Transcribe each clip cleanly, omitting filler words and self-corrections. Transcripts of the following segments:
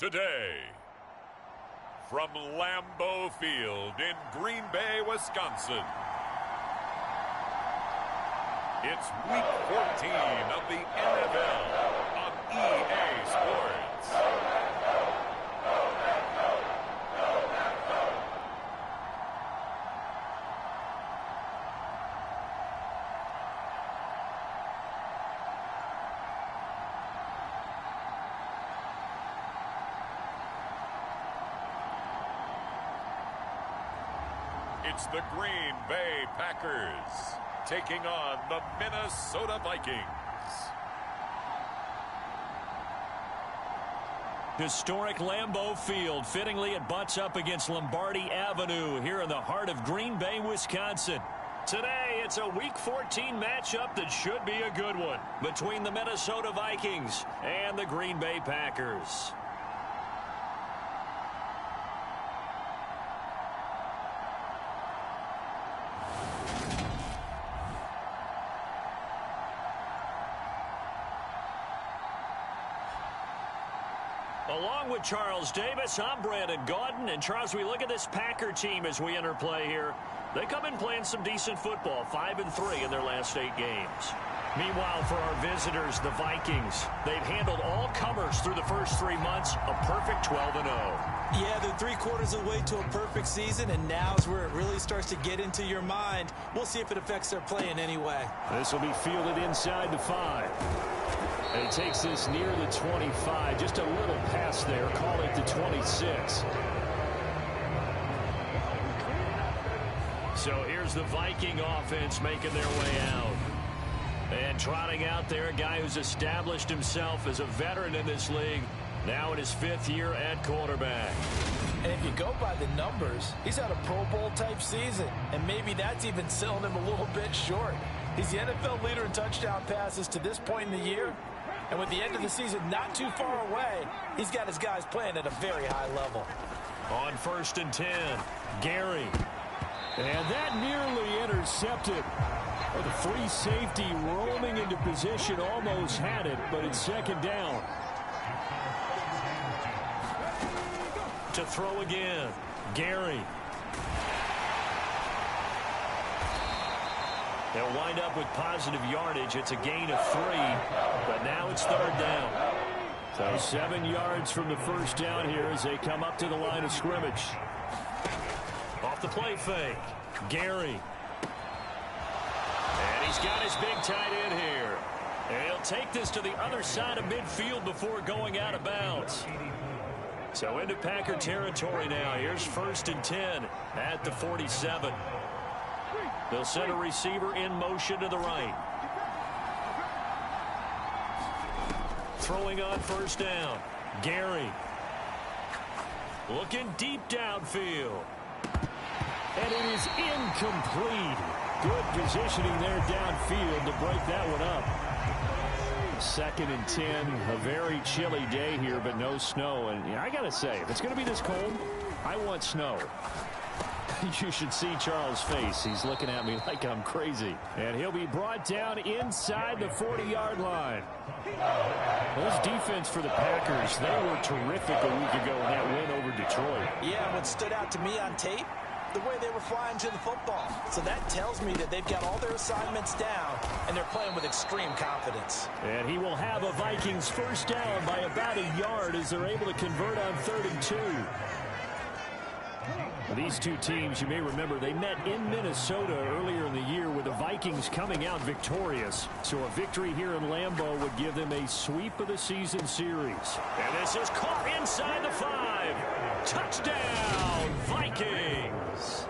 today. From Lambeau Field in Green Bay, Wisconsin, it's Week 14 of the NFL on EA Sports. It's the Green Bay Packers taking on the Minnesota Vikings. Historic Lambeau Field. Fittingly, it butts up against Lombardi Avenue here in the heart of Green Bay, Wisconsin. Today, it's a Week 14 matchup that should be a good one between the Minnesota Vikings and the Green Bay Packers. Along with Charles Davis, I'm Brandon Gaudin. And Charles, we look at this Packer team as we interplay here. They come in playing some decent football, 5-3 in their last 8 games. Meanwhile, for our visitors, the Vikings, they've handled all comers through the first 3 months, a perfect 12-0. Yeah, they're 3/4 of the way to a perfect season, and now is where it really starts to get into your mind. We'll see if it affects their play in any way. This will be fielded inside the 5. And it takes this near the 25. Just a little pass there. Call it the 26. So here's the Viking offense making their way out. And trotting out there, a guy who's established himself as a veteran in this league. Now in his 5th year at quarterback. And if you go by the numbers, he's had a Pro Bowl type season. And maybe that's even selling him a little bit short. He's the NFL leader in touchdown passes to this point in the year. And with the end of the season not too far away, he's got his guys playing at a very high level. On 1st and 10, Gary. And that nearly intercepted. Oh, the free safety roaming into position almost had it, but it's 2nd down. To throw again, Gary. They'll wind up with positive yardage. It's a gain of 3, but now it's 3rd down. So 7 yards from the 1st down here as they come up to the line of scrimmage. Off the play fake, Gary. And he's got his big tight end here. And he'll take this to the other side of midfield before going out of bounds. So into Packer territory now. Here's 1st and 10 at the 47. They'll send a receiver in motion to the right. Throwing on 1st down, Gary. Looking deep downfield. And it is incomplete. Good positioning there downfield to break that one up. 2nd and 10, a very chilly day here, but no snow. And I got to say, if it's going to be this cold, I want snow. You should see Charles' face. He's looking at me like I'm crazy. And he'll be brought down inside the 40-yard line. Well, this defense for the Packers, they were terrific a week ago in that win over Detroit. Yeah, what stood out to me on tape, the way they were flying to the football. So that tells me that they've got all their assignments down, and they're playing with extreme confidence. And he will have a Vikings 1st down by about a yard as they're able to convert on 3rd and 2. These two teams, you may remember, they met in Minnesota earlier in the year with the Vikings coming out victorious. So a victory here in Lambeau would give them a sweep of the season series. And this is caught inside the 5. Touchdown, Vikings.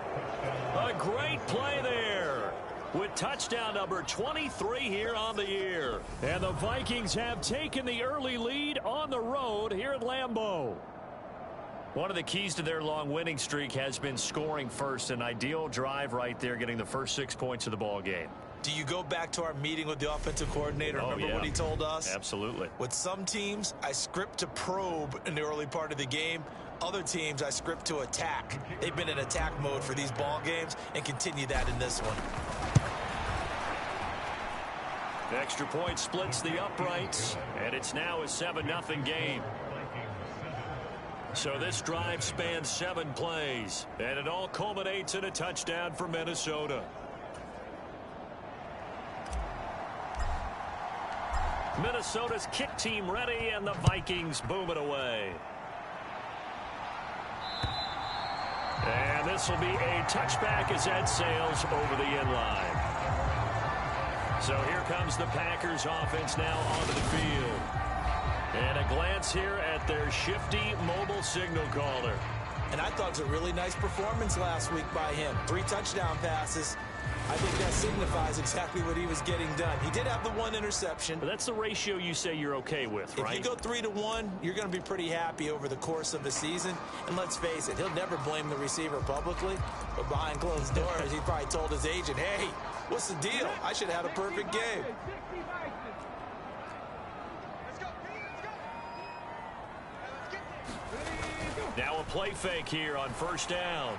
A great play there with touchdown number 23 here on the year. And the Vikings have taken the early lead on the road here at Lambeau. One of the keys to their long winning streak has been scoring first. An ideal drive right there, getting the first 6 points of the ball game. Do you go back to our meeting with the offensive coordinator? Remember what he told us? Absolutely. With some teams, I script to probe in the early part of the game. Other teams, I script to attack. They've been in attack mode for these ball games and continue that in this one. The extra point splits the uprights, and it's now a 7-0 game. So this drive spans 7 plays, and it all culminates in a touchdown for Minnesota. Minnesota's kick team ready, and the Vikings boom it away. And this will be a touchback as that sails over the end line. So here comes the Packers offense now onto the field. And a glance here at their shifty mobile signal caller. And I thought it was a really nice performance last week by him. 3 touchdown passes. I think that signifies exactly what he was getting done. He did have the 1 interception. But that's the ratio you say you're okay with, right? If you go 3-1, you're going to be pretty happy over the course of a season. And let's face it, he'll never blame the receiver publicly. But behind closed doors, he probably told his agent, hey, what's the deal? I should have had a perfect game. Now a play fake here on first down.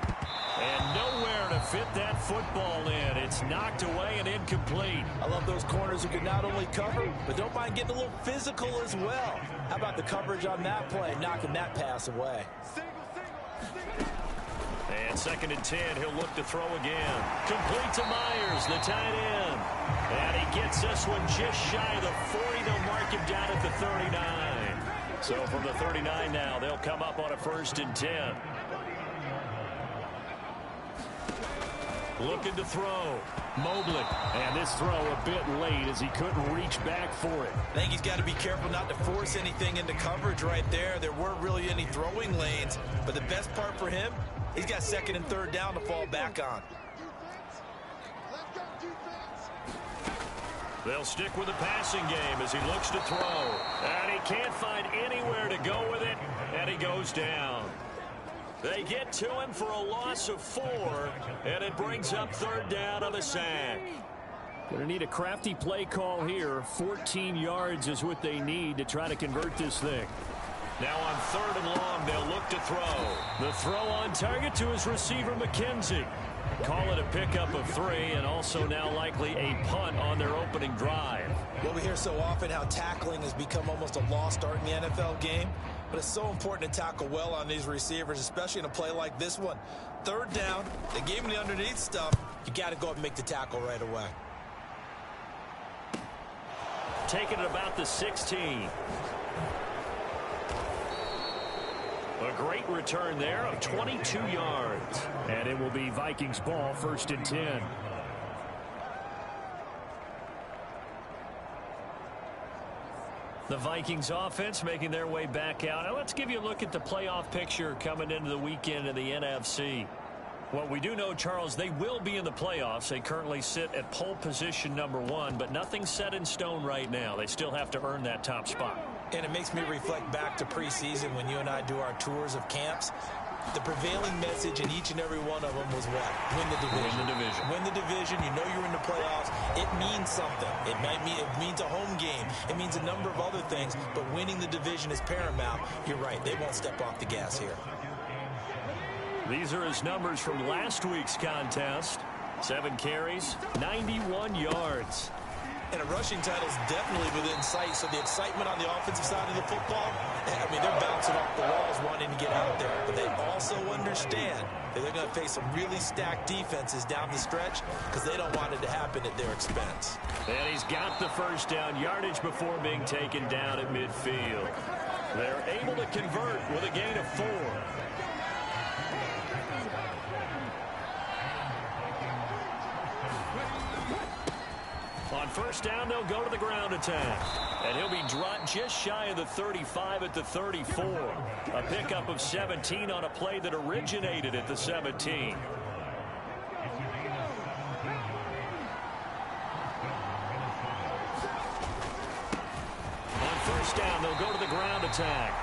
And nowhere to fit that football in. It's knocked away and incomplete. I love those corners who can not only cover, but don't mind getting a little physical as well. How about the coverage on that play, knocking that pass away? And 2nd and 10, he'll look to throw again. Complete to Myers, the tight end. And he gets this one just shy of the 40. They'll mark him down at the 39. So from the 39 now, they'll come up on a 1st and 10. Looking to throw. Mobley. And this throw a bit late as he couldn't reach back for it. I think he's got to be careful not to force anything into coverage right there. There weren't really any throwing lanes. But the best part for him, he's got 2nd and 3rd down to fall back on. They'll stick with the passing game as he looks to throw. And he can't find anywhere to go with it. And he goes down. They get to him for a loss of 4, and it brings up 3rd down on the sack. Going to need a crafty play call here. 14 yards is what they need to try to convert this thing. Now on 3rd and long, they'll look to throw. The throw on target to his receiver, McKenzie. Call it a pickup of 3, and also now likely a punt on their opening drive. Well, we hear so often how tackling has become almost a lost art in the NFL game. But it's so important to tackle well on these receivers, especially in a play like this one. 3rd down, they gave him the underneath stuff. You got to go up and make the tackle right away. Taking it about the 16. A great return there of 22 yards. And it will be Vikings ball, 1st and 10. The Vikings offense making their way back out. Now let's give you a look at the playoff picture coming into the weekend in the NFC. Well, we do know, Charles, they will be in the playoffs. They currently sit at pole position #1, but nothing's set in stone right now. They still have to earn that top spot. And it makes me reflect back to preseason when you and I do our tours of camps. The prevailing message in each and every one of them was what? Win the division. Win the division. Win the division. You know you're in the playoffs. It means something. It means a home game. It means a number of other things, but winning the division is paramount. You're right. They won't step off the gas here. These are his numbers from last week's contest. 7 carries, 91 yards. And a rushing title is definitely within sight, so the excitement on the offensive side of the football, I mean, they're bouncing off the walls wanting to get out there. But they also understand that they're going to face some really stacked defenses down the stretch because they don't want it to happen at their expense. And he's got the 1st down yardage before being taken down at midfield. They're able to convert with a gain of 4. On 1st down, they'll go to the ground attack. And he'll be dropped just shy of the 35 at the 34. A pickup of 17 on a play that originated at the 17. On 1st down, they'll go to the ground attack.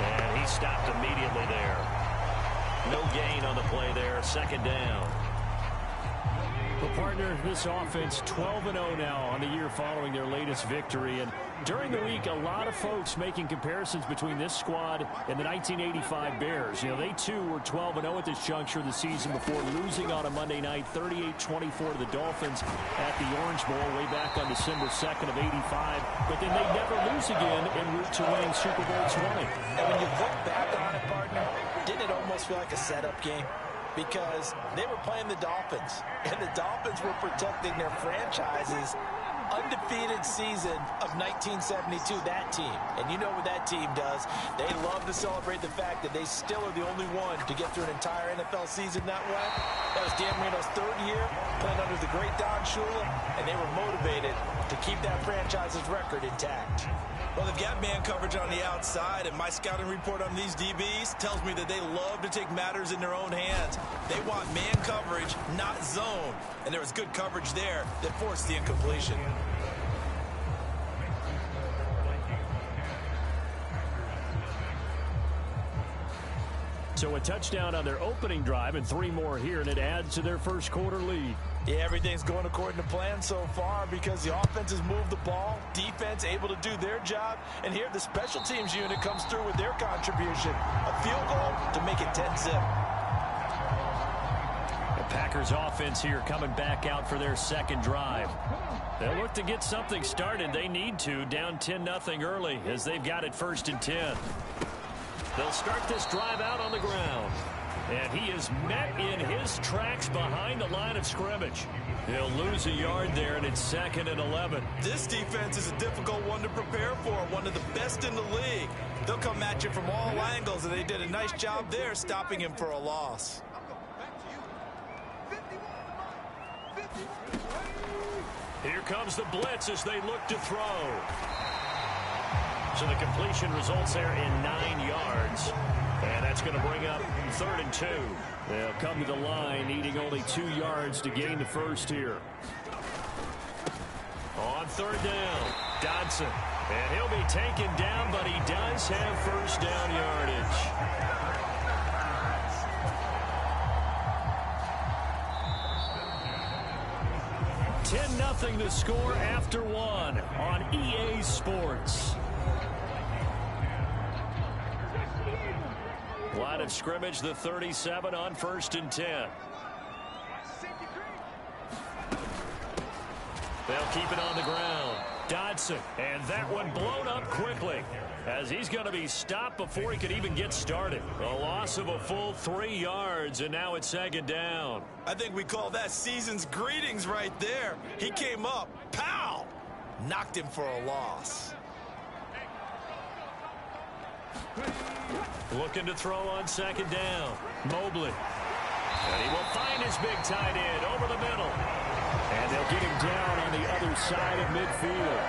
And he stopped immediately there. No gain on the play there, 2nd down. Well, partner, this offense 12-0 now on the year following their latest victory. And during the week, a lot of folks making comparisons between this squad and the 1985 Bears. You know, they too were 12-0 at this juncture of the season before losing on a Monday night 38-24 to the Dolphins at the Orange Bowl way back on December 2nd of '85. But then they never lose again en route to winning Super Bowl 20. And when you look back on it, partner, didn't it almost feel like a setup game? Because they were playing the Dolphins, and the Dolphins were protecting their franchise's undefeated season of 1972, that team. And you know what that team does. They love to celebrate the fact that they still are the only one to get through an entire NFL season that way. That was Dan Marino's third year, playing under the great Don Shula, and they were motivated to keep that franchise's record intact. Well, they've got man coverage on the outside, and my scouting report on these DBs tells me that they love to take matters in their own hands. They want man coverage, not zone. And there was good coverage there that forced the incompletion. So a touchdown on their opening drive and 3 more here, and it adds to their first quarter lead. Yeah, everything's going according to plan so far because the offense has moved the ball, defense able to do their job, and here the special teams unit comes through with their contribution. A field goal to make it 10-zip. The Packers offense here coming back out for their second drive. They'll look to get something started. They need to, down 10-0 early as they've got it 1st and 10. They'll start this drive out on the ground. And he is met in his tracks behind the line of scrimmage. He'll lose a yard there, and it's 2nd and 11. This defense is a difficult one to prepare for, one of the best in the league. They'll come at you from all angles, and they did a nice job there stopping him for a loss. Here comes the blitz as they look to throw. So the completion results there in 9 yards. And that's going to bring up 3rd and 2. They'll come to the line, needing only 2 yards to gain the first here. On 3rd down, Dodson. And he'll be taken down, but he does have first down yardage. $10-0 the score after 1 on EA Sports. Line of scrimmage, the 37 on 1st and 10. They'll keep it on the ground. Dodson, and that one blown up quickly as he's going to be stopped before he could even get started. A loss of a full 3 yards, and now it's 2nd down. I think we call that season's greetings right there. He came up, pow, knocked him for a loss. Looking to throw on 2nd down. Mobley. And he will find his big tight end over the middle. And they'll get him down on the other side of midfield.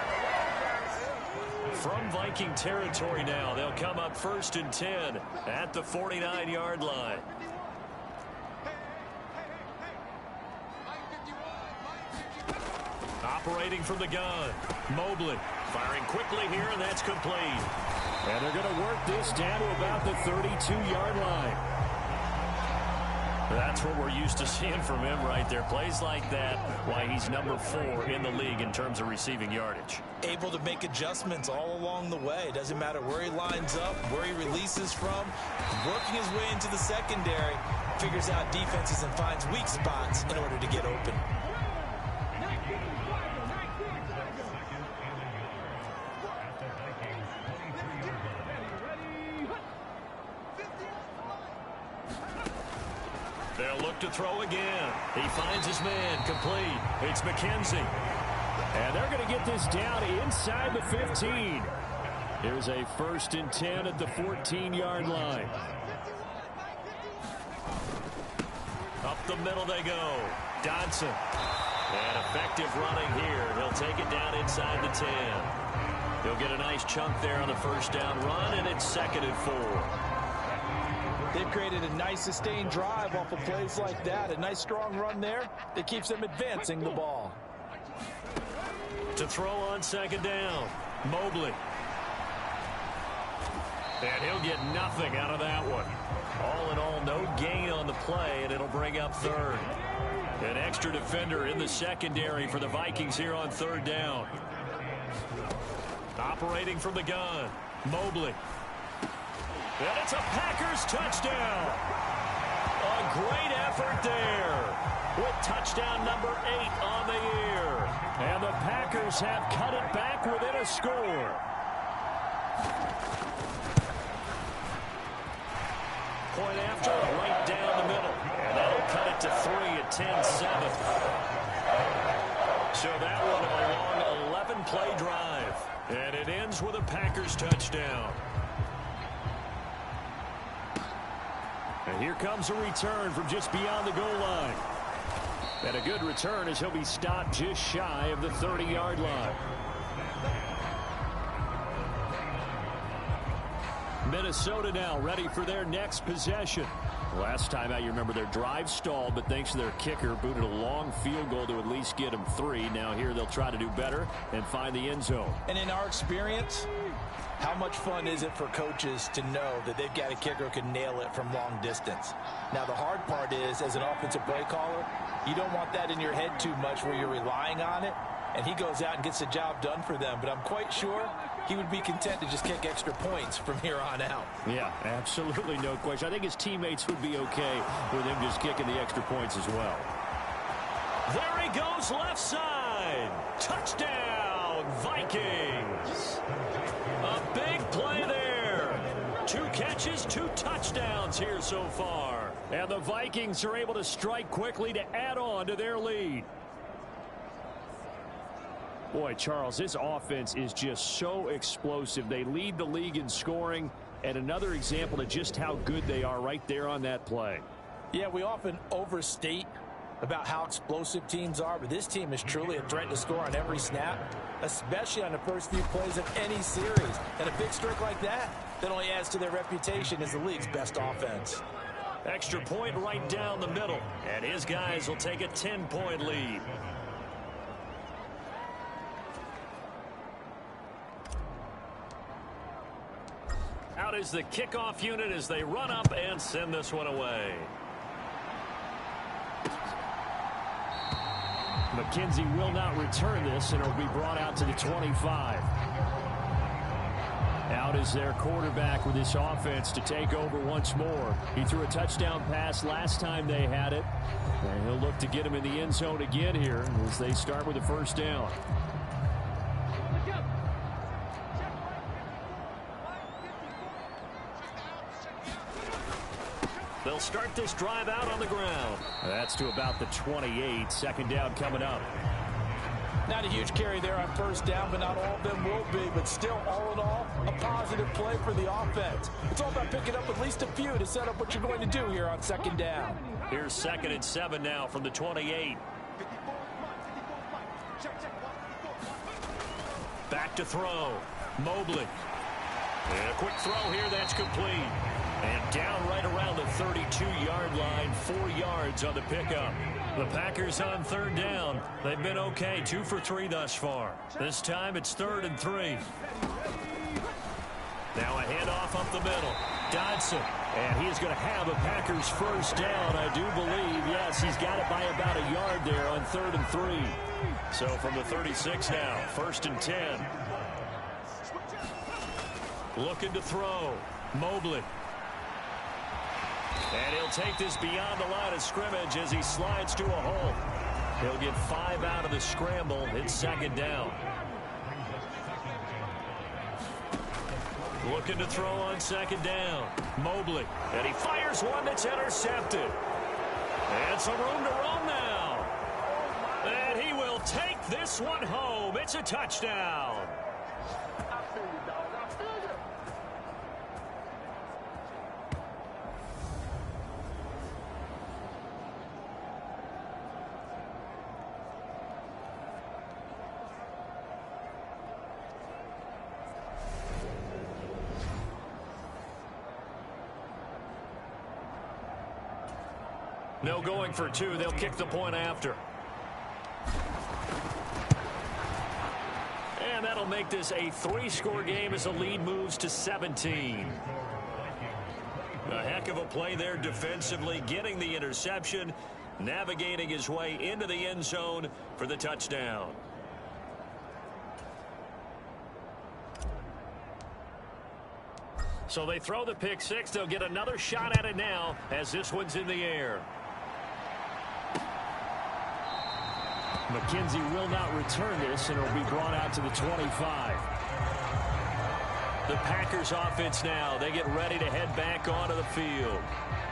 From Viking territory now, they'll come up 1st and 10 at the 49-yard line. Operating from the gun. Mobley firing quickly here, and that's complete. And they're going to work this down to about the 32-yard line. That's what we're used to seeing from him right there. Plays like that, why he's number 4 in the league in terms of receiving yardage. Able to make adjustments all along the way. Doesn't matter where he lines up, where he releases from. Working his way into the secondary, figures out defenses and finds weak spots in order to get open. They'll look to throw again. He finds his man complete. It's McKenzie. And they're going to get this down inside the 15. Here's a 1st and 10 at the 14-yard line. Up the middle they go. Dodson. And effective running here. He'll take it down inside the 10. He'll get a nice chunk there on the 1st down run, and it's 2nd and 4. They've created a nice sustained drive off of plays like that. A nice strong run there that keeps them advancing the ball. To throw on 2nd down, Mobley. And he'll get nothing out of that one. All in all, no gain on the play, and it'll bring up 3rd. An extra defender in the secondary for the Vikings here on third down. Operating from the gun, Mobley. And it's a Packers touchdown. A great effort there with touchdown number 8 on the year. And the Packers have cut it back within a score. Point after, right down the middle. And that'll cut it to 3 at 10-7. So that one a long 11-play drive. And it ends with a Packers touchdown. And here comes a return from just beyond the goal line. And a good return as he'll be stopped just shy of the 30-yard line. Minnesota now ready for their next possession. Last time out, you remember their drive stalled, but thanks to their kicker, booted a long field goal to at least get them 3. Now here they'll try to do better and find the end zone. And in our experience, how much fun is it for coaches to know that they've got a kicker who can nail it from long distance? Now, the hard part is, as an offensive play caller, you don't want that in your head too much where you're relying on it, and he goes out and gets the job done for them. But I'm quite sure he would be content to just kick extra points from here on out. Yeah, absolutely no question. I think his teammates would be okay with him just kicking the extra points as well. There he goes, left side. Touchdown, Vikings. A big play there. 2 catches, 2 touchdowns here so far. And the Vikings are able to strike quickly to add on to their lead. Boy, Charles, this offense is just so explosive. They lead the league in scoring, and another example of just how good they are right there on that play. Yeah, we often overstate about how explosive teams are, but this team is truly a threat to score on every snap, especially on the first few plays of any series. And a big streak like that only adds to their reputation as the league's best offense. Extra point right down the middle, and his guys will take a 10-point lead. Out is the kickoff unit as they run up and send this one away. McKenzie will not return this, and it'll be brought out to the 25. Out is their quarterback with this offense to take over once more. He threw a touchdown pass last time they had it, and he'll look to get him in the end zone again here as they start with the first down. They'll start this drive out on the ground. That's to about the 28. Second down coming up. Not a huge carry there on first down, but not all of them will be. But still, all in all, a positive play for the offense. It's all about picking up at least a few to set up what you're going to do here on second down. Here's 2nd and 7 now from the 28. Back to throw. Mobley. And a quick throw here that's complete. And down right around the 32-yard line, 4 yards on the pickup. The Packers on third down. They've been okay, 2 for 3 thus far. This time it's 3rd and 3. Now a handoff up the middle. Dodson. And he is going to have a Packers first down, I do believe. Yes, he's got it by about a yard there on 3rd and 3. So from the 36 now, 1st and 10. Looking to throw. Mobley. And he'll take this beyond the line of scrimmage as he slides to a hole. He'll get 5 out of the scramble. It's 2nd down. Looking to throw on 2nd down. Mobley. And he fires one that's intercepted. And some room to roam now. And he will take this one home. It's a touchdown. No going for 2. They'll kick the point after. And that'll make this a 3-score game as the lead moves to 17. A heck of a play there defensively, getting the interception. navigating his way into the end zone for the touchdown. So they throw the pick six. They'll get another shot at it now as this one's in the air. McKenzie will not return this, and it'll be brought out to the 25. The Packers offense now. They get ready to head back onto the field.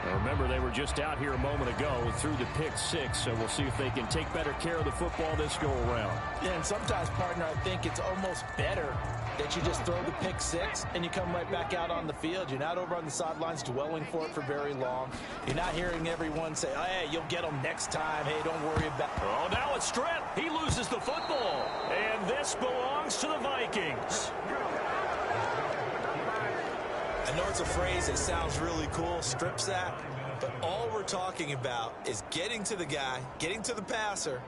Now remember, they were just out here a moment ago through the pick six, so we'll see if they can take better care of the football this go-around. Yeah, and sometimes, partner, I think it's almost better that you just throw the pick six and you come right back out on the field. You're not over on the sidelines dwelling for it for very long. You're not hearing everyone say, oh, hey, you'll get them next time. Hey, don't worry about it. Oh, now it's stripped. He loses the football. And this belongs to the Vikings. I know it's a phrase that sounds really cool, strip sack, but all we're talking about is getting to the guy, getting to the passer,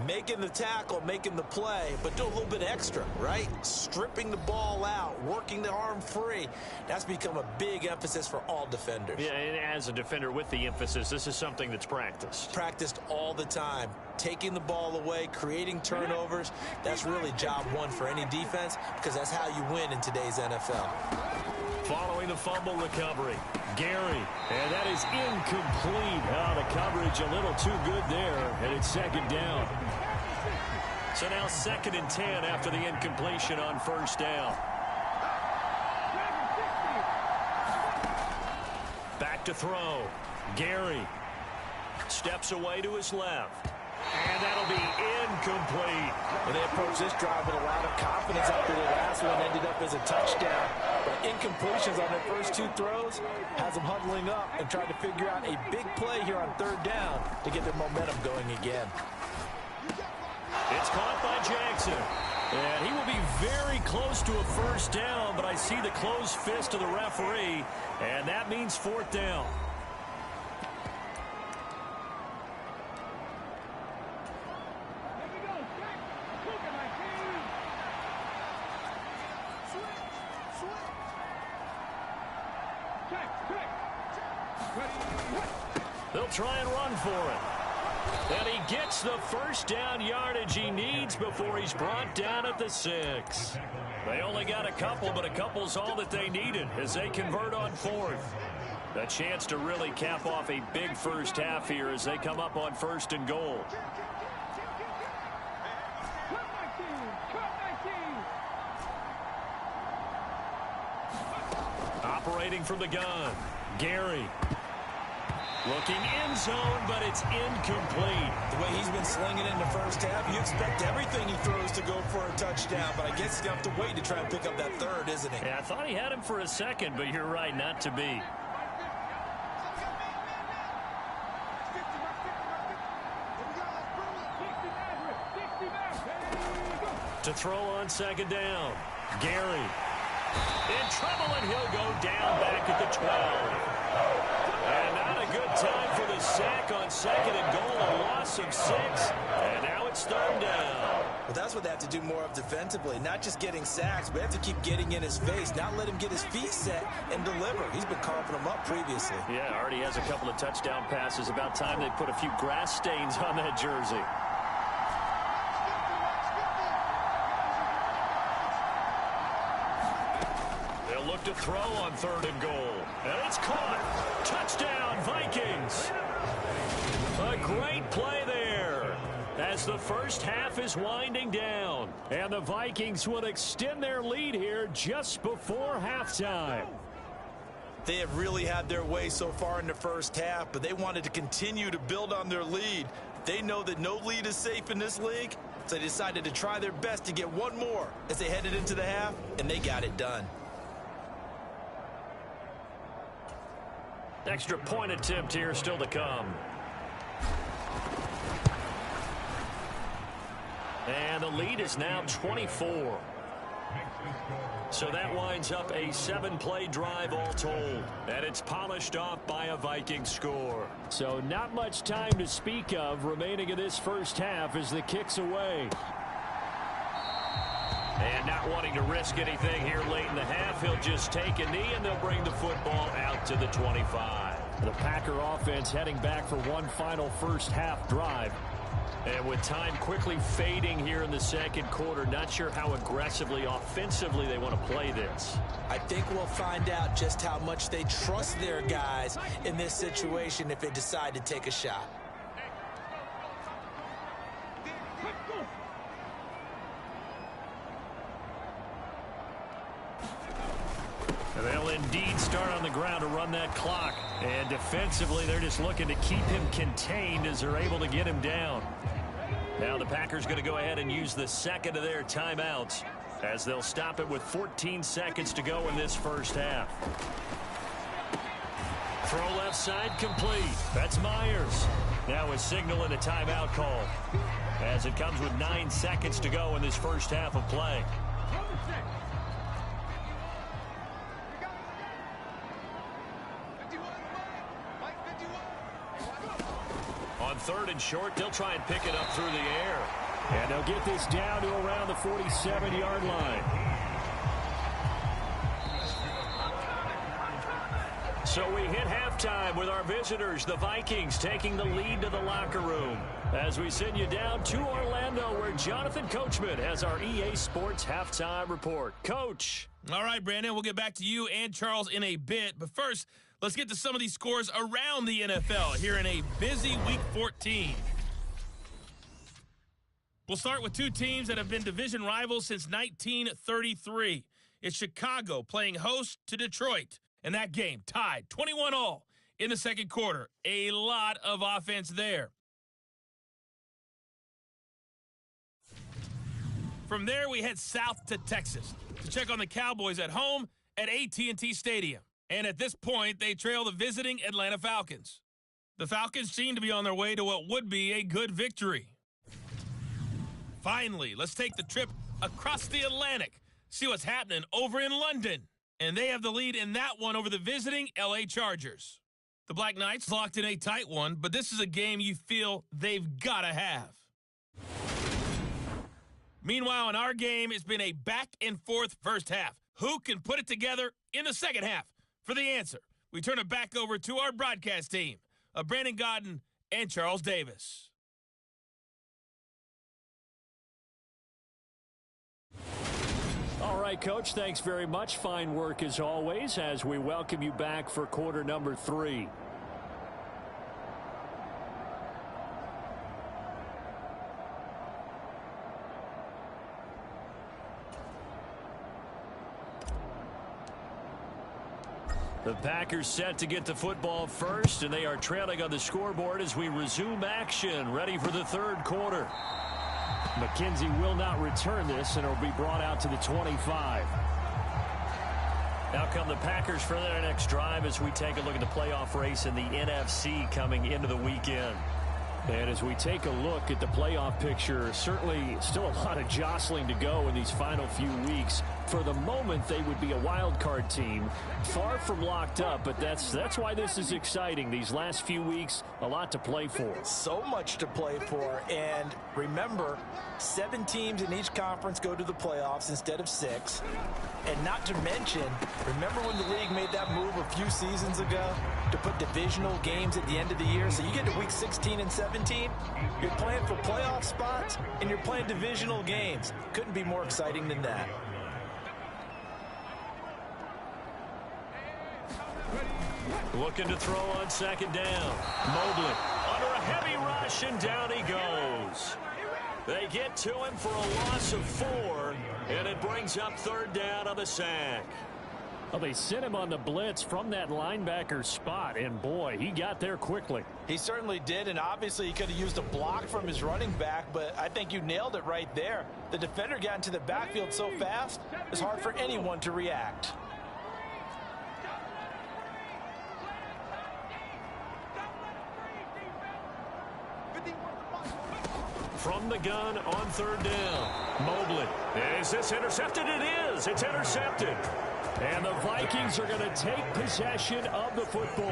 making the tackle, making the play, but do a little bit extra, right? Stripping the ball out, working the arm free. That's become a big emphasis for all defenders. Yeah, and as a defender with the emphasis, this is something that's practiced. Practiced all the time. Taking the ball away, creating turnovers, that's really job one for any defense because that's how you win in today's NFL. Following the fumble recovery, Gary, and that is incomplete. Oh, the coverage a little too good there, and it's second down. So now 2nd and 10 after the incompletion on first down. Back to throw. Gary steps away to his left. And that'll be incomplete. And they approach this drive with a lot of confidence after the last one ended up as a touchdown. But incompletions on their first two throws has them huddling up and trying to figure out a big play here on third down to get their momentum going again. It's caught by Jackson. And he will be very close to a first down, but I see the closed fist of the referee, and that means 4th down. They'll try and run for it. And he gets the first down yardage he needs before he's brought down at the 6. They only got a couple, but a couple's all that they needed as they convert on 4th. A chance to really cap off a big first half here as they come up on 1st and goal. Operating from the gun, Gary. Looking end zone, but it's incomplete. The way he's been slinging in the first half, you expect everything he throws to go for a touchdown, but I guess he's going to have to wait to try and pick up that third, isn't he? Yeah, I thought he had him for a second, but you're right, not to be. To throw on 2nd down, Gary. In trouble, and he'll go down back at the 12. And not a good time for the sack on 2nd and goal, a loss of 6. And now it's 3rd down. Well, that's what they have to do more of defensively, not just getting sacks, but they have to keep getting in his face, not let him get his feet set and deliver. He's been coughing them up previously. Yeah, already has a couple of touchdown passes. About time they put a few grass stains on that jersey. To throw on 3rd and goal. And it's caught. Touchdown, Vikings. A great play there as the first half is winding down. And the Vikings will extend their lead here just before halftime. They have really had their way so far in the first half, but they wanted to continue to build on their lead. They know that no lead is safe in this league, so they decided to try their best to get one more as they headed into the half, and they got it done. Extra point attempt here still to come. And the lead is now 24. So that winds up a 7-play drive all told. And it's polished off by a Viking score. So not much time to speak of remaining in this first half as the kick's away. And not wanting to risk anything here late in the half, he'll just take a knee and they'll bring the football out to the 25. The Packer offense heading back for one final first half drive. And with time quickly fading here in the second quarter, not sure how aggressively, offensively they want to play this. I think we'll find out just how much they trust their guys in this situation if they decide to take a shot. And they'll indeed start on the ground to run that clock. And defensively, they're just looking to keep him contained as they're able to get him down. Now the Packers going to go ahead and use the second of their timeouts as they'll stop it with 14 seconds to go in this first half. Throw left side complete. That's Myers. Now a signal and a timeout call as it comes with 9 seconds to go in this first half of play. On third and short, they'll try and pick it up through the air. And they'll get this down to around the 47-yard line. So we hit halftime with our visitors, the Vikings, taking the lead to the locker room. As we send you down to Orlando, where Jonathan Coachman has our EA Sports halftime report. Coach. All right, Brandon, we'll get back to you and Charles in a bit. But first, let's get to some of these scores around the NFL here in a busy Week 14. We'll start with two teams that have been division rivals since 1933. It's Chicago playing host to Detroit. And that game tied 21-all in the second quarter. A lot of offense there. From there, we head south to Texas to check on the Cowboys at home at AT&T Stadium. And at this point, they trail the visiting Atlanta Falcons. The Falcons seem to be on their way to what would be a good victory. Finally, let's take the trip across the Atlantic, see what's happening over in London. And they have the lead in that one over the visiting LA Chargers. The Black Knights locked in a tight one, but this is a game you feel they've got to have. Meanwhile, in our game, it's been a back-and-forth first half. Who can put it together in the second half? For the answer, we turn it back over to our broadcast team of Brandon Godden and Charles Davis. All right, Coach, thanks very much. Fine work as always as we welcome you back for quarter number 3. The Packers set to get the football first, and they are trailing on the scoreboard as we resume action, ready for the third quarter. McKenzie will not return this, and it will be brought out to the 25. Now come the Packers for their next drive as we take a look at the playoff race in the NFC coming into the weekend. And as we take a look at the playoff picture, certainly still a lot of jostling to go in these final few weeks. For the moment, they would be a wild card team, far from locked up, but that's why this is exciting. These last few weeks, a lot to play for. So much to play for, and remember, 7 teams in each conference go to the playoffs instead of 6. And not to mention, remember when the league made that move a few seasons ago to put divisional games at the end of the year? So you get to week 16 and 17, you're playing for playoff spots, and you're playing divisional games. Couldn't be more exciting than that. Looking to throw on second down. Mobley under a heavy rush, and down he goes. They get to him for a loss of 4, and it brings up third down on the sack. Well, they sent him on the blitz from that linebacker spot, and boy, he got there quickly. He certainly did, and obviously he could have used a block from his running back, but I think you nailed it right there. The defender got into the backfield so fast, it's hard for anyone to react. From the gun on third down. Mobley. Is this intercepted? It is. It's intercepted. And the Vikings are going to take possession of the football.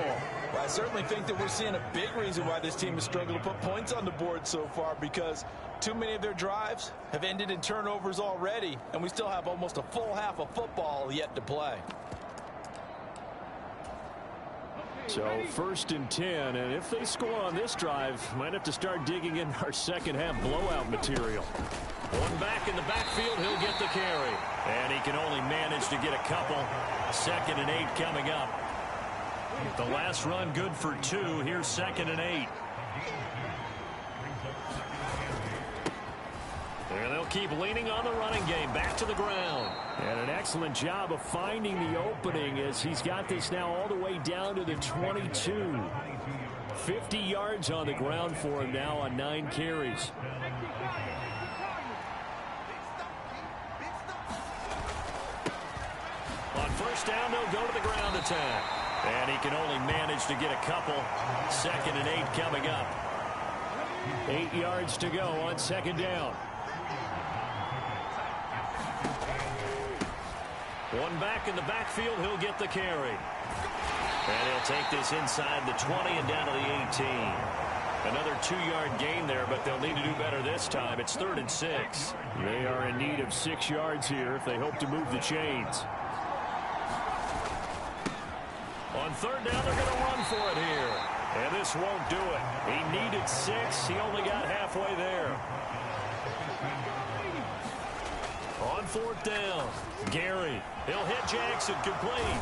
Well, I certainly think that we're seeing a big reason why this team has struggled to put points on the board so far, because too many of their drives have ended in turnovers already, and we still have almost a full half of football yet to play. So 1st and 10, and if they score on this drive, might have to start digging in our second half blowout material. One back in the backfield, he'll get the carry. And he can only manage to get a couple. 2nd and 8 coming up. The last run good for 2. Here's 2nd and 8. And they'll keep leaning on the running game. Back to the ground. And an excellent job of finding the opening as he's got this now all the way down to the 22. 50 yards on the ground for him now on 9 carries. On 1st down, they'll go to the ground attack. And he can only manage to get a couple. 2nd and 8 coming up. 8 yards to go on 2nd down. One back in the backfield, he'll get the carry. And he'll take this inside the 20 and down to the 18. Another 2-yard gain there, but they'll need to do better this time. It's 3rd and 6. They are in need of 6 yards here if they hope to move the chains. On 3rd down, they're going to run for it here. And this won't do it. He needed 6. He only got halfway there. On 4th down, Gary. He'll hit Jackson complete.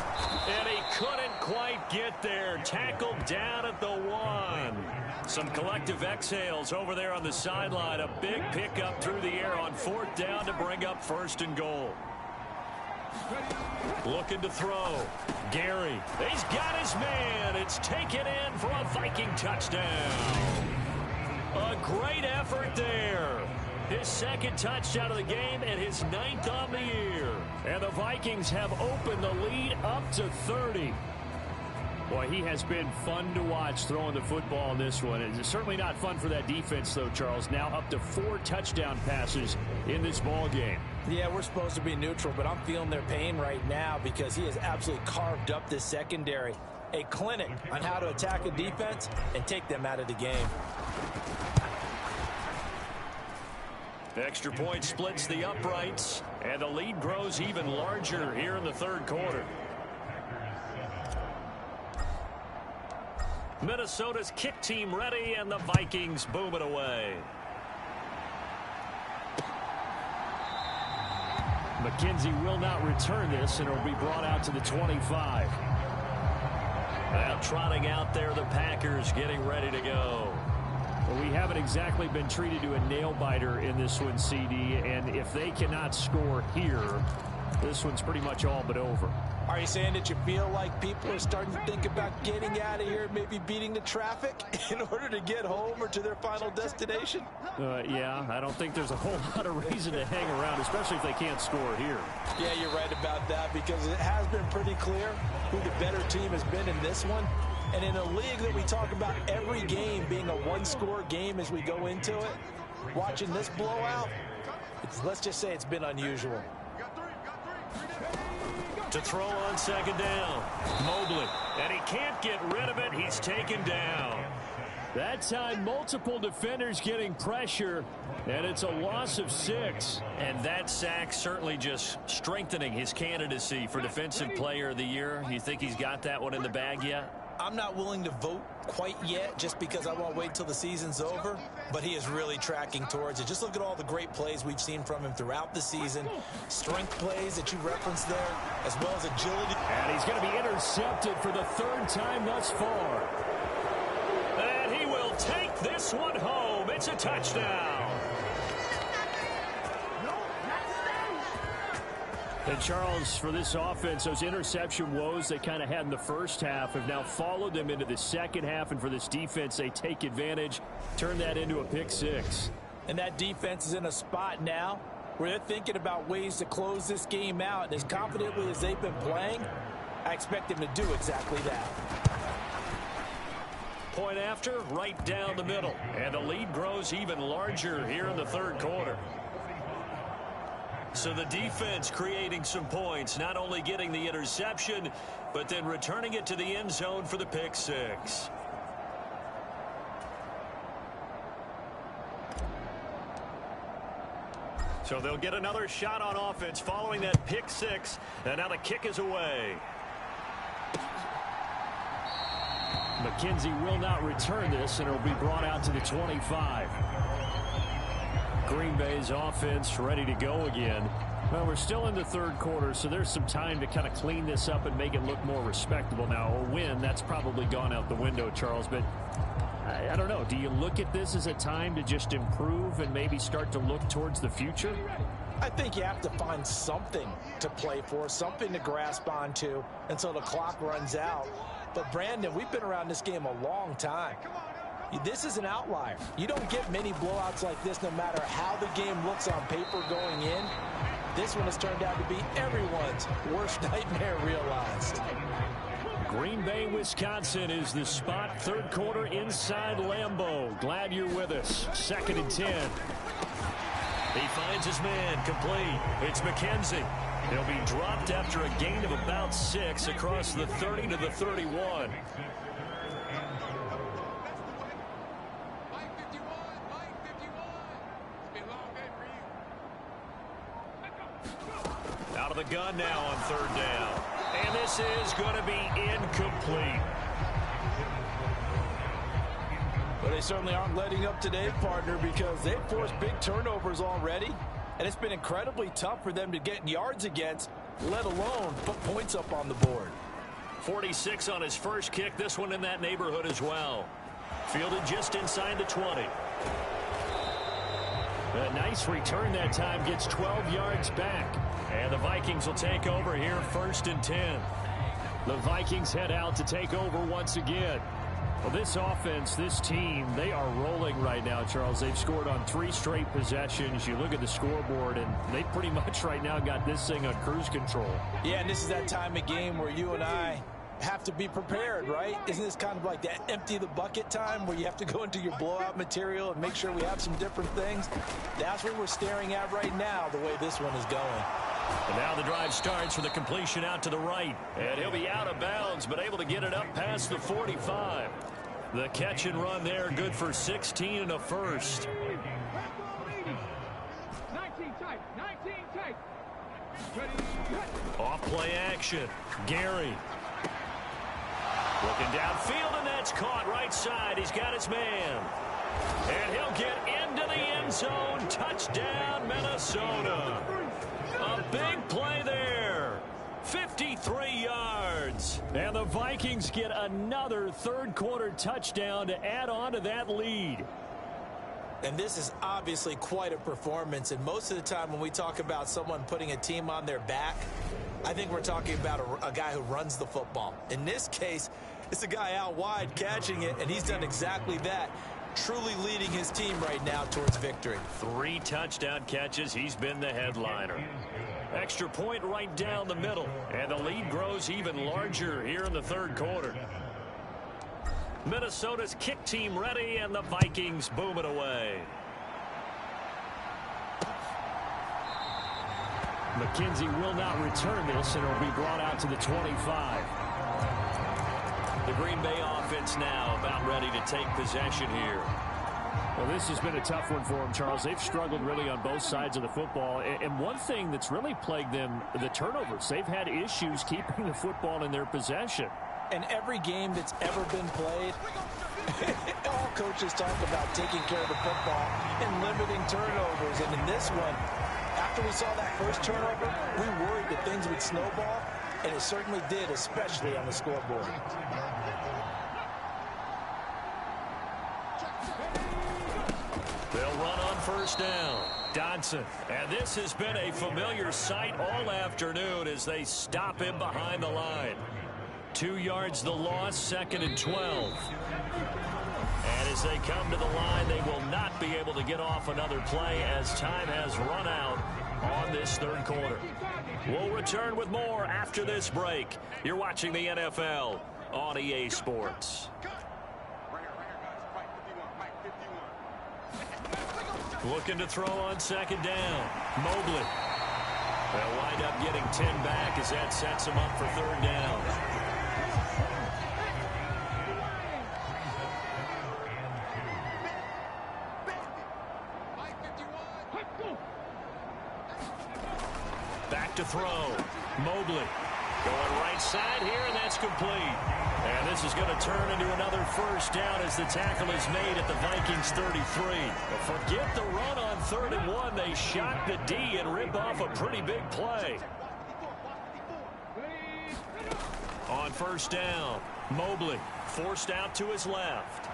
And he couldn't quite get there. Tackled down at the 1. Some collective exhales over there on the sideline. A big pickup through the air on 4th down to bring up 1st and goal. Looking to throw. Gary. He's got his man. It's taken in for a Viking touchdown. A great effort there. His 2nd touchdown of the game and his 9th on the year. And the Vikings have opened the lead up to 30. Boy, he has been fun to watch throwing the football in this one. It's certainly not fun for that defense, though, Charles. Now up to 4 touchdown passes in this ball game. Yeah, we're supposed to be neutral, but I'm feeling their pain right now because he has absolutely carved up this secondary. A clinic on how to attack a defense and take them out of the game. Extra point splits the uprights, and the lead grows even larger here in the 3rd quarter. Minnesota's kick team ready, and the Vikings boom it away. McKenzie will not return this, and it will be brought out to the 25. Now trotting out there, the Packers getting ready to go. Well, we haven't exactly been treated to a nail-biter in this one, CD, and if they cannot score here, this one's pretty much all but over. Are you saying that you feel like people are starting to think about getting out of here, maybe beating the traffic in order to get home or to their final destination? Yeah, I don't think there's a whole lot of reason to hang around, especially if they can't score here. Yeah, you're right about that because it has been pretty clear who the better team has been in this one. And in a league that we talk about every game being a one-score game as we go into it, watching this blowout, let's just say it's been unusual. To throw on 2nd down, Mobley, and he can't get rid of it. He's taken down. That time, multiple defenders getting pressure, and it's a loss of 6. And that sack certainly just strengthening his candidacy for Defensive Player of the Year. You think he's got that one in the bag yet? I'm not willing to vote quite yet just because I want to wait till the season's over, but he is really tracking towards it. Just look at all the great plays we've seen from him throughout the season. Strength plays that you referenced there, as well as agility. And he's going to be intercepted for the 3rd time thus far. And he will take this one home. It's a touchdown. And Charles, for this offense, those interception woes they kind of had in the first half have now followed them into the second half. And for this defense, they take advantage, turn that into a pick 6. And that defense is in a spot now where they're thinking about ways to close this game out. And as confidently as they've been playing, I expect them to do exactly that. Point after, right down the middle. And the lead grows even larger here in the 3rd quarter. So the defense creating some points, not only getting the interception, but then returning it to the end zone for the pick 6. So they'll get another shot on offense following that pick 6, and now the kick is away. McKenzie will not return this, and it will be brought out to the 25. Green Bay's offense ready to go again. Well, we're still in the third quarter, so there's some time to kind of clean this up and make it look more respectable. Now, a win, that's probably gone out the window, Charles, but I don't know. Do you look at this as a time to just improve and maybe start to look towards the future? I think you have to find something to play for, something to grasp onto until the clock runs out. But, Brandon, we've been around this game a long time. This is an outlier. You don't get many blowouts like this no matter how the game looks on paper going in. This one has turned out to be everyone's worst nightmare realized. Green Bay, Wisconsin is the spot. Third quarter inside Lambeau. Glad you're with us. 2nd and 10. He finds his man complete. It's McKenzie. He'll be dropped after a gain of about 6 across the 30 to the 31. Out of the gun now on 3rd down. And this is going to be incomplete. But they certainly aren't letting up today, partner, because they've forced big turnovers already. And it's been incredibly tough for them to get yards against, let alone put points up on the board. 46 on his first kick. This one in that neighborhood as well. Fielded just inside the 20. A nice return that time. Gets 12 yards back. And the Vikings will take over here 1st and 10. The Vikings head out to take over once again. Well, this offense, this team, they are rolling right now, Charles. They've scored on 3 straight possessions. You look at the scoreboard, and they pretty much right now got this thing on cruise control. Yeah, and this is that time of game where you and I have to be prepared, right? Isn't this kind of like that empty the bucket time where you have to go into your blowout material and make sure we have some different things? That's what we're staring at right now, the way this one is going. And now the drive starts with a completion out to the right. And he'll be out of bounds, but able to get it up past the 45. The catch and run there, good for 16 and a first. 19 tight. Off play action. Gary. Looking downfield, and that's caught right side. He's got his man. And he'll get into the end zone. Touchdown, Minnesota. A big play there. 53 yards. And the Vikings get another third quarter touchdown to add on to that lead. And this is obviously quite a performance. And most of the time when we talk about someone putting a team on their back, I think we're talking about a guy who runs the football. In this case, it's a guy out wide catching it, and he's done exactly that. Truly leading his team right now towards victory. 3 touchdown catches. He's been the headliner. Extra point right down the middle. And the lead grows even larger here in the third quarter. Minnesota's kick team ready, and the Vikings boom it away. McKenzie will not return this, and it'll be brought out to the 25. The Green Bay offense now about ready to take possession here. Well, this has been a tough one for them, Charles. They've struggled really on both sides of the football. And one thing that's really plagued them, the turnovers. They've had issues keeping the football in their possession. And every game that's ever been played, all coaches talk about taking care of the football and limiting turnovers. And in this one, after we saw that first turnover, we worried that things would snowball, and it certainly did, especially on the scoreboard. They'll run on first down. Dodson. And this has been a familiar sight all afternoon as they stop him behind the line. 2 yards the loss, 2nd and 12. And as they come to the line, they will not be able to get off another play as time has run out on this third quarter. We'll return with more after this break. You're watching the NFL on EA Sports. Looking to throw on 2nd down. Mobley. They'll wind up getting 10 back as that sets them up for 3rd down. Back to throw. Mobley. Going right side here, and that's complete. And this is going to turn into another first down as the tackle is made at the Vikings 33. But forget the run on 3rd and 1. They shock the D and rip off a pretty big play. On first down, Mobley forced out to his left.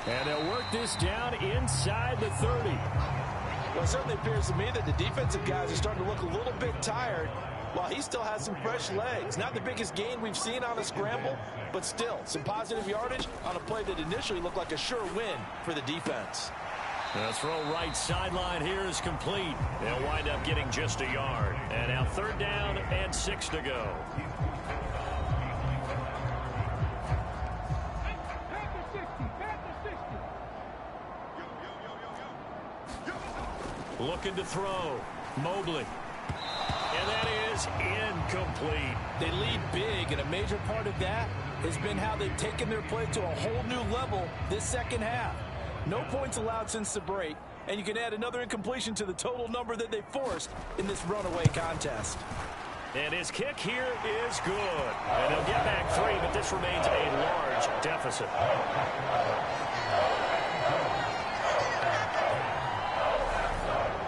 And they'll work this down inside the 30. Well, it certainly appears to me that the defensive guys are starting to look a little bit tired while he still has some fresh legs. Not the biggest gain we've seen on a scramble, but still some positive yardage on a play that initially looked like a sure win for the defense. The throw right sideline here is complete. They'll wind up getting just a yard. And now 3rd down and 6 to go. Looking to throw. Mobley. And that is incomplete. They lead big, and a major part of that has been how they've taken their play to a whole new level this second half. No points allowed since the break, and you can add another incompletion to the total number that they forced in this runaway contest. And his kick here is good. And they'll get back 3, but this remains a large deficit.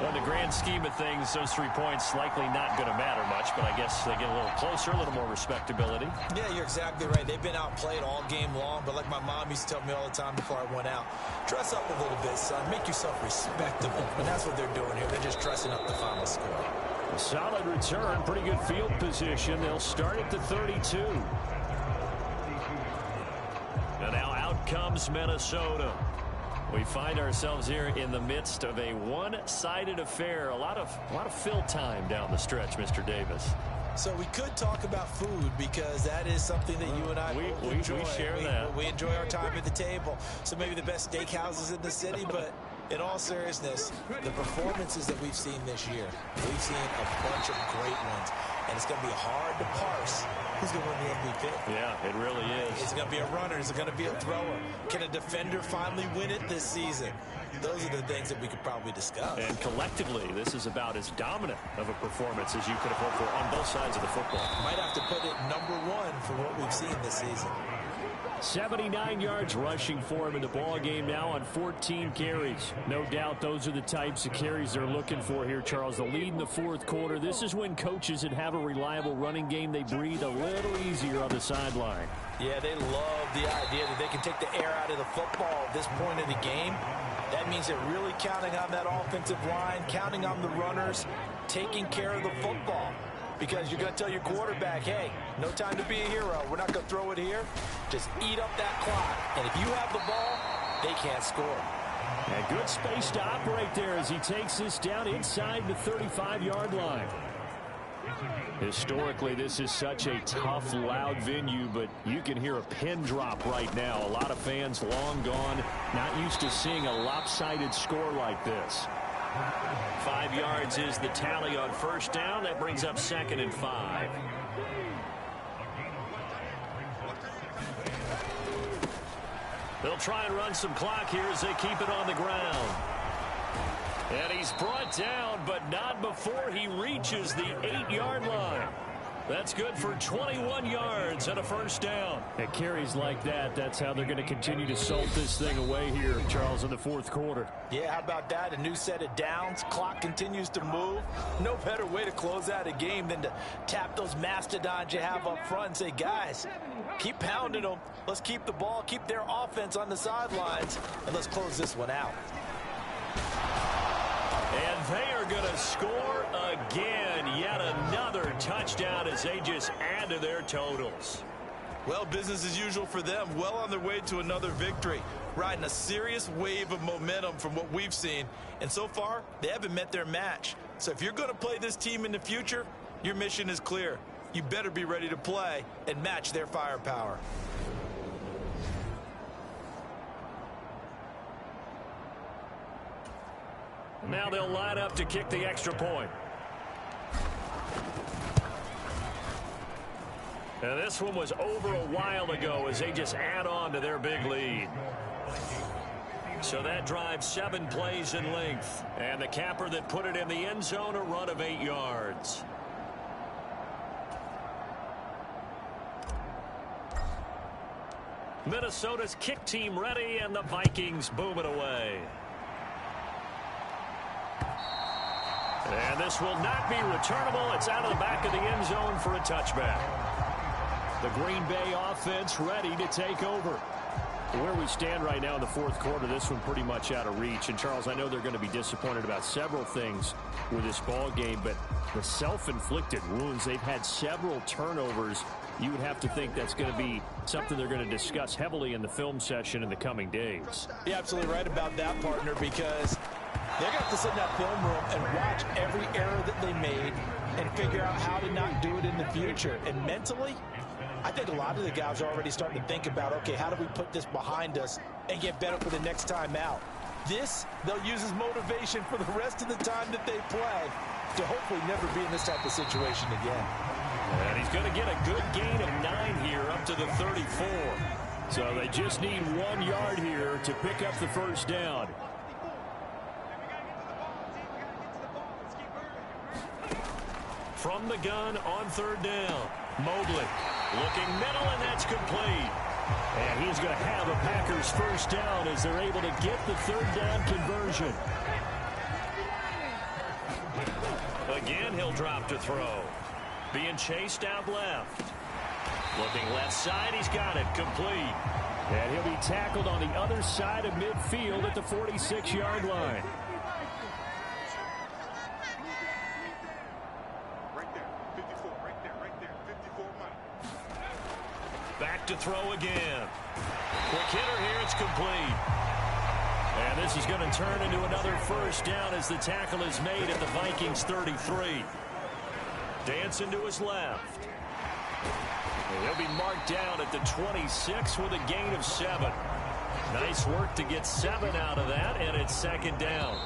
In the grand scheme of things, those 3 points likely not going to matter much, but I guess they get a little closer, a little more respectability. Yeah, you're exactly right. They've been outplayed all game long, but like my mom used to tell me all the time before I went out, dress up a little bit, son. Make yourself respectable. And that's what they're doing here. They're just dressing up the final score. A solid return, pretty good field position. They'll start at the 32. And now out comes Minnesota. We find ourselves here in the midst of a one-sided affair. A lot of fill time down the stretch, Mr. Davis. So we could talk about food because that is something that you and I enjoy. We share that. We enjoy our time at the table. So maybe the best steakhouses in the city, but in all seriousness, the performances that we've seen this year, we've seen a bunch of great ones. And it's going to be hard to parse who's going to win the MVP. Yeah, it really is. Is it going to be a runner? Is it going to be a thrower? Can a defender finally win it this season? Those are the things that we could probably discuss. And collectively, this is about as dominant of a performance as you could have hoped for on both sides of the football. Might have to put it #1 for what we've seen this season. 79 yards rushing for him in the ball game now on 14 carries. No doubt those are the types of carries they're looking for here, Charles. The lead in the 4th quarter. This is when coaches that have a reliable running game, they breathe a little easier on the sideline. Yeah, they love the idea that they can take the air out of the football at this point in the game. That means they're really counting on that offensive line, counting on the runners, taking care of the football. Because you're going to tell your quarterback, hey, no time to be a hero. We're not going to throw it here. Just eat up that clock. And if you have the ball, they can't score. A good space to operate there as he takes this down inside the 35-yard line. Historically, this is such a tough, loud venue, but you can hear a pin drop right now. A lot of fans long gone, not used to seeing a lopsided score like this. 5 yards is the tally on first down. That brings up 2nd and 5. They'll try and run some clock here as they keep it on the ground. And he's brought down, but not before he reaches the 8-yard line. That's good for 21 yards and a first down. At carries like that, that's how they're going to continue to salt this thing away here, Charles, in the 4th quarter. Yeah, how about that? A new set of downs. Clock continues to move. No better way to close out a game than to tap those mastodons you have up front and say, guys, keep pounding them. Let's keep the ball, keep their offense on the sidelines, and let's close this one out. And they are going to score again. Yet another touchdown as they just add to their totals. Well, business as usual for them. Well on their way to another victory. Riding a serious wave of momentum from what we've seen. And so far, they haven't met their match. So if you're going to play this team in the future, your mission is clear. You better be ready to play and match their firepower. Now they'll line up to kick the extra point. And this one was over a while ago as they just add on to their big lead. So that drives 7 plays in length. And the capper that put it in the end zone, a run of 8 yards. Minnesota's kick team ready, and the Vikings boom it away. And this will not be returnable. It's out of the back of the end zone for a touchback. The Green Bay offense ready to take over. Where we stand right now in the fourth quarter, this one pretty much out of reach. And, Charles, I know they're going to be disappointed about several things with this ball game, but the self-inflicted wounds, they've had several turnovers. You would have to think that's going to be something they're going to discuss heavily in the film session in the coming days. You're absolutely right about that, partner, because they're going to have to sit in that film room and watch every error that they made and figure out how to not do it in the future. And mentally, I think a lot of the guys are already starting to think about, okay, how do we put this behind us and get better for the next time out? This, they'll use as motivation for the rest of the time that they play to hopefully never be in this type of situation again. And he's going to get a good gain of 9 here up to the 34. So they just need 1 yard here to pick up the first down. From the gun on third down, Mobley looking middle, and that's complete. And he's going to have a Packers first down as they're able to get the third down conversion. Again, he'll drop to throw. Being chased out left. Looking left side, he's got it, complete. And he'll be tackled on the other side of midfield at the 46-yard line. Back to throw again. Quick hitter here, it's complete. And this is going to turn into another first down as the tackle is made at the Vikings 33. Dancing to his left. And he'll be marked down at the 26 with a gain of 7. Nice work to get 7 out of that, and it's second down.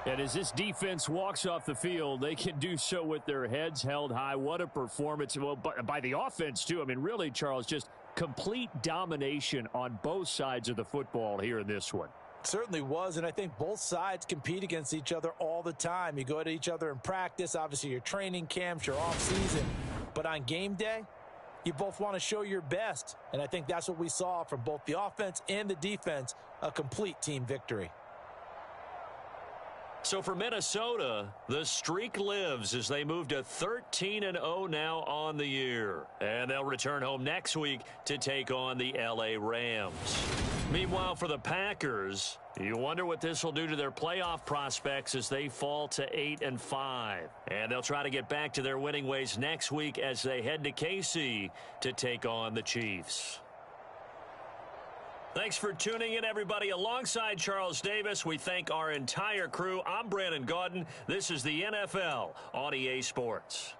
And as this defense walks off the field, they can do so with their heads held high. What a performance. Well, by the offense, too. I mean, really, Charles, just complete domination on both sides of the football here in this one. Certainly was, and I think both sides compete against each other all the time. You go at each other in practice, obviously your training camps, your off-season. But on game day, you both want to show your best. And I think that's what we saw from both the offense and the defense, a complete team victory. So for Minnesota, the streak lives as they move to 13-0 now on the year. And they'll return home next week to take on the LA Rams. Meanwhile, for the Packers, you wonder what this will do to their playoff prospects as they fall to 8-5. And they'll try to get back to their winning ways next week as they head to KC to take on the Chiefs. Thanks for tuning in, everybody. Alongside Charles Davis, we thank our entire crew. I'm Brandon Gaudin. This is the NFL on EA Sports.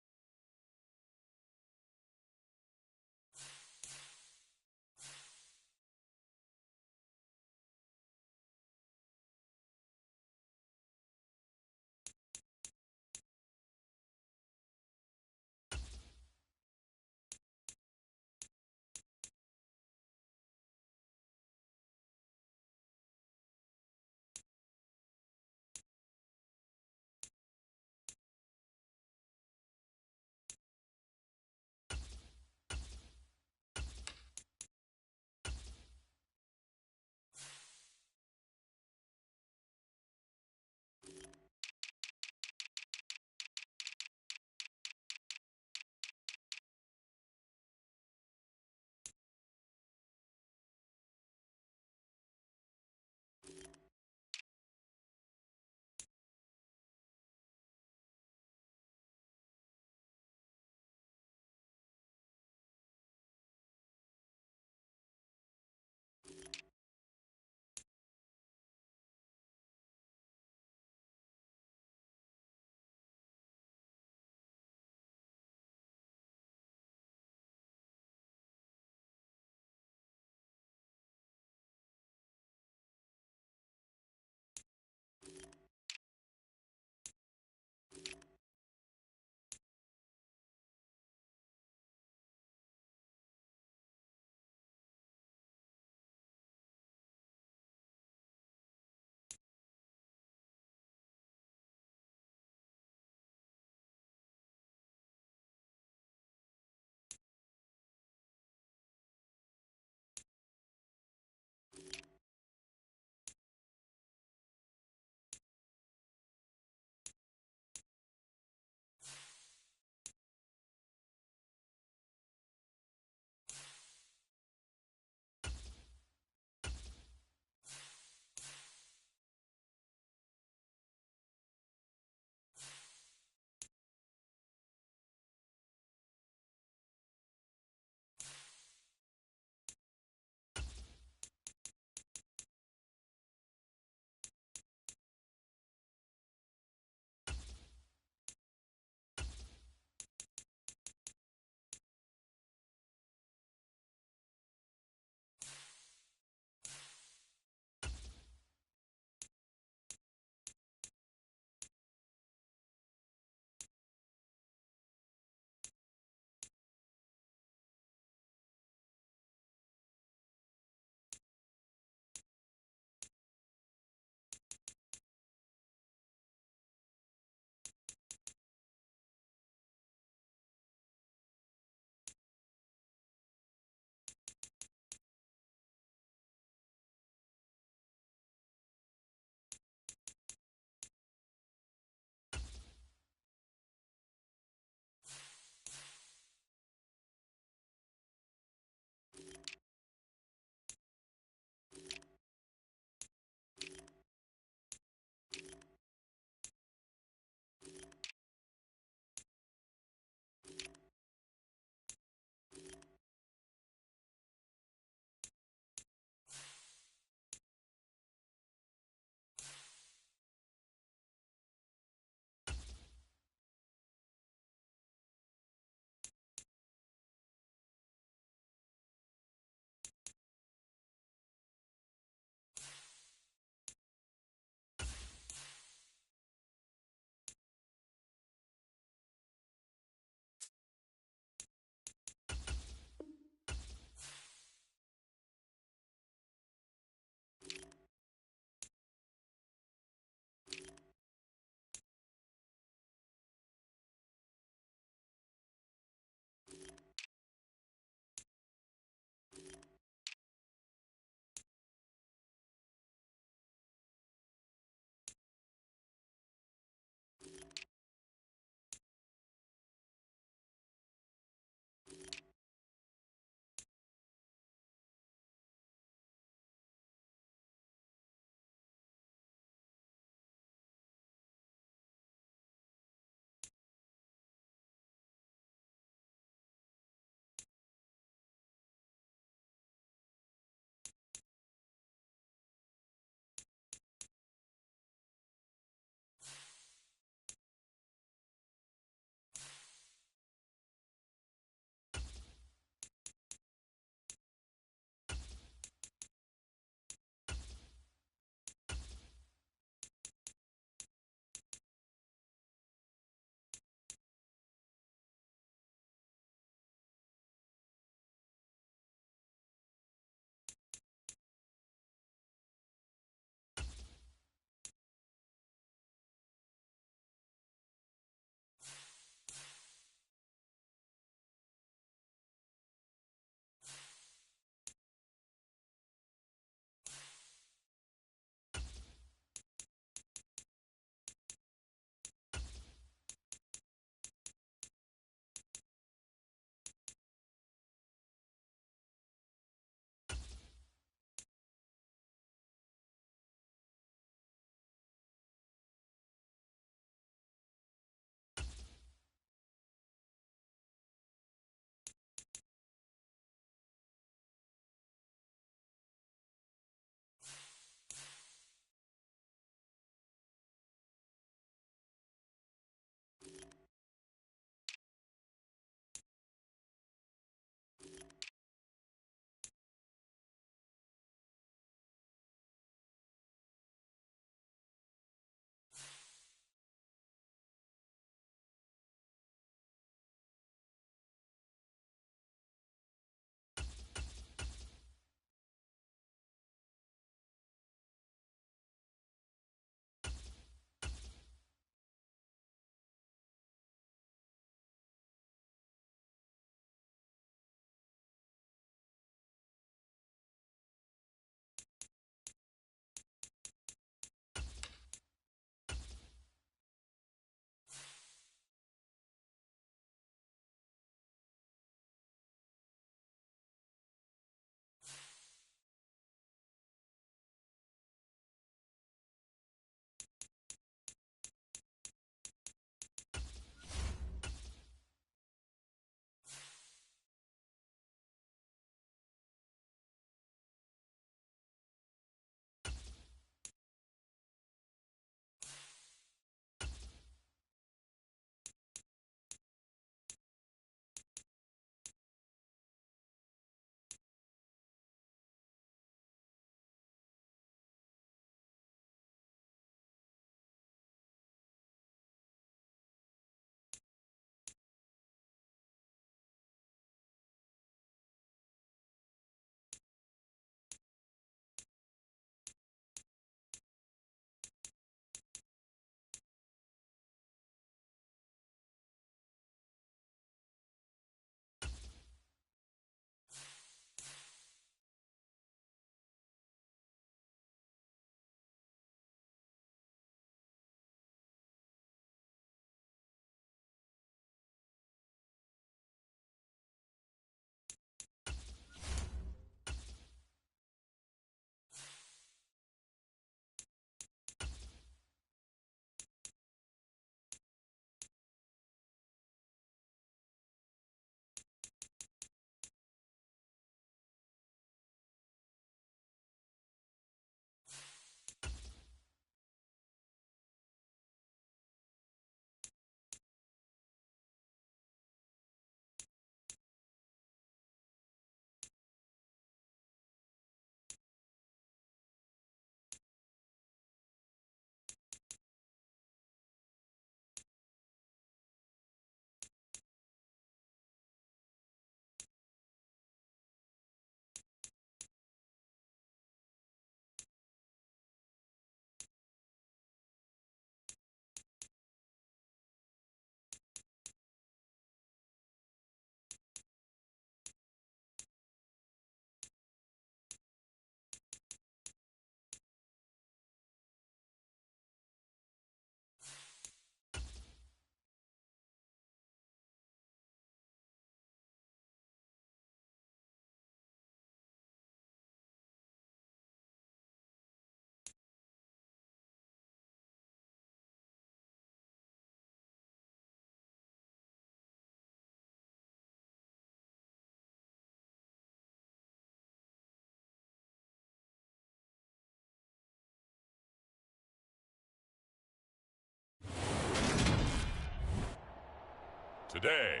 Today,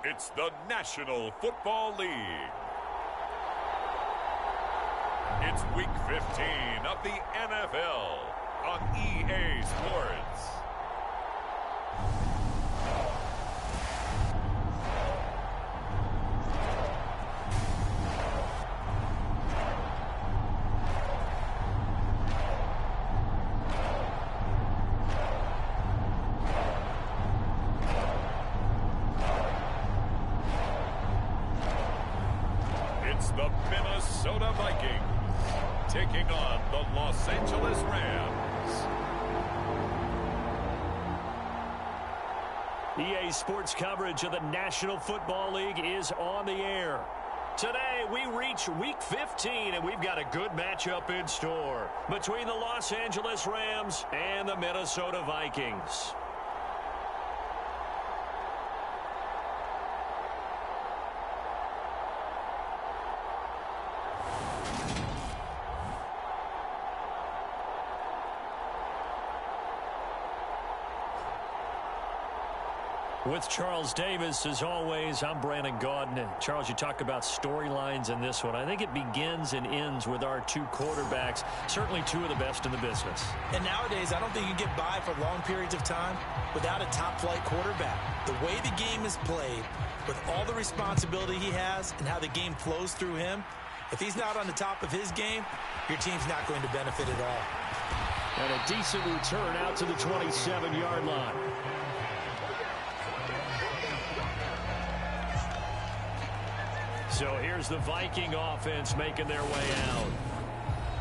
it's the National Football League. It's Week 15 of the NFL on EA Sports. It's the Minnesota Vikings taking on the Los Angeles Rams. EA Sports coverage of the National Football League is on the air. Today, we reach Week 15, and we've got a good matchup in store between the Los Angeles Rams and the Minnesota Vikings. With Charles Davis, as always, I'm Brandon Gaudin. Charles, you talk about storylines in this one. I think it begins and ends with our two quarterbacks, certainly two of the best in the business. And nowadays, I don't think you can get by for long periods of time without a top-flight quarterback. The way the game is played, with all the responsibility he has and how the game flows through him, if he's not on the top of his game, your team's not going to benefit at all. And a decent return out to the 27-yard line. So here's the Viking offense making their way out.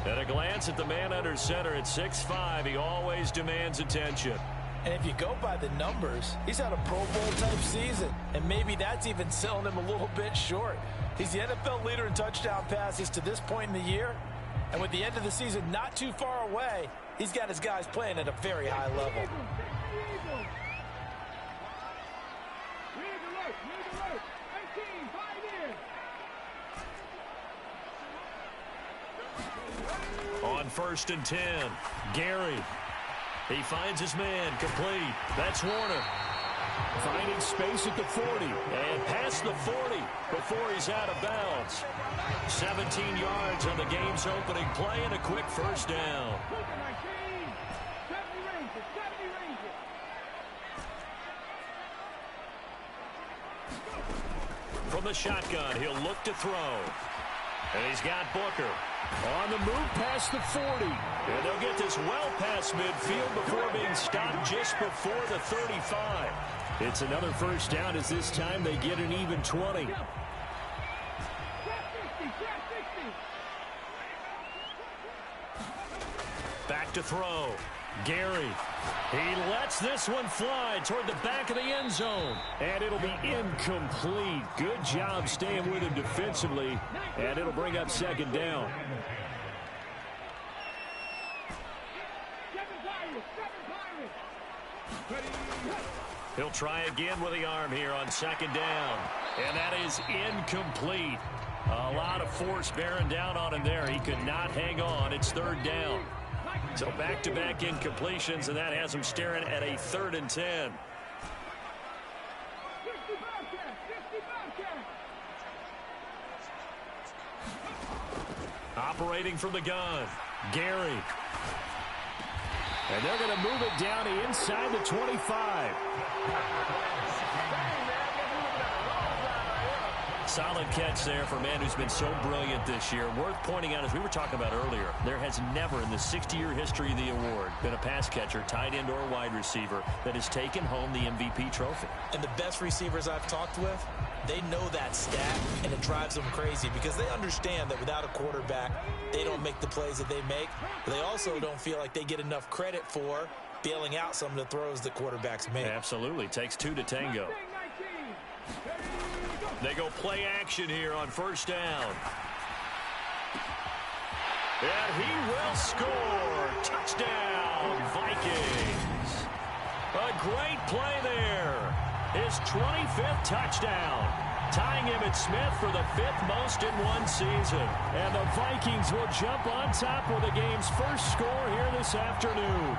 At a glance at the man under center at 6'5", he always demands attention. And if you go by the numbers, he's had a Pro Bowl type season. And maybe that's even selling him a little bit short. He's the NFL leader in touchdown passes to this point in the year. And with the end of the season not too far away, he's got his guys playing at a very high level. On 1st and 10, Gary. He finds his man, complete. That's Warner. Finding space at the 40. And past the 40 before he's out of bounds. 17 yards on the game's opening play and a quick first down. From the shotgun, he'll look to throw. And he's got Booker. On the move past the 40. And they'll get this well past midfield before being stopped just before the 35. It's another first down as this time they get an even 20. Back to throw. Gary. He lets this one fly toward the back of the end zone. And it'll be incomplete. Good job staying with him defensively. And it'll bring up second down. He'll try again with the arm here on second down. And that is incomplete. A lot of force bearing down on him there. He could not hang on. It's third down. So back-to-back incompletions, and that has him staring at a 3rd and 10. Operating from the gun, Gary. And they're going to move it down to inside the 25. Solid catch there for a man who's been so brilliant this year. Worth pointing out, as we were talking about earlier, there has never in the 60-year history of the award been a pass catcher, tight end, or wide receiver that has taken home the MVP trophy. And the best receivers I've talked with, they know that stat, and it drives them crazy because they understand that without a quarterback, they don't make the plays that they make. But they also don't feel like they get enough credit for bailing out some of the throws that quarterbacks make. Absolutely. Takes two to tango. They go play action here on first down. And he will score. Touchdown, Vikings. A great play there. His 25th touchdown. Tying Emmitt Smith for the 5th most in one season. And the Vikings will jump on top with the game's first score here this afternoon.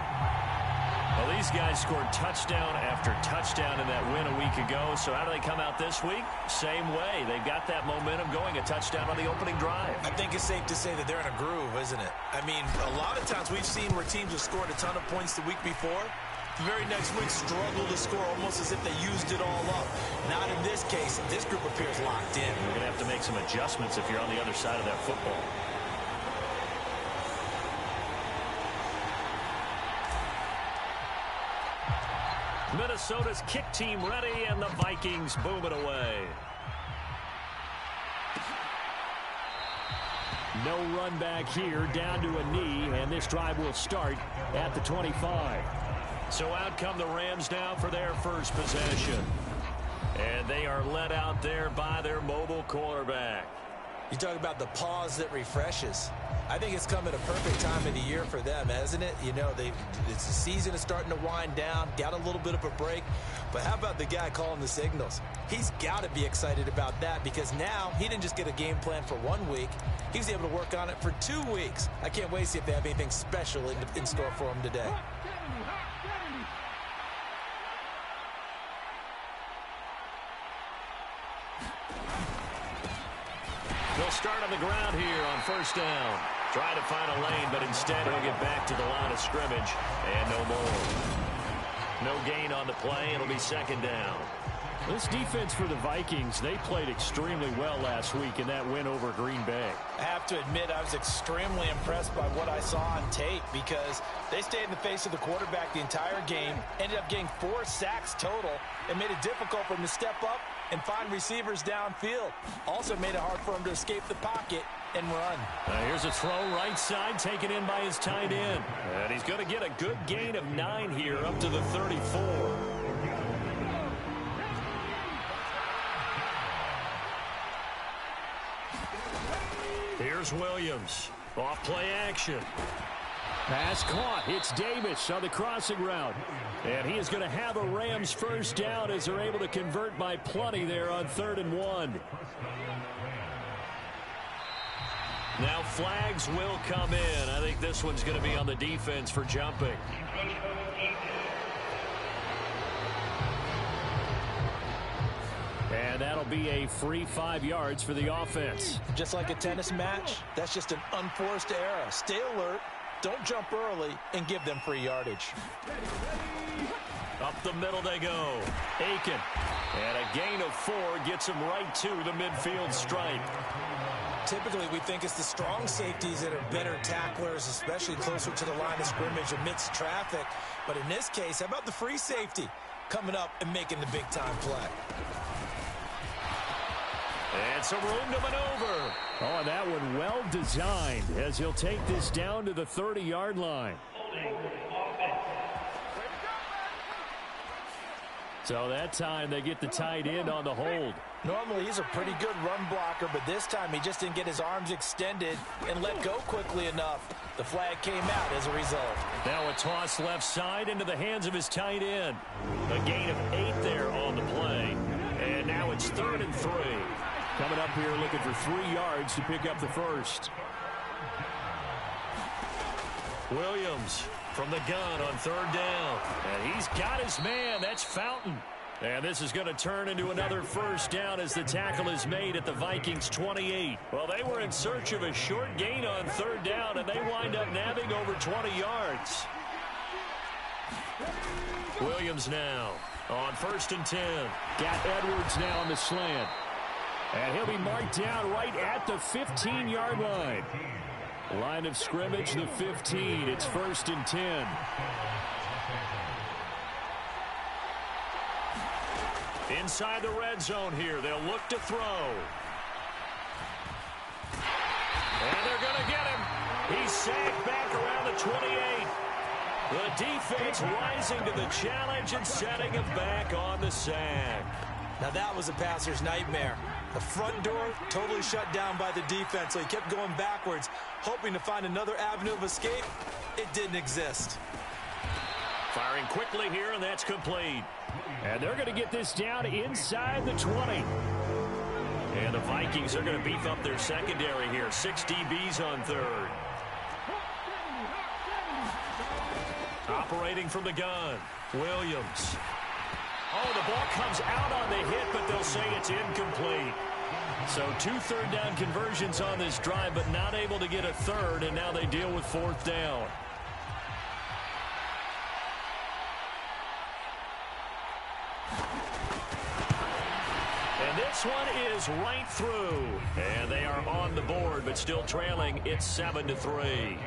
Well, these guys scored touchdown after touchdown in that win a week ago. So how do they come out this week? Same way. They've got that momentum going, a touchdown on the opening drive. I think it's safe to say that they're in a groove, isn't it? I mean, a lot of times we've seen where teams have scored a ton of points the week before. The very next week struggle to score almost as if they used it all up. Not in this case. This group appears locked in. You're going to have to make some adjustments if you're on the other side of that football. Minnesota's kick team ready, and the Vikings boom it away. No run back here, down to a knee, and this drive will start at the 25. So out come the Rams now for their first possession. And they are led out there by their mobile quarterback. You talk about the pause that refreshes. I think it's come at a perfect time of the year for them, hasn't it? You know, the season is starting to wind down, got a little bit of a break. But how about the guy calling the signals? He's got to be excited about that because now he didn't just get a game plan for 1 week. He's able to work on it for 2 weeks. I can't wait to see if they have anything special in store for him today. They'll start on the ground here on first down. Trying to find a lane, but instead he'll get back to the line of scrimmage. And no more. No gain on the play. It'll be second down. This defense for the Vikings, they played extremely well last week in that win over Green Bay. I have to admit I was extremely impressed by what I saw on tape because they stayed in the face of the quarterback the entire game, ended up getting 4 sacks total, and made it difficult for him to step up and find receivers downfield. Also made it hard for him to escape the pocket and run. Here's a throw right side taken in by his tight end. And he's going to get a good gain of 9 here up to the 34. Here's Williams. Off play action. Pass caught. It's Davis on the crossing route. And he is going to have a Rams first down as they're able to convert by plenty there on 3rd and 1. Now flags will come in. I think this one's going to be on the defense for jumping. And that'll be a free 5 yards for the offense. Just like a tennis match, that's just an unforced error. Stay alert, don't jump early, and give them free yardage. Up the middle they go. Aiken. And a gain of 4 gets him right to the midfield stripe. Typically, we think it's the strong safeties that are better tacklers, especially closer to the line of scrimmage amidst traffic. But in this case, how about the free safety coming up and making the big-time play? And some room to maneuver. Oh, and that one well designed as he'll take this down to the 30-yard line. So that time they get the tight end on the hold. Normally he's a pretty good run blocker, but this time he just didn't get his arms extended and let go quickly enough. The flag came out as a result. Now a toss left side into the hands of his tight end. A gain of 8 there on the play. And now it's 3rd and 3. Coming up here looking for 3 yards to pick up the first. Williams from the gun on 3rd down. And he's got his man. That's Fountain. And this is going to turn into another first down as the tackle is made at the Vikings 28. Well, they were in search of a short gain on 3rd down, and they wind up nabbing over 20 yards. Williams now on 1st and 10. Got Edwards now on the slant. And he'll be marked down right at the 15-yard line. Line of scrimmage, the 15. It's 1st and 10. Inside the red zone here. They'll look to throw. And they're going to get him. He's sacked back around the 28. The defense rising to the challenge and setting him back on the sack. Now that was a passer's nightmare. The front door totally shut down by the defense, so he kept going backwards, hoping to find another avenue of escape. It didn't exist. Firing quickly here, and that's complete. And they're going to get this down inside the 20. And the Vikings are going to beef up their secondary here. 6 DBs on 3rd. Operating from the gun, Williams. Oh, the ball comes out on the hit, but they'll say it's incomplete. So 2 third-down conversions on this drive, but not able to get a third, and now they deal with 4th down. And this one is right through. And they are on the board, but still trailing. It's 7-3.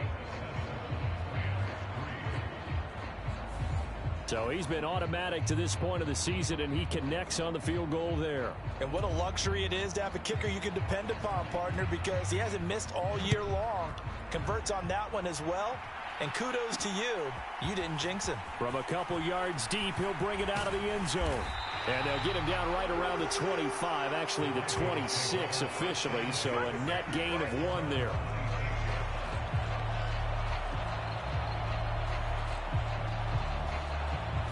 So he's been automatic to this point of the season, and he connects on the field goal there. And what a luxury it is to have a kicker you can depend upon, partner, because he hasn't missed all year long. Converts on that one as well. And kudos to you. You didn't jinx him. From a couple yards deep, he'll bring it out of the end zone. And they'll get him down right around the 25, actually the 26 officially, so a net gain of 1 there.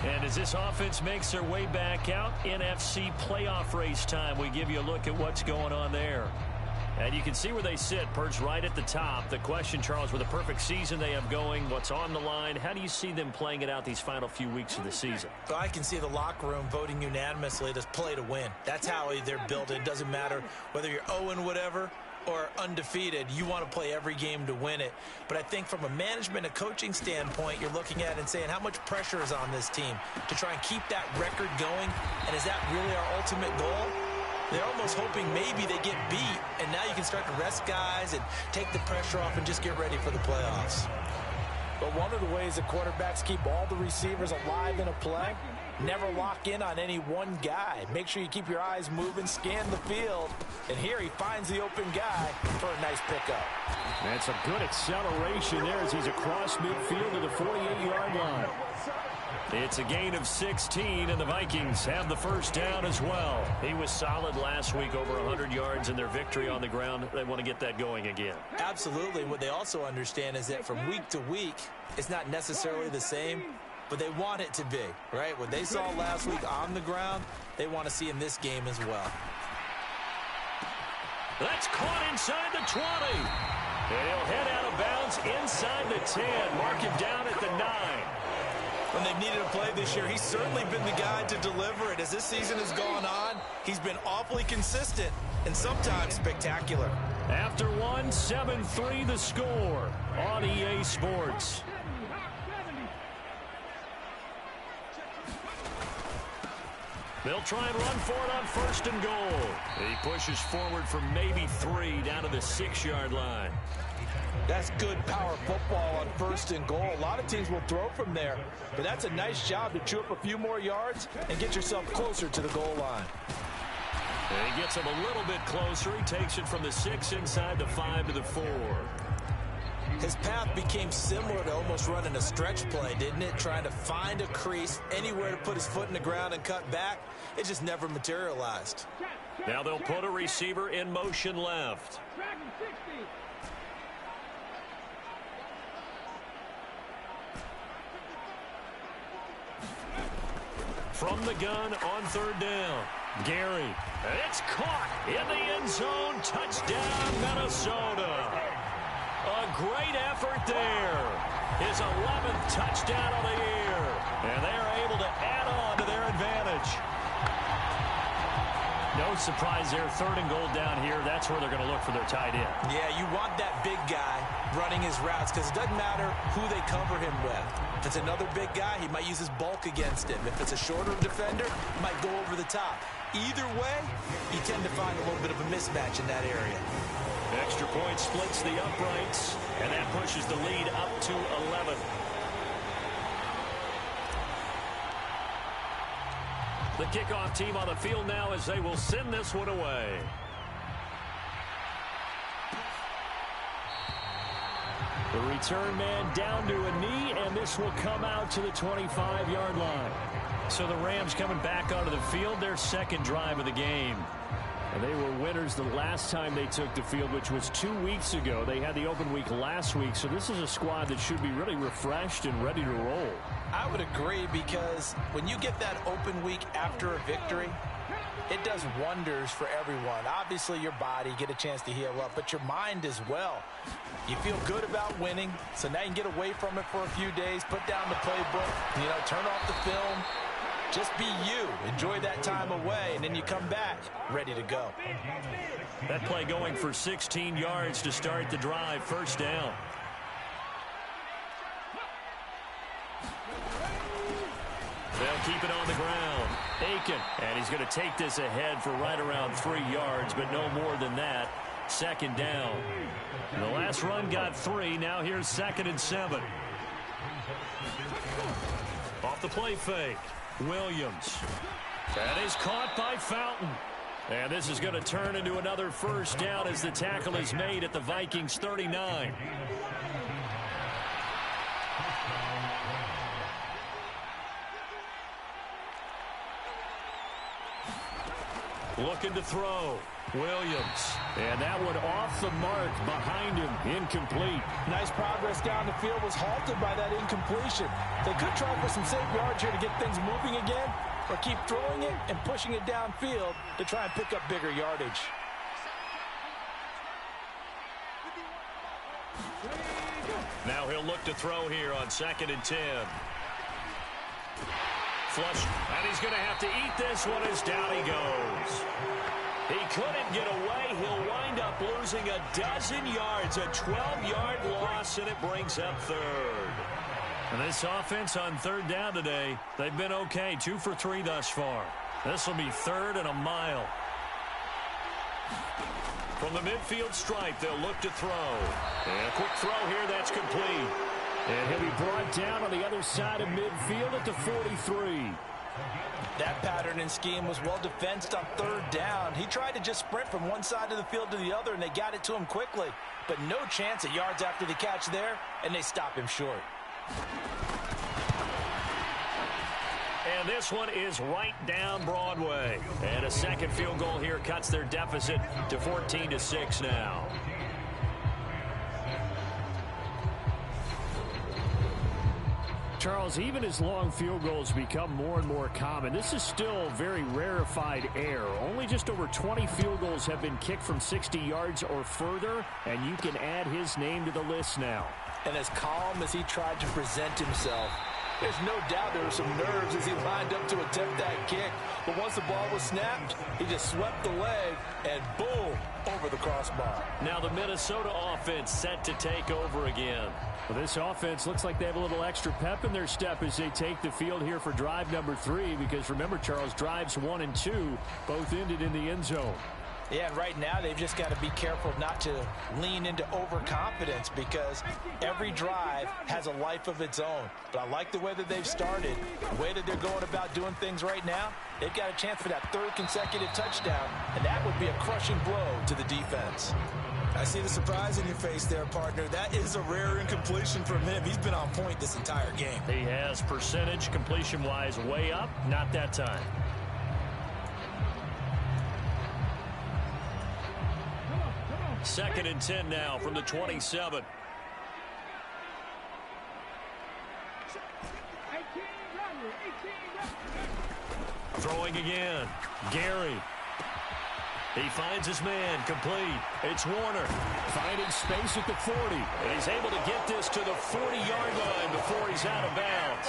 And as this offense makes their way back out, NFC playoff race time, we give you a look at what's going on there. And you can see where they sit, perched right at the top. The question, Charles, with a perfect season they have going, what's on the line? How do you see them playing it out these final few weeks of the season? Well, I can see the locker room voting unanimously to play to win. That's how they're built. It doesn't matter whether you're 0 whatever or undefeated. You want to play every game to win it. But I think from a management and coaching standpoint, you're looking at it and saying how much pressure is on this team to try and keep that record going, and is that really our ultimate goal? They're almost hoping maybe they get beat, and now you can start to rest guys and take the pressure off and just get ready for the playoffs. But one of the ways that quarterbacks keep all the receivers alive in a play, never lock in on any one guy. Make sure you keep your eyes moving, scan the field, and here he finds the open guy for a nice pickup. That's a good acceleration there as he's across midfield to the 48-yard line. It's a gain of 16, and the Vikings have the first down as well. He was solid last week, over 100 yards in their victory on the ground. They want to get that going again. Absolutely. What they also understand is that from week to week, it's not necessarily the same, but they want it to be, right? What they saw last week on the ground, they want to see in this game as well. That's caught inside the 20. And he'll head out of bounds inside the 10. Mark him down at the 9. When they've needed a play this year, he's certainly been the guy to deliver it. As this season has gone on, he's been awfully consistent and sometimes spectacular. After 7-3 the score on EA Sports. They'll try and run for it on 1st and goal. He pushes forward for maybe 3 down to the 6-yard line. That's good power football on 1st and goal. A lot of teams will throw from there, but that's a nice job to chew up a few more yards and get yourself closer to the goal line. And he gets him a little bit closer. He takes it from the 6 inside the 5 to the 4. His path became similar to almost running a stretch play, didn't it? Trying to find a crease, anywhere to put his foot in the ground and cut back. It just never materialized. Now they'll put a receiver in motion left. From the gun on 3rd down. Gary. And it's caught in the end zone. Touchdown, Minnesota. A great effort there. His 11th touchdown of the year. And they are able to add on to their advantage. No surprise there. 3rd and goal down here. That's where they're going to look for their tight end. Yeah, you want that big guy running his routes because it doesn't matter who they cover him with. If it's another big guy, he might use his bulk against him. If it's a shorter defender, he might go over the top. Either way, you tend to find a little bit of a mismatch in that area. Extra point splits the uprights, and that pushes the lead up to 11. The kickoff team on the field now as they will send this one away. The return man down to a knee, and this will come out to the 25-yard line. So the Rams coming back onto the field, their 2nd drive of the game. And they were winners the last time they took the field, which was 2 weeks ago. They had the open week last week, so this is a squad that should be really refreshed and ready to roll. I would agree, because when you get that open week after a victory, It does wonders for everyone. Obviously, your body, get a chance to heal up, but your mind as well. You feel good about winning, so now you can get away from it for a few days, put down the playbook, turn off the film. Just be you. Enjoy that time away, and then you come back ready to go. That play going for 16 yards to start the drive. First down. They'll keep it on the ground. Aiken, and he's going to take this ahead for right around 3 yards, but no more than that. Second down. The last run got 3. Now here's 2nd and 7. Off the play fake. Williams. That is caught by Fountain. And this is going to turn into another first down as the tackle is made at the Vikings 39. Looking to throw. Williams. And that one off the mark behind him. Incomplete. Nice progress down the field, was halted by that incompletion. They could try for some safe yards here to get things moving again, or keep throwing it and pushing it downfield to try and pick up bigger yardage. Now he'll look to throw here on 2nd and 10. Flush, and he's going to have to eat this one as down he goes. He couldn't get away. He'll wind up losing a dozen yards, a 12-yard loss, and it brings up 3rd. And this offense on 3rd down today, they've been okay. 2 for 3 thus far. This will be 3rd and a mile. From the midfield stripe, they'll look to throw. And a quick throw here, that's complete. And he'll be brought down on the other side of midfield at the 43. That pattern and scheme was well defensed on 3rd down. He tried to just sprint from one side of the field to the other, and they got it to him quickly. But no chance at yards after the catch there, and they stop him short. And this one is right down Broadway. And a second field goal here cuts their deficit to 14-6 now. Charles, even as long field goals become more and more common, this is still very rarefied air. Only just over 20 field goals have been kicked from 60 yards or further, and you can add his name to the list now. And as calm as he tried to present himself, there's no doubt there were some nerves as he lined up to attempt that kick. But once the ball was snapped, he just swept the leg and boom, over the crossbar. Now the Minnesota offense set to take over again. Well, this offense looks like they have a little extra pep in their step as they take the field here for drive number 3, because remember, Charles, drives 1 and 2 both ended in the end zone. Yeah, and right now they've just got to be careful not to lean into overconfidence, because every drive has a life of its own. But I like the way that they've started, the way that they're going about doing things right now. They've got a chance for that 3rd consecutive touchdown, and that would be a crushing blow to the defense. I see the surprise in your face there, partner. That is a rare incompletion from him. He's been on point this entire game. He has percentage completion-wise way up, not that time. Second and 10 now from the 27. Throwing again. Gary. He finds his man, complete. It's Warner, finding space at the 40. And he's able to get this to the 40-yard line before he's out of bounds.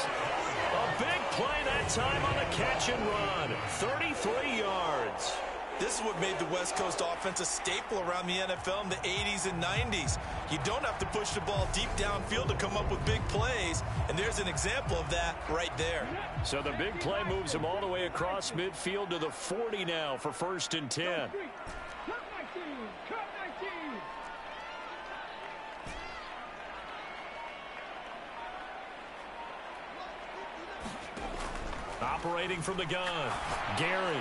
A big play that time on the catch and run. 33 yards. This is what made the West Coast offense a staple around the NFL in the 80s and 90s. You don't have to push the ball deep downfield to come up with big plays, and there's an example of that right there. So the big play moves him all the way across midfield to the 40 now for 1st and 10. Operating from the gun, Gary.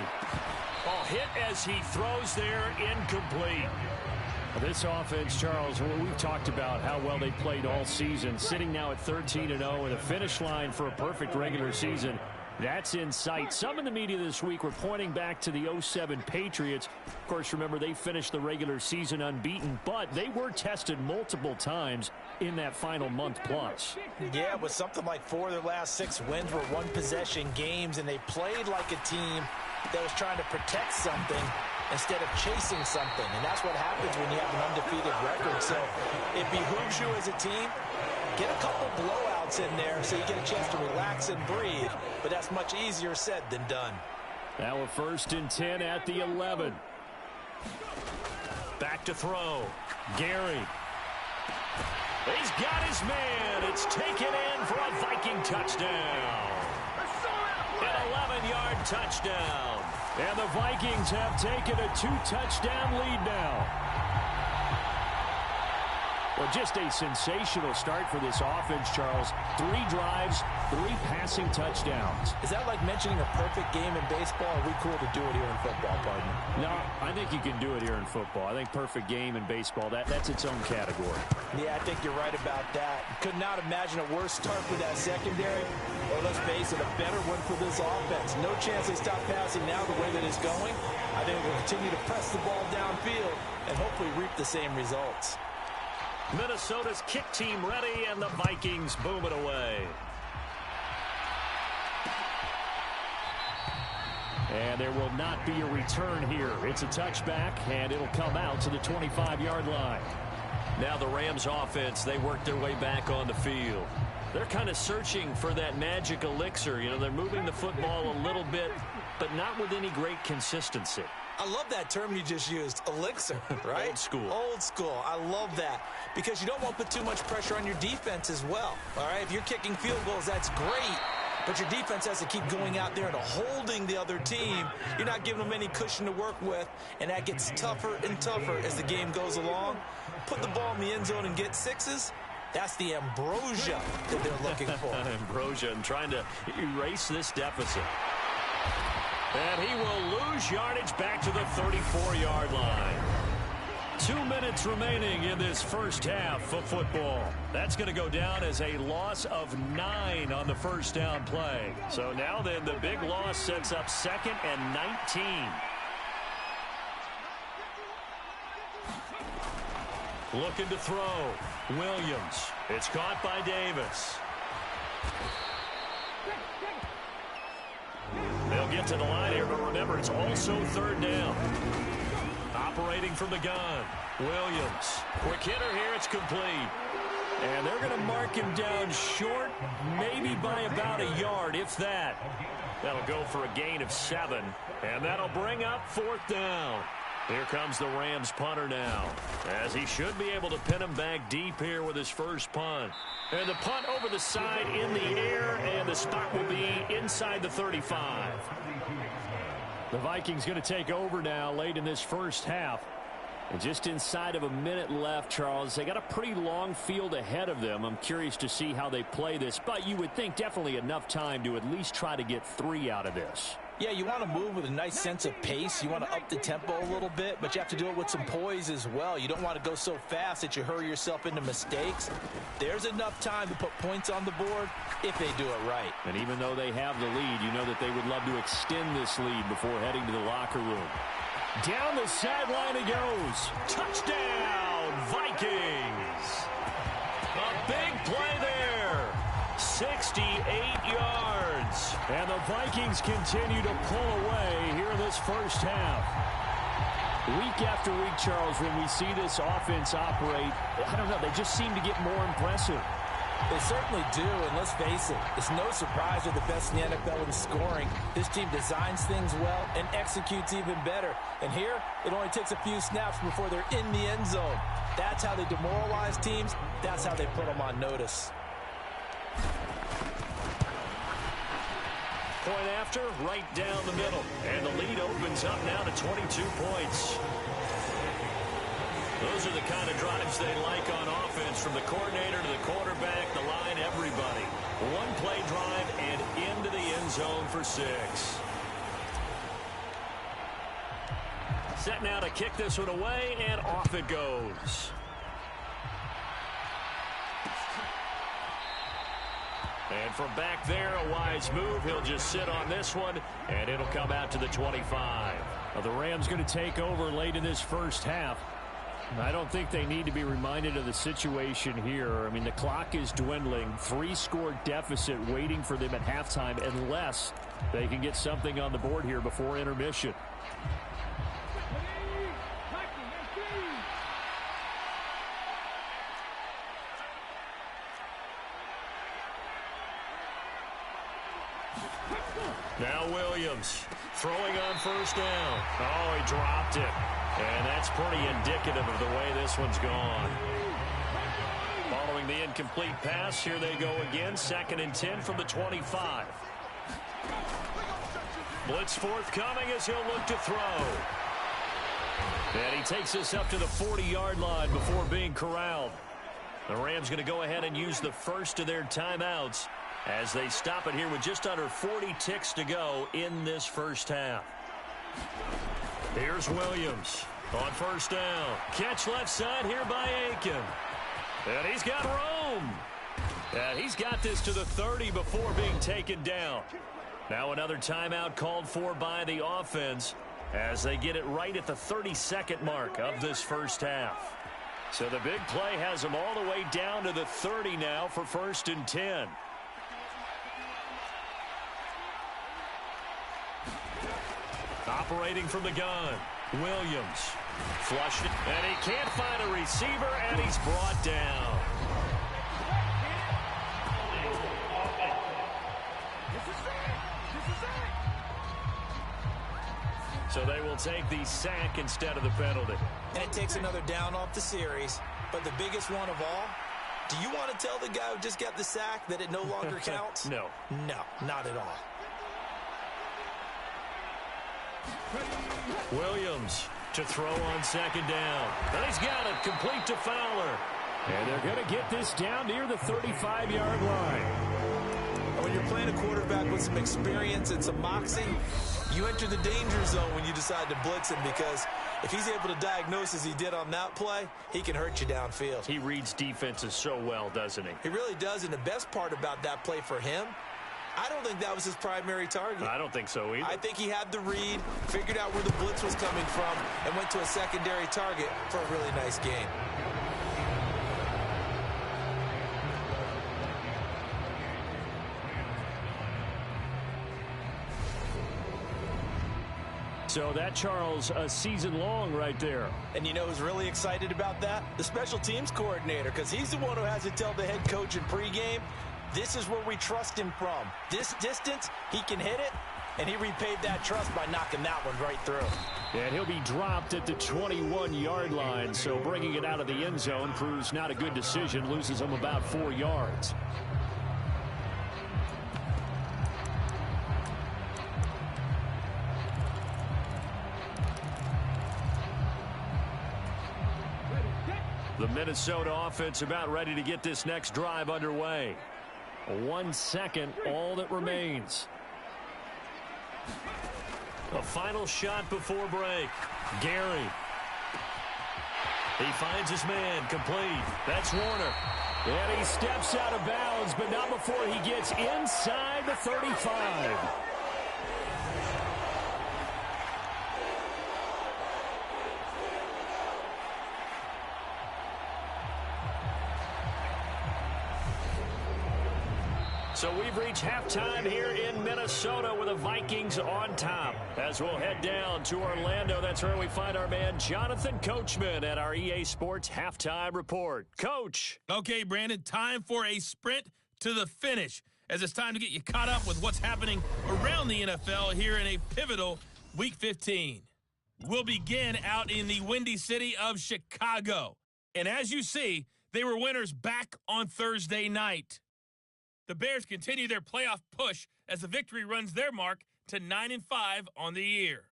Oh, hit as he throws there, incomplete. This offense, Charles, we've talked about how well they played all season, sitting now at 13-0 and a finish line for a perfect regular season That's in sight. Some in the media this week were pointing back to the 07 Patriots. Of course, remember, they finished the regular season unbeaten, but they were tested multiple times in that final month plus. Yeah, with something like 4 of their last 6 wins were one-possession games, and they played like a team that was trying to protect something instead of chasing something. And that's what happens when you have an undefeated record. So it behooves you as a team, get a couple blowouts in there so you get a chance to relax and breathe. But that's much easier said than done. Now a 1st and 10 at the 11. Back to throw. Gary. He's got his man. It's taken in for a Viking touchdown. An 11-yard touchdown. And the Vikings have taken a 2-touchdown lead now. Well, just a sensational start for this offense, Charles. 3 drives, 3 passing touchdowns. Is that like mentioning a perfect game in baseball? Or are we cool to do it here in football, partner? No, I think you can do it here in football. I think perfect game in baseball, that's its own category. Yeah, I think you're right about that. Could not imagine a worse start for that secondary. Or let's face it, a better one for this offense. No chance they stop passing now the way that it's going. I think we'll continue to press the ball downfield and hopefully reap the same results. Minnesota's kick team ready, and the Vikings boom it away. And there will not be a return here. It's a touchback, and it'll come out to the 25-yard line. Now the Rams offense, they work their way back on the field. They're kind of searching for that magic elixir. You know, they're moving the football a little bit, but not with any great consistency. I love that term you just used, elixir, right? Old school. Old school. I love that because you don't want to put too much pressure on your defense as well, all right? If you're kicking field goals, that's great, but your defense has to keep going out there and holding the other team. You're not giving them any cushion to work with, and that gets tougher and tougher as the game goes along. Put the ball in the end zone and get 6s. That's the ambrosia that they're looking for. Ambrosia and trying to erase this deficit. And he will lose yardage back to the 34-yard line. 2 minutes remaining in this first half of football. That's going to go down as a loss of 9 on the first down play. So now then the big loss sets up 2nd and 19. Looking to throw. Williams. It's caught by Davis. They'll get to the line here, but remember, it's also 3rd down. Operating from the gun. Williams. Quick hitter here. It's complete. And they're going to mark him down short, maybe by about a yard, if that. That'll go for a gain of 7. And that'll bring up 4th down. Here comes the Rams punter now, as he should be able to pin him back deep here with his first punt. And the punt over the side in the air, and the spot will be inside the 35. The Vikings going to take over now late in this first half. And just inside of a minute left, Charles. They got a pretty long field ahead of them. I'm curious to see how they play this, but you would think definitely enough time to at least try to get 3 out of this. Yeah, you want to move with a nice sense of pace. You want to up the tempo a little bit, but you have to do it with some poise as well. You don't want to go so fast that you hurry yourself into mistakes. There's enough time to put points on the board if they do it right. And even though they have the lead, you know that they would love to extend this lead before heading to the locker room. Down the sideline it goes. Touchdown, Vikings. A big play there. 68 yards. And the Vikings continue to pull away here in this first half. Week after week, Charles, when we see this offense operate, I don't know, they just seem to get more impressive. They certainly do, and let's face it, it's no surprise they're the best in the NFL in scoring. This team designs things well and executes even better. And here, it only takes a few snaps before they're in the end zone. That's how they demoralize teams. That's how they put them on notice. Point after, right down the middle. And the lead opens up now to 22 points. Those are the kind of drives they like on offense, from the coordinator to the quarterback, the line, everybody. One play drive and into the end zone for 6. Set now to kick this one away, and off it goes. And from back there, a wise move. He'll just sit on this one, and it'll come out to the 25. Well, the Rams going to take over late in this first half. I don't think they need to be reminded of the situation here. I mean, the clock is dwindling. 3-score deficit waiting for them at halftime unless they can get something on the board here before intermission. Now Williams throwing on first down. Oh, he dropped it. And that's pretty indicative of the way this one's gone. Following the incomplete pass, here they go again. 2nd and 10 from the 25. Blitz forthcoming as he'll look to throw. And he takes this up to the 40-yard line before being corralled. The Rams going to go ahead and use the first of their timeouts as they stop it here with just under 40 ticks to go in this first half. Here's Williams on first down. Catch left side here by Aiken. And he's got room. And he's got this to the 30 before being taken down. Now another timeout called for by the offense as they get it right at the 32nd mark of this first half. So the big play has them all the way down to the 30 now for 1st and 10. Operating from the gun, Williams flushed it, and he can't find a receiver, and he's brought down. So they will take the sack instead of the penalty. And it takes another down off the series. But the biggest one of all, do you want to tell the guy who just got the sack that it no longer counts? No. No, not at all. Williams to throw on 2nd down. And he's got it complete to Fowler. And they're going to get this down near the 35-yard line. When you're playing a quarterback with some experience and some moxie, you enter the danger zone when you decide to blitz him, because if he's able to diagnose as he did on that play, he can hurt you downfield. He reads defenses so well, doesn't he? He really does, and the best part about that play for him, I don't think that was his primary target. I don't think so either. I think he had the read, figured out where the blitz was coming from, and went to a secondary target for a really nice game. So that, Charles, a season long right there. And you know who's really excited about that? The special teams coordinator, because he's the one who has to tell the head coach in pregame, this is where we trust him from. This distance, he can hit it, and he repaid that trust by knocking that one right through. And he'll be dropped at the 21-yard line, so bringing it out of the end zone proves not a good decision, loses him about 4 yards. The Minnesota offense about ready to get this next drive underway. 1 second, all that remains. A final shot before break. Gary. He finds his man, complete. That's Warner. And he steps out of bounds, but not before he gets inside the 35. So we've reached halftime here in Minnesota with the Vikings on top. As we'll head down to Orlando, that's where we find our man Jonathan Coachman at our EA Sports Halftime Report. Coach. Okay, Brandon, time for a sprint to the finish, as it's time to get you caught up with what's happening around the NFL here in a pivotal Week 15. We'll begin out in the windy city of Chicago. And as you see, they were winners back on Thursday night. The Bears continue their playoff push as the victory runs their mark to 9-5 on the year.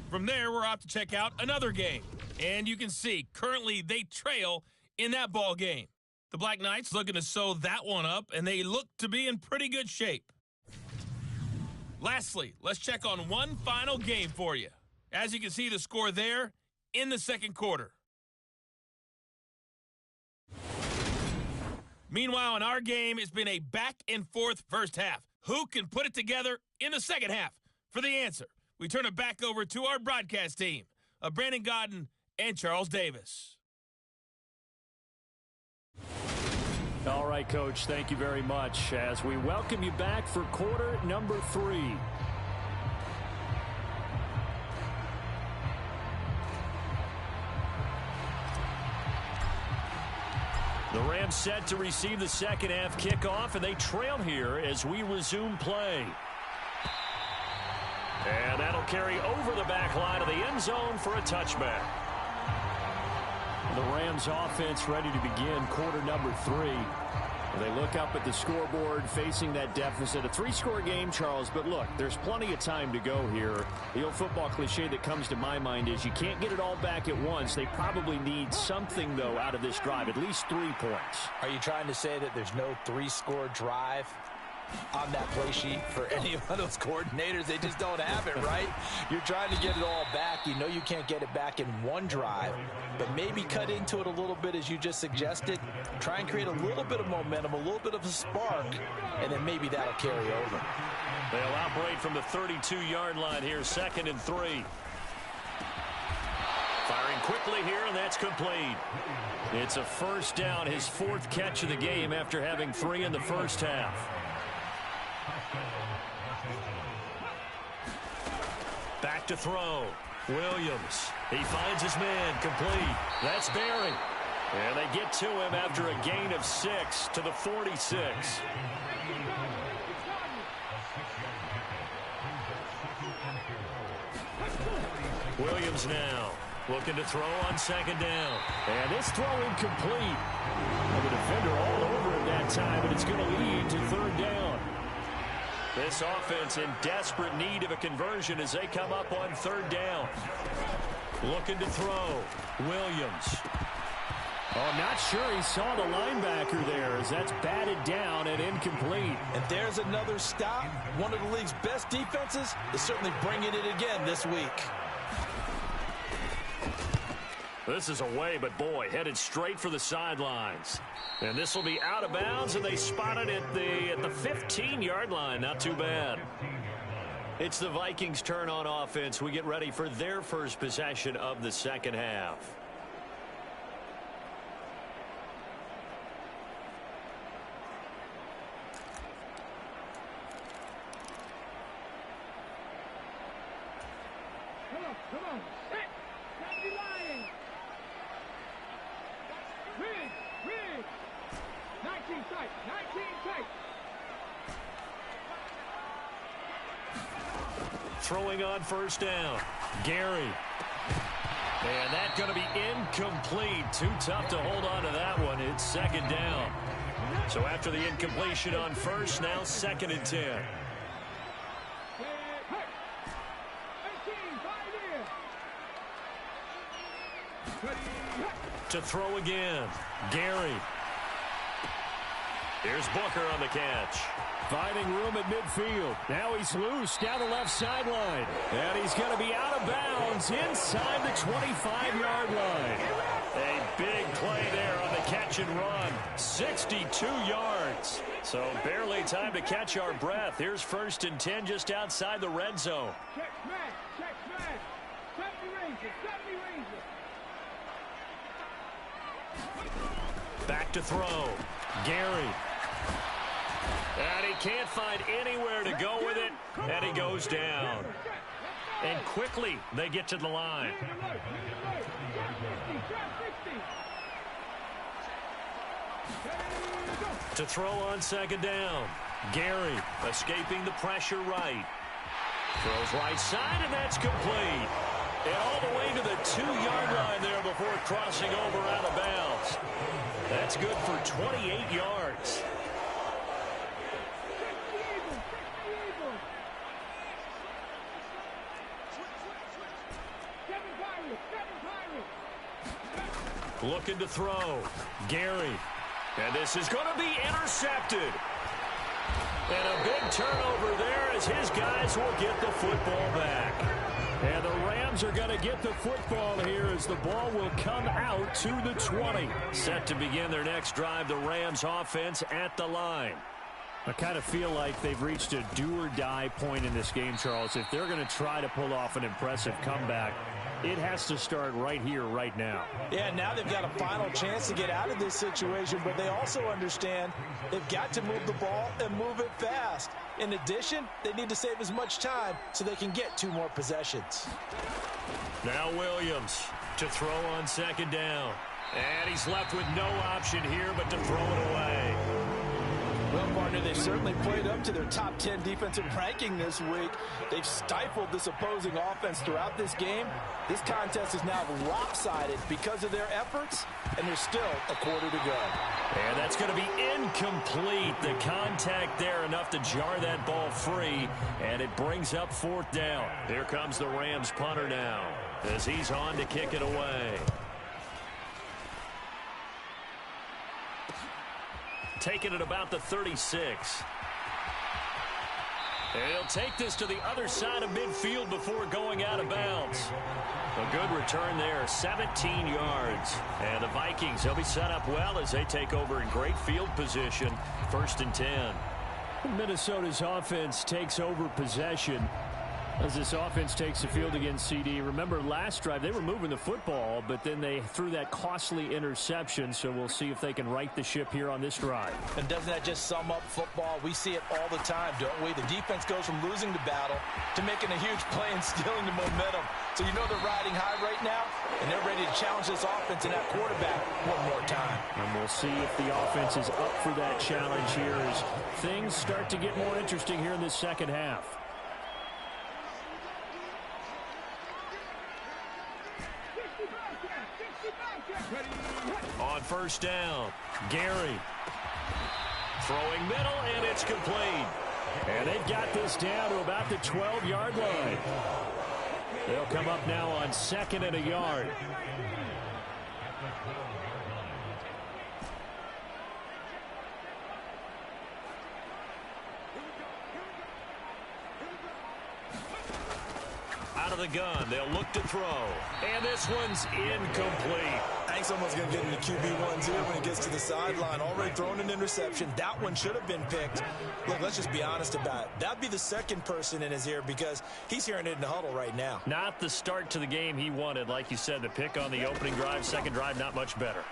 From there, we're off to check out another game. And you can see, currently they trail in that ball game. The Black Knights looking to sew that one up, and they look to be in pretty good shape. Lastly, let's check on one final game for you. As you can see, the score there in the second quarter. Meanwhile, in our game, it's been a back-and-forth first half. Who can put it together in the second half? For the answer, we turn it back over to our broadcast team of Brandon Godden and Charles Davis. All right, Coach, thank you very much as we welcome you back for quarter number 3. The Rams set to receive the second half kickoff, and they trail here as we resume play. And that'll carry over the back line of the end zone for a touchback. The Rams offense ready to begin quarter number 3. They look up at the scoreboard facing that deficit. A 3-score game, Charles, but look, there's plenty of time to go here. The old football cliche that comes to my mind is you can't get it all back at once. They probably need something, though, out of this drive, at least 3 points. Are you trying to say that there's no 3-score drive on that play sheet for any of those coordinators? They just don't have it, right? You're trying to get it all back. You know you can't get it back in one drive, but maybe cut into it a little bit as you just suggested. Try and create a little bit of momentum, a little bit of a spark, and then maybe that'll carry over. They'll operate from the 32-yard line here, 2nd and 3. Firing quickly here, and that's complete. It's a first down, his 4th catch of the game after having 3 in the first half. Back to throw. Williams. He finds his man. Complete. That's Barry. And they get to him after a gain of 6 to the 46. Williams now looking to throw on 2nd down. And this throw incomplete. And the defender all over him that time, and it's going to lead to 3rd down. This offense in desperate need of a conversion as they come up on 3rd down. Looking to throw. Williams. Oh, not sure he saw the linebacker there as that's batted down and incomplete. And there's another stop. One of the league's best defenses is certainly bringing it again this week. This is away, but boy, headed straight for the sidelines. And this will be out of bounds, and they spot it at the 15-yard line. Not too bad. It's the Vikings' turn on offense. We get ready for their first possession of the second half. Come on. Set. Set the line. Rig. 19 tight. 19 tight. Throwing on 1st down. Gary. And that's going to be incomplete. Too tough to hold on to that one. It's 2nd down. So after the incompletion on 1st, now 2nd and 10. To throw again. Gary. Here's Booker on the catch. Finding room at midfield. Now he's loose down the left sideline. And he's going to be out of bounds inside the 25-yard line. A big play there on the catch and run. 62 yards. So barely time to catch our breath. Here's 1st and 10 just outside the red zone. Check smash. 70 Rangers. Back to throw. Gary. And he can't find anywhere to go with it. And he goes down. And quickly they get to the line. To throw on 2nd down. Gary escaping the pressure right. Throws right side, and that's complete. And all the way to the 2-yard line there before crossing over out of bounds. That's good for 28 yards. Looking to throw. Gary. And this is going to be intercepted. And a big turnover there as his guys will get the football back. And the Rams are going to get the football here as the ball will come out to the 20. Set to begin their next drive, the Rams offense at the line. I kind of feel like they've reached a do-or-die point in this game, Charles. If they're going to try to pull off an impressive comeback, it has to start right here, right now. Yeah, now they've got a final chance to get out of this situation, but they also understand they've got to move the ball and move it fast. In addition, they need to save as much time so they can get 2 more possessions. Now Williams to throw on second down. And he's left with no option here but to throw it away. Well, partner, they've certainly played up to their top 10 defensive ranking this week. They've stifled this opposing offense throughout this game. This contest is now lopsided because of their efforts, and there's still a quarter to go. And that's going to be incomplete. The contact there enough to jar that ball free, and it brings up 4th down. Here comes the Rams punter now as he's on to kick it away. Taking it about the 36. And he'll take this to the other side of midfield before going out of bounds. A good return there, 17 yards. And the Vikings, they'll be set up well as they take over in great field position. 1st and 10. Minnesota's offense takes over possession as this offense takes the field against CD. Remember, last drive, they were moving the football, but then they threw that costly interception, so we'll see if they can right the ship here on this drive. And doesn't that just sum up football? We see it all the time, don't we? The defense goes from losing the battle to making a huge play and stealing the momentum. So you know they're riding high right now, and they're ready to challenge this offense and that quarterback one more time. And we'll see if the offense is up for that challenge here as things start to get more interesting here in this second half. On 1st down, Gary throwing middle, and it's complete. And they've got this down to about the 12-yard line. They'll come up now on 2nd and a yard. Out of the gun, they'll look to throw. And this one's incomplete. Hank's almost going to get into QB1 here when he gets to the sideline. Already thrown an interception. That one should have been picked. Look, let's just be honest about it. That'd be the second person in his ear because he's hearing it in the huddle right now. Not the start to the game he wanted. Like you said, the pick on the opening drive, second drive, not much better.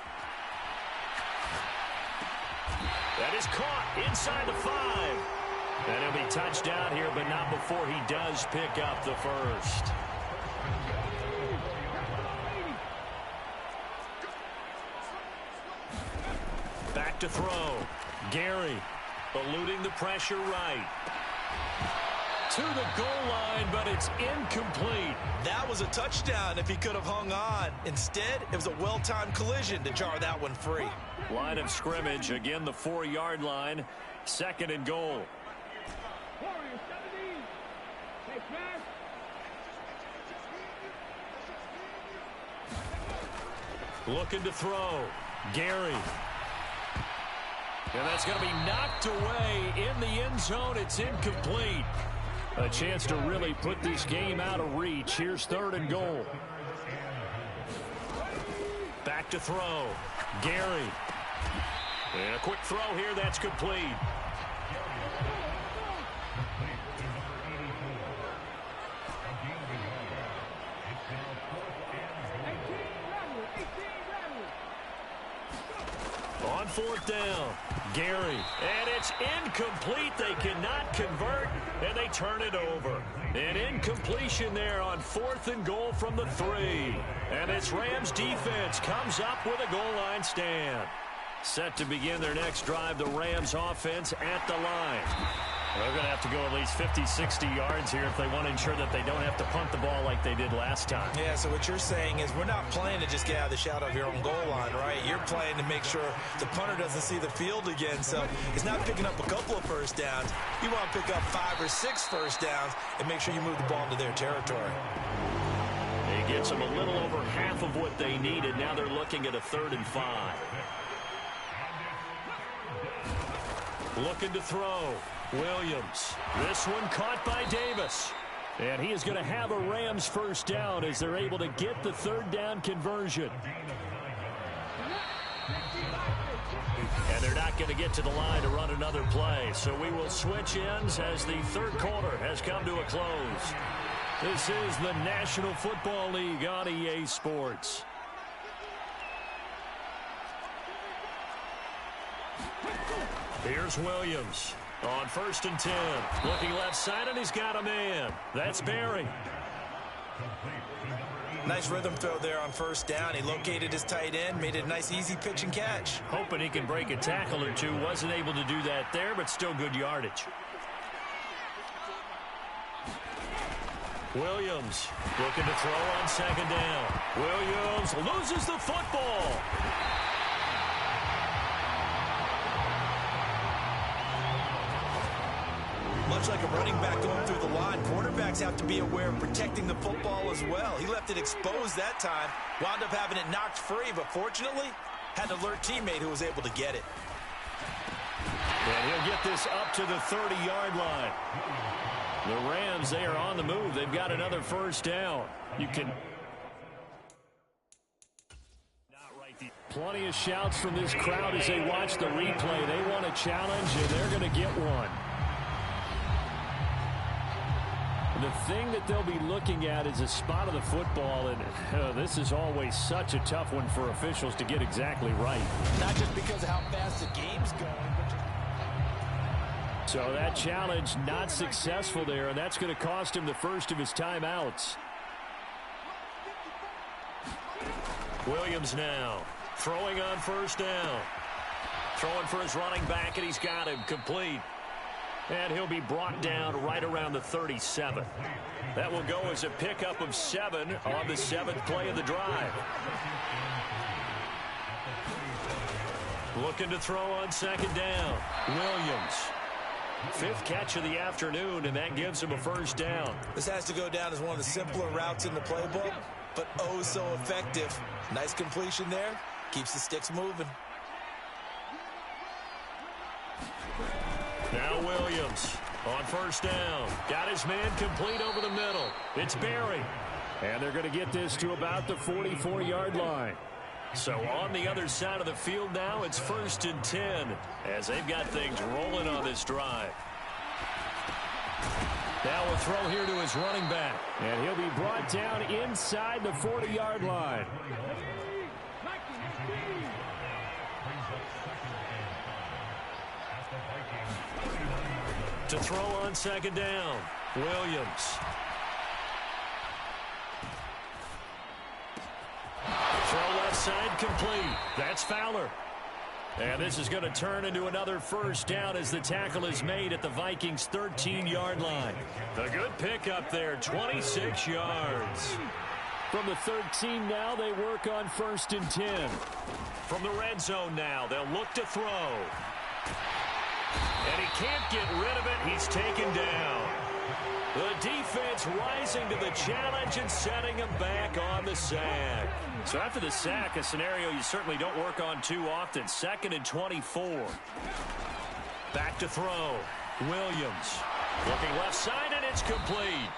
That is caught inside the 5. And he'll be touched down here, but not before he does pick up the first. Back to throw. Gary eluding the pressure right. To the goal line, but it's incomplete. That was a touchdown if he could have hung on. Instead, it was a well-timed collision to jar that one free. Line of scrimmage, again the 4-yard line. 2nd and goal. Warriors 17. Take back. Looking to throw. Gary. And that's going to be knocked away in the end zone. It's incomplete. A chance to really put this game out of reach. Here's 3rd and goal. Back to throw. Gary. And a quick throw here. That's complete. On 4th down, Gary, and it's incomplete. They cannot convert, and they turn it over. An incompletion there on 4th and goal from the 3. And this Rams defense comes up with a goal line stand. Set to begin their next drive, the Rams offense at the line. They're going to have to go at least 50, 60 yards here if they want to ensure that they don't have to punt the ball like they did last time. Yeah, so what you're saying is we're not playing to just get out of the shadow of your own goal line, right? You're playing to make sure the punter doesn't see the field again. So it's not picking up a couple of first downs. You want to pick up 5 or 6 first downs and make sure you move the ball into their territory. It gets them a little over half of what they needed. Now they're looking at a 3rd and 5. Looking to throw. Williams. This one caught by Davis. And he is going to have a Rams first down as they're able to get the third down conversion. And they're not going to get to the line to run another play. So we will switch ends as the third quarter has come to a close. This is the National Football League on EA Sports. Here's Williams on 1st and 10. Looking left side, and he's got a man. That's Barry. Nice rhythm throw there on 1st down. He located his tight end, made it a nice easy pitch and catch. Hoping he can break a tackle or two. Wasn't able to do that there, but still good yardage. Williams looking to throw on 2nd down. Williams loses the football. Much like a running back going through the line, quarterbacks have to be aware of protecting the football as well. He left it exposed that time, wound up having it knocked free, but fortunately had an alert teammate who was able to get it. And he'll get this up to the 30-yard line. The Rams, they are on the move. They've got another first down. You can... Plenty of shouts from this crowd as they watch the replay. They want a challenge, and they're going to get one. The thing that they'll be looking at is a spot of the football, and this is always such a tough one for officials to get exactly right. Not just because of how fast the game's going, but so that challenge not successful there, and that's going to cost him the first of his timeouts. Williams now throwing on 1st down. Throwing for his running back, and he's got him complete. And he'll be brought down right around the 37. That will go as a pickup of 7 on the 7th play of the drive. Looking to throw on 2nd down. Williams. 5th catch of the afternoon, and that gives him a first down. This has to go down as one of the simpler routes in the playbook, but oh so effective. Nice completion there. Keeps the sticks moving. Now Williams on 1st down. Got his man complete over the middle. It's Barry. And they're going to get this to about the 44-yard line. So on the other side of the field now, it's 1st and 10 as they've got things rolling on this drive. Now a throw here to his running back. And he'll be brought down inside the 40-yard line. To throw on 2nd down, Williams. Throw left side complete. That's Fowler. And this is going to turn into another first down as the tackle is made at the Vikings' 13-yard line. A good pickup there, 26 yards. From the 13 now, they work on 1st and 10. From the red zone now, they'll look to throw. And he can't get rid of it. He's taken down. The defense rising to the challenge and setting him back on the sack. So after the sack, a scenario you certainly don't work on too often. 2nd and 24. Back to throw. Williams looking left side, and it's complete.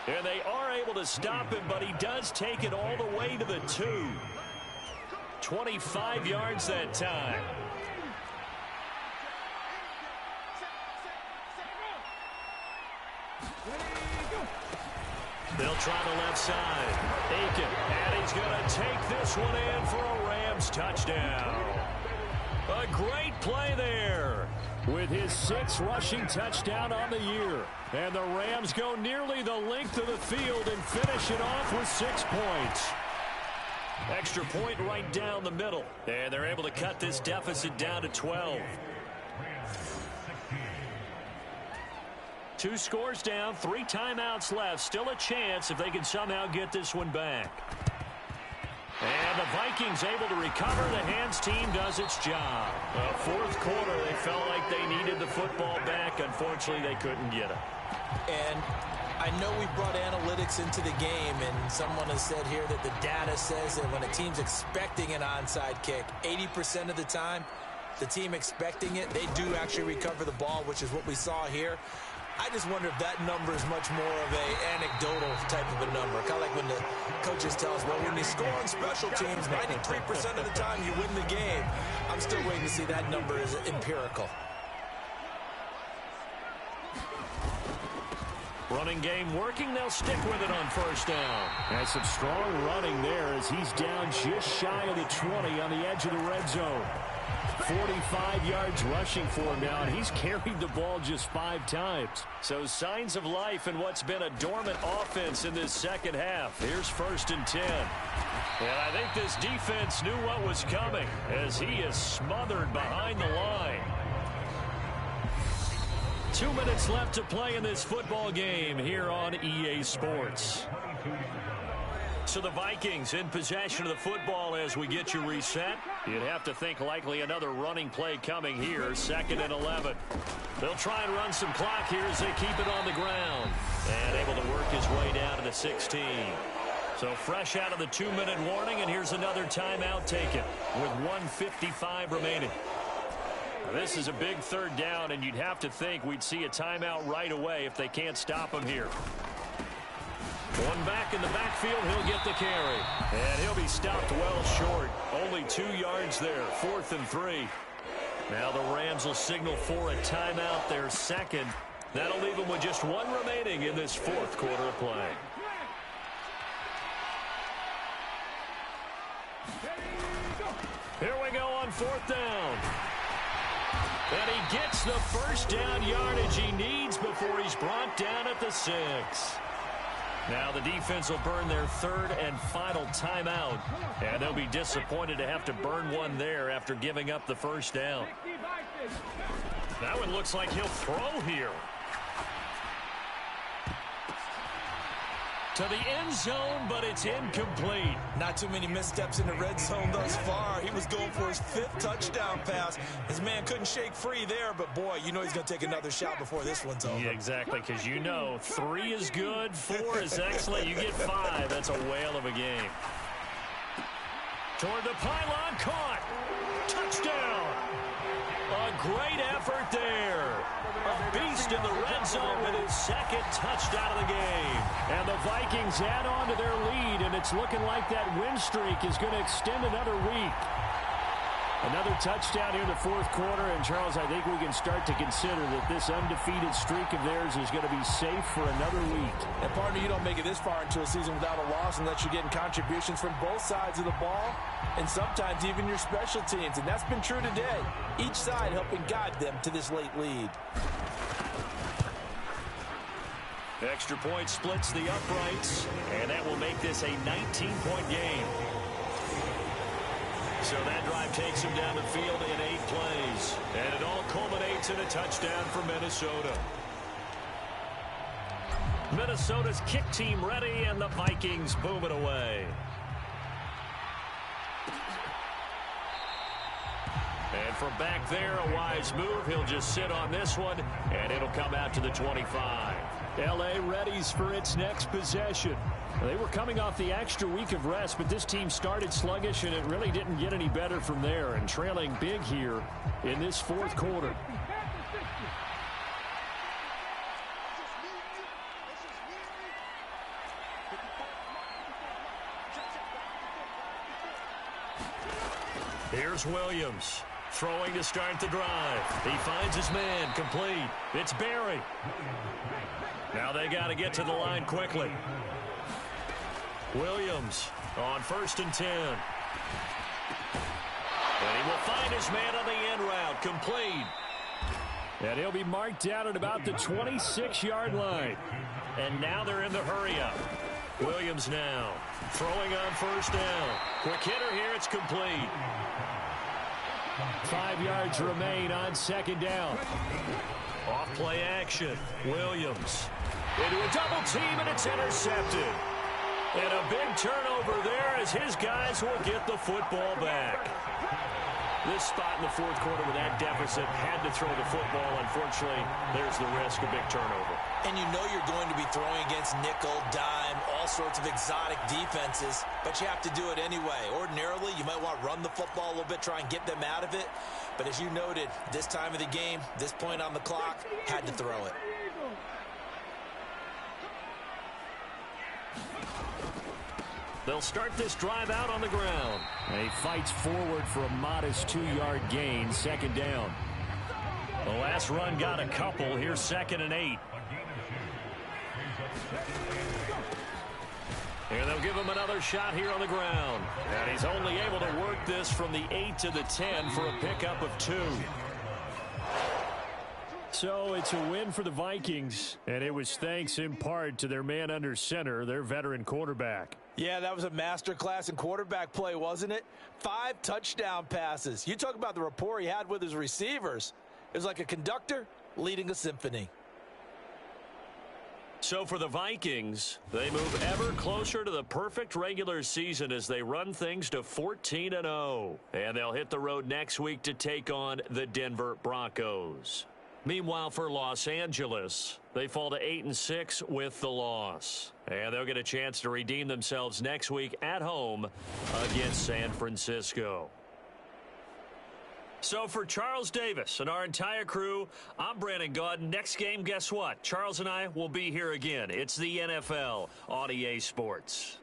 And they are able to stop him, but he does take it all the way to the 2. 25 yards that time. They'll try the left side. Aiken, and he's going to take this one in for a Rams touchdown. A great play there with his 6th rushing touchdown on the year. And the Rams go nearly the length of the field and finish it off with 6 points. Extra point right down the middle. And they're able to cut this deficit down to 12. 2 scores down, 3 timeouts left. Still a chance if they can somehow get this one back. And the Vikings able to recover. The hands team does its job. Well, 4th quarter, they felt like they needed the football back. Unfortunately, they couldn't get it. And I know we brought analytics into the game, and someone has said here that the data says that when a team's expecting an onside kick, 80% of the time, the team expecting it, they do actually recover the ball, which is what we saw here. I just wonder if that number is much more of a anecdotal type of a number. Kind of like when the coaches tell us, well, when you score on special teams, 93% of the time you win the game. I'm still waiting to see that number is empirical. Running game working. They'll stick with it on first down. And some strong running there as he's down just shy of the 20 on the edge of the red zone. 45 yards rushing for him now, and he's carried the ball just 5 times. So signs of life in what's been a dormant offense in this second half. Here's 1st and 10. And I think this defense knew what was coming as he is smothered behind the line. 2 minutes left to play in this football game here on EA Sports. So the Vikings in possession of the football as we get you reset. You'd have to think likely another running play coming here. 2nd and 11. They'll try and run some clock here as they keep it on the ground. And able to work his way down to the 16. So fresh out of the 2-minute warning, and here's another timeout taken with 1:55 remaining. This is a big 3rd down, and you'd have to think we'd see a timeout right away if they can't stop him here. One back in the backfield, he'll get the carry. And he'll be stopped well short. Only 2 yards there, 4th and 3. Now the Rams will signal for a timeout, their 2nd. That'll leave them with just 1 remaining in this 4th quarter of play. Here we go on 4th down. And he gets the first down yardage he needs before he's brought down at the 6. Now the defense will burn their 3rd and final timeout. And they'll be disappointed to have to burn one there after giving up the first down. That one looks like he'll throw here. To the end zone, but it's incomplete. Not too many missteps in the red zone thus far. He was going for his 5th touchdown pass. His man couldn't shake free there, but boy, you know he's going to take another shot before this one's over. Yeah, exactly, because you know 3 is good, 4 is excellent. You get 5. That's a whale of a game. Toward the pylon, caught. Touchdown. A great effort there. A beast in the red zone with his 2nd touchdown of the game. And the Vikings add on to their lead, and it's looking like that win streak is going to extend another week. Another touchdown here in the 4th quarter, and Charles, I think we can start to consider that this undefeated streak of theirs is going to be safe for another week. And partner, you don't make it this far into a season without a loss unless you're getting contributions from both sides of the ball, and sometimes even your special teams, and that's been true today. Each side helping guide them to this late lead. Extra point splits the uprights, and that will make this a 19-point game. So that drive takes him down the field in 8 plays. And it all culminates in a touchdown for Minnesota. Minnesota's kick team ready, and the Vikings boom it away. And from back there, a wise move. He'll just sit on this one, and it'll come out to the 25. L.A. readies for its next possession. They were coming off the extra week of rest, but this team started sluggish, and it really didn't get any better from there, and trailing big here in this 4th quarter. Here's Williams. Throwing to start the drive. He finds his man, complete. It's Barry. Now they got to get to the line quickly. Williams on 1st and 10. And he will find his man on the end route, complete. And he'll be marked down at about the 26-yard line. And now they're in the hurry-up. Williams now throwing on 1st down. Quick hitter here, it's complete. 5 yards remain on 2nd down. Off play action. Williams into a double team, and it's intercepted. And a big turnover there as his guys will get the football back. This spot in the 4th quarter with that deficit had to throw the football. Unfortunately, there's the risk of big turnover. And you know you're going to be throwing against nickel, dime, all sorts of exotic defenses, but you have to do it anyway. Ordinarily, you might want to run the football a little bit, try and get them out of it. But as you noted, this time of the game, this point on the clock, had to throw it. They'll start this drive out on the ground. And he fights forward for a modest 2-yard gain, second down. The last run got a couple. Here's 2nd and 8. And they'll give him another shot here on the ground. And he's only able to work this from the 8 to the 10 for a pickup of 2. So it's a win for the Vikings, and it was thanks in part to their man under center, their veteran quarterback. Yeah, that was a masterclass in quarterback play, wasn't it? 5 touchdown passes. You talk about the rapport he had with his receivers. It was like a conductor leading a symphony. So for the Vikings, they move ever closer to the perfect regular season as they run things to 14-0. And they'll hit the road next week to take on the Denver Broncos. Meanwhile, for Los Angeles, they fall to 8-6 with the loss. And they'll get a chance to redeem themselves next week at home against San Francisco. So for Charles Davis and our entire crew, I'm Brandon Gaudin. Next game, guess what? Charles and I will be here again. It's the NFL on EA Sports.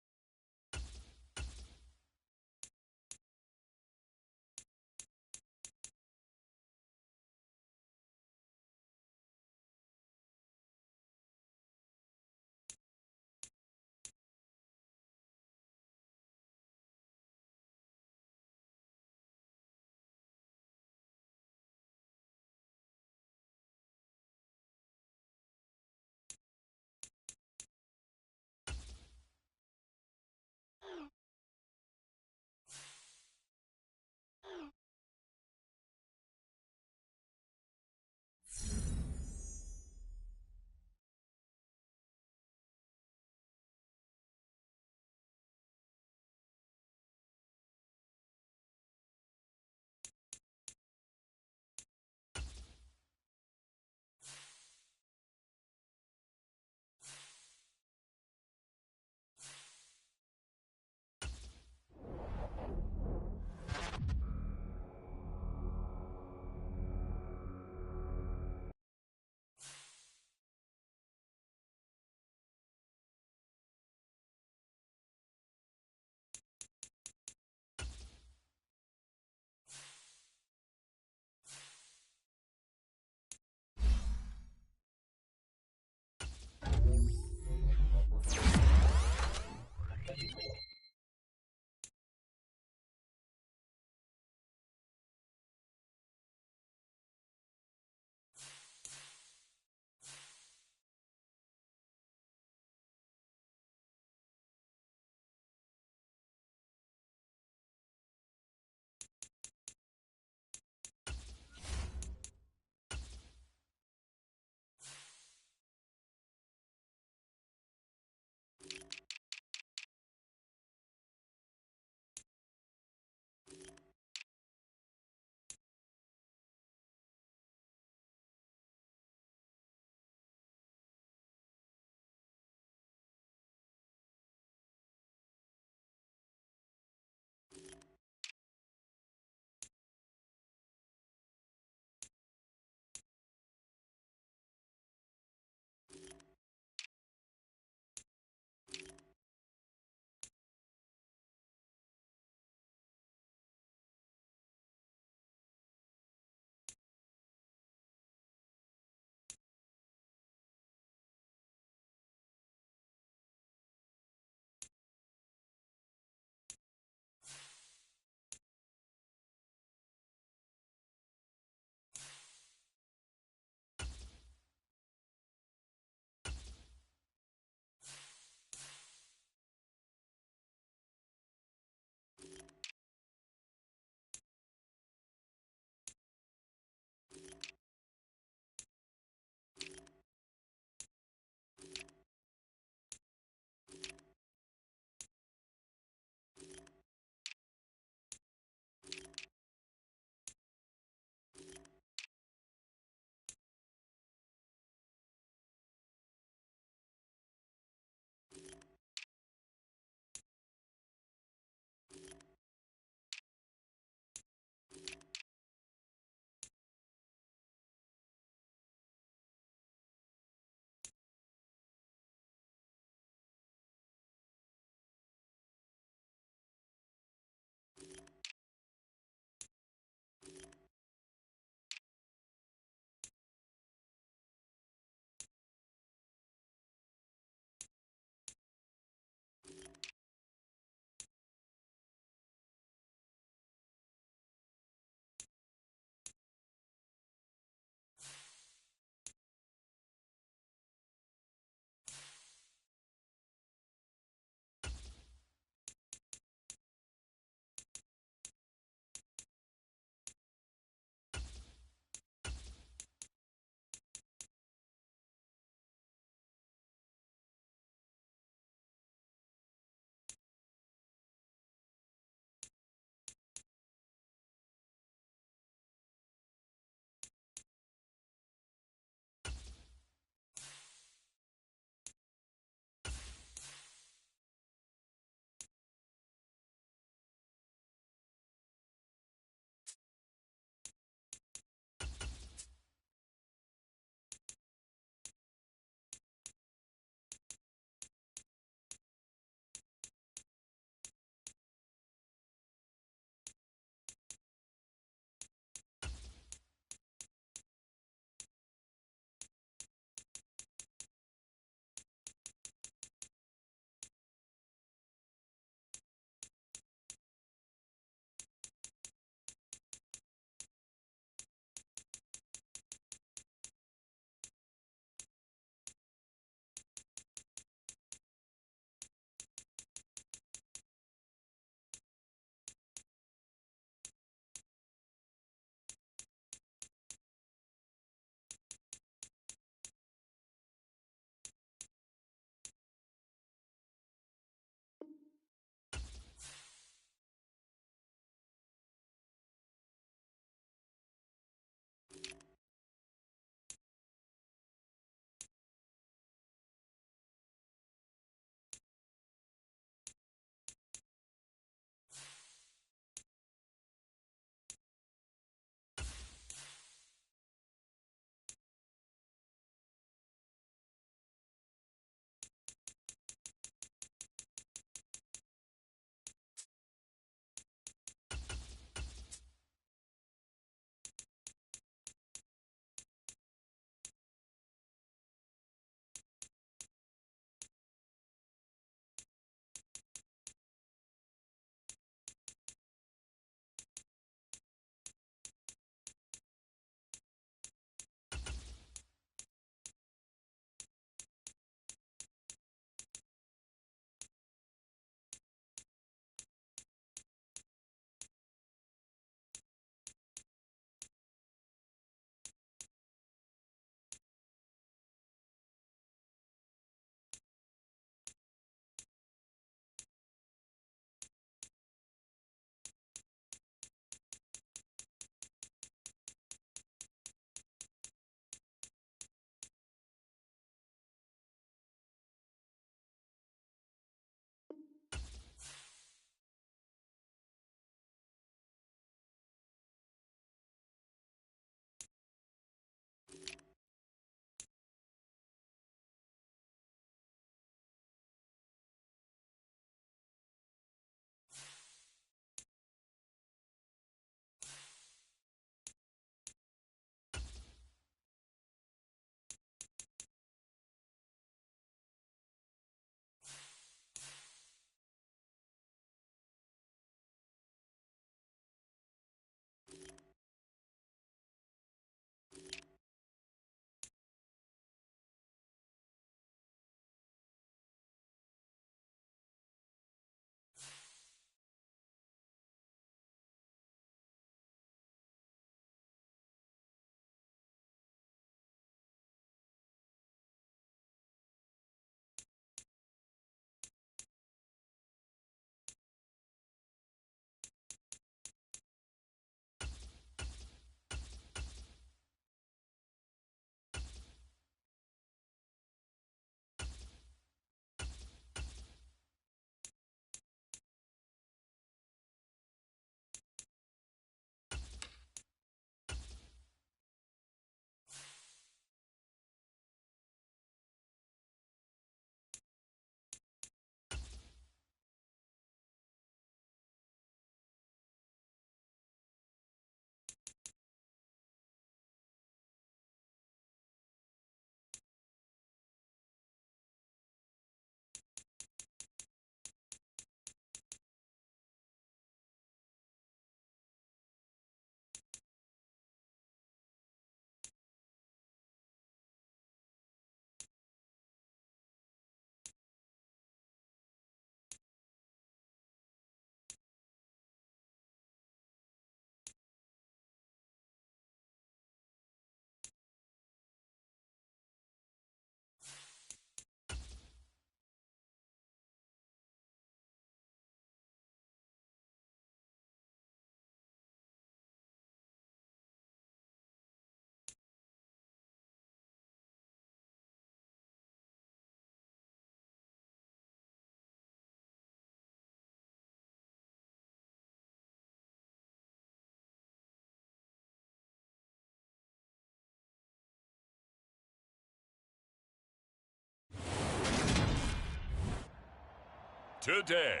today.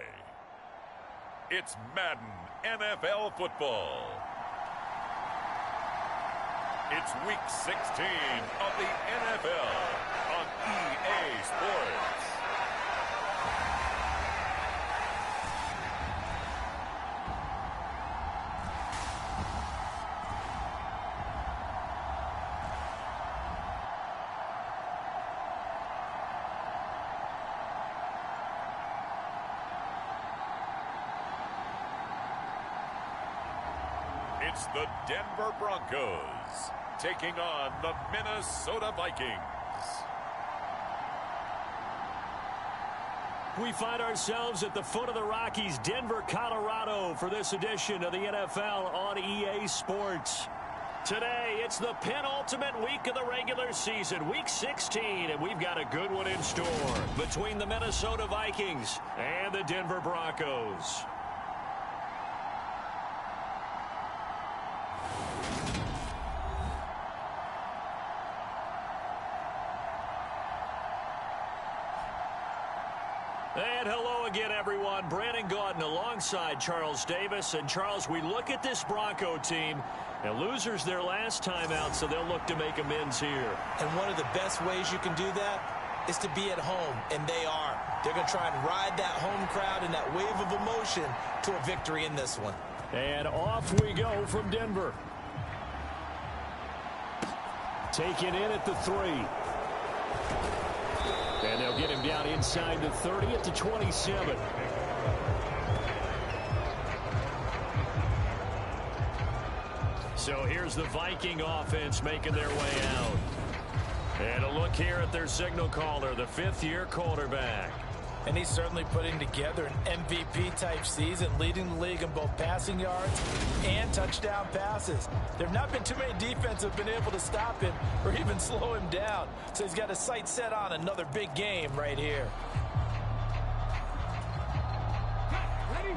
It's Madden NFL football. It's week 16 of the NFL on EA Sports. It's the Denver Broncos taking on the Minnesota Vikings. We find ourselves at the foot of the Rockies, Denver, Colorado, for this edition of the NFL on EA Sports. Today, it's the penultimate week of the regular season, week 16, and we've got a good one in store between the Minnesota Vikings and the Denver Broncos. And hello again, everyone. Brandon Gaudin alongside Charles Davis. And, Charles, we look at this Bronco team, and losers their last time out, so they'll look to make amends here. And one of the best ways you can do that is to be at home, and they are. They're going to try and ride that home crowd and that wave of emotion to a victory in this one. And off we go from Denver. Taken in at the 3. And they'll get him down inside the 30 at the 27. So here's the Viking offense making their way out. And a look here at their signal caller, the fifth-year quarterback. And he's certainly putting together an MVP-type season, leading the league in both passing yards and touchdown passes. There have not been too many defenses that have been able to stop him or even slow him down. So he's got his sights set on another big game right here. Ready?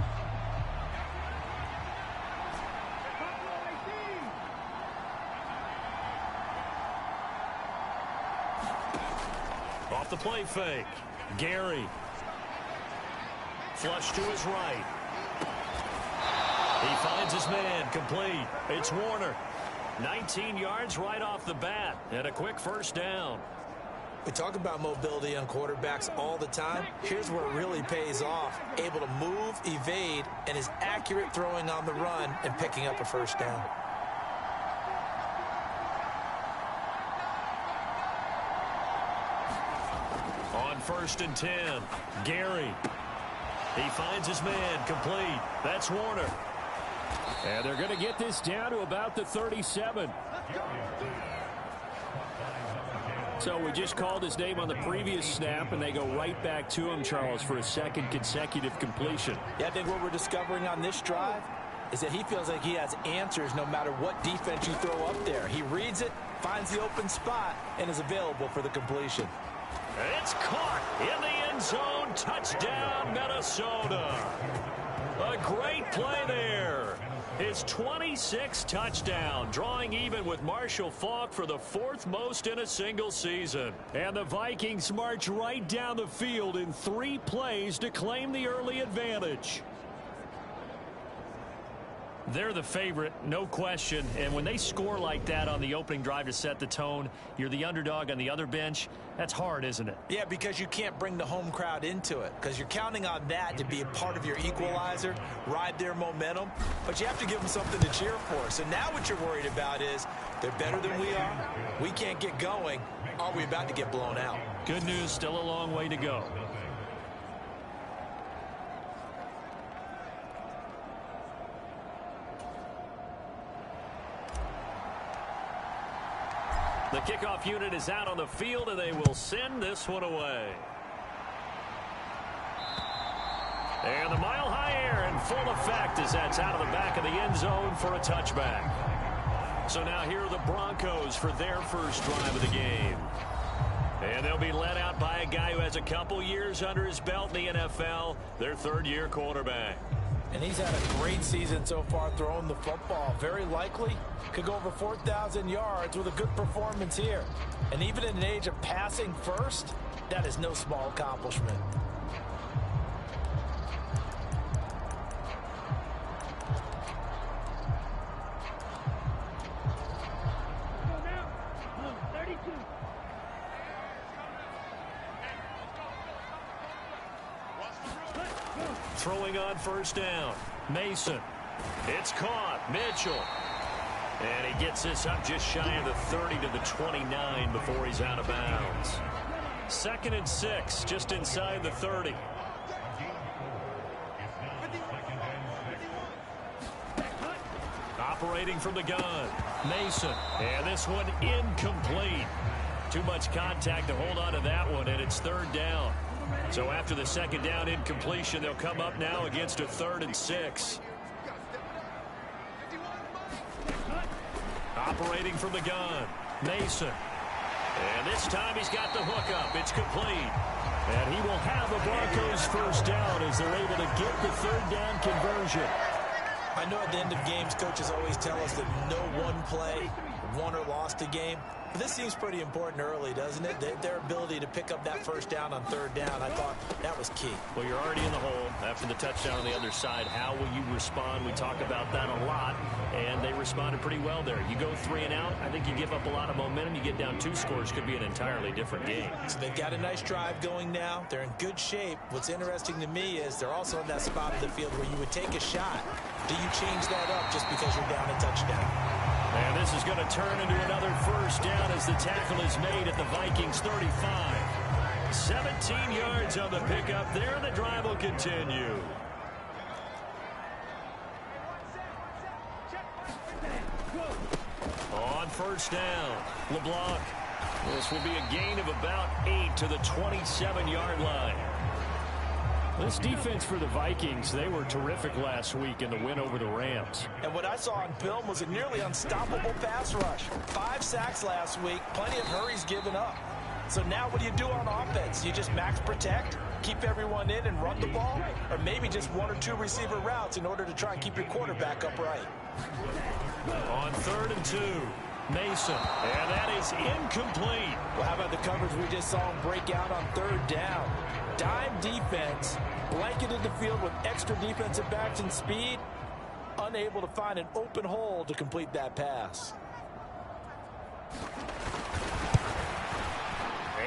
Off the play fake. Gary. Flush to his right. He finds his man, complete. It's Warner. 19 yards right off the bat, and a quick first down. We talk about mobility on quarterbacks all the time. Here's where it really pays off. Able to move, evade, and is accurate throwing on the run and picking up a first down. On 1st and 10, Gary. He finds his man, complete. That's Warner. And they're going to get this down to about the 37. So we just called his name on the previous snap, and they go right back to him, Charles, for a second consecutive completion. Yeah, I think what we're discovering on this drive is that he feels like he has answers no matter what defense you throw up there. He reads it, finds the open spot, and is available for the completion. It's caught in the end zone. Touchdown, Minnesota. A great play there. His 26th touchdown, drawing even with Marshall Faulk for the 4th most in a single season. And the Vikings march right down the field in 3 plays to claim the early advantage. They're the favorite, no question. And when they score like that on the opening drive to set the tone, you're the underdog on the other bench. That's hard, isn't it? Yeah, because you can't bring the home crowd into it, because you're counting on that to be a part of your equalizer, ride their momentum, but you have to give them something to cheer for. So now what you're worried about is they're better than we are. We can't get going. Are we about to get blown out? Good news, still a long way to go. The kickoff unit is out on the field, and they will send this one away. And the mile-high air in full effect as that's out of the back of the end zone for a touchback. So now here are the Broncos for their first drive of the game. And they'll be led out by a guy who has a couple years under his belt in the NFL, their 3rd-year quarterback. And he's had a great season so far throwing the football. Very likely could go over 4,000 yards with a good performance here. And even in an age of passing first, that is no small accomplishment. throwing on first down. Mason. It's caught. Mitchell. And he gets this up just shy of the 30 to the 29 before he's out of bounds. 2nd and 6, just inside the 30. Operating from the gun. Mason. And this one incomplete. Too much contact to hold on to that one, and it's 3rd down. So after the 2nd down incompletion, they'll come up now against a 3rd and 6. Operating from the gun. Mason. And this time he's got the hookup. It's complete. And he will have the Broncos first down as they're able to get the 3rd down conversion. I know at the end of games, coaches always tell us that no one play won or lost a game. But this seems pretty important early, doesn't it? Their ability to pick up that first down on 3rd down, I thought that was key. Well, you're already in the hole after the touchdown on the other side. How will you respond? We talk about that a lot, and they responded pretty well there. You go 3 and out, I think you give up a lot of momentum. You get down 2 scores, could be an entirely different game. So they've got a nice drive going now. They're in good shape. What's interesting to me is they're also in that spot of the field where you would take a shot. Do you change that up just because you're down a touchdown? And this is going to turn into another first down as the tackle is made at the Vikings 35. 17 yards on the pickup there, and the drive will continue. On first down, LeBlanc. This will be a gain of about 8 to the 27-yard line. This defense for the Vikings, they were terrific last week in the win over the Rams. And what I saw on film was a nearly unstoppable pass rush. 5 sacks last week, plenty of hurries given up. So now what do you do on offense? You just max protect, keep everyone in and run the ball? Or maybe just 1 or 2 receiver routes in order to try and keep your quarterback upright? On 3rd and 2, Mason. And that is incomplete. Well, how about the coverage we just saw him break out on 3rd down? Dime defense, blanketed the field with extra defensive backs and speed, unable to find an open hole to complete that pass.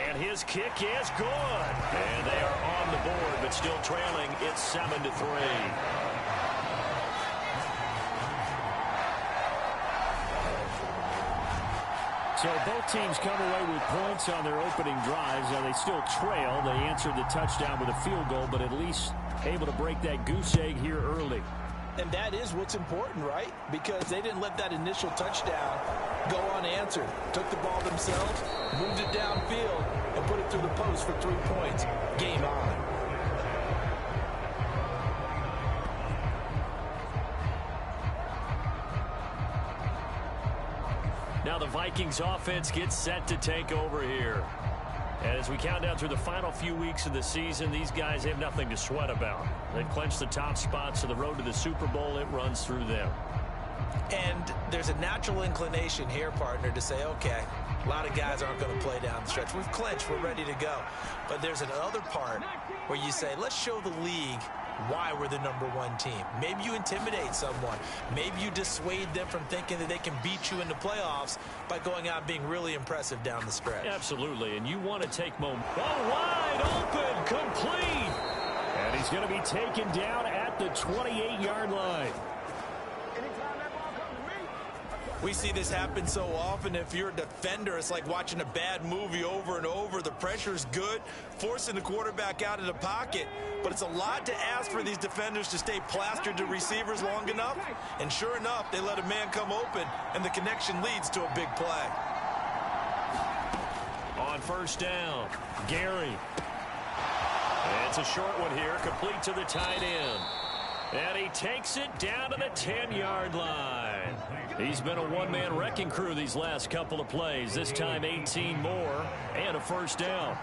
And his kick is good. And they are on the board, but still trailing. It's 7-3. So both teams come away with points on their opening drives. Now they still trail. They answered the touchdown with a field goal, but at least able to break that goose egg here early. And that is what's important, right? Because they didn't let that initial touchdown go unanswered. Took the ball themselves, moved it downfield, and put it through the post for 3 points. Game on. Now the Vikings offense gets set to take over here. And as we count down through the final few weeks of the season, these guys have nothing to sweat about. They've clinched the top spots, so the road to the Super Bowl, it runs through them. And there's a natural inclination here, partner, to say, okay, a lot of guys aren't going to play down the stretch. We've clinched. We're ready to go. But there's another part where you say, let's show the league why we're the #1 team. Maybe you intimidate someone. Maybe you dissuade them from thinking that they can beat you in the playoffs by going out and being really impressive down the stretch. Absolutely, and you want to take moment. Oh, wide open, complete. And he's going to be taken down at the 28-yard line. We see this happen so often. If you're a defender, it's like watching a bad movie over and over. The pressure's good, forcing the quarterback out of the pocket. But it's a lot to ask for these defenders to stay plastered to receivers long enough. And sure enough, they let a man come open, and the connection leads to a big play. On first down, Gary. And it's a short one here, complete to the tight end. And he takes it down to the 10-yard line. He's been a one-man wrecking crew these last couple of plays. This time 18 more and a first down.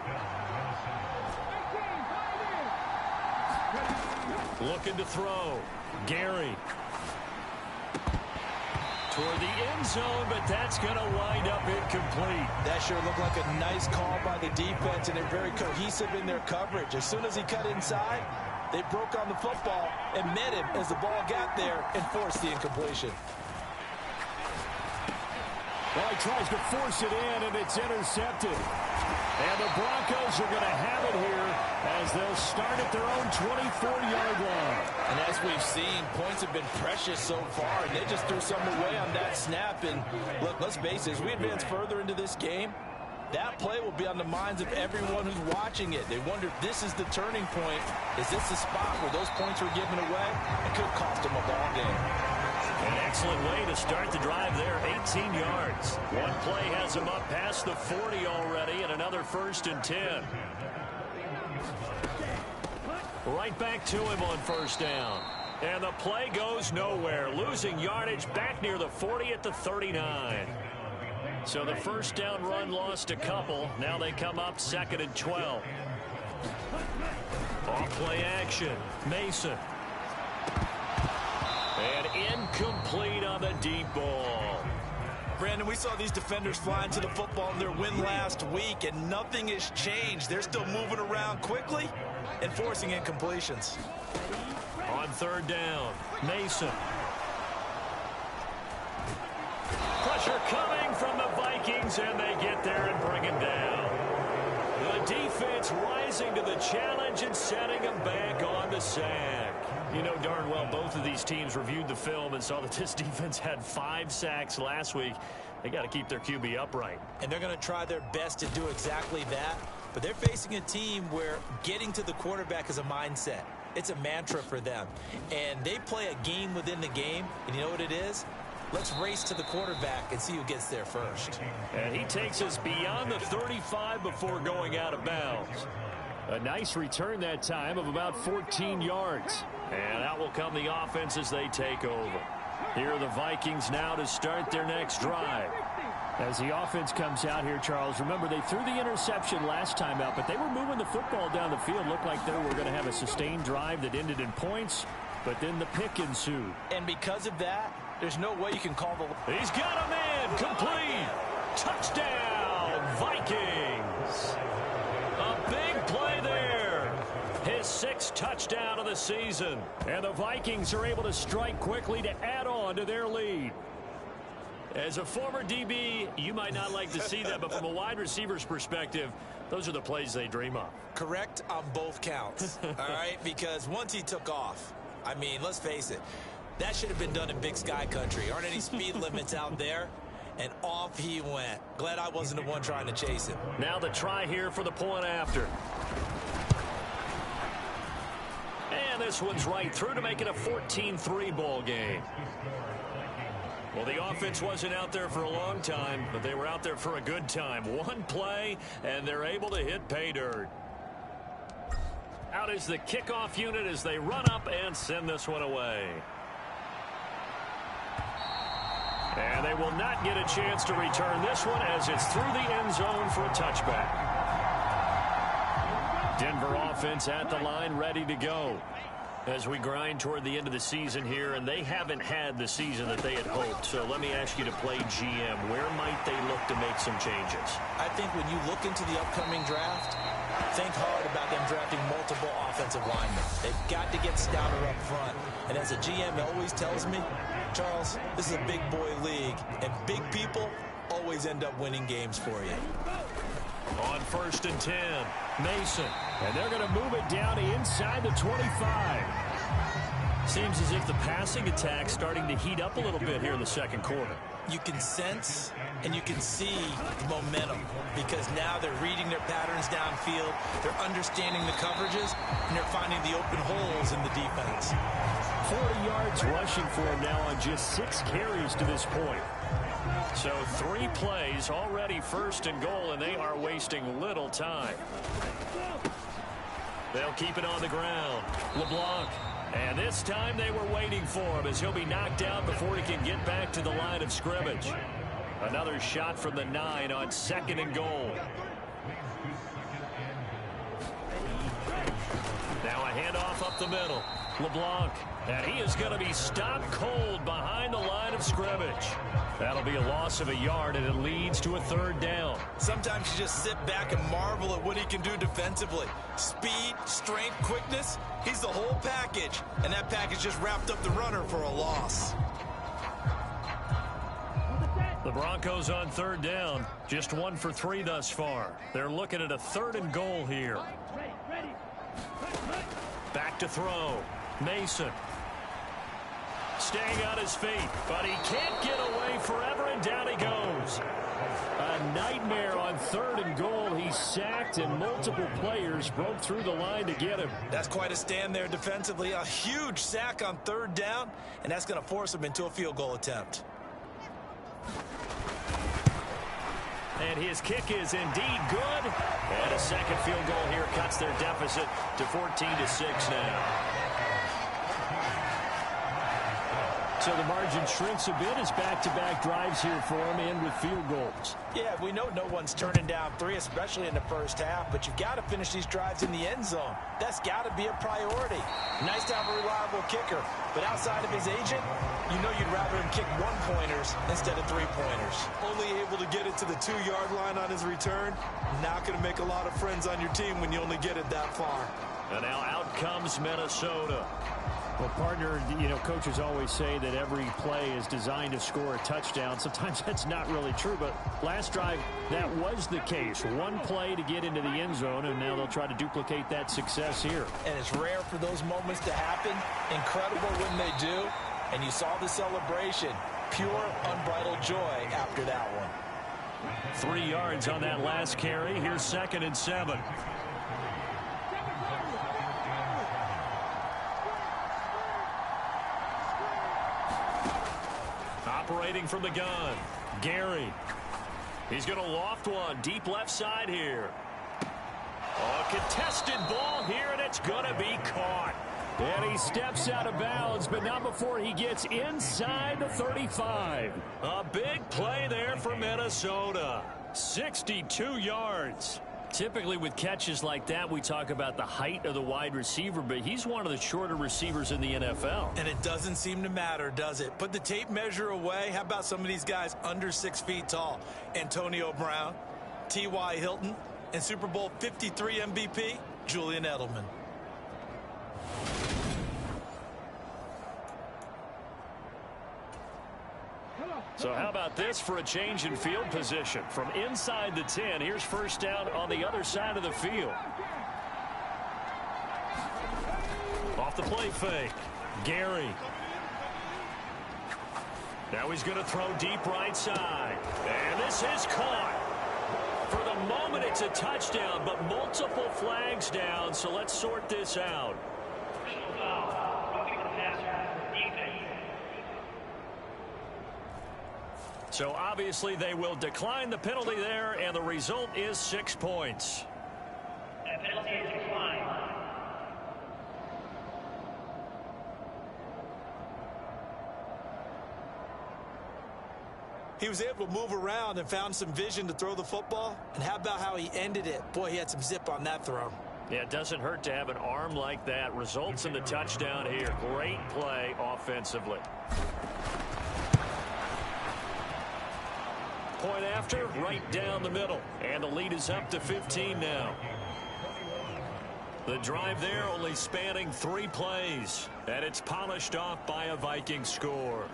Looking to throw. Gary. Toward the end zone, but that's going to wind up incomplete. That sure looked like a nice call by the defense, and they're very cohesive in their coverage. As soon as he cut inside, they broke on the football and met him as the ball got there and forced the incompletion. Well, he tries to force it in, and it's intercepted. And the Broncos are going to have it here as they'll start at their own 24-yard line. And as we've seen, points have been precious so far, and they just threw some away on that snap. And look, let's face it, as we advance further into this game, that play will be on the minds of everyone who's watching it. They wonder if this is the turning point. Is this the spot where those points were given away? It could cost them a ball game. An excellent way to start the drive there, 18 yards. One play has them up past the 40 already, and another 1st and 10. Right back to him on 1st down. And the play goes nowhere, losing yardage back near the 40 at the 39. So the 1st down run lost a couple. Now they come up 2nd and 12. Off play action. Mason. And incomplete on the deep ball. Brandon, we saw these defenders fly into the football in their win last week, and nothing has changed. They're still moving around quickly and forcing incompletions. On 3rd down, Mason. Pressure coming from the Vikings, and they get there and bring him down. The defense rising to the challenge and setting him back on the sack. You know darn well both of these teams reviewed the film and saw that this defense had 5 sacks last week. They got to keep their QB upright. And they're going to try their best to do exactly that. But they're facing a team where getting to the quarterback is a mindset. It's a mantra for them. And they play a game within the game. And you know what it is? Let's race to the quarterback and see who gets there first. And he takes us beyond the 35 before going out of bounds. A nice return that time of about 14 yards. And out will come the offense as they take over. Here are the Vikings now to start their next drive. As the offense comes out here, Charles, remember they threw the interception last time out, but they were moving the football down the field. Looked like they were going to have a sustained drive that ended in points, but then the pick ensued. And because of that, there's no way you can call the... He's got a man complete. Touchdown, Vikings. A big play there. His 6th touchdown of the season. And the Vikings are able to strike quickly to add on to their lead. As a former DB, you might not like to see that, but from a wide receiver's perspective, those are the plays they dream of. Correct on both counts, all right? Because once he took off, I mean, let's face it, that should have been done in Big Sky Country. Aren't any speed limits out there? And off he went. Glad I wasn't the one trying to chase him. Now the try here for the point after. And this one's right through to make it a 14-3 ball game. Well, the offense wasn't out there for a long time, but they were out there for a good time. One play, and they're able to hit pay dirt. Out is the kickoff unit as they run up and send this one away. And they will not get a chance to return this one as it's through the end zone for a touchback. Denver offense at the line, ready to go as we grind toward the end of the season here, and they haven't had the season that they had hoped. So let me ask you to play GM. Where might they look to make some changes? I think when you look into the upcoming draft, think hard about them drafting multiple offensive linemen. They've got to get stouter up front. And as a GM always tells me, Charles, this is a big boy league, and big people always end up winning games for you. On 1st and 10, Mason. And they're going to move it down to inside the 25. Seems as if the passing attack's starting to heat up a little bit here in the second quarter. You can sense and you can see the momentum because now they're reading their patterns downfield, they're understanding the coverages, and they're finding the open holes in the defense. 40 yards rushing for him now on just 6 carries to this point. So 3 plays, already 1st and goal, and they are wasting little time. They'll keep it on the ground. LeBlanc. And this time they were waiting for him as he'll be knocked out before he can get back to the line of scrimmage. Another shot from the 9 on 2nd and goal. Now a handoff up the middle. LeBlanc. And he is going to be stopped cold behind the line of scrimmage. That'll be a loss of a yard, and it leads to a 3rd down. Sometimes you just sit back and marvel at what he can do defensively. Speed, strength, quickness, he's the whole package. And that package just wrapped up the runner for a loss. The Broncos on third down. Just 1 for 3 thus far. They're looking at a 3rd and goal here. Back to throw. Mason. Staying on his feet, but he can't get away forever, and down he goes. A nightmare on 3rd and goal. He's sacked, and multiple players broke through the line to get him. That's quite a stand there defensively. A huge sack on 3rd down, and that's going to force him into a field goal attempt. And his kick is indeed good. And a second field goal here cuts their deficit to 14-6 now. So the margin shrinks a bit as back-to-back drives here for him, and with field goals. Yeah, we know no one's turning down 3, especially in the first half, but you've got to finish these drives in the end zone. That's got to be a priority. Nice to have a reliable kicker, but outside of his agent, you know you'd rather him kick 1-pointers instead of 3-pointers. Only able to get it to the 2-yard line on his return. Not going to make a lot of friends on your team when you only get it that far. And now out comes Minnesota. Well, partner, you know, coaches always say that every play is designed to score a touchdown. Sometimes that's not really true, but last drive, that was the case. 1 play to get into the end zone, and now they'll try to duplicate that success here. And it's rare for those moments to happen. Incredible when they do. And you saw the celebration. Pure, unbridled joy after that one. 3 yards on that last carry. Here's 2nd and 7. Operating from the gun, Gary. He's going to loft one deep left side here. A contested ball here, and it's going to be caught. And he steps out of bounds, but not before he gets inside the 35. A big play there for Minnesota. 62 yards. Typically with catches like that, we talk about the height of the wide receiver, but he's one of the shorter receivers in the NFL. And it doesn't seem to matter, does it? Put the tape measure away. How about some of these guys under 6 feet tall? Antonio Brown, T.Y. Hilton, and Super Bowl 53 MVP, Julian Edelman. So how about this for a change in field position? From inside the 10, here's first down on the other side of the field. Off the play fake, Gary. Now he's going to throw deep right side. And this is caught. For the moment, it's a touchdown, but multiple flags down, so let's sort this out. So obviously they will decline the penalty there, and the result is 6 points. That penalty is declined. He was able to move around and found some vision to throw the football. And how about how he ended it? Boy, he had some zip on that throw. Yeah, it doesn't hurt to have an arm like that. Results in the touchdown here. Great play offensively. Point after, right down the middle. And the lead is up to 15 now. The drive there only spanning 3 plays. And it's polished off by a Viking score.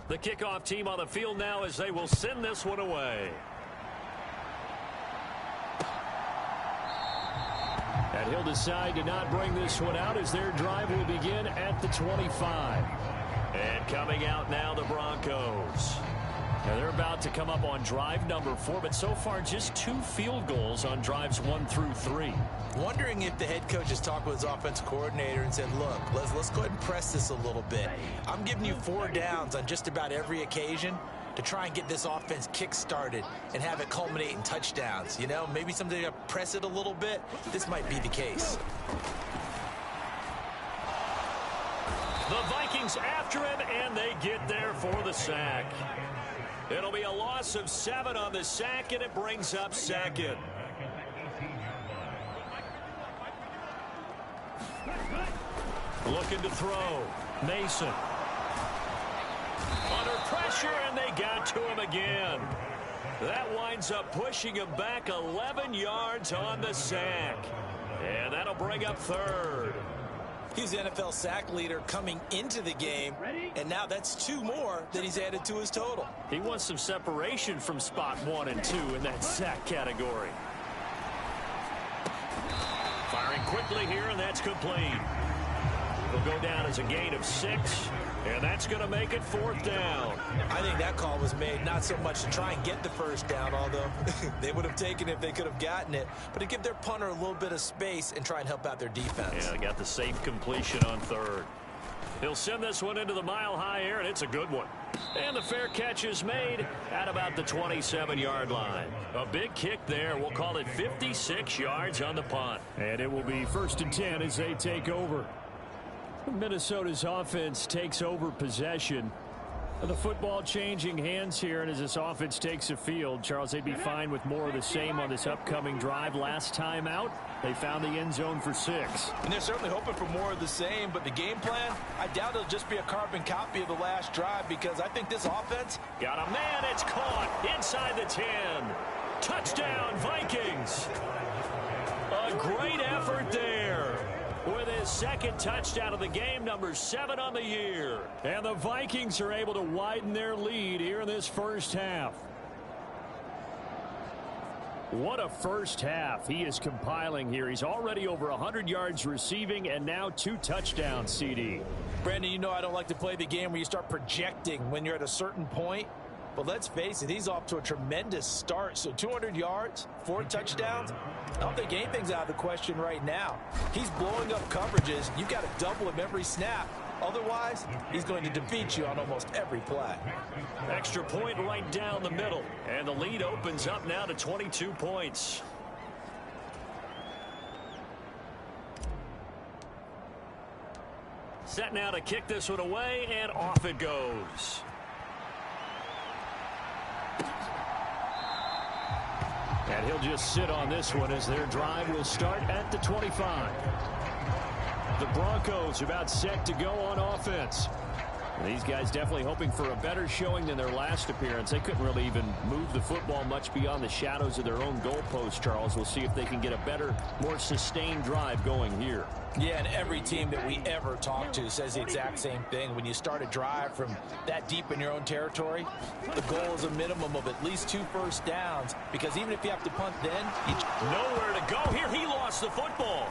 The kickoff team on the field now as they will send this one away. And he'll decide to not bring this one out as their drive will begin at the 25. And coming out now, the Broncos. Now they're about to come up on drive number 4, but so far just 2 field goals on drives 1 through 3. Wondering if the head coach has talked with his offensive coordinator and said, look, let's go ahead and press this a little bit. I'm giving you 4 downs on just about every occasion to try and get this offense kick-started and have it culminate in touchdowns. You know, maybe something to press it a little bit. This might be the case. The Vikings after him, and they get there for the sack. It'll be a loss of 7 on the sack, and it brings up 2nd. Looking to throw. Mason. Under pressure, and they got to him again. That winds up pushing him back 11 yards on the sack. And that'll bring up 3rd. He's the NFL sack leader coming into the game, and now that's 2 more that he's added to his total. He wants some separation from spot 1 and 2 in that sack category. Firing quickly here, and that's complete. It'll go down as a gain of 6, and that's going to make it 4th down. I think that call was made not so much to try and get the first down, although they would have taken it if they could have gotten it, but to give their punter a little bit of space and try and help out their defense. Yeah, they got the safe completion on 3rd. He'll send this one into the mile-high air, and it's a good one. And the fair catch is made at about the 27-yard line. A big kick there. We'll call it 56 yards on the punt. And it will be 1st and 10 as they take over. Minnesota's offense takes over possession. The football changing hands here, and as this offense takes the field, Charles, they'd be fine with more of the same on this upcoming drive. Last time out, they found the end zone for 6. And they're certainly hoping for more of the same, but the game plan, I doubt it'll just be a carbon copy of the last drive, because I think this offense... Got a man, it's caught inside the 10. Touchdown, Vikings. A great effort there. With his 2nd touchdown of the game, number 7 on the year. And the Vikings are able to widen their lead here in this first half. What a first half he is compiling here. He's already over 100 yards receiving and now 2 touchdowns, CD. Brandon, you know I don't like to play the game where you start projecting when you're at a certain point. But let's face it, he's off to a tremendous start. So 200 yards, 4 touchdowns. I don't think anything's out of the question right now. He's blowing up coverages. You've got to double him every snap. Otherwise, he's going to defeat you on almost every play. Extra point right down the middle. And the lead opens up now to 22 points. Set now to kick this one away, and off it goes. And he'll just sit on this one as their drive will start at the 25. The Broncos about set to go on offense. These guys definitely hoping for a better showing than their last appearance. They couldn't really even move the football much beyond the shadows of their own goalpost, Charles. We'll see if they can get a better, more sustained drive going here. Yeah, and every team that we ever talk to says the exact same thing. When you start a drive from that deep in your own territory, the goal is a minimum of at least 2 first downs, because even if you have to punt then, nowhere to go here. He lost the football.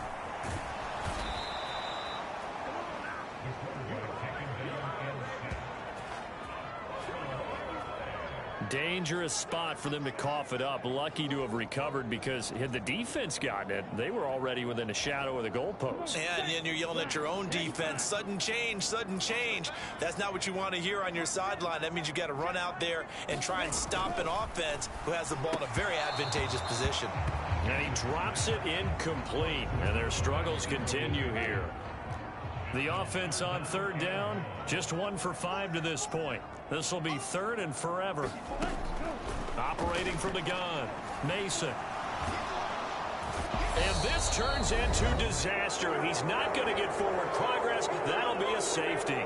Dangerous spot for them to cough it up. Lucky to have recovered, because had the defense gotten it, they were already within a shadow of the goalpost. Yeah, and then you're yelling at your own defense. Sudden change, sudden change. That's not what you want to hear on your sideline. That means you got to run out there and try and stop an offense who has the ball in a very advantageous position. And he drops it incomplete, and their struggles continue here. The offense on 3rd down, just 1 for 5 to this point. This will be 3rd and forever. Operating from the gun, Mason. And this turns into disaster. He's not going to get forward progress. That'll be a safety.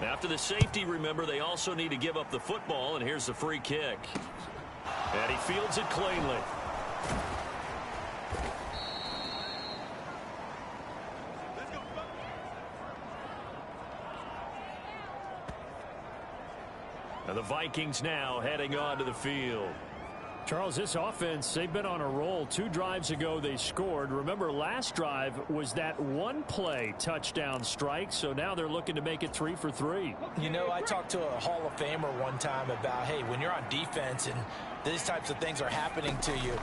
After the safety, remember, they also need to give up the football, and here's the free kick. And he fields it cleanly. And the Vikings now heading onto the field. Charles, this offense, they've been on a roll. 2 drives ago, they scored. Remember, last drive was that 1-play touchdown strike, so now they're looking to make it 3 for 3. You know, I talked to a Hall of Famer one time about, hey, when you're on defense and these types of things are happening to you,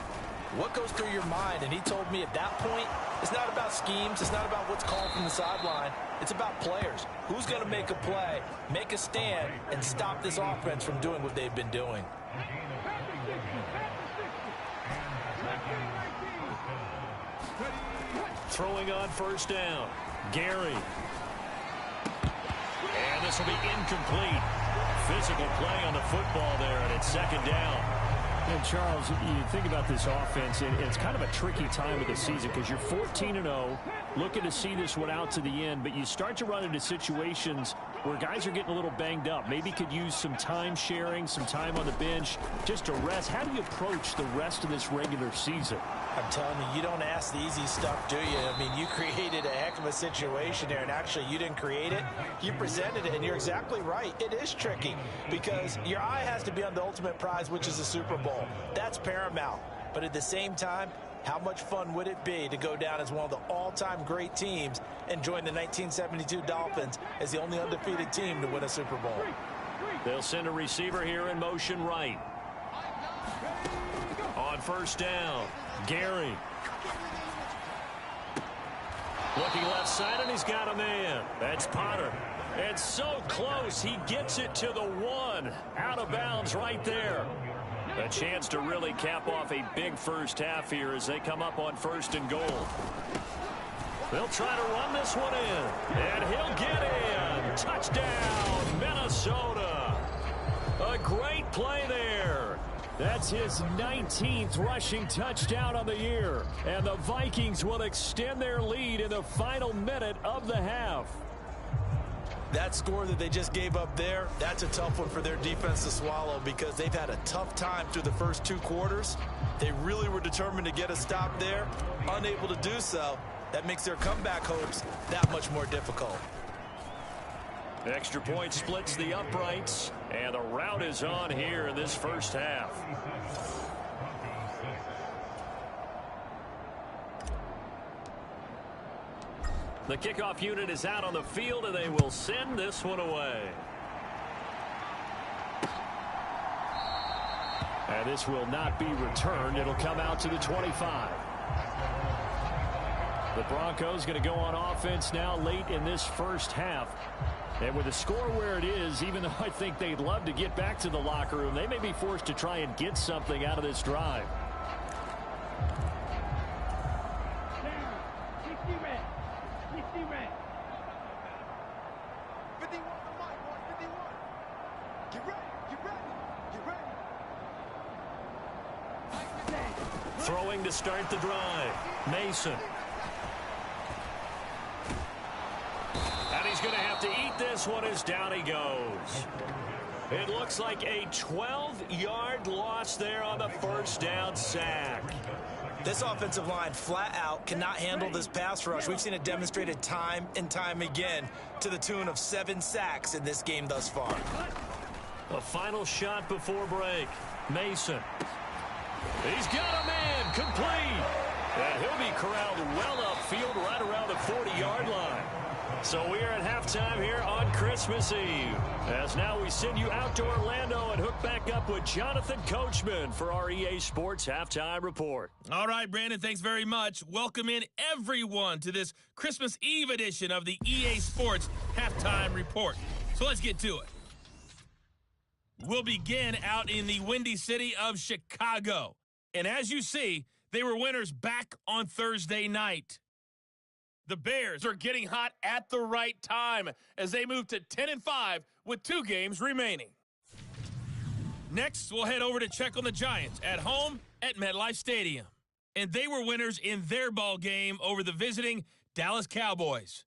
what goes through your mind? And he told me at that point, it's not about schemes. It's not about what's called from the sideline. It's about players. Who's going to make a play, make a stand, and stop this offense from doing what they've been doing? Throwing on 1st down. Gary. And this will be incomplete. Physical play on the football there, and it's 2nd down. And Charles, you think about this offense, and it's kind of a tricky time of the season because you're 14-0, looking to see this one out to the end, but you start to run into situations where guys are getting a little banged up. Maybe could use some time sharing, some time on the bench just to rest. How do you approach the rest of this regular season? I'm telling you, you don't ask the easy stuff, do you? I mean, you created a heck of a situation there, and actually you didn't create it. You presented it, and you're exactly right. It is tricky because your eye has to be on the ultimate prize, which is the Super Bowl. That's paramount. But at the same time, how much fun would it be to go down as one of the all-time great teams and join the 1972 Dolphins as the only undefeated team to win a Super Bowl? They'll send a receiver here in motion right. On first down, Gary. Looking left side, and he's got a man. That's Potter. It's so close, he gets it to the 1. Out of bounds right there. A chance to really cap off a big first half here as they come up on 1st and goal. They'll try to run this one in, and he'll get in. Touchdown, Minnesota. A great play there. That's his 19th rushing touchdown on the year. And the Vikings will extend their lead in the final minute of the half. That score that they just gave up there, that's a tough one for their defense to swallow because they've had a tough time through the first 2 quarters. They really were determined to get a stop there, unable to do so. That makes their comeback hopes that much more difficult. Extra point splits the uprights, and the rout is on here in this first half. The kickoff unit is out on the field, and they will send this one away. And this will not be returned. It'll come out to the 25. The Broncos going to go on offense now late in this first half. And with the score where it is, even though I think they'd love to get back to the locker room, they may be forced to try and get something out of this drive. Throwing to start the drive, Mason. And he's going to have to eat this one as down he goes. It looks like a 12-yard loss there on the first down sack. This offensive line flat out cannot handle this pass rush. We've seen it demonstrated time and time again to the tune of 7 sacks in this game thus far. A final shot before break. Mason. He's got a man complete. And he'll be corralled well upfield right around the 40-yard line. So we are at halftime here on Christmas Eve. As now we send you out to Orlando and hook back up with Jonathan Coachman for our EA Sports Halftime Report. All right, Brandon, thanks very much. Welcome in everyone to this Christmas Eve edition of the EA Sports Halftime Report. So let's get to it. We'll begin out in the windy city of Chicago. And as you see, they were winners back on Thursday night. The Bears are getting hot at the right time as they move to 10-5 with 2 games remaining. Next, we'll head over to check on the Giants at home at MetLife Stadium. And they were winners in their ball game over the visiting Dallas Cowboys.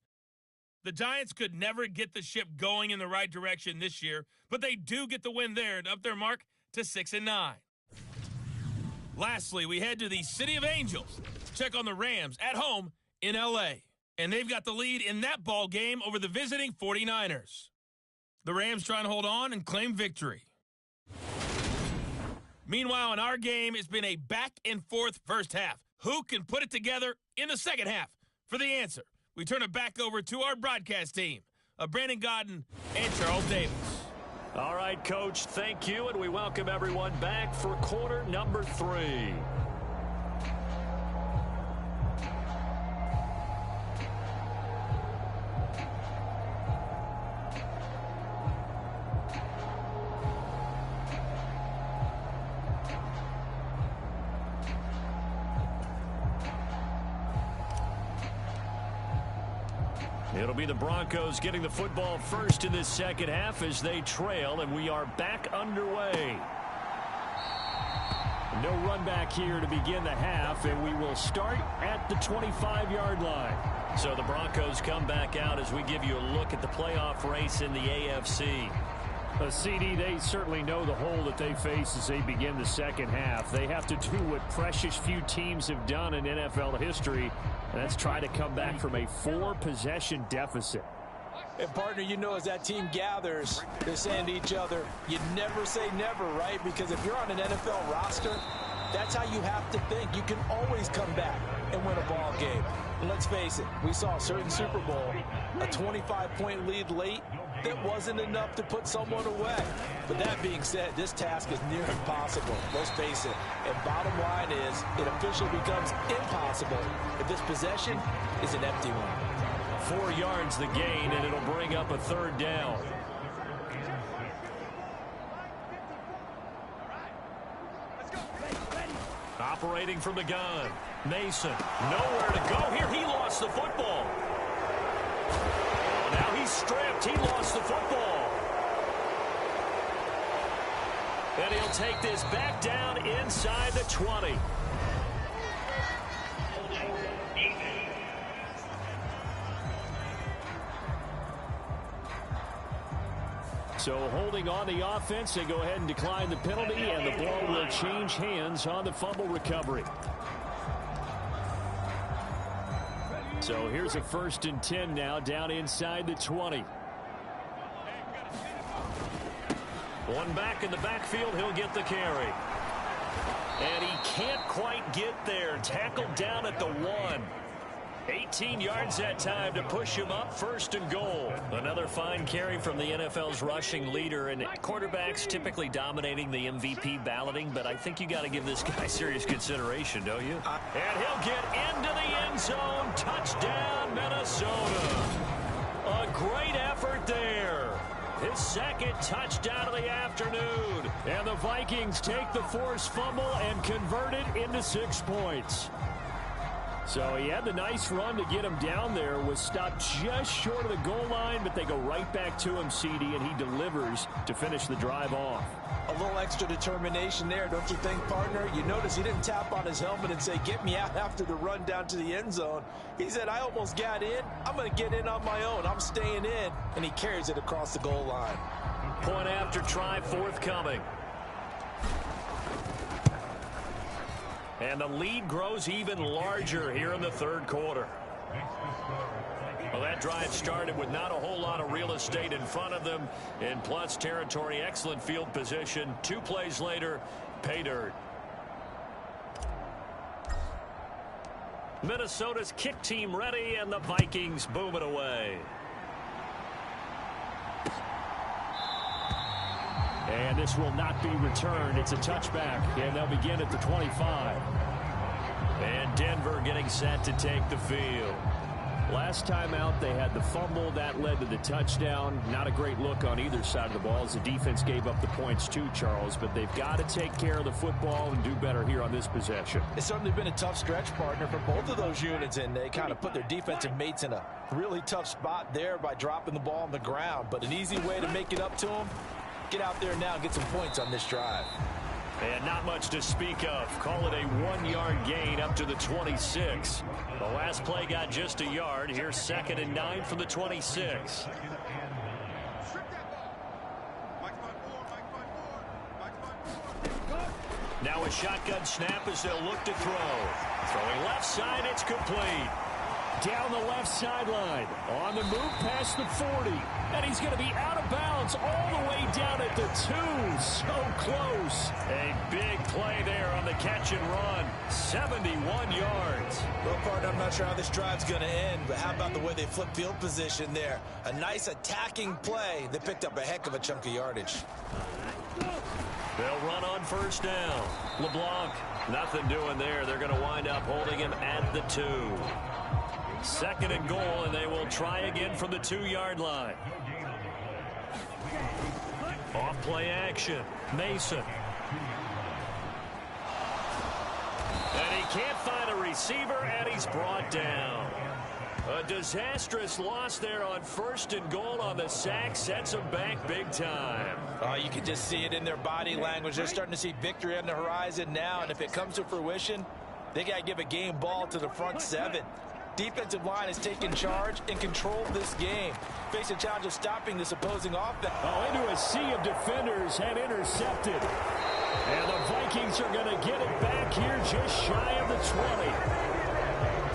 The Giants could never get the ship going in the right direction this year, but they do get the win there to up their mark to 6-9. Lastly, we head to the City of Angels to check on the Rams at home in L.A. And they've got the lead in that ball game over the visiting 49ers. The Rams trying to hold on and claim victory. Meanwhile, in our game, it's been a back-and-forth first half. Who can put it together in the second half? For the answer, we turn it back over to our broadcast team of Brandon Godden and Charles Davis. All right, Coach, thank you, and we welcome everyone back for quarter number 3. It'll be the Broncos getting the football first in this second half as they trail, and we are back underway. No run back here to begin the half, and we will start at the 25-yard line. So the Broncos come back out as we give you a look at the playoff race in the AFC. CD, they certainly know the hole that they face as they begin the second half. They have to do what precious few teams have done in NFL history, and that's try to come back from a 4-possession deficit. And, partner, you know, as that team gathers, they're saying to each other, you never say never, right? Because if you're on an NFL roster, that's how you have to think. You can always come back and win a ball game. And let's face it, we saw a certain Super Bowl, a 25-point lead late that wasn't enough to put someone away. But that being said, this task is near impossible. Let's face it. And bottom line is, it officially becomes impossible if this possession is an empty one. 4 yards the gain, and it'll bring up a 3rd down. Operating from the gun. Mason, nowhere to go here. He lost the football. Now he's stripped. He lost the football. And he'll take this back down inside the 20. So holding on the offense, they go ahead and decline the penalty, and the ball will change hands on the fumble recovery. So here's a 1st and 10 now, down inside the 20. One back in the backfield, he'll get the carry. And he can't quite get there. Tackled down at the 1. 18 yards that time to push him up, 1st and goal. Another fine carry from the NFL's rushing leader, and quarterbacks typically dominating the MVP balloting, but I think you got to give this guy serious consideration, don't you? And he'll get into the end zone. Touchdown, Minnesota. A great effort there. His 2nd touchdown of the afternoon. And the Vikings take the forced fumble and convert it into 6 points. So he had the nice run to get him down there, was stopped just short of the goal line, but they go right back to him, CD, and he delivers to finish the drive off. A little extra determination there, don't you think, partner? You notice he didn't tap on his helmet and say, get me out after the run down to the end zone. He said, I almost got in. I'm going to get in on my own. I'm staying in. And he carries it across the goal line. Point after try forthcoming. And the lead grows even larger here in the 3rd quarter. Well, that drive started with not a whole lot of real estate in front of them. In plus territory, excellent field position. 2 plays later, pay dirt. Minnesota's kick team ready, and the Vikings boom it away. And this will not be returned. It's a touchback, and they'll begin at the 25. And Denver getting set to take the field. Last time out, they had the fumble. That led to the touchdown. Not a great look on either side of the ball as the defense gave up the points too, Charles. But they've got to take care of the football and do better here on this possession. It's certainly been a tough stretch, partner, for both of those units, and they kind of put their defensive mates in a really tough spot there by dropping the ball on the ground. But an easy way to make it up to them, get out there now and get some points on this drive. And not much to speak of. Call it a 1-yard gain up to the 26. The last play got just a yard. Here's 2nd and 9 from the 26. Now a shotgun snap as they'll look to throw. Throwing left side, it's complete. Down the left sideline. On the move past the 40. And he's going to be out of bounds all the way down at the 2. So close. A big play there on the catch and run. 71 yards. Well, partner, I'm not sure how this drive's going to end, but how about the way they flip field position there? A nice attacking play. They picked up a heck of a chunk of yardage. They'll run on 1st down. LeBlanc, nothing doing there. They're going to wind up holding him at the 2. 2nd and goal, and they will try again from the 2-yard line. Off play action. Mason. And he can't find a receiver, and he's brought down. A disastrous loss there on 1st and goal on the sack. Sets them back big time. You can just see it in their body language. They're starting to see victory on the horizon now. And if it comes to fruition, they got to give a game ball to the front 7. Defensive line has taken charge and controlled this game. Face a challenge of stopping this opposing offense. Into a sea of defenders and intercepted. And the Vikings are going to get it back here just shy of the 20.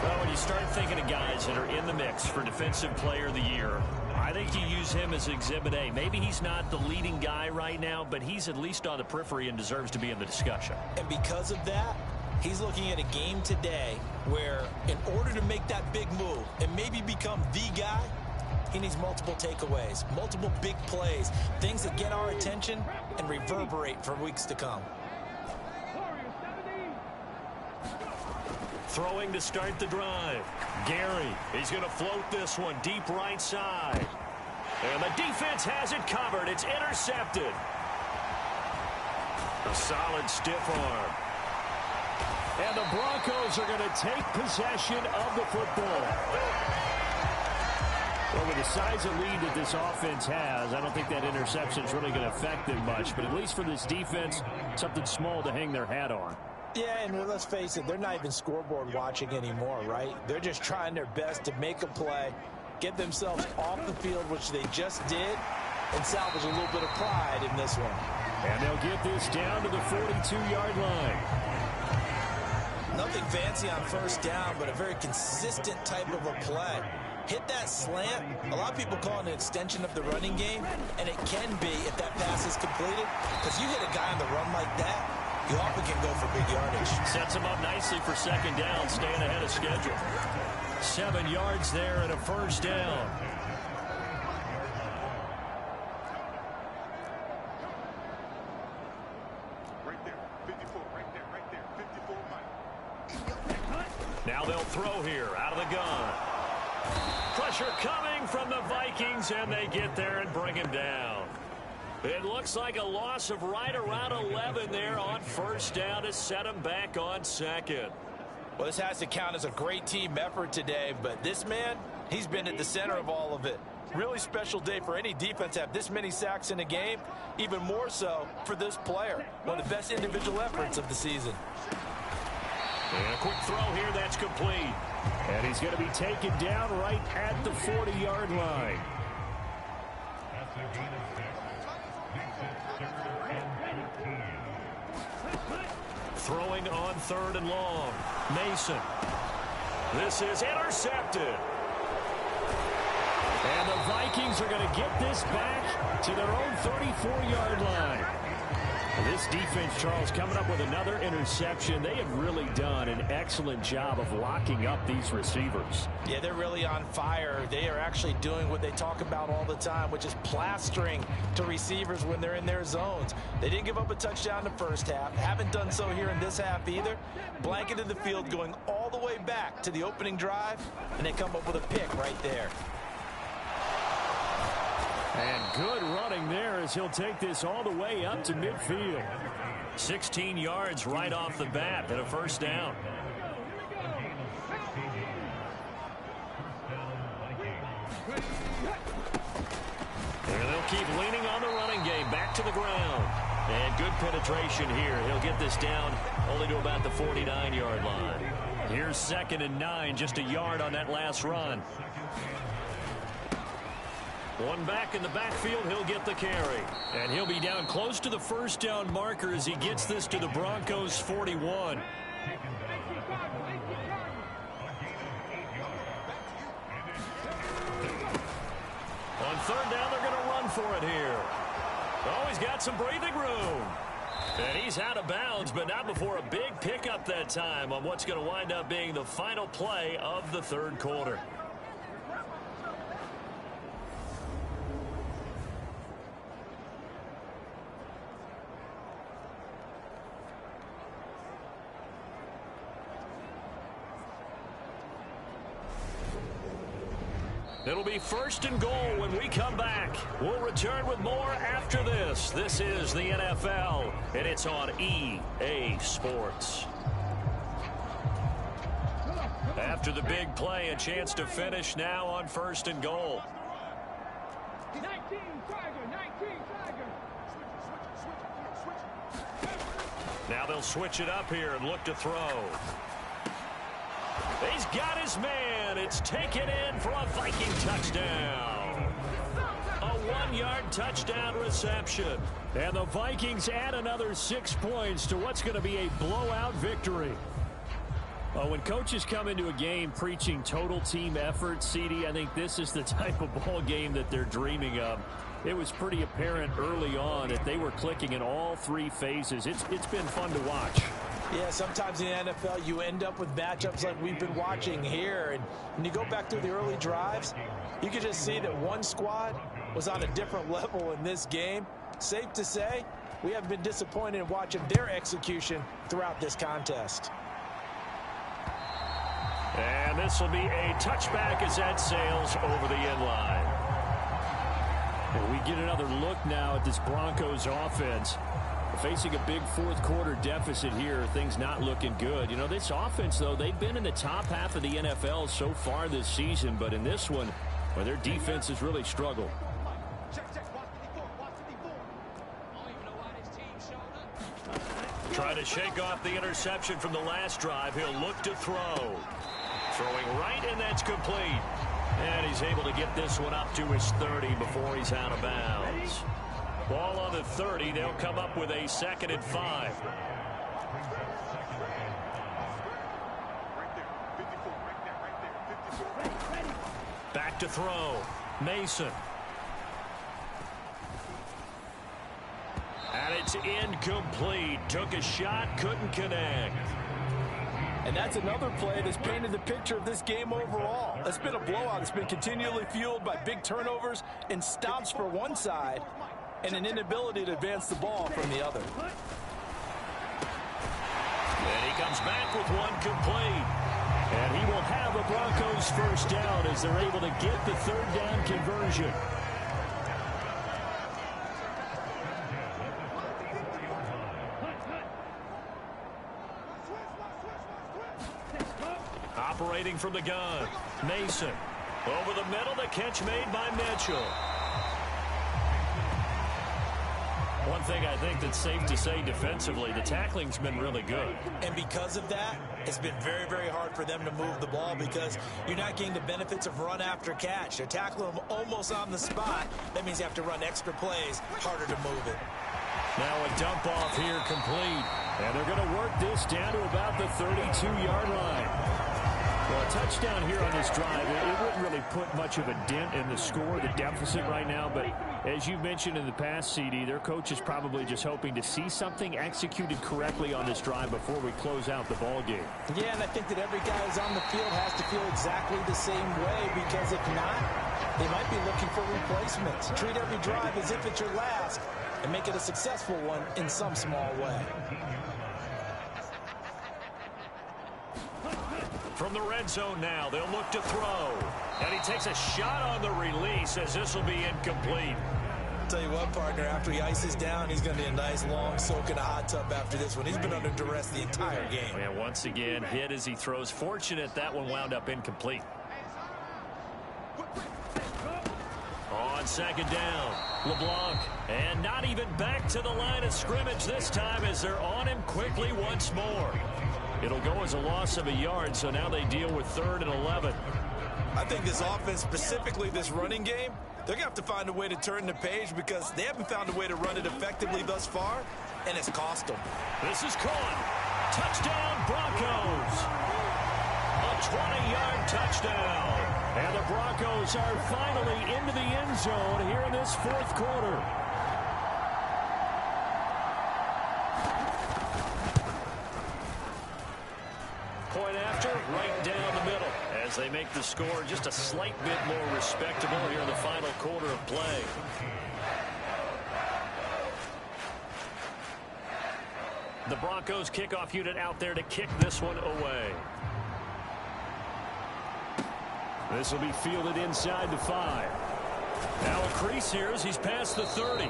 Well, when you start thinking of guys that are in the mix for Defensive Player of the Year, I think you use him as Exhibit A. Maybe he's not the leading guy right now, but he's at least on the periphery and deserves to be in the discussion. And because of that, he's looking at a game today where in order to make that big move and maybe become the guy, he needs multiple takeaways, multiple big plays, things that get our attention and reverberate for weeks to come. Throwing to start the drive. Gary, he's going to float this one deep right side. And the defense has it covered. It's intercepted. A solid stiff arm. And the Broncos are going to take possession of the football. Well, with the size of lead that this offense has, I don't think that interception is really going to affect them much. But at least for this defense, something small to hang their hat on. Yeah, and let's face it, they're not even scoreboard watching anymore, right? They're just trying their best to make a play, get themselves off the field, which they just did, and salvage a little bit of pride in this one. And they'll get this down to the 42-yard line. Nothing fancy on first down, but a very consistent type of a play. Hit that slant. A lot of people call it an extension of the running game, and it can be if that pass is completed, because you hit a guy on the run like that, you often can go for big yardage. Sets him up nicely for second down, staying ahead of schedule. 7 yards there and a first down. Right there. 54. Right there. 54. Now they'll throw here out of the gun. Pressure coming from the Vikings, and they get there and bring him down. It looks like a loss of right around 11 there on first down to set him back on second. Well, this has to count as a great team effort today, but this man, he's been at the center of all of it. Really special day for any defense to have this many sacks in a game, even more so for this player. One of the best individual efforts of the season. And a quick throw here, that's complete. And he's going to be taken down right at the 40-yard line. Throwing on 3rd and long. Mason. This is intercepted. And the Vikings are going to get this back to their own 34-yard line. This defense, Charles, coming up with another interception. They have really done an excellent job of locking up these receivers. Yeah, they're really on fire. They are actually doing what they talk about all the time, which is plastering to receivers when they're in their zones. They didn't give up a touchdown in the first half. Haven't done so here in this half either. Blanketed the field going all the way back to the opening drive, and they come up with a pick right there. And good running there as he'll take this all the way up to midfield. 16 yards right off the bat and a first down. And they'll keep leaning on the running game. Back to the ground. And good penetration here. He'll get this down only to about the 49-yard line. Here's 2nd and 9, just a yard on that last run. One back in the backfield, he'll get the carry. And he'll be down close to the first down marker as he gets this to the Broncos' 41. On 3rd down, they're going to run for it here. Oh, he's got some breathing room. And he's out of bounds, but not before a big pickup that time on what's going to wind up being the final play of the 3rd quarter. It'll be 1st and goal when we come back. We'll return with more after this. This is the NFL, and it's on EA Sports. After the big play, a chance to finish now on 1st and goal. 19 Tiger, 19 Tiger. Now they'll switch it up here and look to throw. He's got his man. It's taken in for a Viking touchdown. A 1-yard touchdown reception. And the Vikings add another 6 points to what's going to be a blowout victory. Well, when coaches come into a game preaching total team effort, CD, I think this is the type of ball game that they're dreaming of. It was pretty apparent early on that they were clicking in all 3 phases. It's been fun to watch. Yeah, sometimes in the NFL you end up with matchups like we've been watching here. And when you go back to the early drives, you can just see that one squad was on a different level in this game. Safe to say, we haven't been disappointed in watching their execution throughout this contest. And this will be a touchback as that sails over the end line. Well, we get another look now at this Broncos offense. Facing a big fourth-quarter deficit here, things not looking good. You know, this offense, though, they've been in the top half of the NFL so far this season, but in this one, well, their defense has really struggled. Trying to shake off the interception from the last drive. He'll look to throw. Throwing right, and that's complete. And he's able to get this one up to his 30 before he's out of bounds. Ball on the 30. They'll come up with a 2nd and 5. Back to throw. Mason. And it's incomplete. Took a shot, couldn't connect. And that's another play that's painted the picture of this game overall. It's been a blowout. It's been continually fueled by big turnovers and stops for one side and an inability to advance the ball from the other. And he comes back with one complete. And he will have a Broncos first down as they're able to get the 3rd down conversion. Operating from the gun. Mason. Over the middle, the catch made by Mitchell. One thing I think that's safe to say defensively, the tackling's been really good. And because of that, it's been very, very hard for them to move the ball because you're not getting the benefits of run after catch. They're tackling them almost on the spot. That means you have to run extra plays, harder to move it. Now a dump off here complete. And they're going to work this down to about the 32-yard line. Well, a touchdown here on this drive, it wouldn't really put much of a dent in the score, the deficit right now. But as you mentioned in the past, CD, their coach is probably just hoping to see something executed correctly on this drive before we close out the ball game. Yeah, and I think that every guy who's on the field has to feel exactly the same way, because if not, they might be looking for replacements. Treat every drive as if it's your last and make it a successful one in some small way. From the red zone now, they'll look to throw. And he takes a shot on the release as this will be incomplete. I'll tell you what, partner, after he ices down, he's going to need a nice long soak in a hot tub after this one. He's been under duress the entire game. And once again, hit as he throws. Fortunate that one wound up incomplete. On 2nd down, LeBlanc. And not even back to the line of scrimmage this time as they're on him quickly once more. It'll go as a loss of a yard, so now they deal with 3rd and 11. I think this offense, specifically this running game, they're going to have to find a way to turn the page because they haven't found a way to run it effectively thus far, and it's cost them. This is caught. Touchdown, Broncos. A 20-yard touchdown. And the Broncos are finally into the end zone here in this 4th quarter. Point after, right down the middle. As they make the score just a slight bit more respectable here in the final quarter of play. The Broncos kickoff unit out there to kick this one away. This will be fielded inside the 5. Now a crease here as he's past the 30.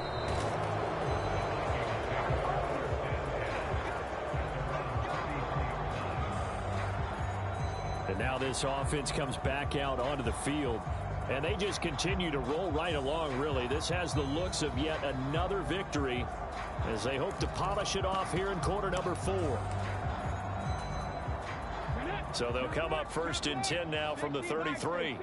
And now this offense comes back out onto the field. And they just continue to roll right along, really. This has the looks of yet another victory as they hope to polish it off here in quarter number 4. So they'll come up first and 10 now from the 33.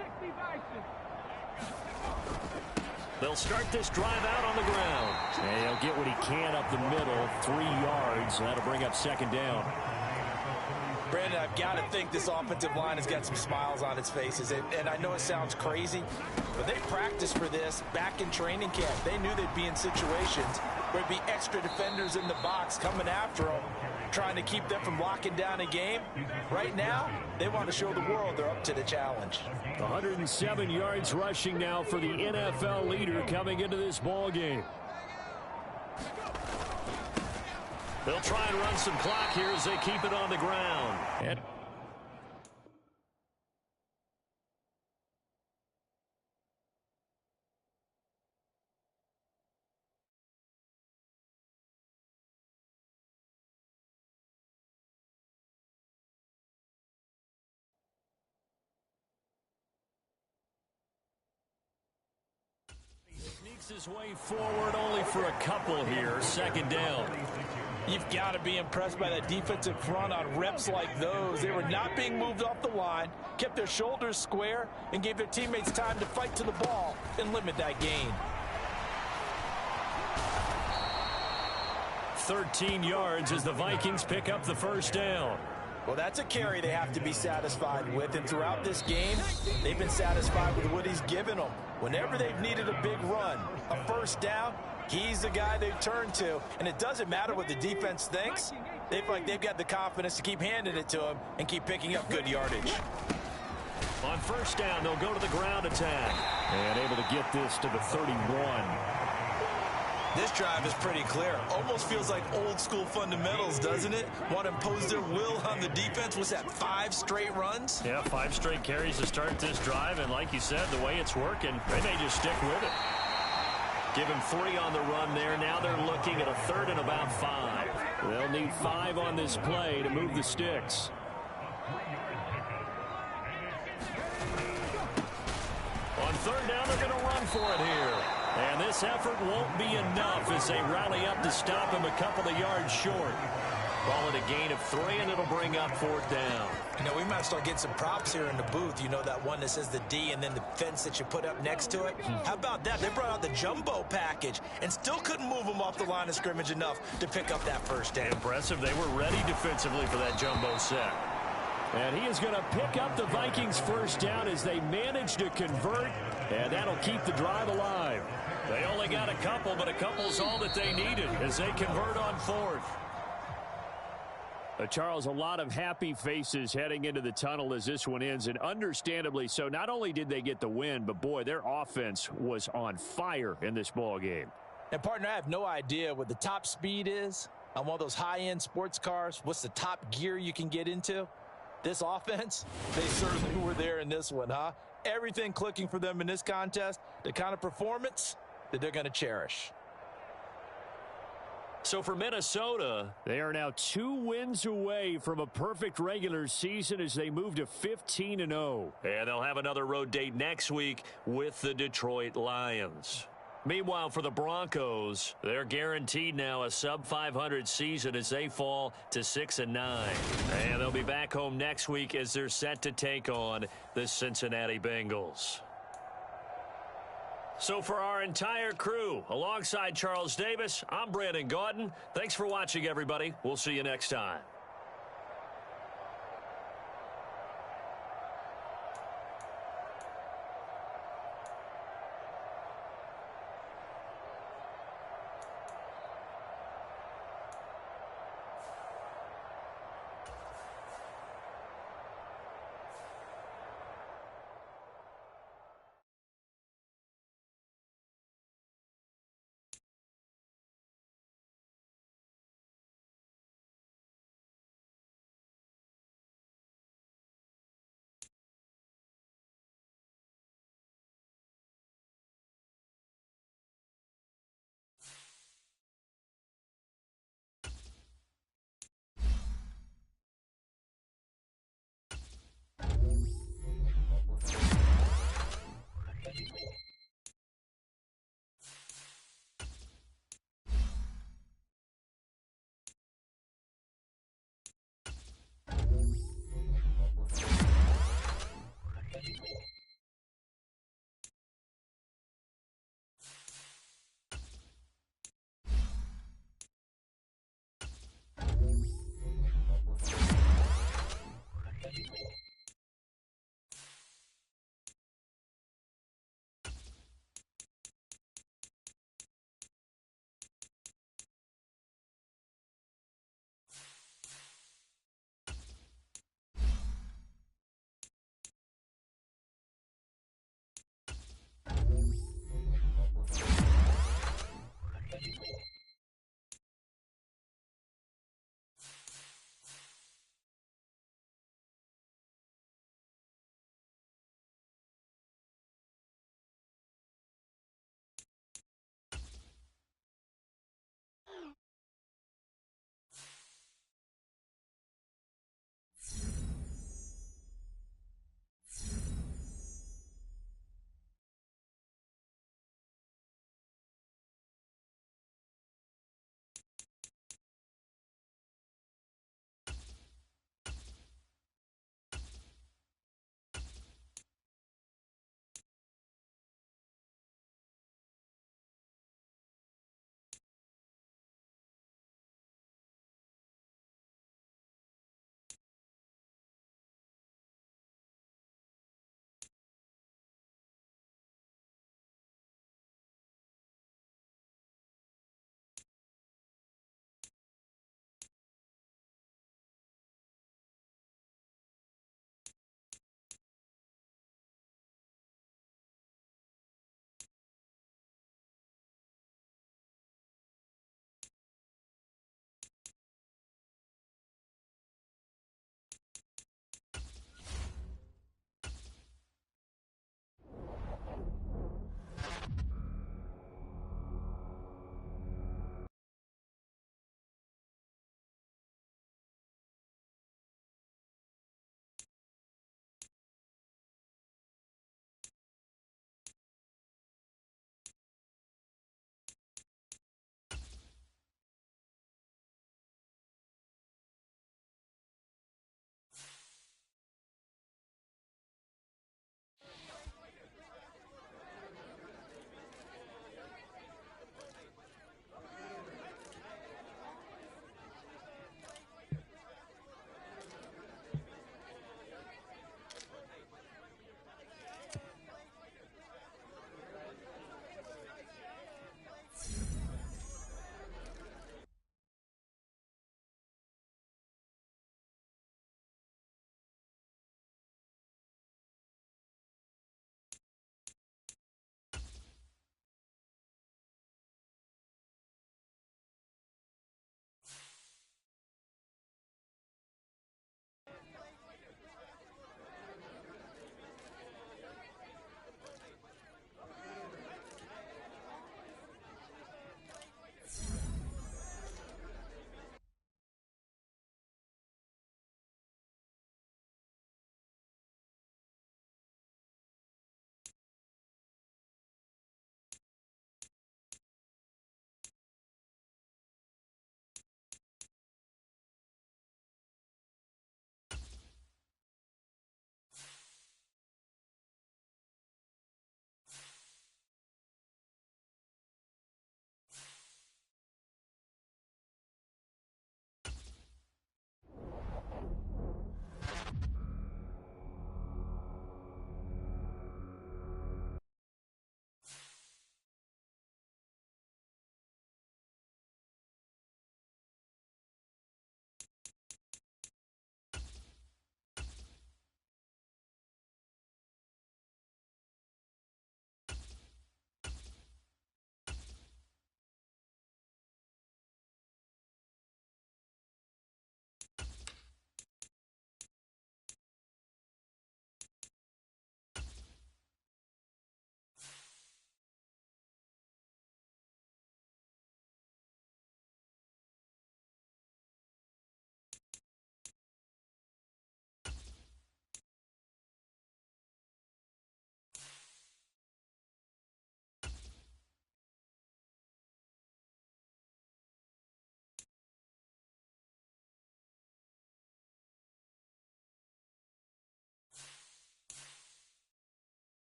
They'll start this drive out on the ground. And he'll get what he can up the middle, 3 yards. That'll bring up second down. Brandon, I've got to think this offensive line has got some smiles on its faces. And I know it sounds crazy, but they practiced for this back in training camp. They knew they'd be in situations where there'd be extra defenders in the box coming after them, trying to keep them from locking down a game. Right now, they want to show the world they're up to the challenge. 107 yards rushing now for the NFL leader coming into this ball game. They'll try and run some clock here as they keep it on the ground. And sneaks his way forward only for a couple here. Second down. You've got to be impressed by that defensive front on reps like those. They were not being moved off the line, kept their shoulders square, and gave their teammates time to fight to the ball and limit that gain. 13 yards as the Vikings pick up the first down. Well, that's a carry they have to be satisfied with, and throughout this game, they've been satisfied with what he's given them. Whenever they've needed a big run, a first down, he's the guy they've turned to, and it doesn't matter what the defense thinks. They feel like they've got the confidence to keep handing it to him and keep picking up good yardage. On first down, they'll go to the ground attack. And able to get this to the 31. This drive is pretty clear. Almost feels like old school fundamentals, doesn't it? Want to impose their will on the defense. Was that 5 straight runs? Yeah, 5 straight carries to start this drive. And like you said, the way it's working, they may just stick with it. Give him 3 on the run there. Now they're looking at a 3rd and about 5. They'll need 5 on this play to move the sticks. On 3rd down, they're going to run for it here. And this effort won't be enough as they rally up to stop him a couple of yards short. Call it a gain of 3, and it'll bring up 4th down. You know, we might start getting some props here in the booth. You know, that one that says the D and then the fence that you put up next to it? How about that? They brought out the jumbo package and still couldn't move them off the line of scrimmage enough to pick up that first down. Impressive. They were ready defensively for that jumbo set. And he is going to pick up the Vikings first down as they manage to convert, and that'll keep the drive alive. They only got a couple, but a couple's all that they needed as they convert on 4th. Charles, a lot of happy faces heading into the tunnel as this one ends, and understandably so. Not only did they get the win, but boy, their offense was on fire in this ball game. And partner, I have no idea what the top speed is on one of those high-end sports cars. What's the top gear you can get into? This offense, they certainly were there in this one, huh? Everything clicking for them in this contest, the kind of performance that they're going to cherish. So for Minnesota, they are now 2 wins away from a perfect regular season as they move to 15-0. And they'll have another road date next week with the Detroit Lions. Meanwhile, for the Broncos, they're guaranteed now a sub-500 season as they fall to 6-9. And they'll be back home next week as they're set to take on the Cincinnati Bengals. So for our entire crew, alongside Charles Davis, I'm Brandon Gaudin. Thanks for watching, everybody. We'll see you next time.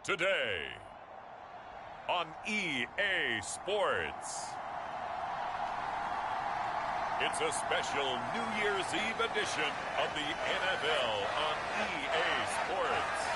Today on EA Sports. It's a special New Year's Eve edition of the NFL on EA Sports.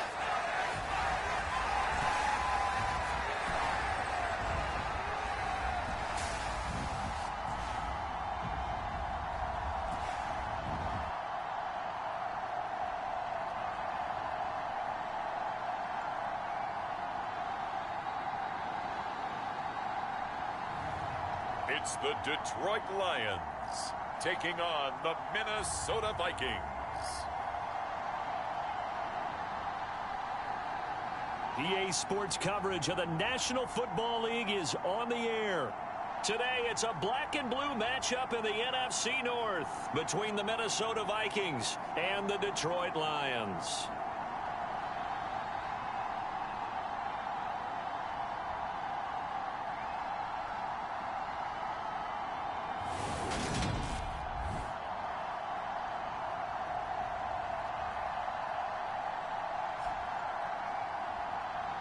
It's the Detroit Lions taking on the Minnesota Vikings. EA Sports coverage of the National Football League is on the air. Today, it's a black and blue matchup in the NFC North between the Minnesota Vikings and the Detroit Lions.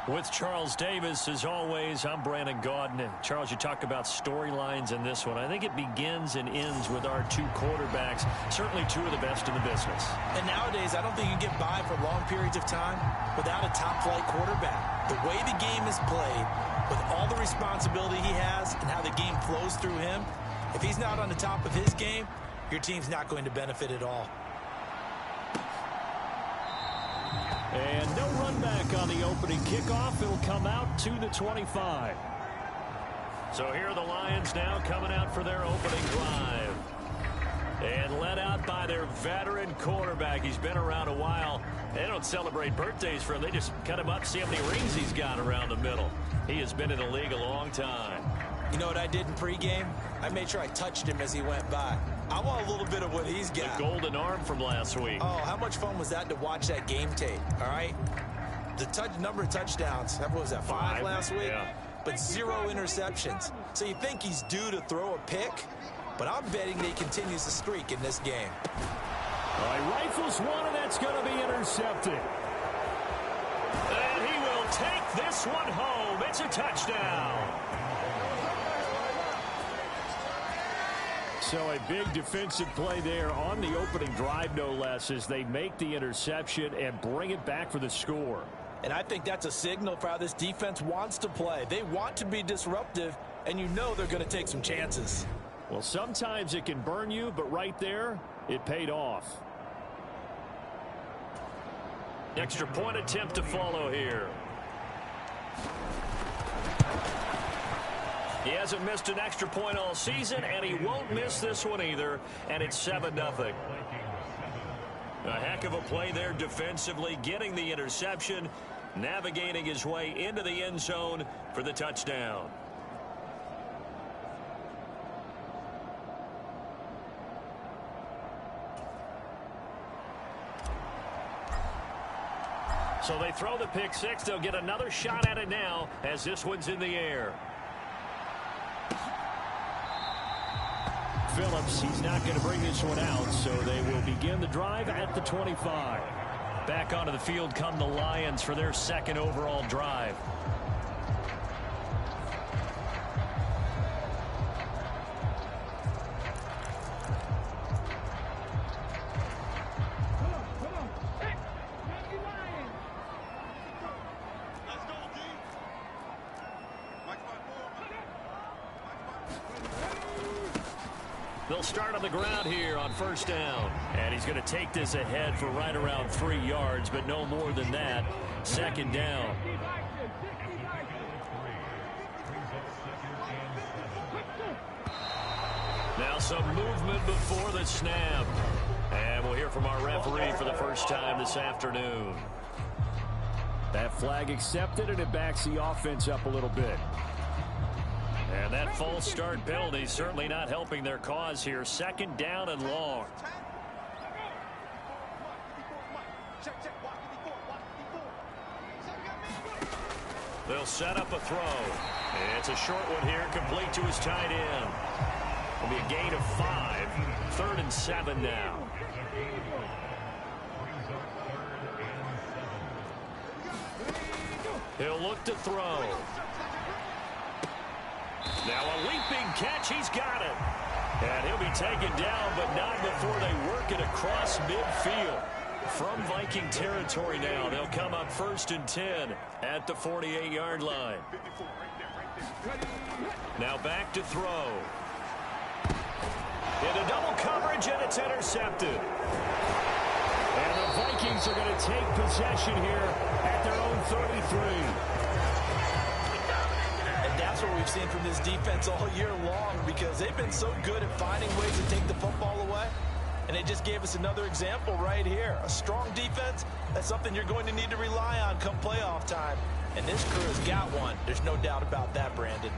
With Charles Davis, as always, I'm Brandon Gaudin. And Charles, you talk about storylines in this one. I think it begins and ends with our two quarterbacks, certainly two of the best in the business. And nowadays, I don't think you get by for long periods of time without a top-flight quarterback. The way the game is played, with all the responsibility he has and how the game flows through him, if he's not on the top of his game, your team's not going to benefit at all. And no run back on the opening kickoff. It'll come out to the 25. So here are the Lions now coming out for their opening drive. And led out by their veteran quarterback. He's been around a while. They don't celebrate birthdays for him. They just cut him up, see how many rings he's got around the middle. He has been in the league a long time. You know what I did in pregame? I made sure I touched him as he went by. I want a little bit of what he's got. The golden arm from last week. Oh, how much fun was that to watch that game tape, all right? The number of touchdowns, what was that, 5 last week? Yeah. But 0 interceptions. So you think he's due to throw a pick? But I'm betting that he continues the streak in this game. All right, rifles one, and that's going to be intercepted. And he will take this one home. It's a touchdown. So a big defensive play there on the opening drive, no less, as they make the interception and bring it back for the score. And I think that's a signal for how this defense wants to play. They want to be disruptive, and you know they're going to take some chances. Well, sometimes it can burn you, but right there, it paid off. Extra point attempt to follow here. He hasn't missed an extra point all season, and he won't miss this one either, and it's 7-0. A heck of a play there defensively, getting the interception, navigating his way into the end zone for the touchdown. So they throw the pick six. They'll get another shot at it now as this one's in the air. Phillips, he's not going to bring this one out, so they will begin the drive at the 25. Back onto the field come the Lions for their second overall drive. They'll start on the ground here on first down. And he's going to take this ahead for right around 3 yards, but no more than that. Second down. Now some movement before the snap. And we'll hear from our referee for the first time this afternoon. That flag accepted, and it backs the offense up a little bit. And that false start penalty certainly not helping their cause here. Second down and long. They'll set up a throw. It's a short one here, complete to his tight end. It'll be a gain of 5. 3rd and 7 now. He'll look to throw. Now a leaping catch. He's got it. And he'll be taken down, but not before they work it across midfield. From Viking territory now, they'll come up 1st and 10 at the 48-yard line. Now back to throw. Into double coverage, and it's intercepted. And the Vikings are going to take possession here at their own 33. And that's what we've seen from this defense all year long, because they've been so good at finding ways to take the football away. And they just gave us another example right here. A strong defense, that's something you're going to need to rely on come playoff time. And this crew has got one. There's no doubt about that, Brandon.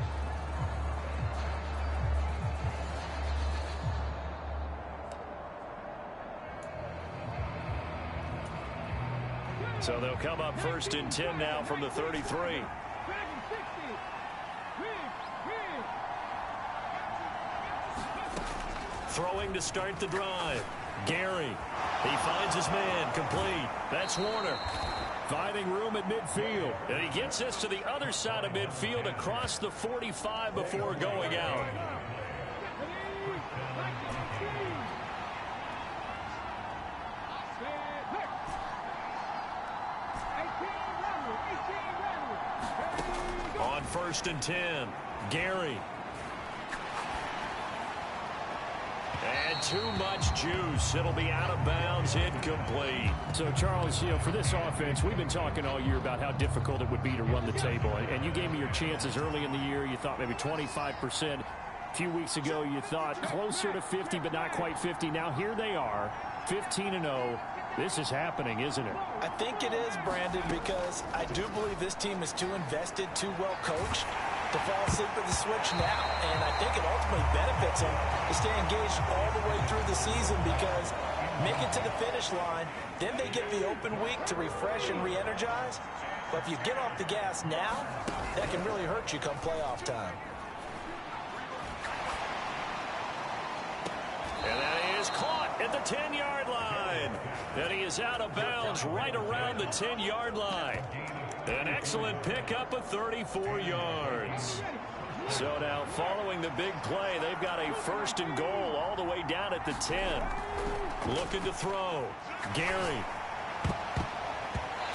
So they'll come up 1st and 10 now from the 33. Throwing to start the drive. Gary. He finds his man. Complete. That's Warner. Finding room at midfield. And he gets this to the other side of midfield across the 45 before going out. On 1st and 10. Gary. And too much juice. It'll be out of bounds, incomplete. So, Charles, for this offense, we've been talking all year about how difficult it would be to run the table. And you gave me your chances early in the year. You thought maybe 25%. A few weeks ago, you thought closer to 50, but not quite 50. Now, here they are, 15-0. This is happening, isn't it? I think it is, Brandon, because I do believe this team is too invested, too well coached to fall asleep at the switch now. And I think it ultimately benefits them to stay engaged all the way through the season, because make it to the finish line, then they get the open week to refresh and re-energize. But if you get off the gas now, that can really hurt you come playoff time. And that is caught at the 10-yard line. And he is out of bounds right around the 10-yard line. An excellent pickup of 34 yards. So now following the big play, they've got a 1st and goal all the way down at the 10. Looking to throw. Gary.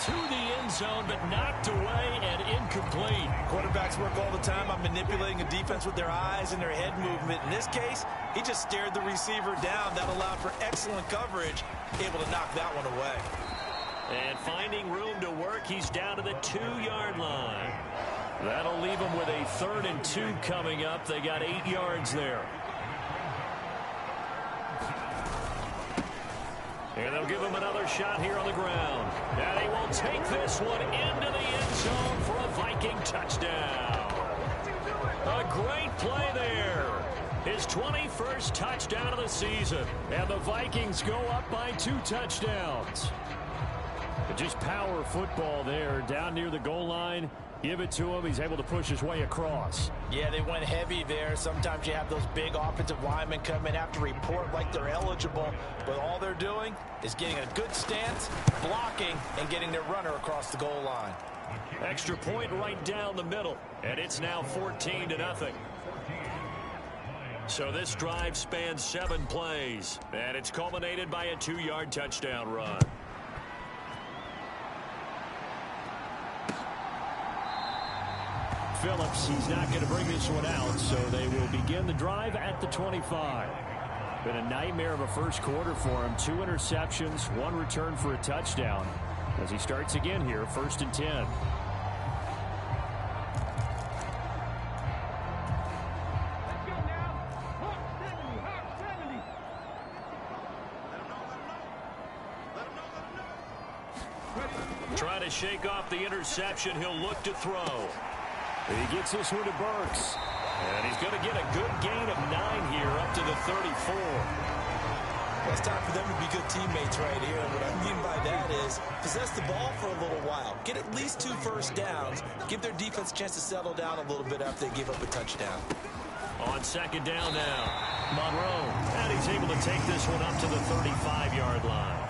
To the end zone, but knocked away and incomplete. Quarterbacks work all the time on manipulating a defense with their eyes and their head movement. In this case, he just stared the receiver down. That allowed for excellent coverage, able to knock that one away. And finding room to work, he's down to the 2-yard line. That'll leave him with a 3rd and 2 coming up. They got 8 yards there. And they'll give him another shot here on the ground. And he will take this one into the end zone for a Viking touchdown. A great play there. His 21st touchdown of the season. And the Vikings go up by 2 touchdowns. But just power football there down near the goal line. Give it to him. He's able to push his way across. Yeah, they went heavy there. Sometimes you have those big offensive linemen come in, have to report like they're eligible. But all they're doing is getting a good stance, blocking, and getting their runner across the goal line. Extra point right down the middle. And it's now 14-0. So this drive spans 7 plays. And it's culminated by a 2-yard touchdown run. Phillips, he's not going to bring this one out, so they will begin the drive at the 25. Been a nightmare of a first quarter for him. 2 interceptions, 1 return for a touchdown. As he starts again here, 1st and 10. Let's go now. Hawk 70. Trying to shake off the interception. He'll look to throw. He gets this one to Burks. And he's going to get a good gain of 9 here up to the 34. Well, it's time for them to be good teammates right here. And what I mean by that is possess the ball for a little while. Get at least 2 first downs. Give their defense a chance to settle down a little bit after they give up a touchdown. On 2nd down now, Monroe. And he's able to take this one up to the 35-yard line.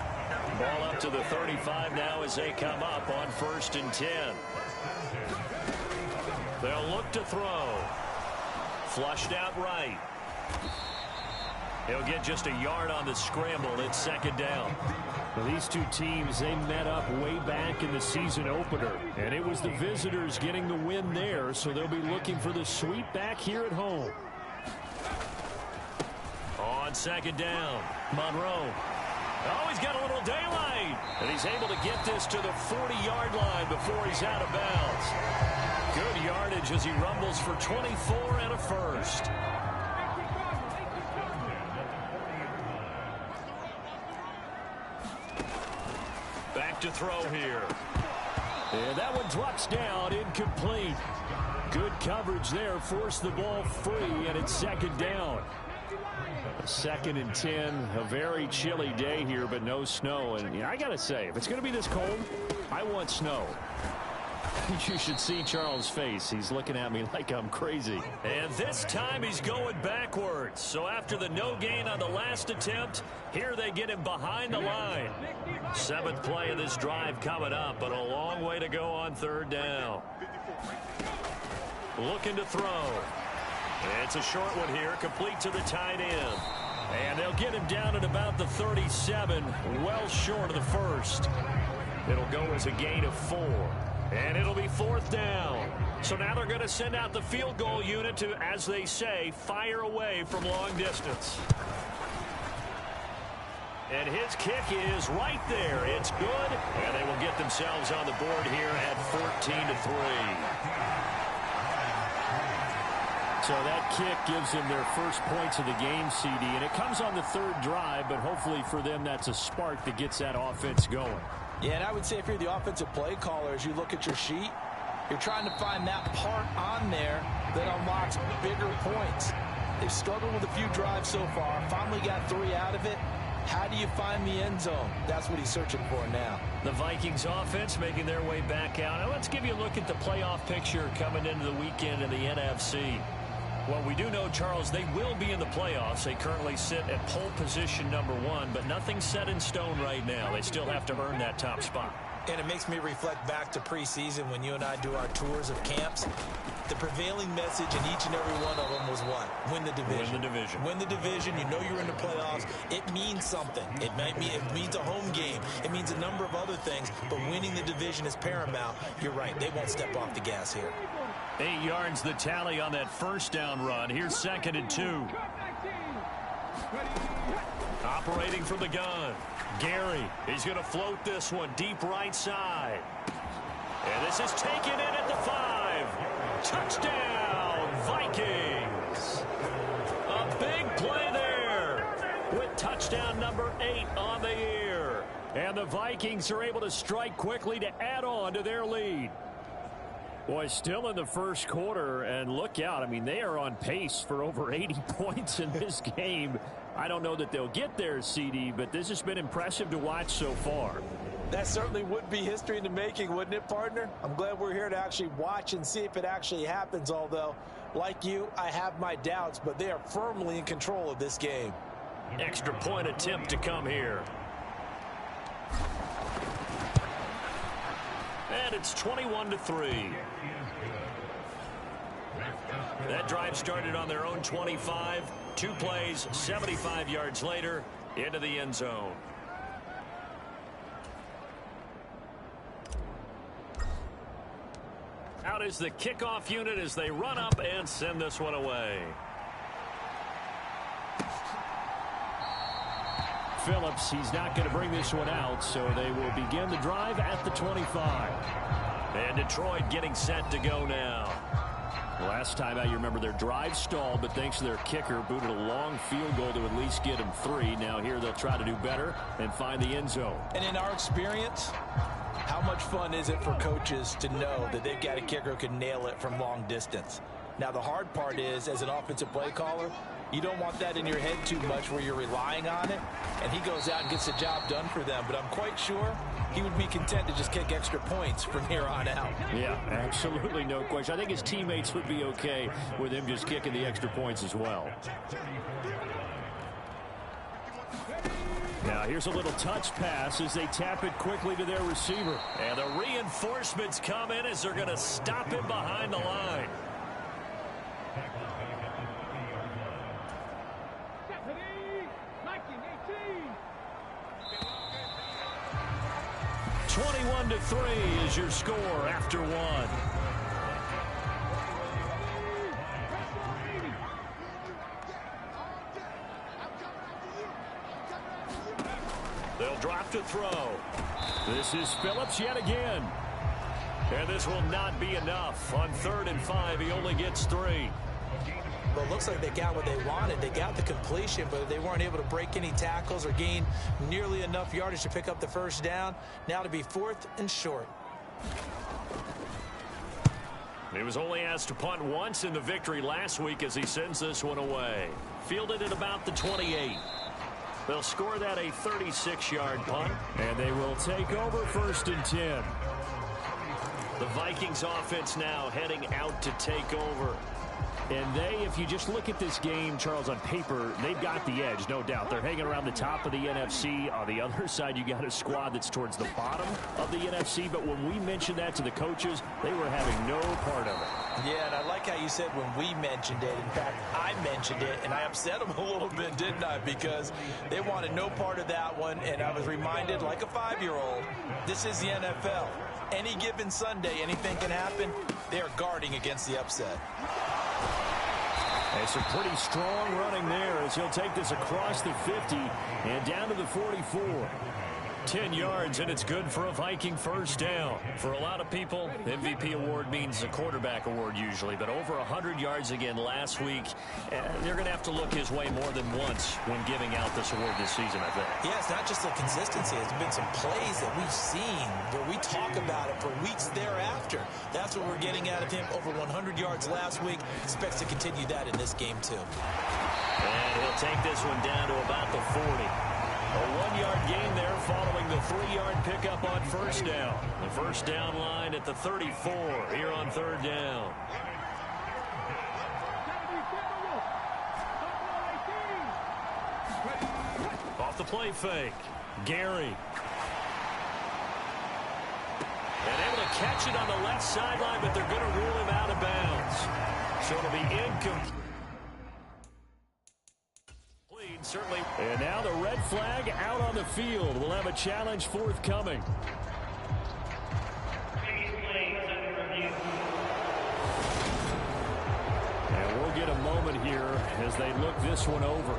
Ball up to the 35 now as they come up on 1st and 10. They'll look to throw. Flushed out right. He'll get just a yard on the scramble. It's 2nd down. Well, these two teams, they met up way back in the season opener, and it was the visitors getting the win there, so they'll be looking for the sweep back here at home. On 2nd down, Monroe. Oh, he's got a little daylight, and he's able to get this to the 40-yard line before he's out of bounds. Good yardage as he rumbles for 24 and a first. Back to throw here. And that one drops down, incomplete. Good coverage there, forced the ball free, and it's 2nd down. 2nd and 10, a very chilly day here, but no snow. And I got to say, if it's going to be this cold, I want snow. You should see Charles' face. He's looking at me like I'm crazy. And this time he's going backwards. So after the no gain on the last attempt, here they get him behind the line. 7th play of this drive coming up, but a long way to go on 3rd down. Looking to throw. It's a short one here, complete to the tight end. And they'll get him down at about the 37, well short of the first. It'll go as a gain of 4. And it'll be 4th down. So now they're going to send out the field goal unit to, as they say, fire away from long distance. And his kick is right there. It's good. And they will get themselves on the board here at 14-3. So that kick gives them their first points of the game, CD, and it comes on the 3rd drive, but hopefully for them that's a spark that gets that offense going. Yeah, and I would say if you're the offensive play caller, as you look at your sheet, you're trying to find that part on there that unlocks bigger points. They've struggled with a few drives so far, finally got 3 out of it. How do you find the end zone? That's what he's searching for now. The Vikings offense making their way back out. Now let's give you a look at the playoff picture coming into the weekend in the NFC. Well, we do know, Charles, they will be in the playoffs. They currently sit at pole position number 1, but nothing's set in stone right now. They still have to earn that top spot. And it makes me reflect back to preseason when you and I do our tours of camps. The prevailing message in each and every one of them was what? Win the division. Win the division. Win the division. You know you're in the playoffs. It means something. It means a home game. It means a number of other things, but winning the division is paramount. You're right. They won't step off the gas here. 8 yards the tally on that 1st down run. Here's 2nd and 2. Operating from the gun. Gary, he's going to float this one deep right side. And this is taken in at the 5. Touchdown, Vikings. A big play there with touchdown number 8 on the year. And the Vikings are able to strike quickly to add on to their lead. Boy, still in the first quarter, and look out. I mean, they are on pace for over 80 points in this game. I don't know that they'll get there, CD, but this has been impressive to watch so far. That certainly would be history in the making, wouldn't it, partner? I'm glad we're here to actually watch and see if it actually happens, although, like you, I have my doubts, but they are firmly in control of this game. Extra point attempt to come here. And it's 21-3. That drive started on their own 25. 2 plays, 75 yards later, into the end zone. Out is the kickoff unit as they run up and send this one away. Phillips, he's not going to bring this one out, so they will begin the drive at the 25. And Detroit getting set to go now. Last time out, you remember their drive stalled, but thanks to their kicker, booted a long field goal to at least get them 3. Now here they'll try to do better and find the end zone. And in our experience, how much fun is it for coaches to know that they've got a kicker who can nail it from long distance? Now, the hard part is, as an offensive play caller, you don't want that in your head too much where you're relying on it, and he goes out and gets the job done for them. But I'm quite sure he would be content to just kick extra points from here on out. Yeah, absolutely no question. I think his teammates would be okay with him just kicking the extra points as well. Now Here's a little touch pass as they tap it quickly to their receiver. And the reinforcements come in as they're going to stop him behind the line. Deputy, 1918. 21-3 is your score after one. They'll drop to throw. This is Phillips yet again. And this will not be enough. On 3rd and 5, he only gets 3. Well, it looks like they got what they wanted. They got the completion, but they weren't able to break any tackles or gain nearly enough yardage to pick up the first down. Now to be 4th and short. He was only asked to punt once in the victory last week as he sends this one away. Fielded at about the 28. They'll score that a 36-yard punt. And they will take over 1st and 10. The Vikings offense now heading out to take over. And they, if you just look at this game, Charles, on paper, they've got the edge, no doubt. They're hanging around the top of the NFC. On the other side, you got a squad that's towards the bottom of the NFC. But when we mentioned that to the coaches, they were having no part of it. Yeah, and I like how you said when we mentioned it. In fact, I mentioned it, and I upset them a little bit, didn't I? Because they wanted no part of that one, and I was reminded, like a 5-year-old, this is the NFL. Any given Sunday, anything can happen. They are guarding against the upset. And some pretty strong running there as he'll take this across the 50 and down to the 44. 10 yards, and it's good for a Viking first down. For a lot of people, MVP award means a quarterback award usually, but over 100 yards again last week. They're going to have to look his way more than once when giving out this award this season, I think. Yeah, it's not just the consistency. There's been some plays that we've seen where we talk about it for weeks thereafter. That's what we're getting out of him. Over 100 yards last week. Expects to continue that in this game, too. And he'll take this one down to about the 40. A 1-yard gain there following the 3-yard pickup on first down. The first down line at the 34 here on 3rd down. Off the play fake. Gary. And able to catch it on the left sideline, but they're going to rule him out of bounds. So it'll be incomplete. Certainly. And now the red flag out on the field. We'll have a challenge forthcoming. And we'll get a moment here as they look this one over.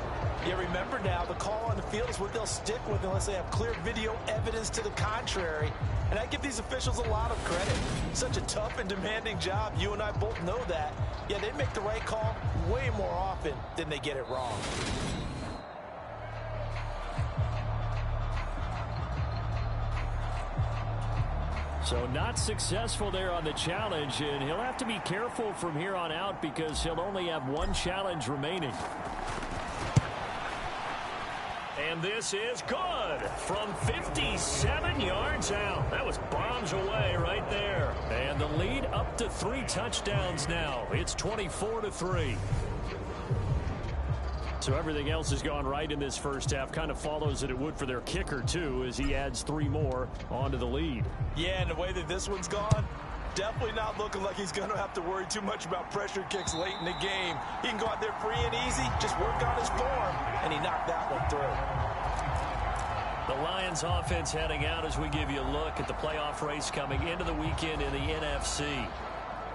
Yeah, remember now, the call on the field is what they'll stick with unless they have clear video evidence to the contrary. And I give these officials a lot of credit. Such a tough and demanding job. You and I both know that. Yeah, they make the right call way more often than they get it wrong. So not successful there on the challenge, and he'll have to be careful from here on out because he'll only have one challenge remaining. And this is good from 57 yards out. That was bombs away right there. And the lead up to 3 touchdowns now. It's 24-3. So everything else has gone right in this first half. Kind of follows that it would for their kicker, too, as he adds 3 more onto the lead. Yeah, and the way that this one's gone, definitely not looking like he's going to have to worry too much about pressure kicks late in the game. He can go out there free and easy, just work on his form, and he knocked that one through. The Lions offense heading out as we give you a look at the playoff race coming into the weekend in the NFC.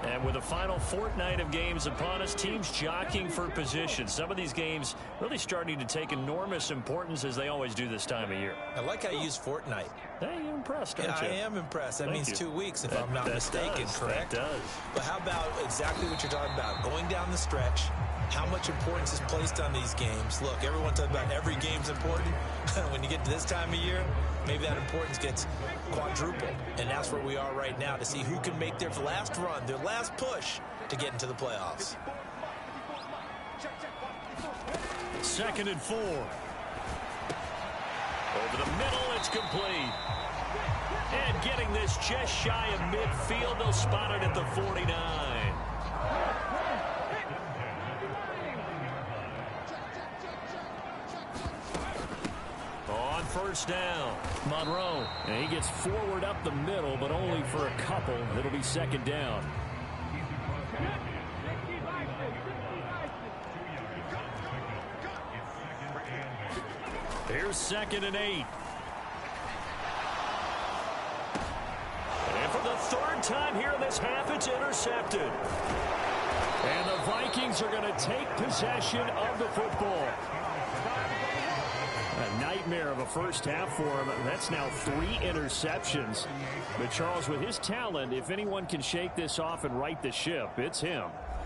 And with the final fortnight of games upon us, teams jockeying for position. Some of these games really starting to take enormous importance as they always do this time of year. I like how you use fortnight. Hey, you're impressed, aren't you? I am impressed. That means 2 weeks, if I'm not mistaken, correct? That does. But how about exactly what you're talking about? Going down the stretch, how much importance is placed on these games? Look, everyone talks about every game's important. When you get to this time of year, maybe that importance gets quadrupled. And that's where we are right now to see who can make their last run, their last push to get into the playoffs. 2nd and 4. Over the middle, it's complete. And getting this just shy of midfield, they'll spot it at the 49. On on first down. Monroe, and he gets forward up the middle, but only for a couple. It'll be second down. Here's 2nd and 8. And for the 3rd time here in this half, it's intercepted. And the Vikings are going to take possession of the football. A nightmare of a first half for him. That's now 3 interceptions. But Charles, with his talent, if anyone can shake this off and right the ship, it's him.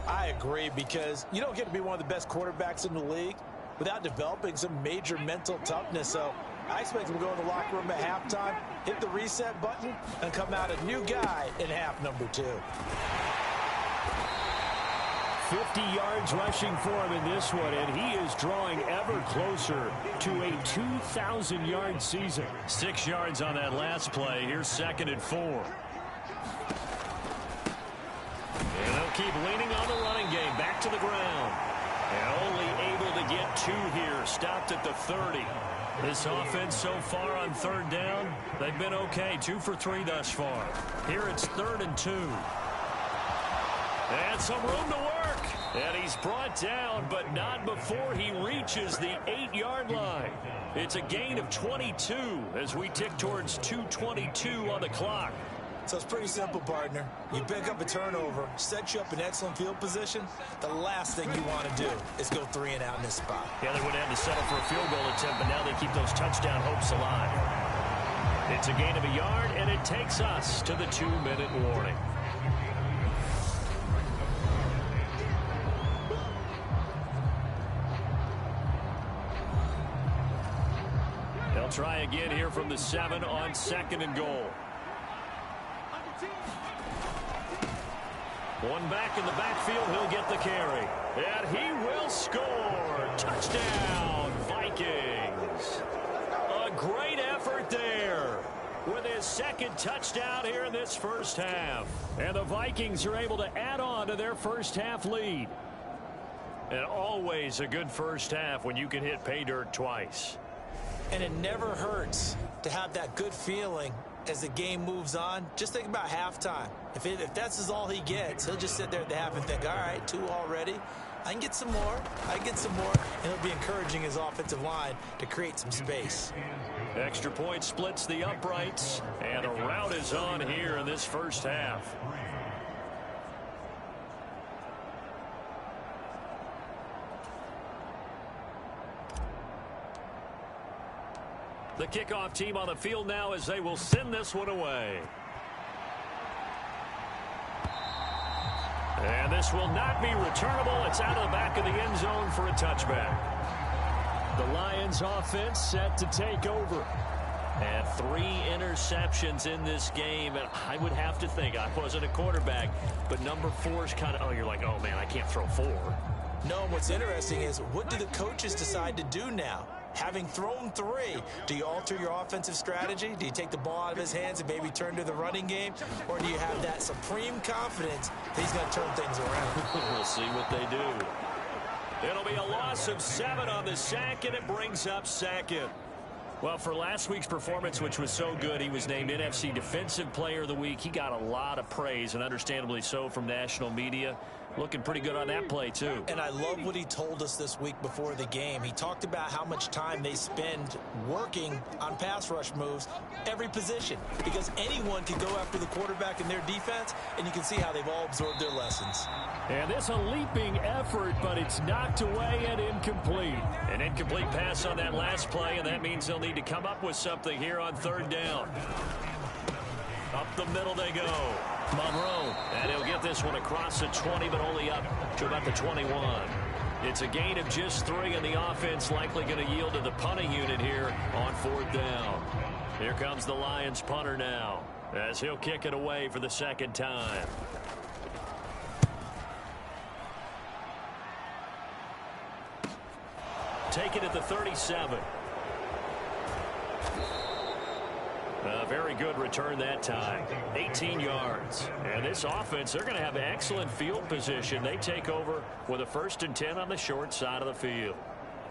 I agree, because you don't get to be one of the best quarterbacks in the league without developing some major mental toughness. So I expect him to go in the locker room at halftime, hit the reset button, and come out a new guy in half number 2. 50 yards rushing for him in this one, and he is drawing ever closer to a 2,000-yard season. 6 yards on that last play. Here's 2nd and 4. And they'll keep leaning on the running game. Back to the ground. And only able to get 2 here. Stopped at the 30. This offense so far on 3rd down, they've been okay. 2 for 3 thus far. Here it's 3rd and 2. And some room to work. And he's brought down, but not before he reaches the 8-yard line. It's a gain of 22 as we tick towards 2:22 on the clock. So it's pretty simple, partner. You pick up a turnover, set you up in excellent field position. The last thing you want to do is go 3 and out in this spot. Yeah, they would have to settle for a field goal attempt, but now they keep those touchdown hopes alive. It's a gain of a yard, and it takes us to the 2-minute warning. They'll try again here from the 7 on 2nd and goal. One back in the backfield, he'll get the carry. And he will score. Touchdown, Vikings. A great effort there with his 2nd touchdown here in this first half. And the Vikings are able to add on to their first half lead. And always a good first half when you can hit pay dirt twice. And it never hurts to have that good feeling as the game moves on. Just think about halftime. If that's all he gets, he'll just sit there at the half and think, all right, 2 already. I can get some more. I can get some more. And he'll be encouraging his offensive line to create some space. Extra point splits the uprights. And a rout is on here in this first half. The kickoff team on the field now as they will send this one away. And this will not be returnable. It's out of the back of the end zone for a touchback. The Lions offense set to take over. And 3 interceptions in this game. And I would have to think, I wasn't a quarterback, but number 4 is kind of, oh, you're like, oh, man, I can't throw 4. No, what's interesting is, what do the coaches decide to do now? Having thrown 3, do you alter your offensive strategy? Do you take the ball out of his hands and maybe turn to the running game? Or do you have that supreme confidence that he's going to turn things around? We'll see what they do. It'll be a loss of 7 on the sack, and it brings up 2nd. Well, for last week's performance, which was so good, he was named NFC Defensive Player of the Week. He got a lot of praise, and understandably so, from national media. Looking pretty good on that play, too. And I love what he told us this week before the game. He talked about how much time they spend working on pass rush moves, every position, because anyone can go after the quarterback in their defense, and you can see how they've all absorbed their lessons. And this a leaping effort, but it's knocked away and incomplete. An incomplete pass on that last play, and that means they'll need to come up with something here on 3rd down. Up the middle they go. Monroe, and he'll get this one across the 20, but only up to about the 21. It's a gain of just 3, and the offense likely going to yield to the punting unit here on 4th down. Here comes the Lions punter now, as he'll kick it away for the 2nd time. Take it at the 37. A very good return that time. 18 yards. And this offense, they're going to have excellent field position. They take over with a 1st and 10 on the short side of the field.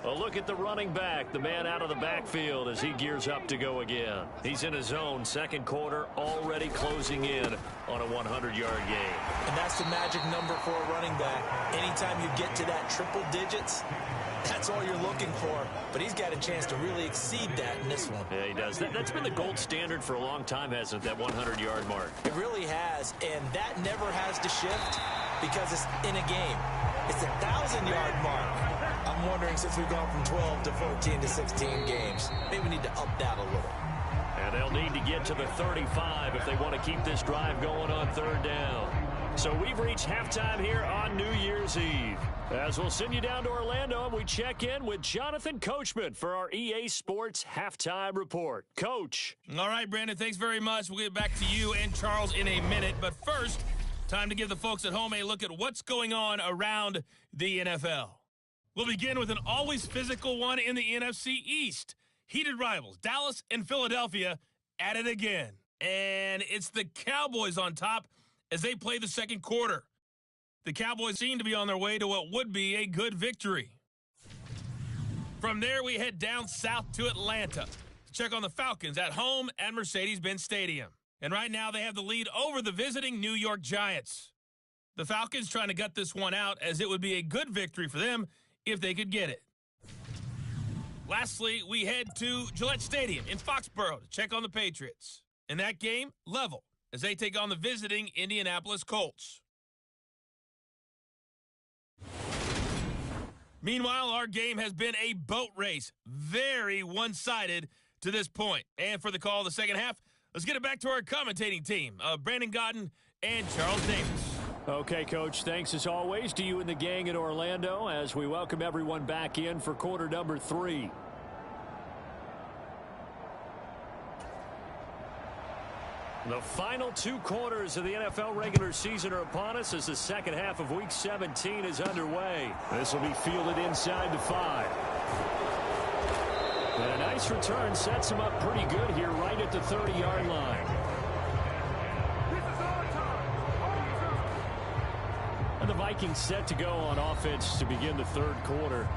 A look at the running back, the man out of the backfield as he gears up to go again. He's in his zone, second quarter, already closing in on a 100-yard game. And that's the magic number for a running back. Anytime you get to that triple digits, that's all you're looking for. But he's got a chance to really exceed that in this one. Yeah, he does. That's been the gold standard for a long time, hasn't it, that 100-yard mark? It really has, and that never has to shift because it's in a game. It's a 1,000-yard mark. I'm wondering, since we've gone from 12 to 14 to 16 games, maybe we need to up that a little. And they'll need to get to the 35 if they want to keep this drive going on third down. So we've reached halftime here on New Year's Eve. As we'll send you down to Orlando, and we check in with Jonathan Coachman for our EA Sports Halftime Report. Coach. All right, Brandon, thanks very much. We'll get back to you and Charles in a minute. But first, time to give the folks at home a look at what's going on around the NFL. We'll begin with an always physical one in the NFC East. Heated rivals, Dallas and Philadelphia, at it again. And it's the Cowboys on top as they play the second quarter. The Cowboys seem to be on their way to what would be a good victory. From there, we head down south to Atlanta to check on the Falcons at home at Mercedes-Benz Stadium. And right now, they have the lead over the visiting New York Giants. The Falcons trying to gut this one out, as it would be a good victory for them if they could get it. Lastly, we head to Gillette Stadium in Foxborough to check on the Patriots. In that game, level, as they take on the visiting Indianapolis Colts. Meanwhile, our game has been a boat race, very one-sided to this point. And for the call of the second half, let's get it back to our commentating team, Brandon Godden and Charles Davis. Okay, Coach, thanks as always to you and the gang in Orlando as we welcome everyone back in for quarter number 3. The final 2 quarters of the NFL regular season are upon us as the second half of Week 17 is underway. This will be fielded inside the 5. And a nice return sets him up pretty good here right at the 30-yard line. And the Vikings set to go on offense to begin the third quarter.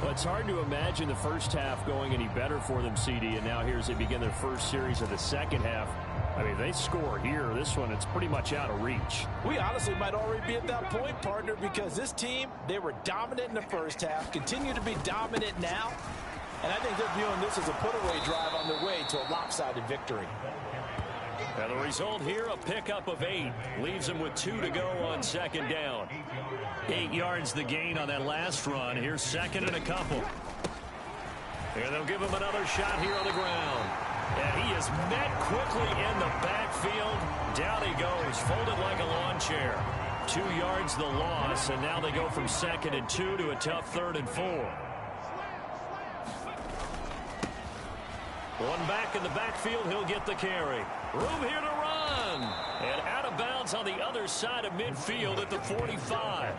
Well, it's hard to imagine the first half going any better for them, CD, and now here as they begin their first series of the second half. I mean, they score here. This one, it's pretty much out of reach. We honestly might already be at that point, partner, because this team, they were dominant in the first half, continue to be dominant now, and I think they're viewing this as a put-away drive on their way to a lopsided victory. And the result here, a pickup of 8. Leaves them with 2 to go on second down. 8 yards the gain on that last run. Here's second and a couple. And they'll give him another shot here on the ground. And he is met quickly in the backfield. Down he goes, folded like a lawn chair. 2 yards the loss, and now they go from second and 2 to a tough third and 4. One back in the backfield, he'll get the carry. Room here to run. And out of bounds on the other side of midfield at the 45.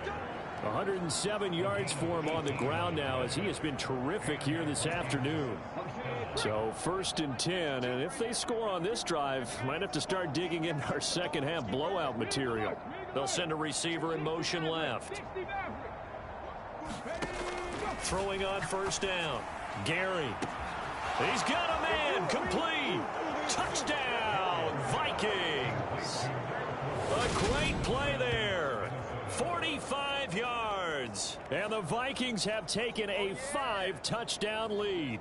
107 yards for him on the ground now as he has been terrific here this afternoon. So first and 10, and if they score on this drive, might have to start digging in our second half blowout material. They'll send a receiver in motion left. Throwing on first down. Gary. He's got a man. Complete. Touchdown, Vikings. A great play there. 45 yards. And the Vikings have taken a 5-touchdown lead.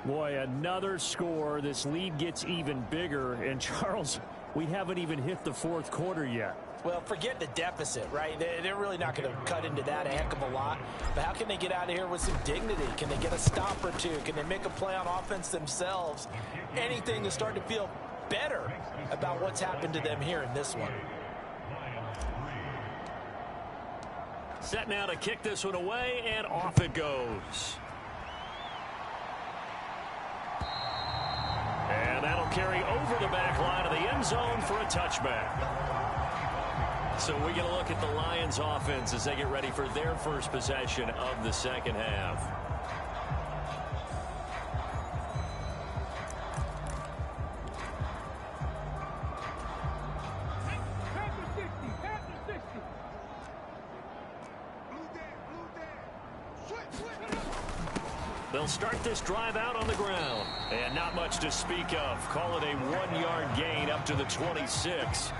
Boy, another score. This lead gets even bigger. And, Charles, we haven't even hit the fourth quarter yet. Well, forget the deficit, right? They're really not going to cut into that a heck of a lot. But how can they get out of here with some dignity? Can they get a stop or two? Can they make a play on offense themselves? Anything to start to feel better about what's happened to them here in this one. Set now to kick this one away, and off it goes. And that'll carry over the back line of the end zone for a touchback. So we get a look at the Lions offense as they get ready for their first possession of the second half. Blue there, blue there. Switch. They'll start this drive out on the ground. And not much to speak of. Call it a 1-yard gain up to the 26.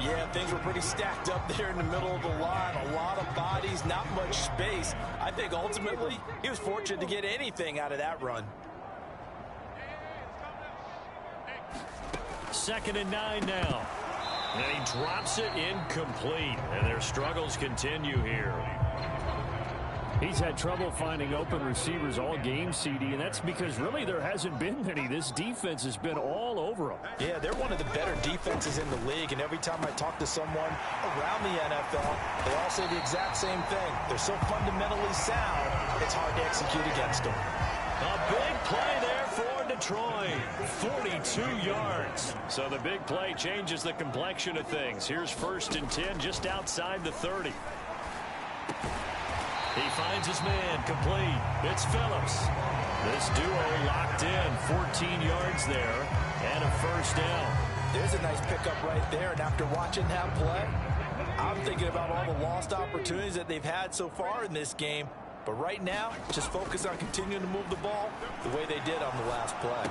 Yeah, things were pretty stacked up there in the middle of the line. A lot of bodies, not much space. I think ultimately he was fortunate to get anything out of that run. 2nd and 9 now. And he drops it incomplete. And their struggles continue here. He's had trouble finding open receivers all game, CD, and that's because really there hasn't been many. This defense has been all over them. Yeah, they're one of the better defenses in the league, and every time I talk to someone around the NFL, they all say the exact same thing. They're so fundamentally sound, it's hard to execute against them. A big play there for Detroit. 42 yards. So the big play changes the complexion of things. Here's 1st and 10 just outside the 30. He finds his man, complete. It's Phillips. This duo locked in, 14 yards there, and a 1st down. There's a nice pickup right there, and after watching that play, I'm thinking about all the lost opportunities that they've had so far in this game. But right now, just focus on continuing to move the ball the way they did on the last play.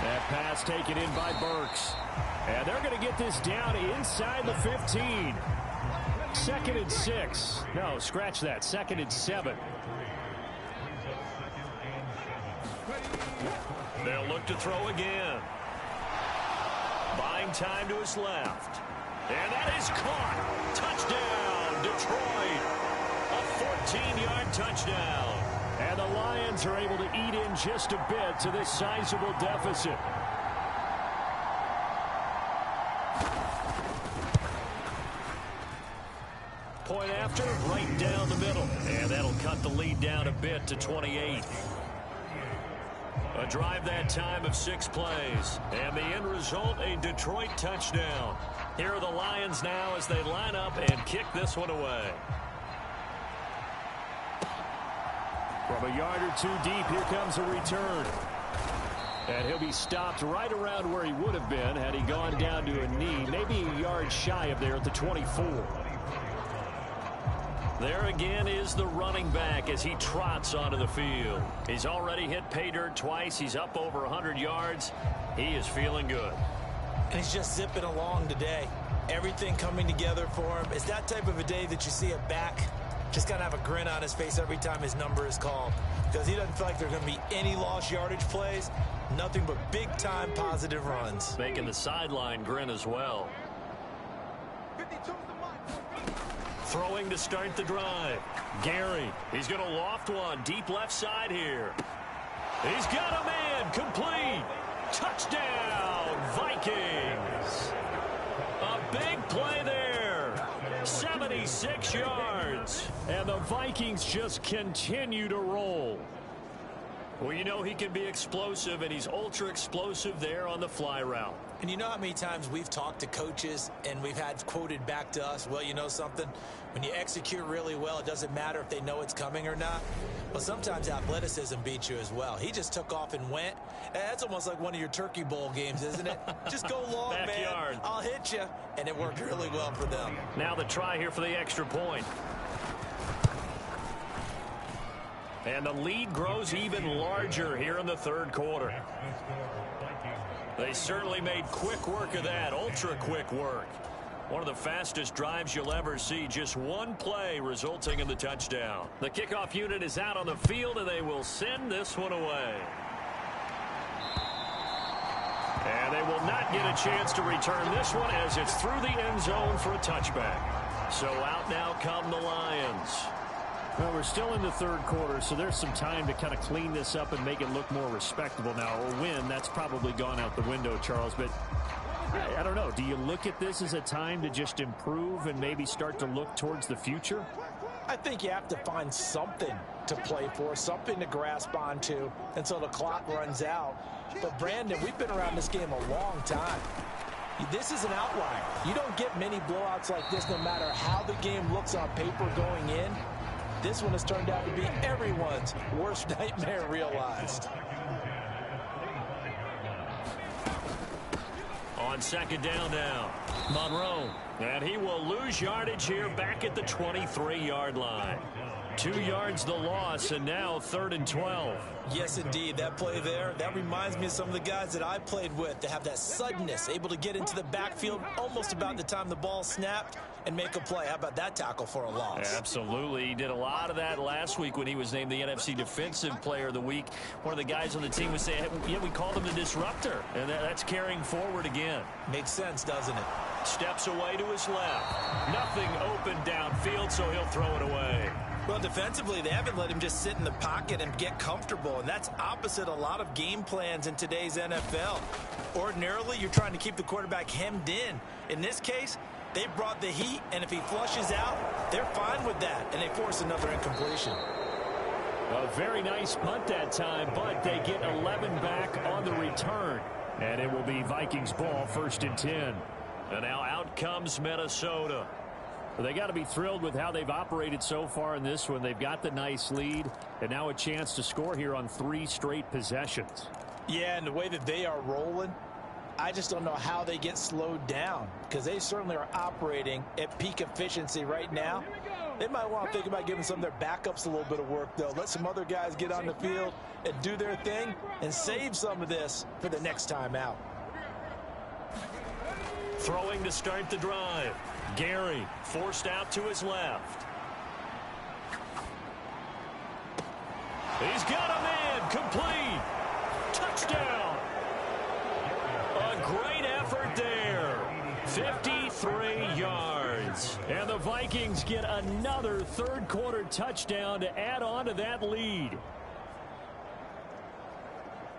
That pass taken in by Burks. And they're going to get this down inside the 15. 2nd and 6. No, scratch that. 2nd and 7. They'll look to throw again. Buying time to his left. And that is caught. Touchdown, Detroit. A 14-yard touchdown. And the Lions are able to eat in just a bit to this sizable deficit. Point after, right down the middle. And that'll cut the lead down a bit to 28. A drive that time of 6 plays. And the end result, a Detroit touchdown. Here are the Lions now as they line up and kick this one away. From a yard or 2 deep, here comes a return. And he'll be stopped right around where he would have been had he gone down to a knee, maybe a yard shy of there at the 24. There again is the running back as he trots onto the field. He's already hit pay dirt twice. He's up over 100 yards. He is feeling good. And he's just zipping along today. Everything coming together for him. It's that type of a day that you see a back just kind of have a grin on his face every time his number is called. Because he doesn't feel like there are going to be any lost yardage plays. Nothing but big-time positive runs. Making the sideline grin as well. Throwing to start the drive. Gary, he's going to loft one deep left side here. He's got a man, complete. Touchdown, Vikings. A big play there. 76 yards. And the Vikings just continue to roll. Well, you know he can be explosive, and he's ultra explosive there on the fly route. And you know how many times we've talked to coaches and we've had quoted back to us, well, you know something? When you execute really well, it doesn't matter if they know it's coming or not. But sometimes athleticism beats you as well. He just took off and went. That's almost like one of your Turkey Bowl games, isn't it? Just go long, Backyard. man. I'll hit you. And it worked really well for them. Now the try here for the extra point. And the lead grows even larger here in the 3rd quarter. They certainly made quick work of that, ultra quick work. One of the fastest drives you'll ever see, just one play resulting in the touchdown. The kickoff unit is out on the field, and they will send this one away. And they will not get a chance to return this one as it's through the end zone for a touchback. So out now come the Lions. Well, we're still in the 3rd quarter, so there's some time to kind of clean this up and make it look more respectable. Now, a win, that's probably gone out the window, Charles, but I don't know. Do you look at this as a time to just improve and maybe start to look towards the future? I think you have to find something to play for, something to grasp onto until the clock runs out. But, Brandon, we've been around this game a long time. This is an outlier. You don't get many blowouts like this no matter how the game looks on paper going in. This one has turned out to be everyone's worst nightmare realized. On 2nd down now, Monroe. And he will lose yardage here back at the 23-yard line. 2 yards the loss, and now 3rd and 12. Yes, indeed. That play there, that reminds me of some of the guys that I played with. They have that suddenness, able to get into the backfield almost about the time the ball snapped and make a play. How about that tackle for a loss? Absolutely. He did a lot of that last week when he was named the NFC Defensive Player of the Week. One of the guys on the team was saying, yeah, we called him the disruptor, and that's carrying forward again. Makes sense, doesn't it? Steps away to his left. Nothing open downfield, so he'll throw it away. Well, defensively, they haven't let him just sit in the pocket and get comfortable, and that's opposite a lot of game plans in today's NFL. Ordinarily, you're trying to keep the quarterback hemmed in. In this case, they brought the heat, and if he flushes out, they're fine with that, and they force another incompletion. A very nice punt that time, but they get 11 back on the return. And it will be Vikings ball, 1st and 10. And now out comes Minnesota. Well, they got to be thrilled with how they've operated so far in this one. They've got the nice lead, and now a chance to score here on 3 straight possessions. Yeah, and the way that they are rolling, I just don't know how they get slowed down, because they certainly are operating at peak efficiency right now. They might want to think about giving some of their backups a little bit of work, though. Let some other guys get on the field and do their thing and save some of this for the next time out. Throwing to start the drive. Gary forced out to his left. He's got a man. Complete. Touchdown. A great effort there. 53 yards. And the Vikings get another third-quarter touchdown to add on to that lead.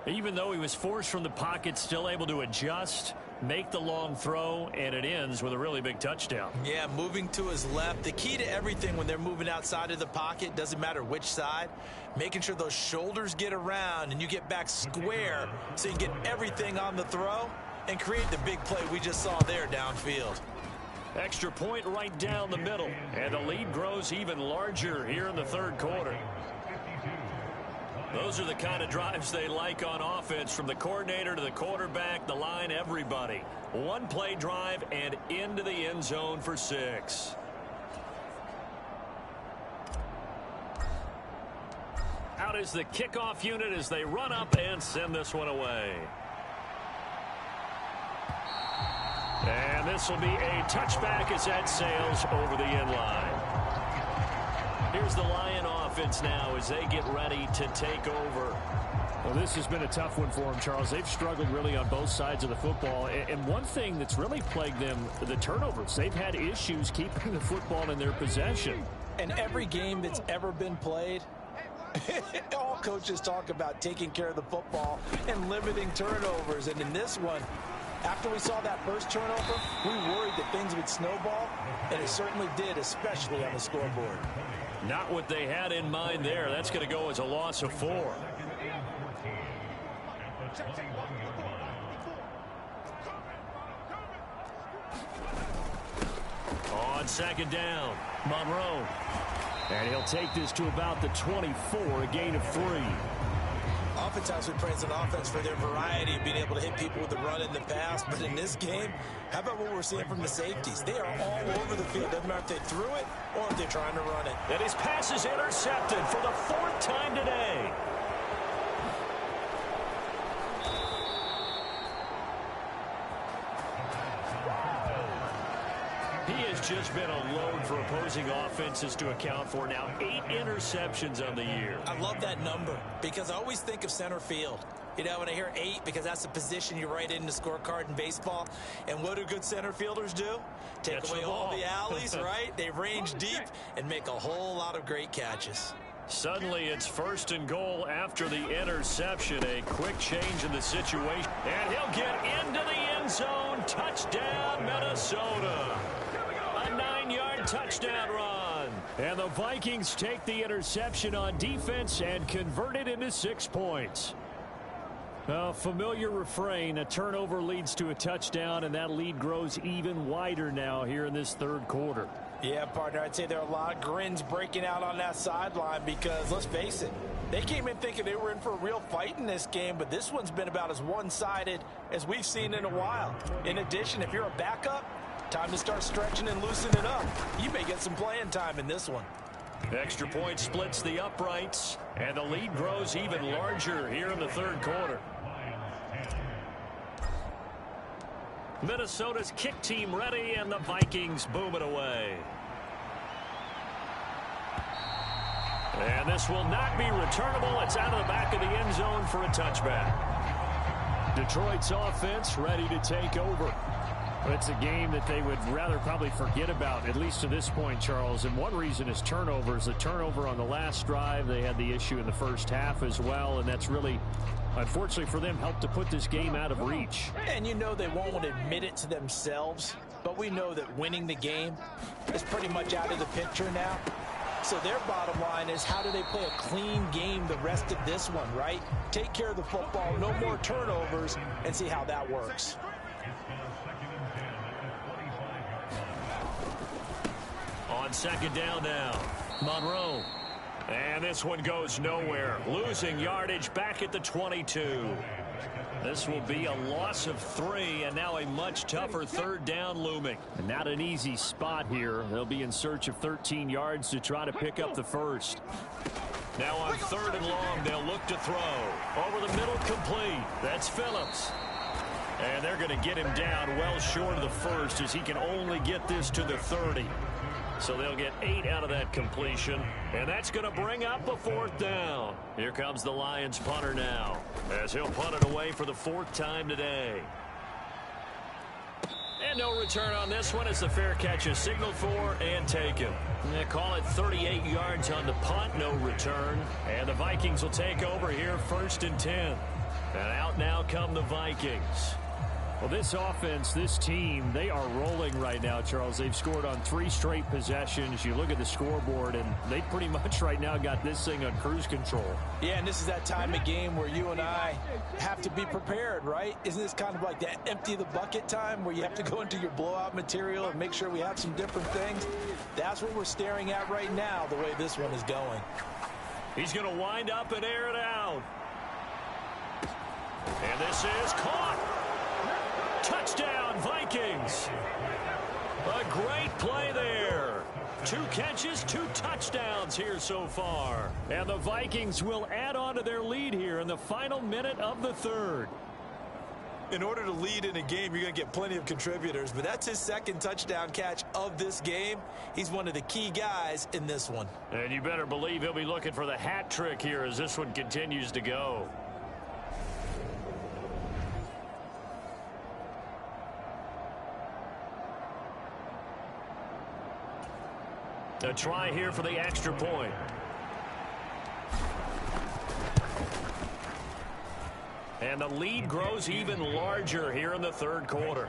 Even though he was forced from the pocket, still able to adjust, make the long throw, and it ends with a really big touchdown. Yeah, moving to his left. The key to everything when they're moving outside of the pocket, doesn't matter which side, making sure those shoulders get around and you get back square so you can get everything on the throw and create the big play we just saw there downfield. Extra point right down the middle, and the lead grows even larger here in the third quarter. Those are the kind of drives they like on offense, from the coordinator to the quarterback, the line, everybody. One play drive and into the end zone for 6. Out is the kickoff unit as they run up and send this one away. And this will be a touchback as that sails over the end line. Here's the Lion offense now as they get ready to take over. Well, this has been a tough one for them, Charles. They've struggled really on both sides of the football. And one thing that's really plagued them, the turnovers. They've had issues keeping the football in their possession. And every game that's ever been played, all coaches talk about taking care of the football and limiting turnovers. And in this one, after we saw that first turnover, we worried that things would snowball, and it certainly did, especially on the scoreboard. Not what they had in mind there. That's going to go as a loss of 4. On second down, Monroe. And he'll take this to about the 24, a gain of 3. Oftentimes we praise an offense for their variety of being able to hit people with the run in the pass, but in this game, how about what we're seeing from the safeties? They are all over the field. Doesn't matter if they threw it or if they're trying to run it. And his pass is intercepted for the 4th time today. He has just been a load for opposing offenses to account for. Now 8 interceptions on the year. I love that number because I always think of center field. You know, when I hear 8, because that's the position you write in the scorecard in baseball. And what do good center fielders do? Take away all the alleys, right? They range deep and make a whole lot of great catches. Suddenly it's 1st and goal after the interception. A quick change in the situation. And he'll get into the end zone. Touchdown, Minnesota. A 9-yard touchdown run. And the Vikings take the interception on defense and convert it into 6 points. A familiar refrain, a turnover leads to a touchdown, and that lead grows even wider now here in this third quarter. Yeah, partner, I'd say there are a lot of grins breaking out on that sideline because, let's face it, they came in thinking they were in for a real fight in this game, but this one's been about as one-sided as we've seen in a while. In addition, if you're a backup, time to start stretching and loosening up. You may get some playing time in this one. Extra point splits the uprights, and the lead grows even larger here in the third quarter. Minnesota's kick team ready, and the Vikings boom it away. And this will not be returnable. It's out of the back of the end zone for a touchback. Detroit's offense ready to take over. It's a game that they would rather probably forget about, at least to this point, Charles. And one reason is turnovers. The turnover on the last drive, they had the issue in the first half as well, and that's really, unfortunately for them, helped to put this game out of reach. And you know they won't admit it to themselves, but we know that winning the game is pretty much out of the picture now. So their bottom line is, how do they play a clean game the rest of this one, right? Take care of the football, no more turnovers, and see how that works. On second down now, Monroe. And this one goes nowhere. Losing yardage back at the 22. This will be a loss of 3, and now a much tougher third down looming. And not an easy spot here. They'll be in search of 13 yards to try to pick up the first. Now on third and long, they'll look to throw. Over the middle, complete. That's Phillips. And they're going to get him down well short of the first, as he can only get this to the 30. So they'll get 8 out of that completion, and that's going to bring up a fourth down. Here comes the Lions punter now, as he'll punt it away for the 4th time today. And no return on this one. It's a fair catch is signaled for and taken. They call it 38 yards on the punt, no return. And the Vikings will take over here, 1st and 10. And out now come the Vikings. Well, this offense, this team, they are rolling right now, Charles. They've scored on 3 straight possessions. You look at the scoreboard, and they pretty much right now got this thing on cruise control. Yeah, and this is that time of game where you and I have to be prepared, right? Isn't this kind of like that empty the bucket time where you have to go into your blowout material and make sure we have some different things? That's what we're staring at right now, the way this one is going. He's going to wind up and air it out. And this is caught. Touchdown, Vikings. A great play there. 2 catches, 2 touchdowns here so far. And the Vikings will add on to their lead here in the final minute of the 3rd. In order to lead in a game, you're going to get plenty of contributors, but that's his 2nd touchdown catch of this game. He's one of the key guys in this one. And you better believe he'll be looking for the hat trick here as this one continues to go. A try here for the extra point. And the lead grows even larger here in the 3rd quarter.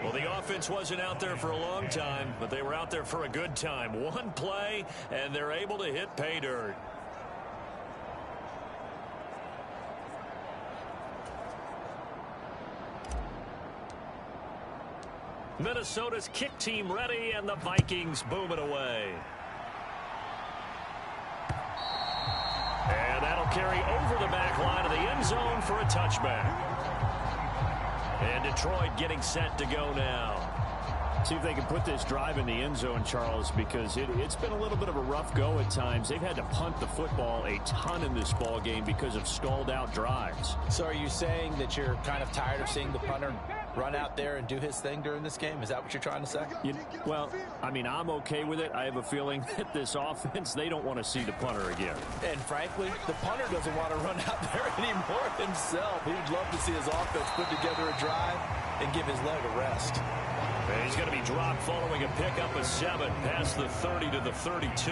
Well, the offense wasn't out there for a long time, but they were out there for a good time. One play, and they're able to hit pay dirt. Minnesota's kick team ready, and the Vikings boom it away. And that'll carry over the back line of the end zone for a touchback. And Detroit getting set to go now. See if they can put this drive in the end zone, Charles, because it's been a little bit of a rough go at times. They've had to punt the football a ton in this ball game because of stalled out drives. So are you saying that you're kind of tired of seeing the punter run out there and do his thing during this game? Is that what you're trying to say? Well, I mean, I'm okay with it. I have a feeling that this offense, they don't want to see the punter again. And frankly, the punter doesn't want to run out there anymore himself. He'd love to see his offense put together a drive and give his leg a rest. And he's going to be dropped following a pickup of 7 past the 30 to the 32.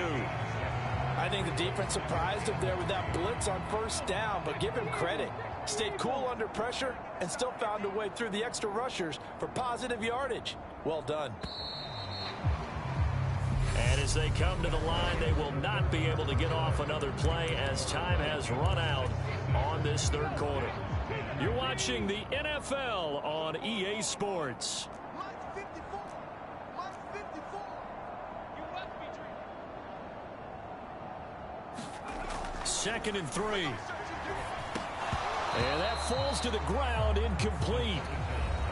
I think the defense surprised him there with that blitz on 1st down, but give him credit. Stayed cool under pressure and still found a way through the extra rushers for positive yardage. Well done. And as they come to the line, they will not be able to get off another play as time has run out on this 3rd quarter. You're watching the NFL on EA Sports. 2nd and 3. And that falls to the ground, incomplete.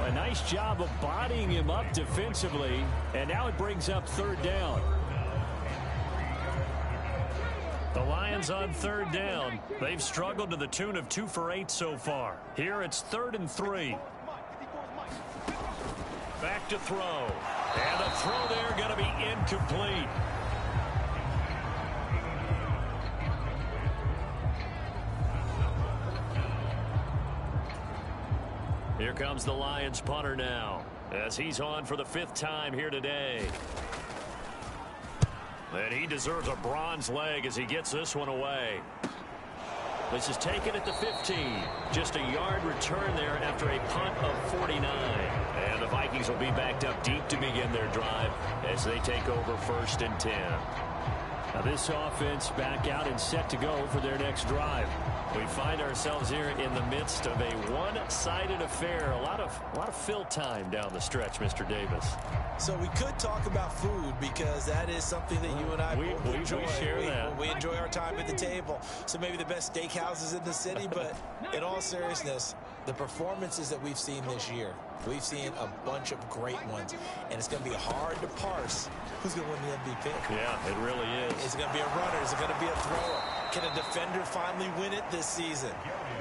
A nice job of bodying him up defensively, and now it brings up 3rd down. The Lions on third down. They've struggled to the tune of 2 for 8 so far. Here it's 3rd and 3. Back to throw. And the throw there going to be incomplete. Here comes the Lions punter now, as he's on for the 5th time here today. And he deserves a bronze leg as he gets this one away. This is taken at the 15. Just a yard return there after a punt of 49. And the Vikings will be backed up deep to begin their drive as they take over 1st and 10. Now this offense back out and set to go for their next drive. We find ourselves here in the midst of a one-sided affair. A lot of fill time down the stretch, Mr. Davis. So we could talk about food because that is something that you and I both enjoy. We share that. We enjoy our time at the table. So maybe the best steakhouses in the city, but in all seriousness, the performances that we've seen this year, we've seen a bunch of great ones, and it's going to be hard to parse who's going to win the MVP. Yeah, it really is. Is it going to be a runner? Is it going to be a thrower? Can a defender finally win it this season?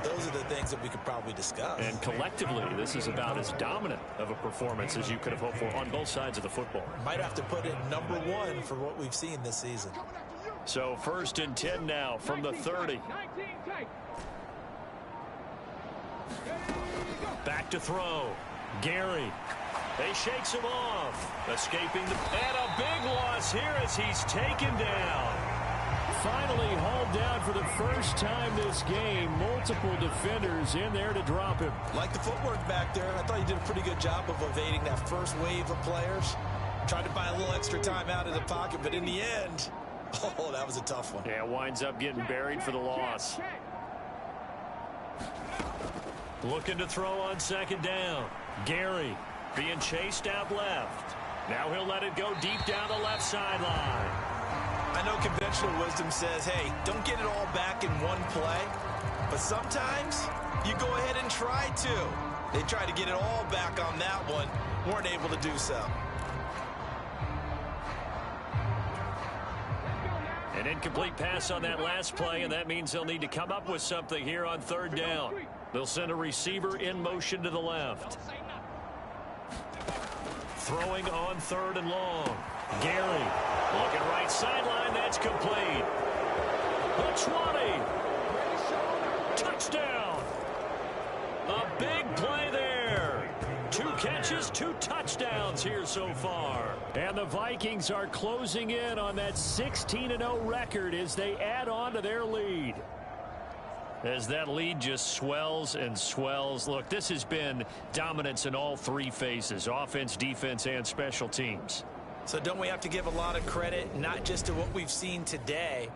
Those are the things that we could probably discuss. And collectively, this is about as dominant of a performance as you could have hoped for on both sides of the football. Might have to put in number 1 for what we've seen this season. So 1st and 10 now from the 30. Back to throw. Gary. They shakes him off. Escaping and a big loss here as he's taken down. Finally hauled down for the first time this game. Multiple defenders in there to drop him. Like the footwork back there, I thought you did a pretty good job of evading that first wave of players. Tried to buy a little extra time out of the pocket, but in the end, oh, that was a tough one. Yeah, winds up getting buried for the loss. Looking to throw on 2nd down. Gary being chased out left. Now he'll let it go deep down the left sideline. I know conventional wisdom says, hey, don't get it all back in one play. But sometimes you go ahead and try to. They tried to get it all back on that one. Weren't able to do so. An incomplete pass on that last play, and that means they'll need to come up with something here on 3rd down. They'll send a receiver in motion to the left. Throwing on 3rd and long. Gary looking right sideline. That's complete. The 20. Touchdown. A big play there. 2 catches, 2 touchdowns here so far. And the Vikings are closing in on that 16-0 record as they add on to their lead. As that lead just swells and swells. Look, this has been dominance in all 3 phases: offense, defense, and special teams. So don't we have to give a lot of credit, not just to what we've seen today,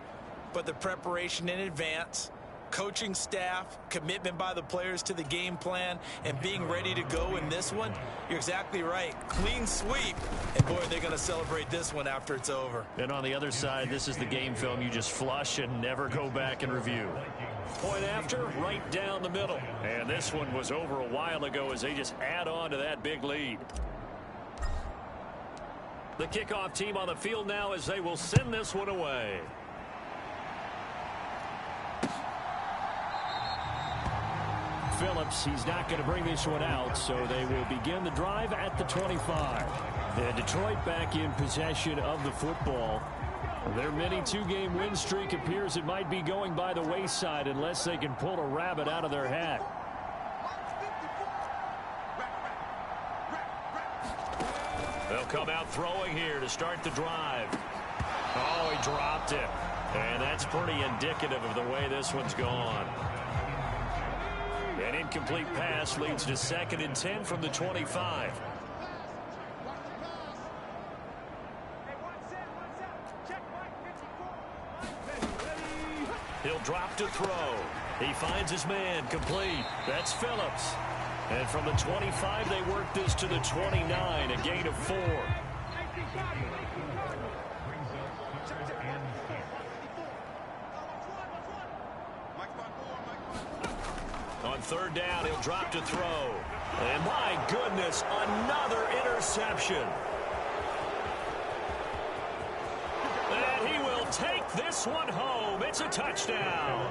but the preparation in advance, coaching staff, commitment by the players to the game plan, and being ready to go in this one? You're exactly right. Clean sweep. And boy, they're going to celebrate this one after it's over. And on the other side, this is the game film you just flush and never go back and review. Point after, right down the middle. And this one was over a while ago as they just add on to that big lead. The kickoff team on the field now as they will send this one away. Phillips, he's not going to bring this one out, so they will begin the drive at the 25. And Detroit back in possession of the football. Their mini 2-game win streak appears it might be going by the wayside unless they can pull a rabbit out of their hat. They'll come out throwing here to start the drive. Oh, he dropped it. And that's pretty indicative of the way this one's gone. An incomplete pass leads to 2nd and 10 from the 25. He'll drop to throw. He finds his man complete. That's Phillips. And from the 25, they work this to the 29, a gain of 4. On 3rd down, he'll drop to throw. And my goodness, another interception. And he will take this one home. It's a touchdown.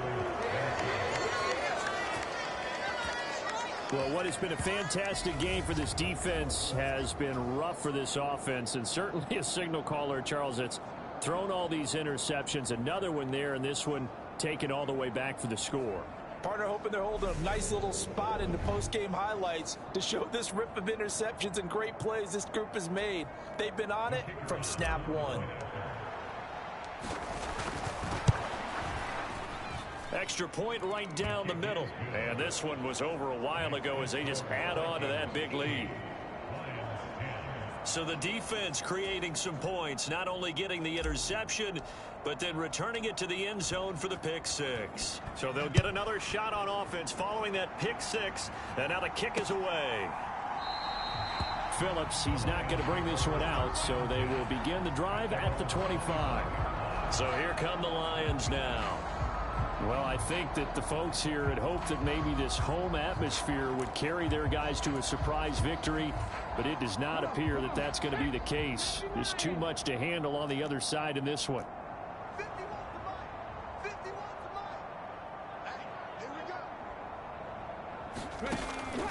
Well, what has been a fantastic game for this defense has been rough for this offense, and certainly a signal caller, Charles, that's thrown all these interceptions. Another one there, and this one taken all the way back for the score. Partner hoping they're holding a nice little spot in the post-game highlights to show this rip of interceptions and great plays this group has made. They've been on it from snap one. Extra point right down the middle. And this one was over a while ago as they just add on to that big lead. So the defense creating some points, not only getting the interception, but then returning it to the end zone for the pick six. So they'll get another shot on offense following that pick six, and now the kick is away. Phillips, he's not going to bring this one out, so they will begin the drive at the 25. So here come the Lions now. Well, I think that the folks here had hoped that maybe this home atmosphere would carry their guys to a surprise victory, but it does not appear that that's going to be the case. There's too much to handle on the other side in this one.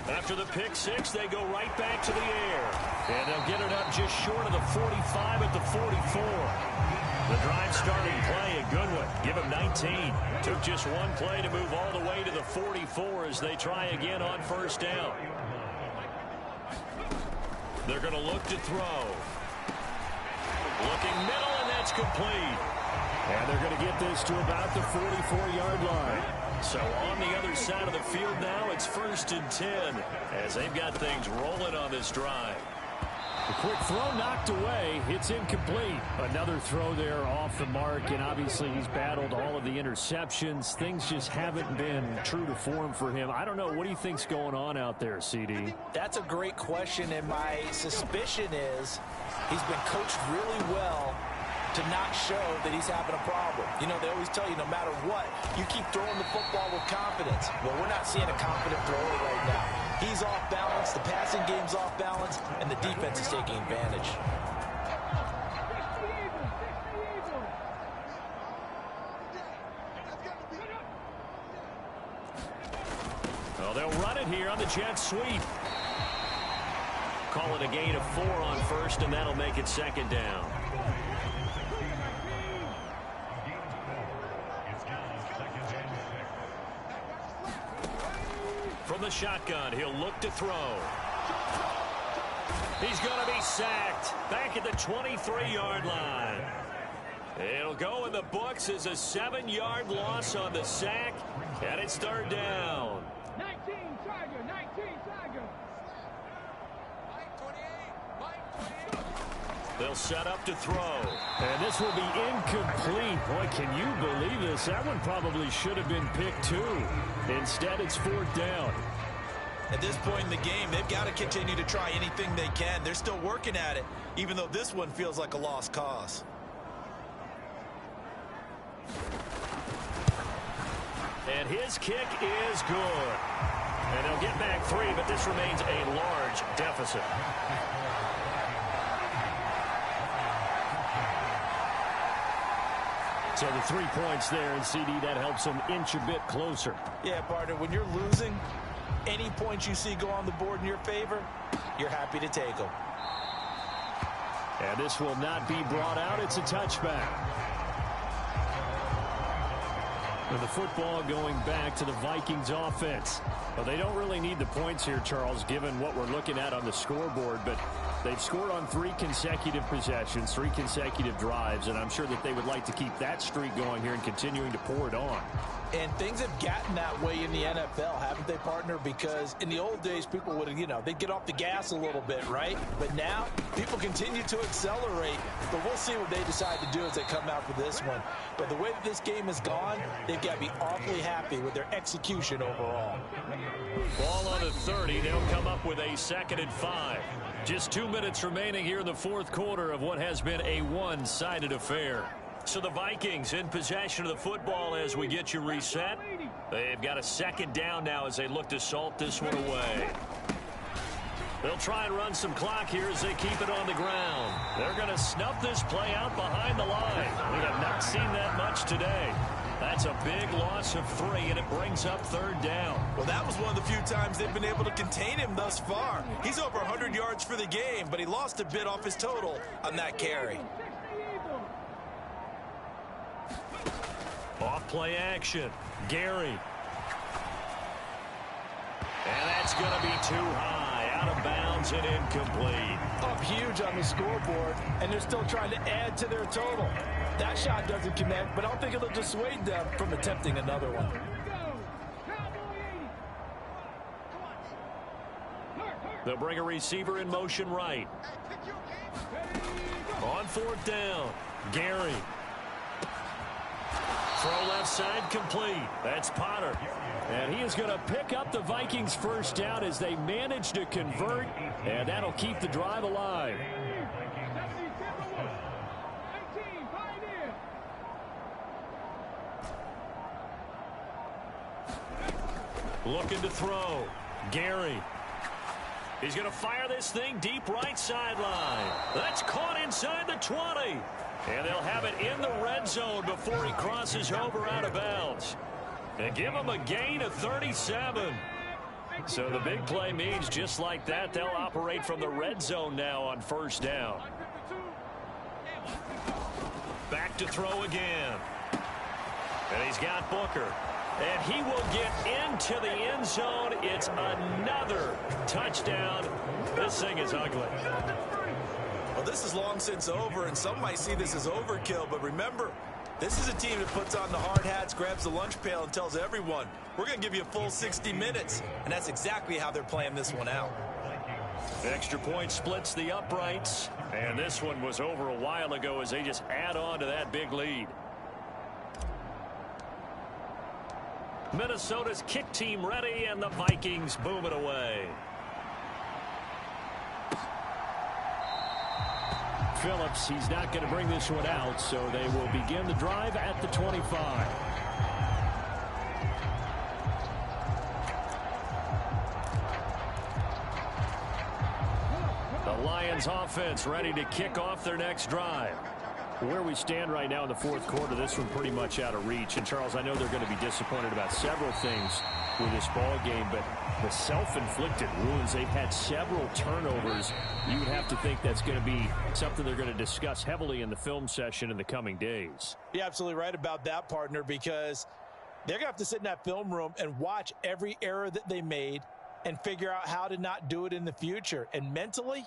After the pick six, they go right back to the air. And they'll get it up just short of the 45 at the 44. The drive starting play, a good one. Give him 19. Took just one play to move all the way to the 44 as they try again on first down. They're going to look to throw. Looking middle, and that's complete. And they're going to get this to about the 44-yard line. So on the other side of the field now, it's 1st and 10 as they've got things rolling on this drive. The quick throw knocked away. It's incomplete. Another throw there off the mark, and obviously he's battled all of the interceptions. Things just haven't been true to form for him. I don't know. What do you think's going on out there, CD? That's a great question, and my suspicion is he's been coached really well to not show that he's having a problem. You know, they always tell you no matter what, you keep throwing the football with confidence. Well, we're not seeing a confident thrower right now. He's off balance, the passing game's off balance, and the defense is taking advantage. Well, they'll run it here on the jet sweep. Call it a gain of 4 on first, and that'll make it 2nd down. From the shotgun, he'll look to throw. He's going to be sacked back at the 23-yard line. It'll go in the books as a 7-yard loss on the sack, and it's 3rd down. 19 Tiger, 19 Tiger. They'll set up to throw. And this will be incomplete. Boy, can you believe this? That one probably should have been picked too. Instead, it's 4th down. At this point in the game, they've got to continue to try anything they can. They're still working at it, even though this one feels like a lost cause. And his kick is good. And they'll get back 3, but this remains a large deficit. So the 3 points there, and CD, that helps them inch a bit closer. Yeah, partner, when you're losing, any points you see go on the board in your favor, you're happy to take them. And this will not be brought out. It's a touchback. And the football going back to the Vikings offense. Well, they don't really need the points here, Charles, given what we're looking at on the scoreboard, but they've scored on 3 consecutive possessions, 3 consecutive drives, and I'm sure that they would like to keep that streak going here and continuing to pour it on. And things have gotten that way in the NFL, haven't they, partner? Because in the old days, people would, they'd get off the gas a little bit, right? But now, people continue to accelerate. But we'll see what they decide to do as they come out for this one. But the way that this game has gone, they've got to be awfully happy with their execution overall. Ball on the 30. They'll come up with a 2nd and 5. Just 2 minutes remaining here in the 4th quarter of what has been a one-sided affair. So the Vikings in possession of the football as we get you reset. They've got a 2nd down now as they look to salt this one away. They'll try and run some clock here as they keep it on the ground. They're going to snuff this play out behind the line. We have not seen that much today. That's a big loss of 3, and it brings up 3rd down. Well, that was one of the few times they've been able to contain him thus far. He's over 100 yards for the game, but he lost a bit off his total on that carry. Off play action. Gary. And that's going to be too high. Out of bounds and incomplete. Up huge on the scoreboard, and they're still trying to add to their total. That shot doesn't connect, but I don't think it'll dissuade them from attempting another one. They'll bring a receiver in motion right. On 4th down, Gary. Throw left side complete. That's Potter. And he is going to pick up the Vikings' first down as they manage to convert, and that'll keep the drive alive. Looking to throw. Gary. He's going to fire this thing deep right sideline. That's caught inside the 20. And they'll have it in the red zone before he crosses over out of bounds. And give him a gain of 37. So the big play means just like that, they'll operate from the red zone now on 1st down. Back to throw again. And he's got Booker. And he will get into the end zone. It's another touchdown. This thing is ugly. Well, this is long since over, and some might see this as overkill, but remember, this is a team that puts on the hard hats, grabs the lunch pail, and tells everyone, we're going to give you a full 60 minutes. And that's exactly how they're playing this one out. Extra point splits the uprights. And this one was over a while ago as they just add on to that big lead. Minnesota's kick team ready, and the Vikings boom it away. Phillips, he's not going to bring this one out, so they will begin the drive at the 25. The Lions offense ready to kick off their next drive. Where we stand right now in the 4th quarter, this one pretty much out of reach. And, Charles, I know they're going to be disappointed about several things with this ball game, but the self-inflicted wounds, they've had several turnovers. You would have to think that's going to be something they're going to discuss heavily in the film session in the coming days. You're absolutely right about that, partner, because they're going to have to sit in that film room and watch every error that they made and figure out how to not do it in the future. And mentally,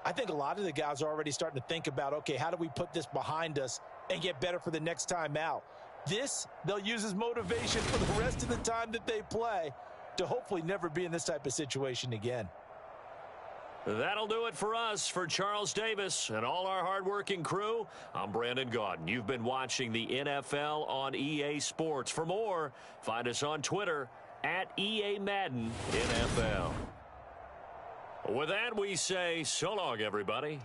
I think a lot of the guys are already starting to think about, okay, how do we put this behind us and get better for the next time out? This, they'll use as motivation for the rest of the time that they play to hopefully never be in this type of situation again. That'll do it for us. For Charles Davis and all our hardworking crew, I'm Brandon Gaudin. You've been watching the NFL on EA Sports. For more, find us on Twitter at EA Madden NFL. With that, we say so long, everybody.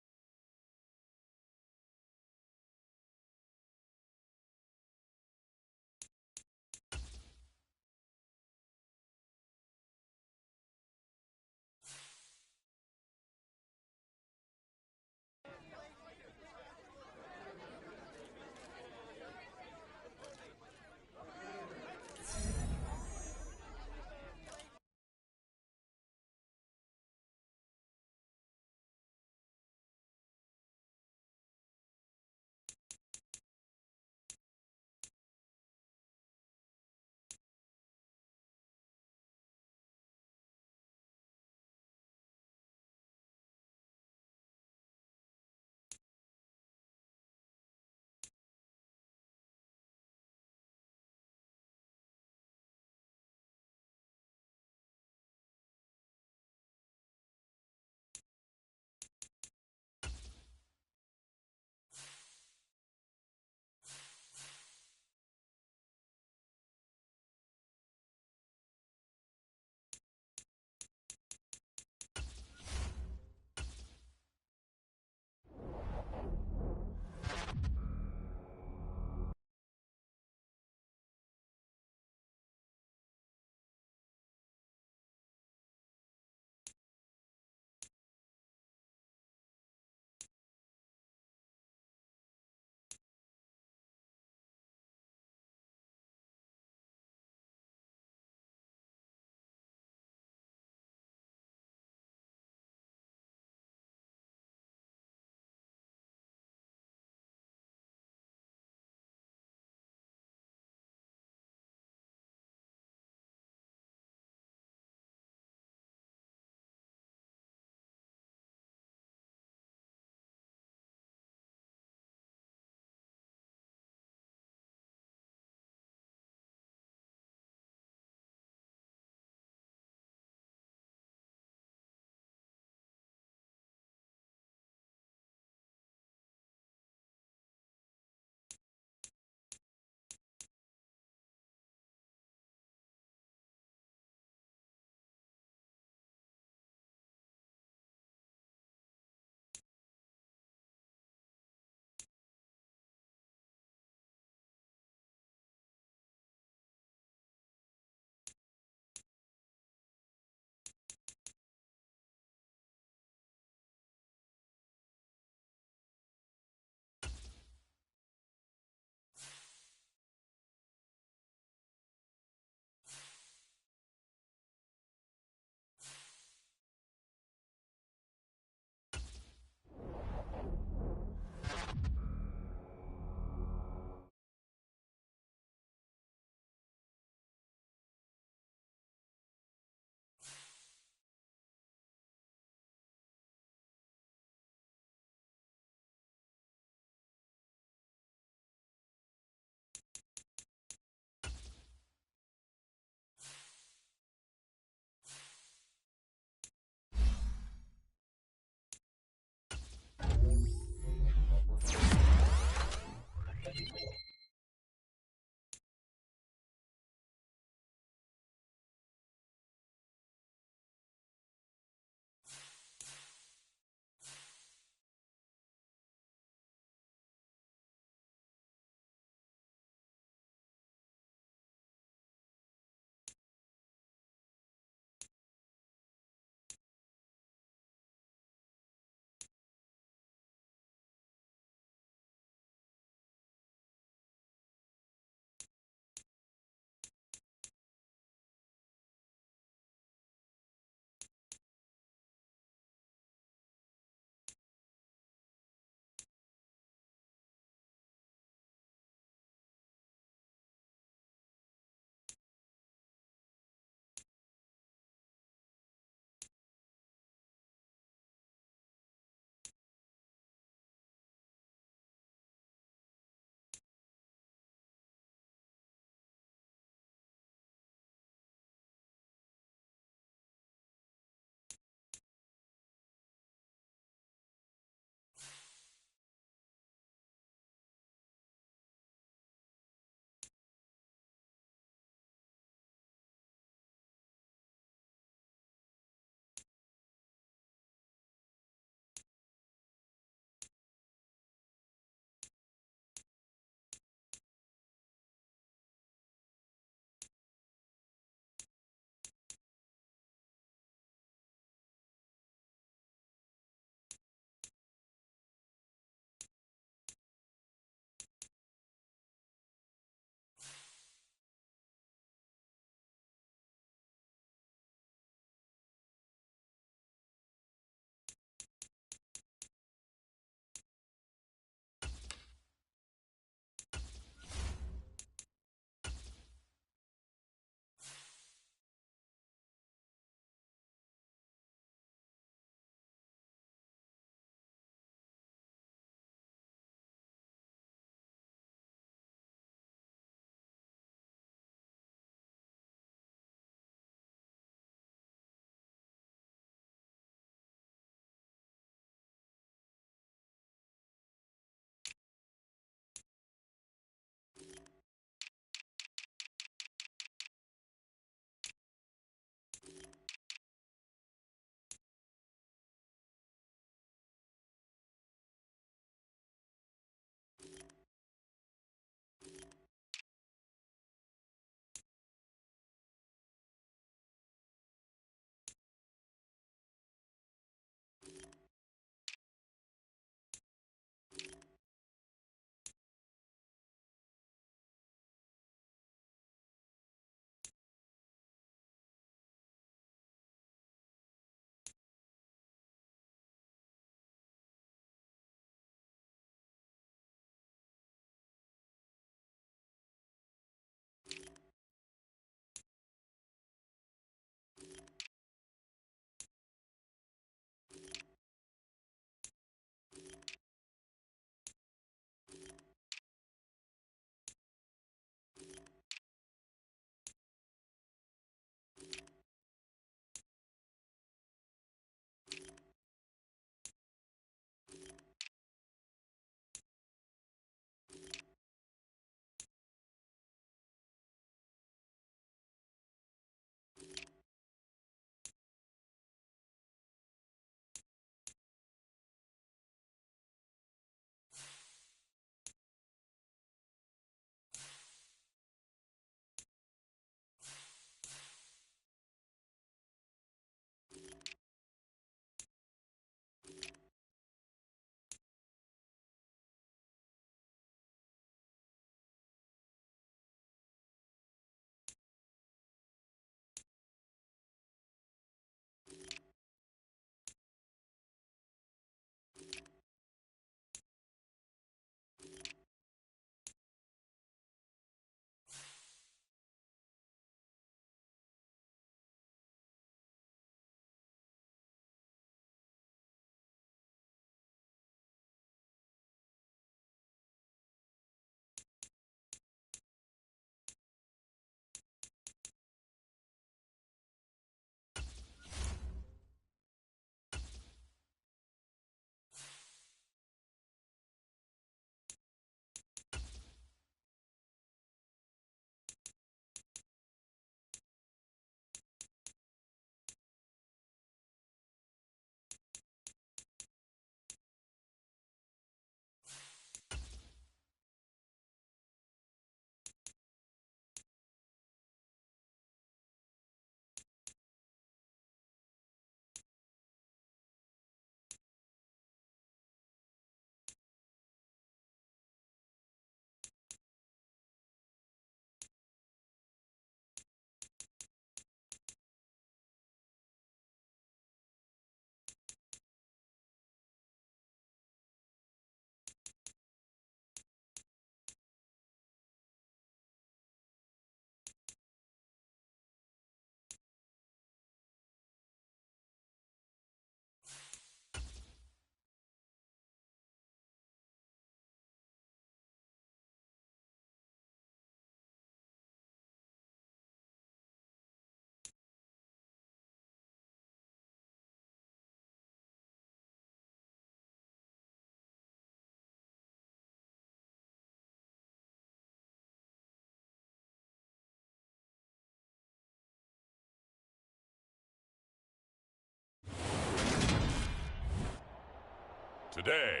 Today,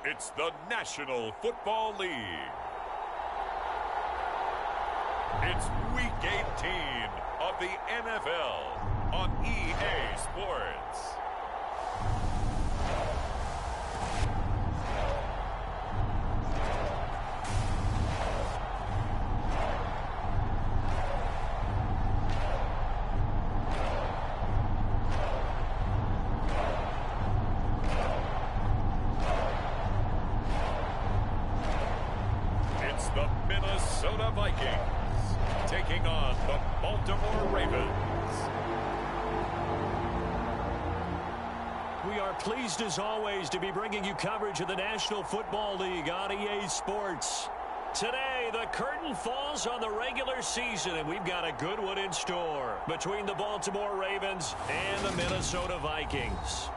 it's the National Football League. It's Week 18 of the NFL on EA Sports. The Minnesota Vikings taking on the Baltimore Ravens. We are pleased as always to be bringing you coverage of the National Football League on EA Sports. Today, the curtain falls on the regular season, and we've got a good one in store between the Baltimore Ravens and the Minnesota Vikings.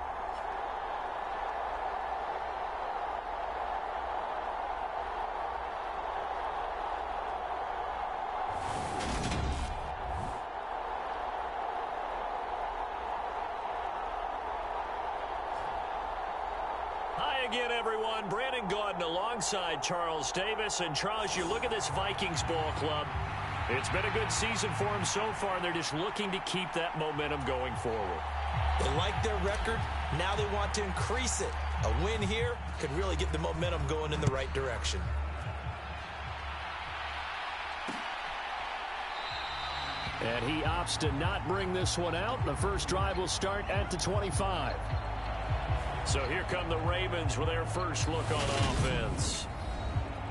Again, everyone, Brandon Gaudin alongside Charles Davis. And Charles, you look at this Vikings ball club. It's been a good season for them so far, and they're just looking to keep that momentum going forward. They like their record. Now they want to increase it. A win here could really get the momentum going in the right direction. And he opts to not bring this one out. The first drive will start at the 25. So here come the Ravens with their first look on offense.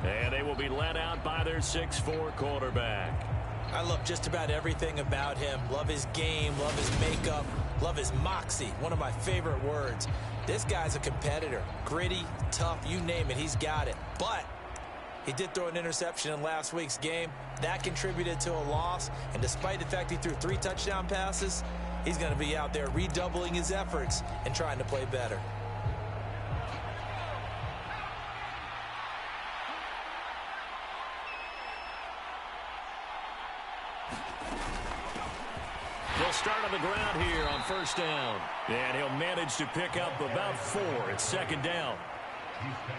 And they will be led out by their 6'4" quarterback. I love just about everything about him. Love his game, love his makeup, love his moxie. One of my favorite words. This guy's a competitor. Gritty, tough, you name it, he's got it. But he did throw an interception in last week's game. That contributed to a loss. And despite the fact he threw 3 touchdown passes, he's going to be out there redoubling his efforts and trying to play better. They'll start on the ground here on first down. And he'll manage to pick up about 4 at second down.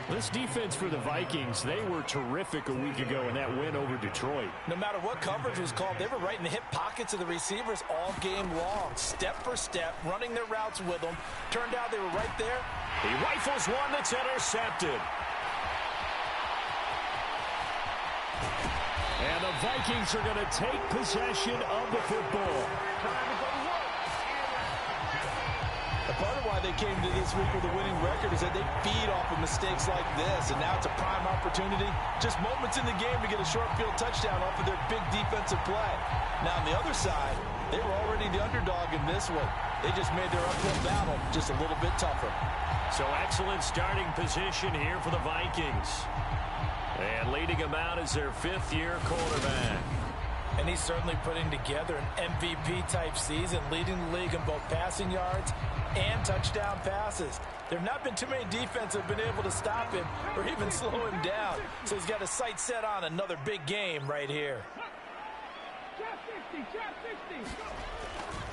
This defense for the Vikings, they were terrific a week ago in that win over Detroit. No matter what coverage was called, they were right in the hip pockets of the receivers all game long. Step for step, running their routes with them. Turned out they were right there. He rifles one that's intercepted. And the Vikings are going to take possession of the football. Part of why they came to this week with a winning record is that they feed off of mistakes like this, and now it's a prime opportunity. Just moments in the game to get a short field touchdown off of their big defensive play. Now on the other side, they were already the underdog in this one. They just made their uphill battle just a little bit tougher. So excellent starting position here for the Vikings. And leading them out is their 5th-year quarterback. And he's certainly putting together an MVP-type season, leading the league in both passing yards and touchdown passes. There have not been too many defenses that have been able to stop him or even slow him down. So he's got his sights set on another big game right here.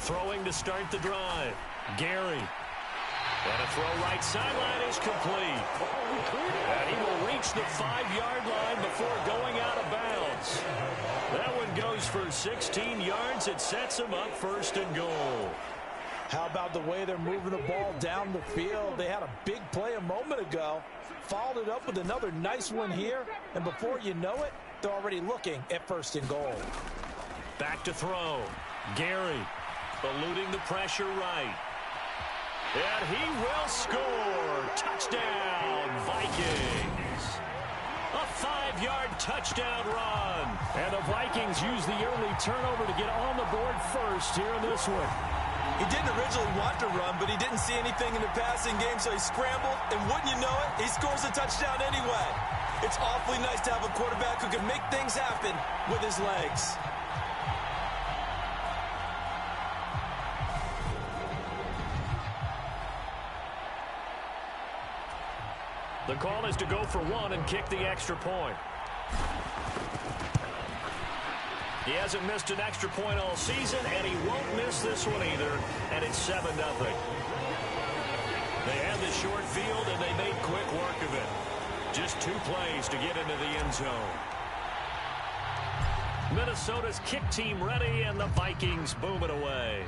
Throwing to start the drive. Gary. And a throw right sideline is complete. And he will reach the 5-yard line before going out of bounds. That one goes for 16 yards. It sets him up first and goal. How about the way they're moving the ball down the field? They had a big play a moment ago. Followed it up with another nice one here. And before you know it, they're already looking at first and goal. Back to throw. Gary eluding the pressure right. And he will score. Touchdown, Vikings. A 5-yard touchdown run. And the Vikings use the early turnover to get on the board first here in this one. He didn't originally want to run, but he didn't see anything in the passing game, so he scrambled, and wouldn't you know it, he scores a touchdown anyway. It's awfully nice to have a quarterback who can make things happen with his legs. The call is to go for 1 and kick the extra point. He hasn't missed an extra point all season, and he won't miss this one either, and it's 7-0. They had the short field, and they made quick work of it. Just 2 plays to get into the end zone. Minnesota's kick team ready, and the Vikings boom it away.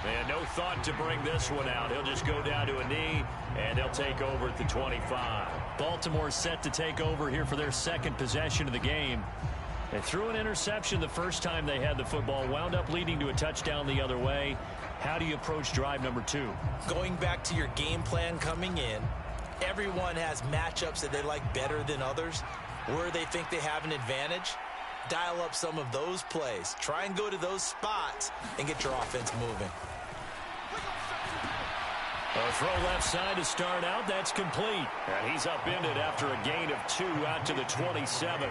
And no thought to bring this one out. He'll just go down to a knee, and they'll take over at the 25. Baltimore set to take over here for their second possession of the game. They threw an interception the first time they had the football, wound up leading to a touchdown the other way. How do you approach drive number 2? Going back to your game plan coming in, everyone has matchups that they like better than others, where they think they have an advantage. Dial up some of those plays. Try and go to those spots and get your offense moving. A throw left side to start out. That's complete. And he's upended after a gain of 2 out to the 27.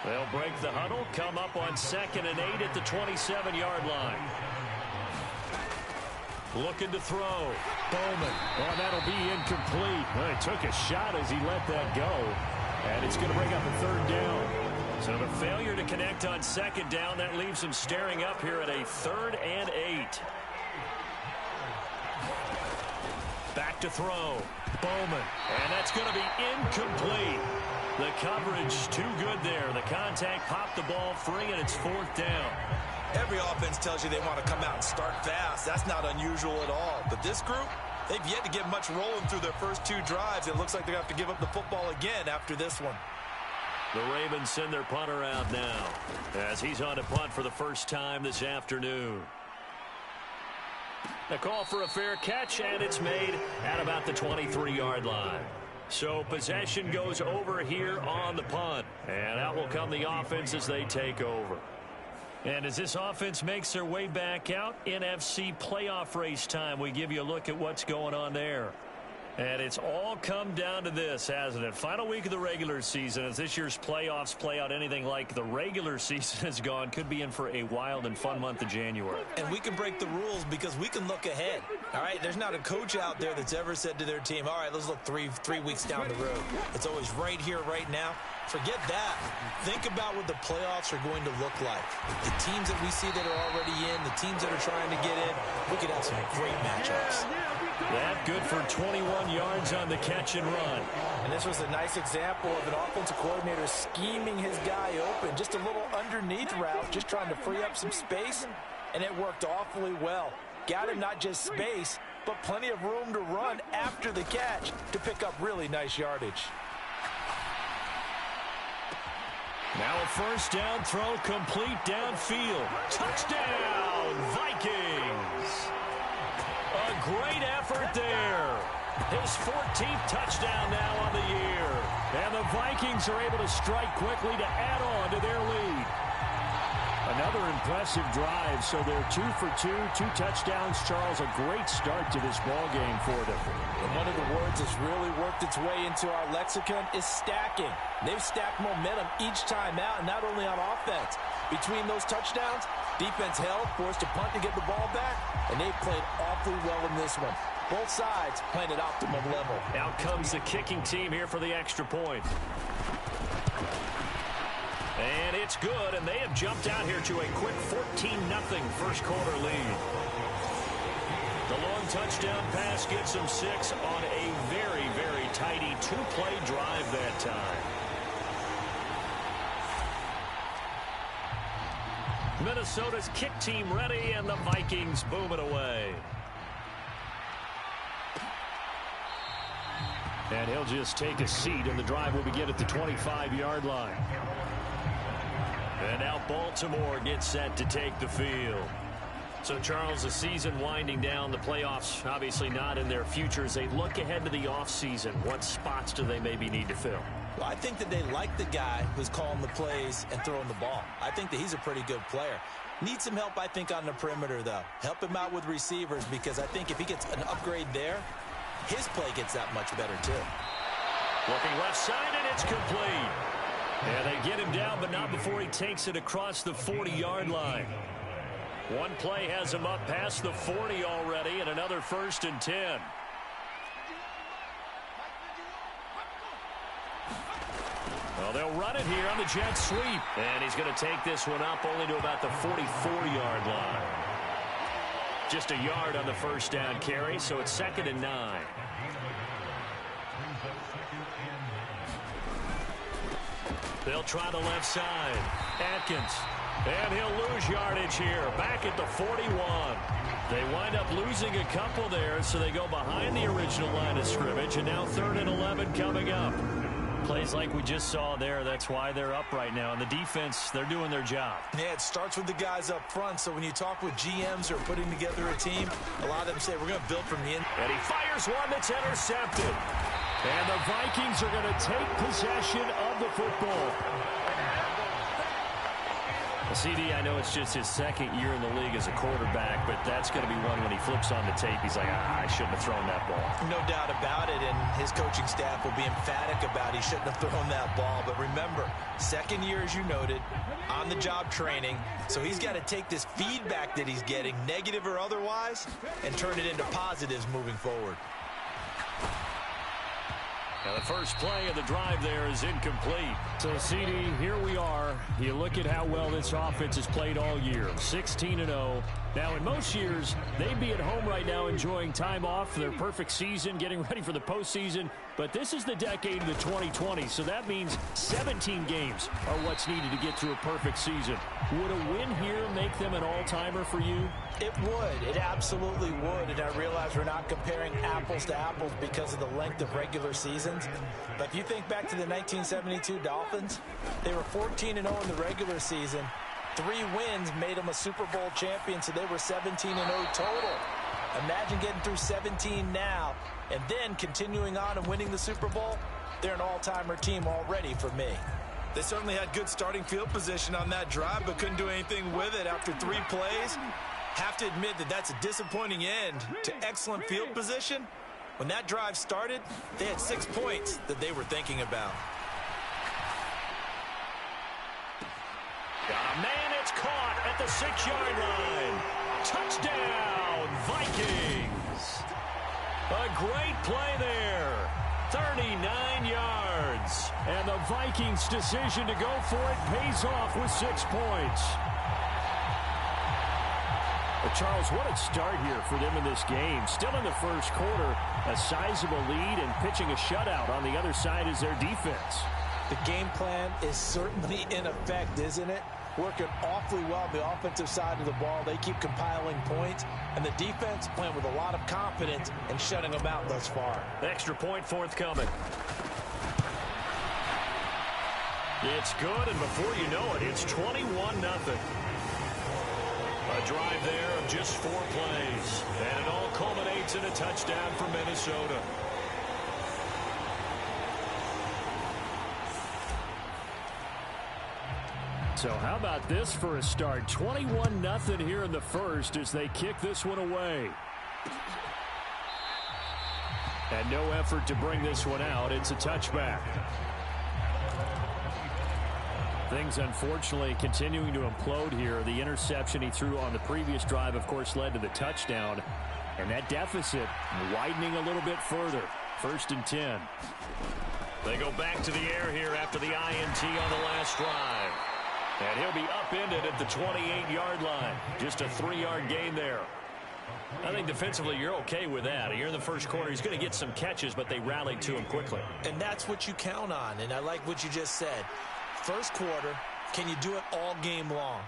They'll break the huddle, come up on 2nd and 8 at the 27-yard line. Looking to throw. Bowman. Oh, that'll be incomplete. Well, he took a shot as he let that go. And it's going to bring up a 3rd down. So the failure to connect on 2nd down, that leaves him staring up here at a 3rd and 8. Back to throw. Bowman. And that's going to be incomplete. The coverage too good there. The contact popped the ball free, and it's 4th down. Every offense tells you they want to come out and start fast. That's not unusual at all. But this group, they've yet to get much rolling through their first 2 drives. It looks like they're going to have to give up the football again after this one. The Ravens send their punter out now as he's on to punt for the first time this afternoon. The call for a fair catch, and it's made at about the 23-yard line. So possession goes over here on the punt, and out will come the offense as they take over. And as this offense makes their way back out, NFC playoff race time, we give you a look at what's going on there. And it's all come down to this, hasn't it? Final week of the regular season, as this year's playoffs play out anything like the regular season has gone, could be in for a wild and fun month of January. And we can break the rules because we can look ahead. All right, there's not a coach out there that's ever said to their team, all right, let's look three weeks down the road. It's always right here, right now. Forget that. Think about what the playoffs are going to look like. The teams that we see that are already in, the teams that are trying to get in, we could have some great matchups. That good for 21 yards on the catch and run. And this was a nice example of an offensive coordinator scheming his guy open. Just a little underneath route, just trying to free up some space, and it worked awfully well. Got him not just space, but plenty of room to run after the catch to pick up really nice yardage. Now a first down throw complete downfield. Touchdown, Vikings! A great effort there. His 14th touchdown now on the year. And the Vikings are able to strike quickly to add on to their lead. Another impressive drive, so they're 2 for 2, 2 touchdowns. Charles, a great start to this ball game for them. And one of the words that's really worked its way into our lexicon is stacking. They've stacked momentum each time out, and not only on offense. Between those touchdowns, defense held, forced to punt to get the ball back, and they've played awfully well in this one. Both sides playing at optimum level. Out comes the kicking team here for the extra point. And it's good, and they have jumped out here to a quick 14-0 first quarter lead. The long touchdown pass gets them 6 on a very, very tidy 2-play drive that time. Minnesota's kick team ready, and the Vikings boom it away. And he'll just take a seat, and the drive will begin at the 25-yard line. And now Baltimore gets set to take the field. So, Charles, the season winding down, the playoffs obviously not in their future. As they look ahead to the offseason, what spots do they maybe need to fill? Well, I think that they like the guy who's calling the plays and throwing the ball. I think that he's a pretty good player. Needs some help, I think, on the perimeter, though. Help him out with receivers, because I think if he gets an upgrade there, his play gets that much better, too. Looking left side, and it's complete. And they get him down, but not before he takes it across the 40-yard line. One play has him up past the 40 already, and another 1st and 10. Well, they'll run it here on the jet sweep. And he's going to take this one up only to about the 44-yard line. Just a yard on the first down carry, so it's 2nd and 9. They'll try the left side. Atkins. And he'll lose yardage here. Back at the 41. They wind up losing a couple there, so they go behind the original line of scrimmage, and now 3rd and 11 coming up. Plays like we just saw there, that's why they're up right now. And the defense, they're doing their job. Yeah, it starts with the guys up front, so when you talk with GMs or putting together a team, a lot of them say, we're going to build from the end. And he fires one that's intercepted. And the Vikings are going to take possession of the football. CD, I know it's just his 2nd year in the league as a quarterback, but that's going to be one when he flips on the tape. He's like, I shouldn't have thrown that ball. No doubt about it, and his coaching staff will be emphatic about he shouldn't have thrown that ball. But remember, 2nd year, as you noted, on-the-job training, so he's got to take this feedback that he's getting, negative or otherwise, and turn it into positives moving forward. Now the first play of the drive there is incomplete. So, CD, here we are. You look at how well this offense has played all year. 16-0. Now, in most years, they'd be at home right now enjoying time off for their perfect season, getting ready for the postseason. But this is the decade of the 2020s, so that means 17 games are what's needed to get to a perfect season. Would a win here make them an all-timer for you? It would. It absolutely would. And I realize we're not comparing apples to apples because of the length of regular seasons. But if you think back to the 1972 Dolphins, they were 14-0 in the regular season. 3 wins made them a Super Bowl champion, so they were 17-0 total. Imagine getting through 17 now and then continuing on and winning the Super Bowl. They're an all-timer team already for me. They certainly had good starting field position on that drive, but couldn't do anything with it after 3 plays. Have to admit that that's a disappointing end to excellent field position. When that drive started, they had 6 points that they were thinking about. Got a man, it's caught at the 6-yard line. Touchdown, Vikings. A great play there. 39 yards. And the Vikings' decision to go for it pays off with 6 points. But Charles, what a start here for them in this game. Still in the first quarter, a sizable lead, and pitching a shutout on the other side is their defense. The game plan is certainly in effect, isn't it? Working awfully well on the offensive side of the ball. They keep compiling points, and the defense playing with a lot of confidence and shutting them out thus far. Extra point forthcoming. It's good, and before you know it, it's 21-0. A drive there of just 4 plays, and it all culminates in a touchdown for Minnesota. So how about this for a start? 21-0 here in the first as they kick this one away. And no effort to bring this one out. It's a touchback. Things, unfortunately, continuing to implode here. The interception he threw on the previous drive, of course, led to the touchdown. And that deficit widening a little bit further. 1st and 10. They go back to the air here after the INT on the last drive. And he'll be upended at the 28-yard line. Just a 3-yard gain there. I think defensively you're okay with that. You're in the first quarter. He's going to get some catches, but they rallied to him quickly. And that's what you count on, and I like what you just said. First quarter, can you do it all game long?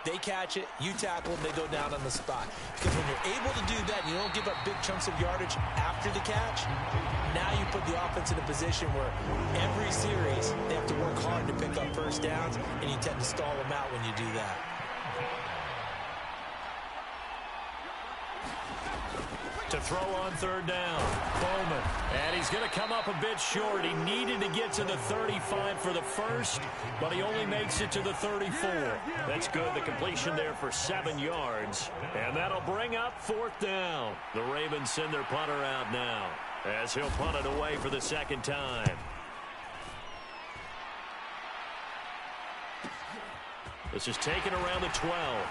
They catch it, you tackle them, they go down on the spot. Because when you're able to do that, you don't give up big chunks of yardage after the catch. Now you put the offense in a position where every series they have to work hard to pick up first downs, and you tend to stall them out when you do that. To throw on 3rd down, Bowman. And he's going to come up a bit short. He needed to get to the 35 for the first, but he only makes it to the 34. That's good. The completion there for 7 yards. And that'll bring up 4th down. The Ravens send their punter out now as he'll punt it away for the 2nd time. This is taken around the 12.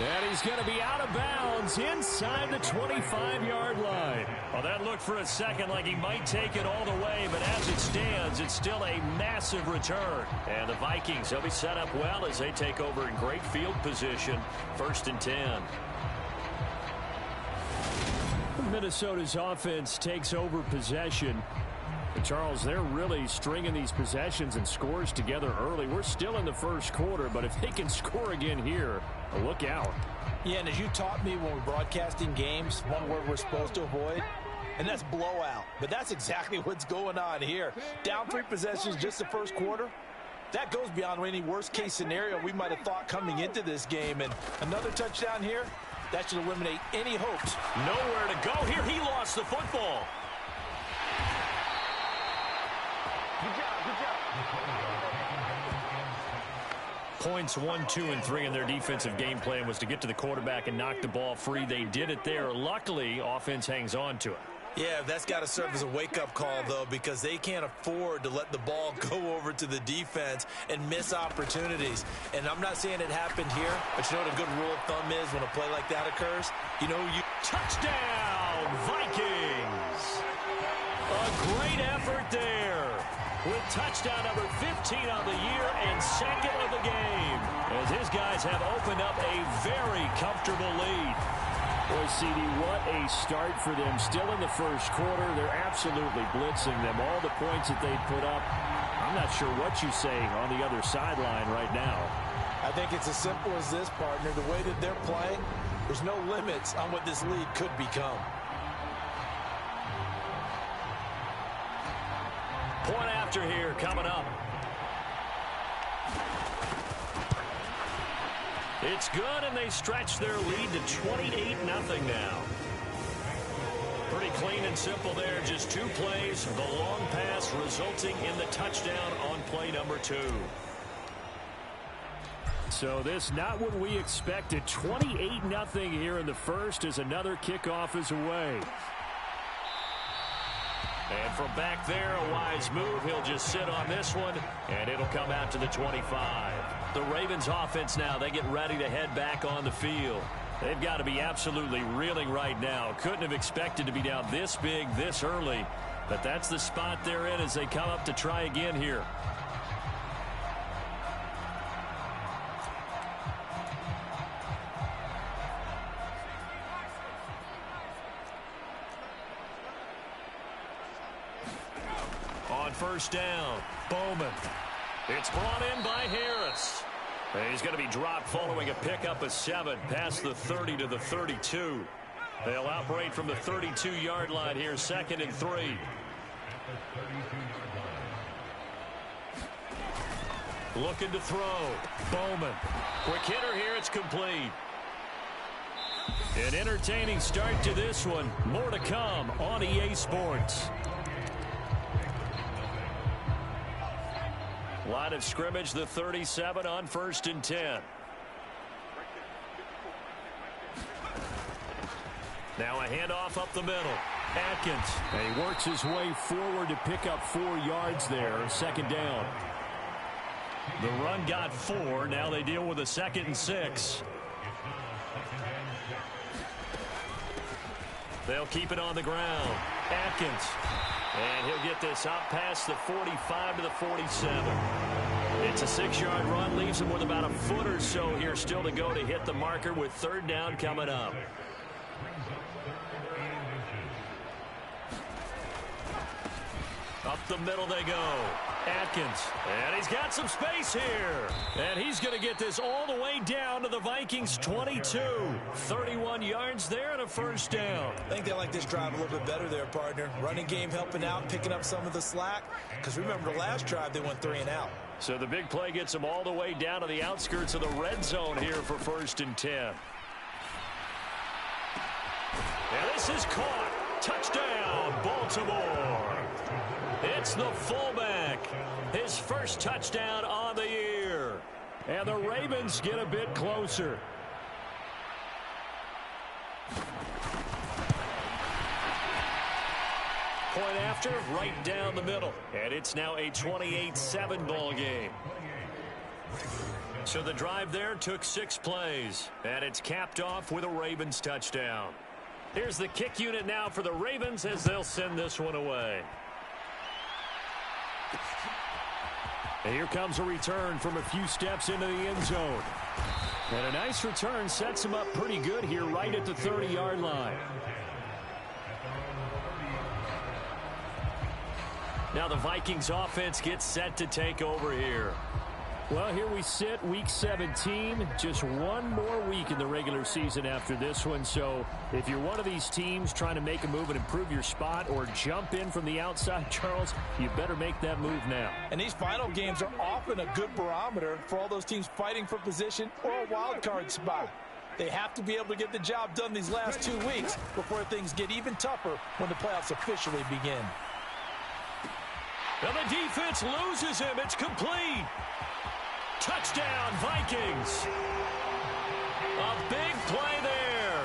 And he's going to be out of bounds inside the 25-yard line. Well, that looked for a second like he might take it all the way, but as it stands, it's still a massive return. And the Vikings, they'll be set up well as they take over in great field position. 1st and 10. Minnesota's offense takes over possession. And Charles, they're really stringing these possessions and scores together early. We're still in the first quarter, but if they can score again here, look out. Yeah, and as you taught me when we're broadcasting games, one word we're supposed to avoid, and that's blowout. But that's exactly what's going on here. Down 3 possessions just the first quarter. That goes beyond any worst-case scenario we might have thought coming into this game. And another touchdown here, that should eliminate any hopes. Nowhere to go here. He lost the football. Good job, good job. Points 1, 2, and 3 in their defensive game plan was to get to the quarterback and knock the ball free. They did it there. Luckily, offense hangs on to it. Yeah, that's got to serve as a wake-up call, though, because they can't afford to let the ball go over to the defense and miss opportunities. And I'm not saying it happened here, but you know what a good rule of thumb is when a play like that occurs? You know, Touchdown, Vikings! A great effort there with touchdown number 15 on the year and 2nd of the game, as his guys have opened up a very comfortable lead. Boy, CD, what a start for them. Still in the first quarter, they're absolutely blitzing them. All the points that they put up, I'm not sure what you're saying on the other sideline right now. I think it's as simple as this, partner. The way that they're playing, there's no limits on what this lead could become. Point after here coming up. It's good, and they stretch their lead to 28-0 now. Pretty clean and simple there. Just 2 plays. The long pass resulting in the touchdown on play number 2. So this not what we expected. 28-0 here in the first as another kickoff is away. And from back there, a wise move. He'll just sit on this one, and it'll come out to the 25. The Ravens offense now, they get ready to head back on the field. They've got to be absolutely reeling right now. Couldn't have expected to be down this big, this early. But that's the spot they're in as they come up to try again here. On 1st down, Bowman. It's brought in by Harris. He's going to be dropped following a pickup of 7 past the 30 to the 32. They'll operate from the 32-yard line here, 2nd and 3. Looking to throw. Bowman. Quick hitter here. It's complete. An entertaining start to this one. More to come on EA Sports. Line of scrimmage, the 37 on 1st and 10. Now a handoff up the middle. Atkins. And he works his way forward to pick up 4 yards there. 2nd down. The run got 4. Now they deal with a 2nd and 6. They'll keep it on the ground. Atkins. And he'll get this out past the 45 to the 47. It's a 6-yard run. Leaves him with about a foot or so here still to go to hit the marker with 3rd down coming up. Up the middle they go. Atkins. And he's got some space here. And he's going to get this all the way down to the Vikings 22. 31 yards there and a 1st down. I think they like this drive a little bit better there, partner. Running game helping out, picking up some of the slack. Because remember, the last drive they went 3 and out. So the big play gets them all the way down to the outskirts of the red zone here for 1st and 10. And this is caught. Touchdown, Baltimore. It's the fullback. His first touchdown on the year. And the Ravens get a bit closer. Point after, right down the middle. And it's now a 28-7 ball game. So the drive there took 6 plays, and it's capped off with a Ravens touchdown. Here's the kick unit now for the Ravens as they'll send this one away. And here comes a return from a few steps into the end zone. And a nice return sets him up pretty good here right at the 30-yard line. Now the Vikings offense gets set to take over here. Well, here we sit, week 17. Just one more week in the regular season after this one. So if you're one of these teams trying to make a move and improve your spot or jump in from the outside, Charles, you better make that move now. And these final games are often a good barometer for all those teams fighting for position or a wild card spot. They have to be able to get the job done these last 2 weeks before things get even tougher when the playoffs officially begin. And the defense loses him. It's complete. Touchdown, Vikings. A big play there.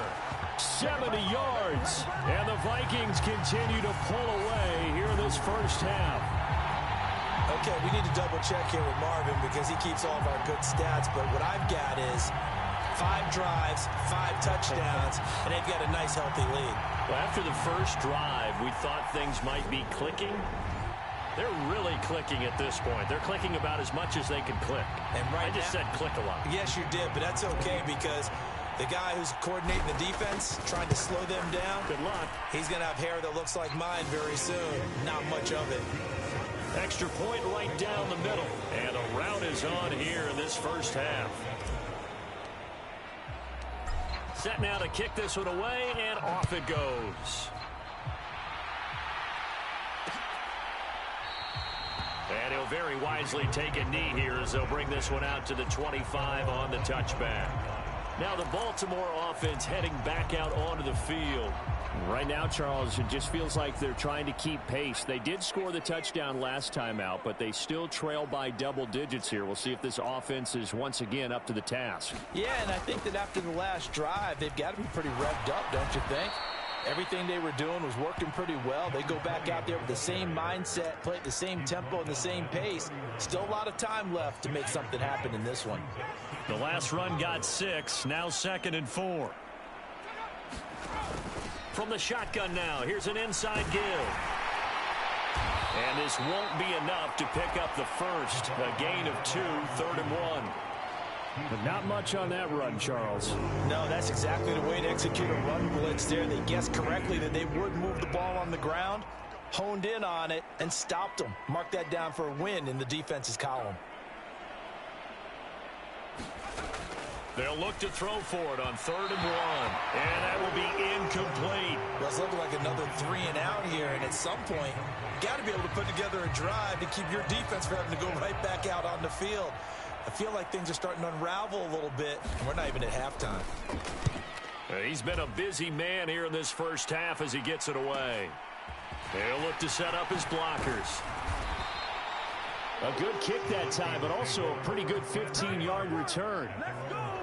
70 yards. And the Vikings continue to pull away here in this first half. Okay, we need to double check here with Marvin because he keeps all of our good stats. But what I've got is 5 drives, 5 touchdowns, and they've got a nice, healthy lead. Well, after the first drive, we thought things might be clicking. They're really clicking at this point. They're clicking about as much as they can click. And right I just said click a lot. Yes, you did, but that's okay because the guy who's coordinating the defense, trying to slow them down, good luck. He's going to have hair that looks like mine very soon. Not much of it. Extra point right down the middle. And a rout is on here in this first half. Set now to kick this one away, and off it goes. And he'll very wisely take a knee here as they'll bring this one out to the 25 on the touchback. Now the Baltimore offense heading back out onto the field. Right now, Charles, it just feels like they're trying to keep pace. They did score the touchdown last time out, but they still trail by double digits here. We'll see if this offense is once again up to the task. Yeah, and I think that after the last drive, they've got to be pretty revved up, don't you think? Everything they were doing was working pretty well. They go back out there with the same mindset, play at the same tempo and the same pace. Still a lot of time left to make something happen in this one. The last run got 6, now 2nd and 4. From the shotgun now, here's an inside give. And this won't be enough to pick up the first. A gain of 2, 3rd and 1. But not much on that run, Charles. No, that's exactly the way to execute a run blitz there. They guessed correctly that they would move the ball on the ground, honed in on it, and stopped them. Mark that down for a win in the defense's column. They'll look to throw for it on 3rd and 1. And that will be incomplete. Well, it's looking like another 3 and out here, and at some point, you got to be able to put together a drive to keep your defense from having to go right back out on the field. I feel like things are starting to unravel a little bit, and we're not even at halftime. He's been a busy man here in this first half as he gets it away. He'll look to set up his blockers. A good kick that time, but also a pretty good 15-yard return.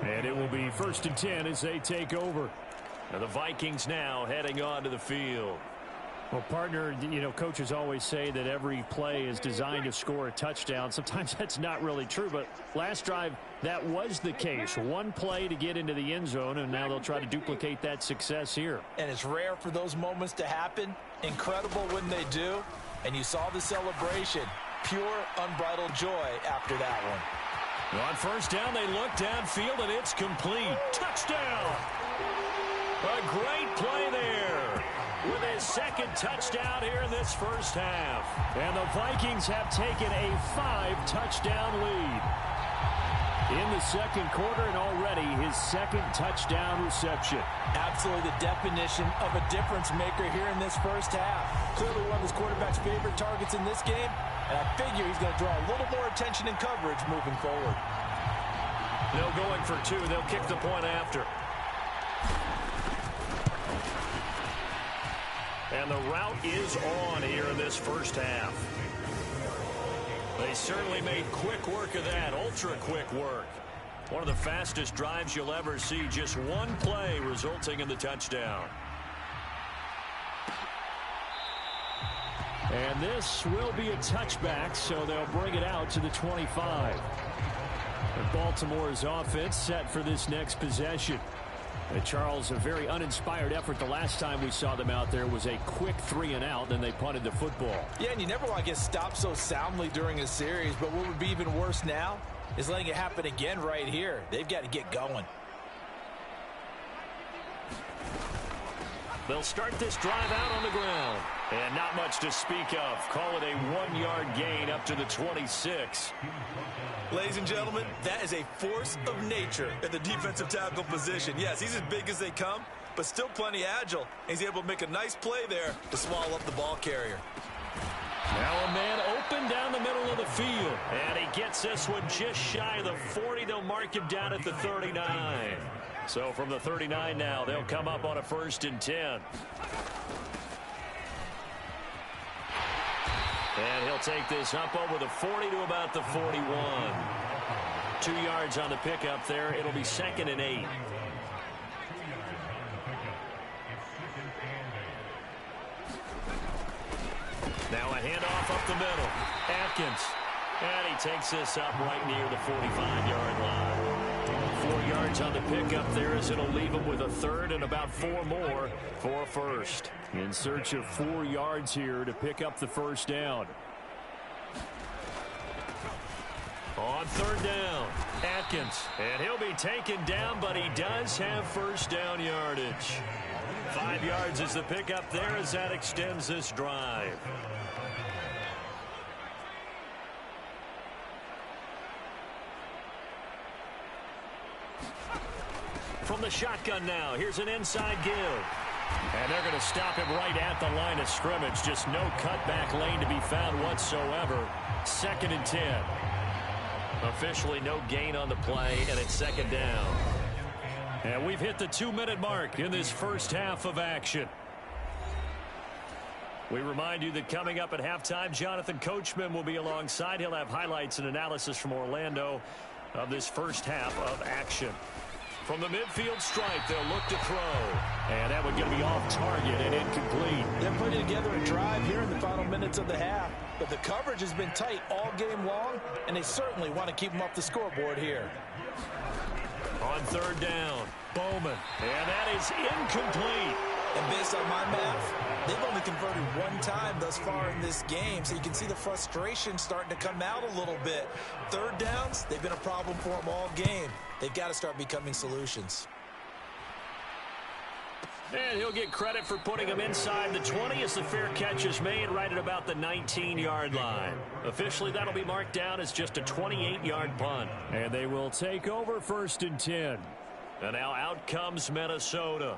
And it will be 1st and 10 as they take over. And the Vikings now heading onto the field. Well, partner, you know, coaches always say that every play is designed to score a touchdown. Sometimes that's not really true, but last drive, that was the case. One play to get into the end zone, and now they'll try to duplicate that success here. And it's rare for those moments to happen. Incredible when they do. And you saw the celebration. Pure, unbridled joy after that one. On 1st down, they look downfield, and it's complete. Touchdown! A great play there with his 2nd touchdown here in this first half. And the Vikings have taken a 5-touchdown lead in the 2nd quarter, and already his 2nd touchdown reception. Absolutely the definition of a difference maker here in this first half. Clearly one of his quarterback's favorite targets in this game, and I figure he's going to draw a little more attention and coverage moving forward. No going for 2. They'll kick the point after. And the route is on here in this first half. They certainly made quick work of that, ultra-quick work. One of the fastest drives you'll ever see, just one play resulting in the touchdown. And this will be a touchback, so they'll bring it out to the 25. The ball Baltimore's offense set for this next possession. Charles, a very uninspired effort. The last time we saw them out there was a quick 3-and-out, then they punted the football. Yeah, and you never want to get stopped so soundly during a series, but what would be even worse now is letting it happen again right here. They've got to get going. They'll start this drive out on the ground. And not much to speak of. Call it a 1-yard gain up to the 26. Ladies and gentlemen, that is a force of nature in the defensive tackle position. Yes, he's as big as they come, but still plenty agile. He's able to make a nice play there to swallow up the ball carrier. Now a man open down the middle of the field. And he gets this one just shy of the 40. They'll mark him down at the 39. So from the 39 now, they'll come up on a 1st and 10. And he'll take this up over the 40 to about the 41. 2 yards on the pickup there. It'll be 2nd and 8. Now a handoff up the middle. Atkins. And he takes this up right near the 45-yard line. 4 yards on the pickup there as it'll leave him with a 3rd and about 4 more for a 1st. In search of 4 yards here to pick up the 1st down. On 3rd down, Atkins. And he'll be taken down, but he does have 1st down yardage. 5 yards is the pickup there as that extends this drive. From the shotgun now, here's an inside give. And they're going to stop him right at the line of scrimmage. Just no cutback lane to be found whatsoever. 2nd and 10. Officially no gain on the play, and it's 2nd down. And we've hit the 2-minute mark in this first half of action. We remind you that coming up at halftime, Jonathan Coachman will be alongside. He'll have highlights and analysis from Orlando of this first half of action. From the midfield stripe, they'll look to throw. And that one going to be off target and incomplete. They're putting together a drive here in the final minutes of the half. But the coverage has been tight all game long, and they certainly want to keep them off the scoreboard here. On 3rd down, Bowman. And that is incomplete. And based on my math, they've only converted 1 time thus far in this game, so you can see the frustration starting to come out a little bit. 3rd downs, they've been a problem for them all game. They've got to start becoming solutions. And he'll get credit for putting him inside the 20 as the fair catch is made right at about the 19-yard line. Officially, that'll be marked down as just a 28-yard punt. And they will take over 1st and 10. And now out comes Minnesota.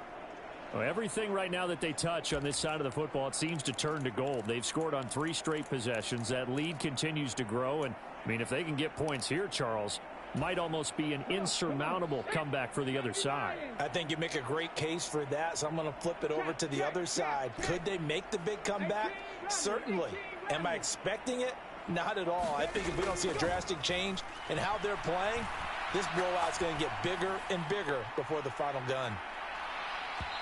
Well, everything right now that they touch on this side of the football, it seems to turn to gold. They've scored on 3 straight possessions. That lead continues to grow. And, I mean, if they can get points here, Charles, might almost be an insurmountable comeback for the other side. I think you make a great case for that, so I'm going to flip it over to the other side. Could they make the big comeback? Certainly. Am I expecting it? Not at all. I think if we don't see a drastic change in how they're playing, this blowout's going to get bigger and bigger before the final gun.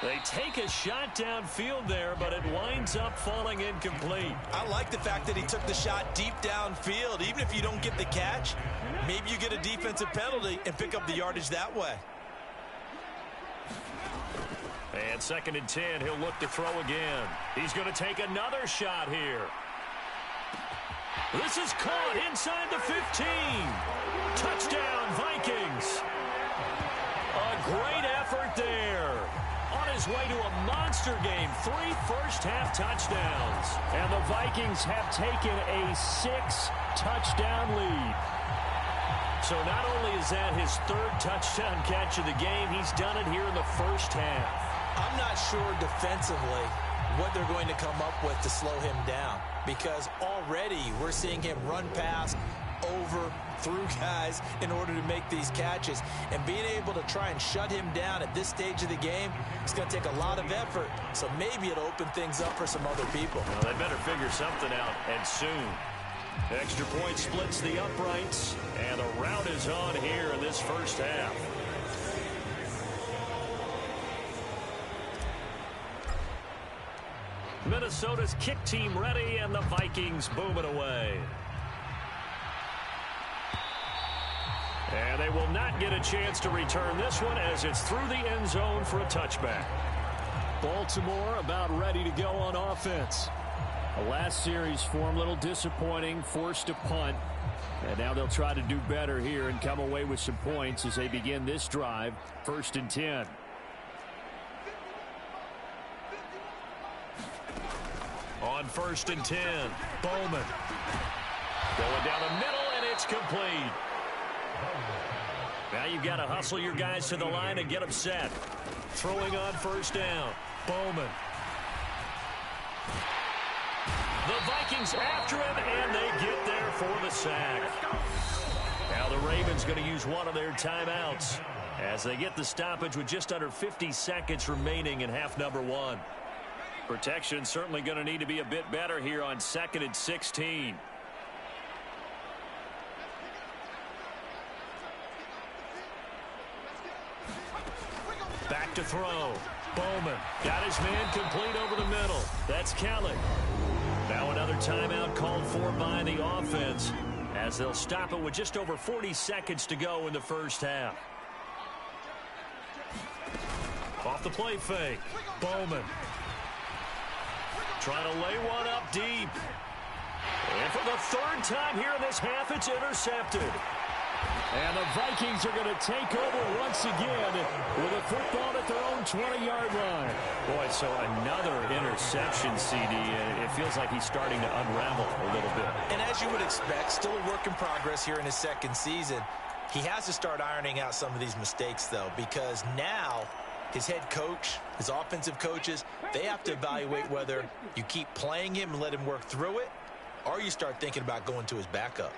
They take a shot downfield there, but it winds up falling incomplete. I like the fact that he took the shot deep downfield. Even if you don't get the catch, maybe you get a defensive penalty and pick up the yardage that way. And 2nd and 10, he'll look to throw again. He's going to take another shot here. This is caught inside the 15. Touchdown, Vikings. A great effort there. On his way to a monster game, 3 first-half touchdowns. And the Vikings have taken a 6-touchdown lead. So not only is that his 3rd touchdown catch of the game, he's done it here in the first half. I'm not sure defensively what they're going to come up with to slow him down, because already we're seeing him run past, over, through guys in order to make these catches. And being able to try and shut him down at this stage of the game, it's going to take a lot of effort. So maybe it'll open things up for some other people. Well, they better figure something out, and soon. Extra point splits the uprights, and the rout is on here in this first half. Minnesota's kick team ready, and the Vikings boom it away. And they will not get a chance to return this one as it's through the end zone for a touchback. Baltimore about ready to go on offense. The last series for them, a little disappointing, forced a punt. And now they'll try to do better here and come away with some points as they begin this drive, 1st and 10. On 1st and 10, Bowman. Going down the middle, and it's complete. Now you've got to hustle your guys to the line and get them set. Throwing on 1st down, Bowman. The Vikings after him, and they get there for the sack. Now the Ravens going to use one of their timeouts as they get the stoppage with just under 50 seconds remaining in half number 1. Protection certainly going to need to be a bit better here on 2nd and 16. Back to throw. Bowman got his man complete over the middle. That's Kelly. Now another timeout called for by the offense as they'll stop it with just over 40 seconds to go in the first half. Off the play fake. Bowman. Trying to lay one up deep. And for the 3rd time here in this half, it's intercepted. And the Vikings are going to take over once again with a football at their own 20-yard line. Boy, so another interception, CD, and it feels like he's starting to unravel a little bit. And as you would expect, still a work in progress here in his 2nd season. He has to start ironing out some of these mistakes, though, because now his head coach, his offensive coaches, they have to evaluate whether you keep playing him and let him work through it, or you start thinking about going to his backup.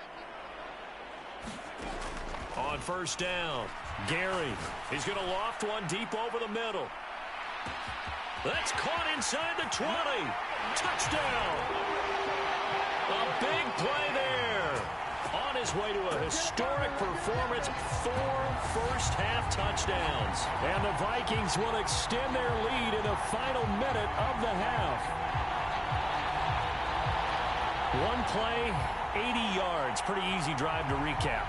On 1st down, Gary. He's going to loft one deep over the middle. That's caught inside the 20. Touchdown. A big play there. On his way to a historic performance, 4 first-half touchdowns. And the Vikings will extend their lead in the final minute of the half. One play, 80 yards. Pretty easy drive to recap.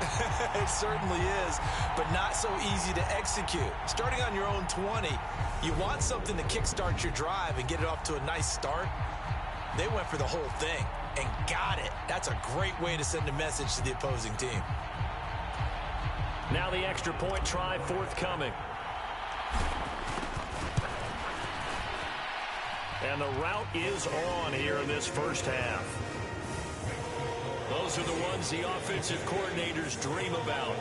It certainly is, but not so easy to execute. Starting on your own 20, you want something to kickstart your drive and get it off to a nice start. They went for the whole thing and got it. That's a great way to send a message to the opposing team. Now the extra point try forthcoming. And the route is on here in this first half. Those are the ones the offensive coordinators dream about.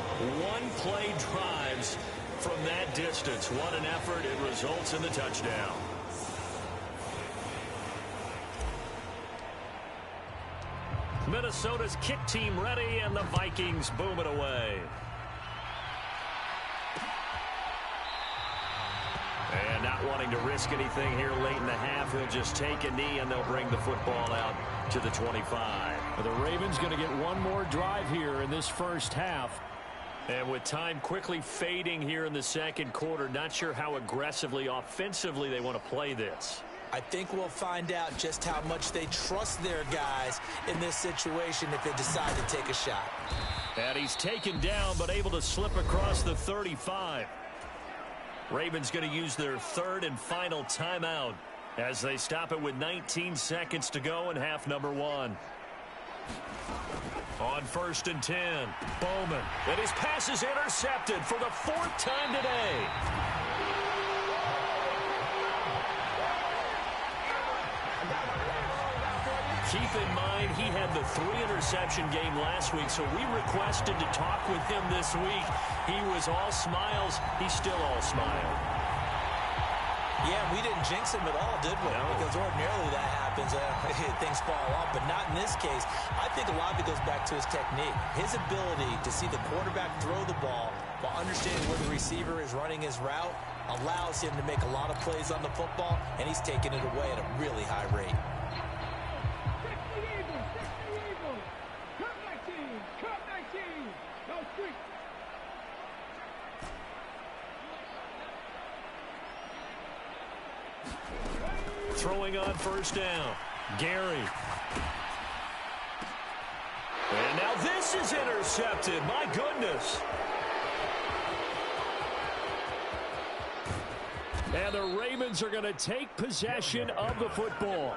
One-play drives from that distance. What an effort. It results in the touchdown. Minnesota's kick team ready, and the Vikings boom it away. And not wanting to risk anything here late in the half, he'll just take a knee, and they'll bring the football out to the 25. The Ravens going to get one more drive here in this first half. And with time quickly fading here in the second quarter, not sure how aggressively, offensively they want to play this. I think we'll find out just how much they trust their guys in this situation if they decide to take a shot. And he's taken down, but able to slip across the 35. Ravens going to use their 3rd and final timeout as they stop it with 19 seconds to go in half number 1. On 1st and 10, Bowman. And his pass is intercepted for the 4th time today. Keep in mind, he had the 3-interception game last week, so we requested to talk with him this week. He was all smiles. He's still all smile. Yeah, we didn't jinx him at all, did we? No. Because ordinarily that happens. Things fall off, but not in this case. I think a lot of it goes back to his technique. His ability to see the quarterback throw the ball while understanding where the receiver is running his route allows him to make a lot of plays on the football, and he's taking it away at a really high rate. Throwing on 1st down, Gary. And now this is intercepted. My goodness. And the Ravens are going to take possession of the football.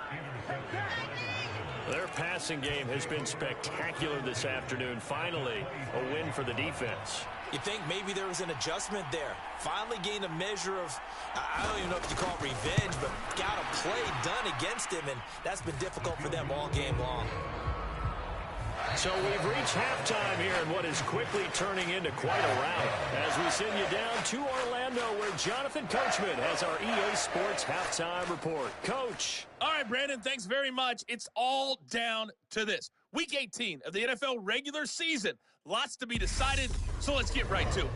Their passing game has been spectacular this afternoon. Finally, a win for the defense. You think maybe there was an adjustment there. Finally gained a measure of, I don't even know if you call it revenge, but got a play done against him, and that's been difficult for them all game long. So we've reached halftime here in what is quickly turning into quite a rout as we send you down to Orlando where Jonathan Coachman has our EA Sports halftime report. Coach. All right, Brandon, thanks very much. It's all down to this. Week 18 of the NFL regular season. Lots to be decided, so let's get right to it.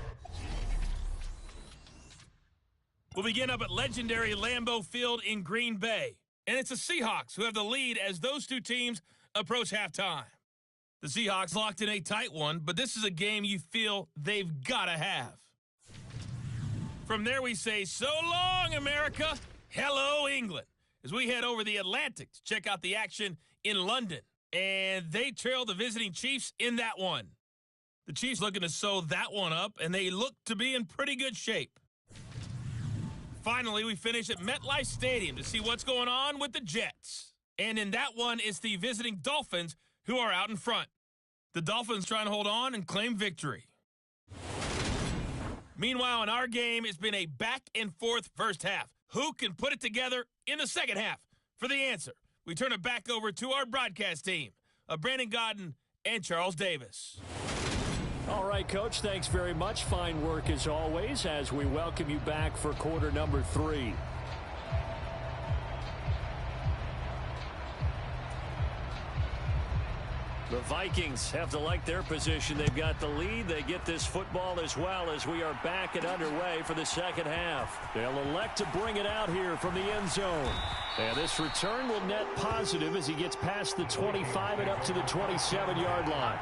We'll begin up at legendary Lambeau Field in Green Bay. And it's the Seahawks who have the lead as those two teams approach halftime. The Seahawks locked in a tight one, but this is a game you feel they've got to have. From there we say, so long, America. Hello, England. As we head over the Atlantic to check out the action in London. And they trail the visiting Chiefs in that one. The Chiefs looking to sew that one up, and they look to be in pretty good shape. Finally, we finish at MetLife Stadium to see what's going on with the Jets. And in that one, it's the visiting Dolphins who are out in front. The Dolphins trying to hold on and claim victory. Meanwhile, in our game, it's been a back-and-forth first half. Who can put it together in the second half? For the answer, we turn it back over to our broadcast team of Brandon Godden and Charles Davis. All right, Coach, thanks very much. Fine work as always as we welcome you back for quarter number 3. The Vikings have to like their position. They've got the lead. They get this football as well as we are back and underway for the second half. They'll elect to bring it out here from the end zone. And this return will net positive as he gets past the 25 and up to the 27-yard line.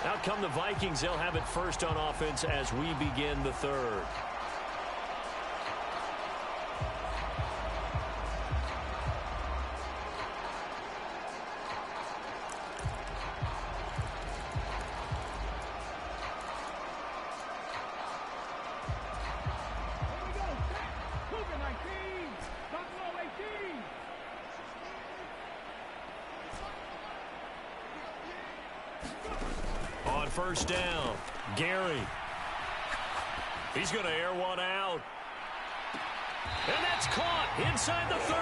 Out come the Vikings. They'll have it first on offense as we begin the third. First down, Gary. He's going to air one out. And that's caught inside the 30.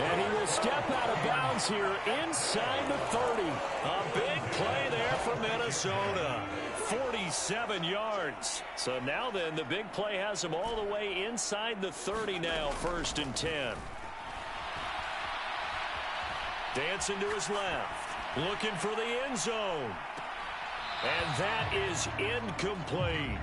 And he will step out of bounds here inside the 30. A big play there for Minnesota. 47 yards. So now then, the big play has him all the way inside the 30 now, 1st and 10. Dancing to his left. Looking for the end zone. And that is incomplete.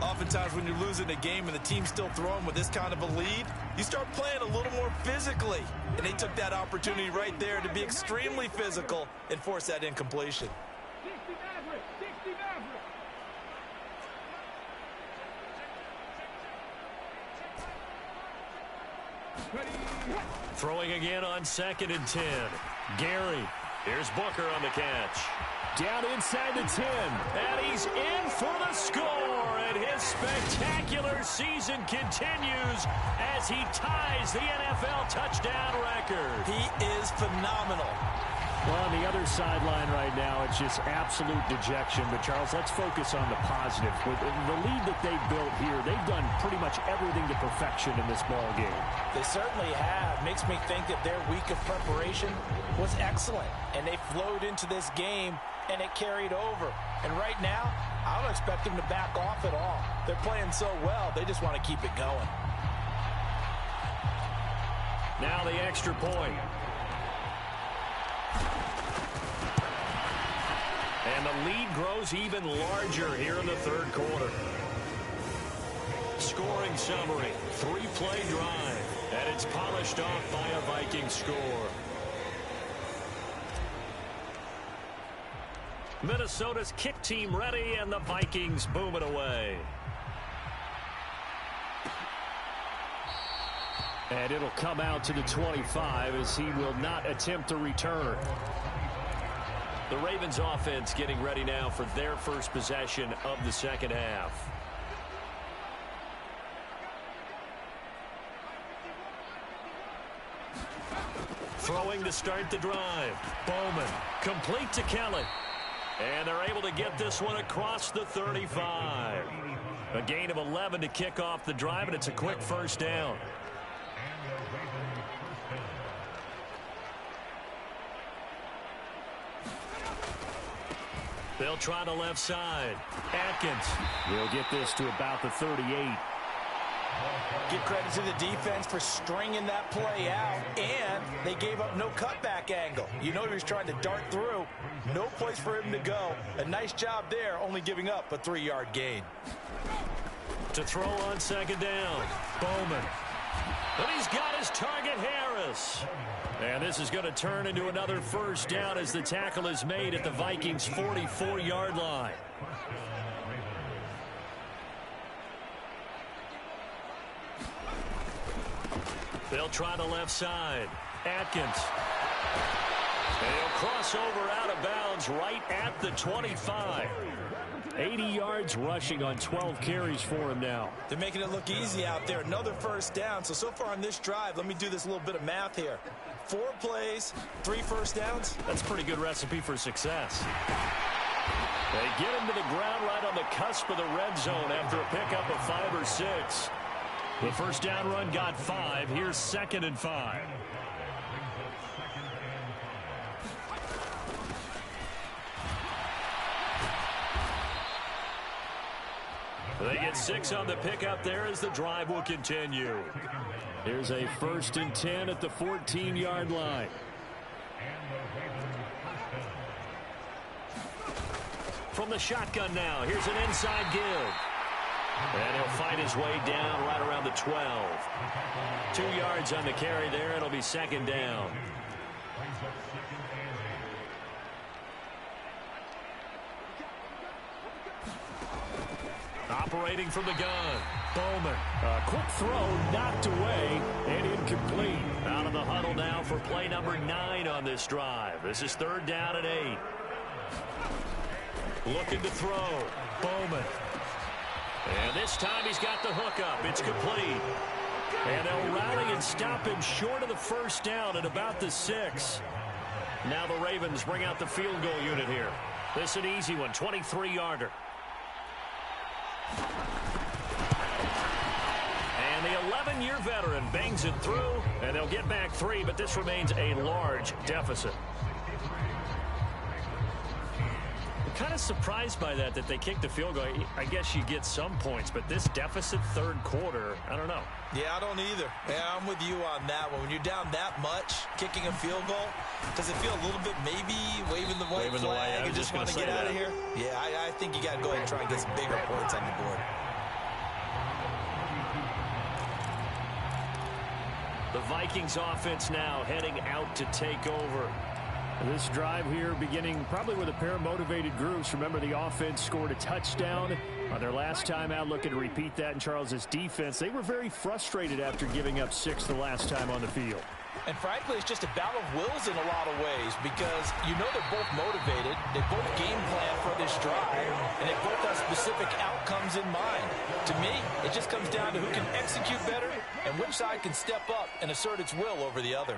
Oftentimes when you're losing a game and the team's still throwing with this kind of a lead, you start playing a little more physically. And they took that opportunity right there to be extremely physical and force that incompletion. Throwing again on 2nd and 10. Gary. Here's Booker on the catch. Down inside the 10. And he's in for the score. And his spectacular season continues as he ties the NFL touchdown record. He is phenomenal. Well, on the other sideline right now, it's just absolute dejection. But, Charles, let's focus on the positive. With the lead that they've built here, they've done pretty much everything to perfection in this ball game. They certainly have. Makes me think that their week of preparation was excellent. And they flowed into this game, and it carried over. And right now, I don't expect them to back off at all. They're playing so well, they just want to keep it going. Now the extra point. And the lead grows even larger here in the third quarter. Scoring summary, 3-play drive, and it's polished off by a Viking score. Minnesota's kick team ready, and the Vikings boom it away. And it'll come out to the 25 as he will not attempt to return. The Ravens offense getting ready now for their first possession of the second half. Throwing to start the drive. Bowman complete to Kelly. And they're able to get this one across the 35. A gain of 11 to kick off the drive, and it's a quick first down. They'll try the left side. Atkins. They'll get this to about the 38. Give credit to the defense for stringing that play out, and they gave up no cutback angle. You know he was trying to dart through. No place for him to go. A nice job there, only giving up a 3-yard gain. To throw on second down. Bowman. And he's got his target, Harris. And this is going to turn into another first down as the tackle is made at the Vikings' 44-yard line. They'll try the left side. Atkins. And he'll cross over out of bounds right at the 25. 80 yards rushing on 12 carries for him now. They're making it look easy out there. Another first down. So far on this drive, let me do this little bit of math here. 4 plays, 3 first downs. That's a pretty good recipe for success. They get him to the ground right on the cusp of the red zone after a pickup of 5 or 6. The first down run got 5. Here's 2nd and 5. They get 6 on the pickup there as the drive will continue. Here's a 1st and 10 at the 14-yard line. From the shotgun now, here's an inside give. And he'll fight his way down right around the 12. 2 yards on the carry there. It'll be 2nd down. Operating from the gun. Bowman. A quick throw knocked away and incomplete. Out of the huddle now for play number 9 on this drive. This is 3rd down and 8. Looking to throw. Bowman. And this time he's got the hook up. It's complete. And they'll rally and stop him short of the first down at about the 6. Now the Ravens bring out the field goal unit here. This is an easy one, 23-yarder. And the 11-year veteran bangs it through, and they'll get back 3, but this remains a large deficit. Kind of surprised by that they kicked the field goal. I guess you get some points, but this deficit 3rd quarter, I don't know. Yeah, I don't either. Yeah, I'm with you on that one. When you're down that much, kicking a field goal, does it feel a little bit maybe waving the white flag and just want to get out of here? Yeah, I think you got to go ahead and try and get some bigger points on the board. The Vikings offense now heading out to take over. This drive here beginning probably with a pair of motivated groups. Remember, the offense scored a touchdown on their last time out. Looking to repeat that in Charles's defense. They were very frustrated after giving up 6 the last time on the field. And frankly, it's just a battle of wills in a lot of ways because you know they're both motivated. They both game plan for this drive, and they both have specific outcomes in mind. To me, it just comes down to who can execute better and which side can step up and assert its will over the other.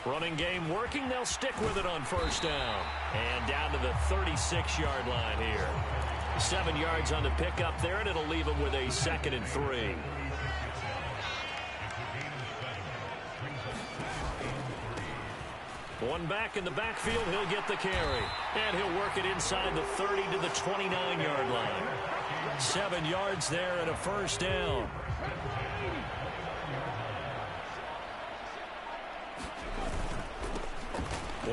Running game working. They'll stick with it on first down. And down to the 36-yard line here. 7 yards on the pickup there, and it'll leave them with a 2nd and 3. One back in the backfield. He'll get the carry. And he'll work it inside the 30 to the 29-yard line. 7 yards there and a first down.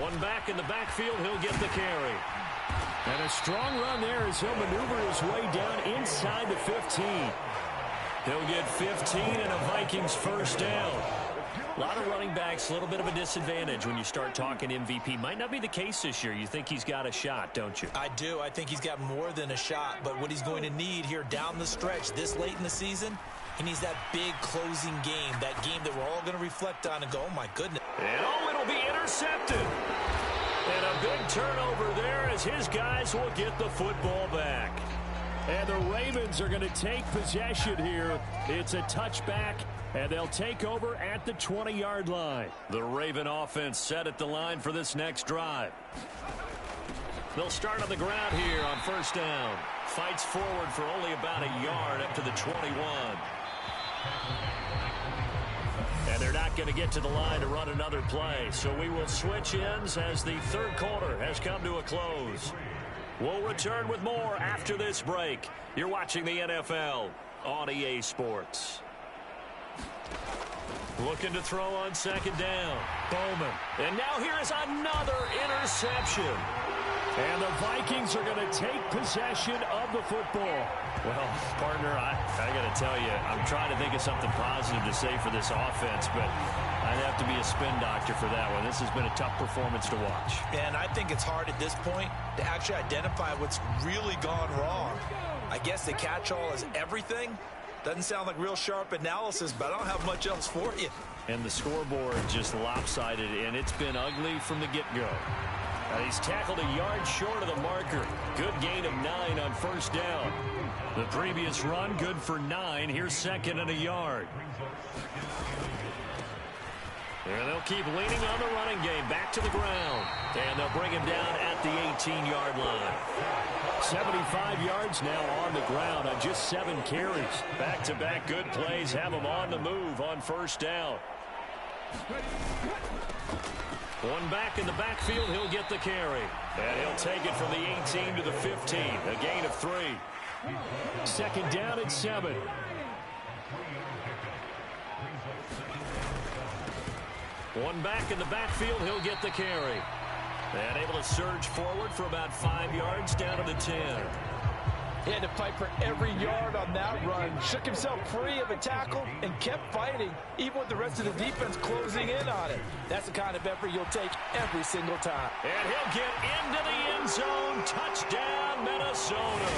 One back in the backfield, he'll get the carry. And a strong run there as he'll maneuver his way down inside the 15. He'll get 15 and a Vikings first down. A lot of running backs, a little bit of a disadvantage when you start talking MVP. Might not be the case this year. You think he's got a shot, don't you? I do. I think he's got more than a shot. But what he's going to need here down the stretch this late in the season, he needs that big closing game, that game that we're all going to reflect on and go, oh, my goodness. And it'll be intercepted. And a big turnover there as his guys will get the football back. And the Ravens are going to take possession here. It's a touchback And they'll take over at the 20-yard line. The Raven offense set at the line for this next drive. They'll start on the ground here on first down. Fights forward for only about a yard up to the 21. And they're not going to get to the line to run another play. So we will switch ends as the third quarter has come to a close. We'll return with more after this break. You're watching the NFL on EA Sports. Looking to throw on second down. Bowman. And now here is another interception. And the Vikings are going to take possession of the football. Well, partner, I got to tell you, I'm trying to think of something positive to say for this offense, but I'd have to be a spin doctor for that one. This has been a tough performance to watch. And I think it's hard at this point to actually identify what's really gone wrong. I guess the catch-all is everything. Doesn't sound like real sharp analysis, but I don't have much else for you. And the scoreboard just lopsided, and it's been ugly from the get-go. He's tackled a yard short of the marker. Good gain of 9 on first down. The previous run, good for 9. Here's second and a yard. And they'll keep leaning on the running game. Back to the ground. And they'll bring him down at the 18-yard line. 75 yards now on the ground on just 7 carries. Back-to-back good plays have him on the move on first down. One back in the backfield, he'll get the carry. And he'll take it from the 18 to the 15. A gain of 3. Second down and 7. One back in the backfield, he'll get the carry. And able to surge forward for about 5 yards down to the 10. He had to fight for every yard on that run. Shook himself free of a tackle and kept fighting, even with the rest of the defense closing in on it. That's the kind of effort you'll take every single time. And he'll get into the end zone. Touchdown, Minnesota.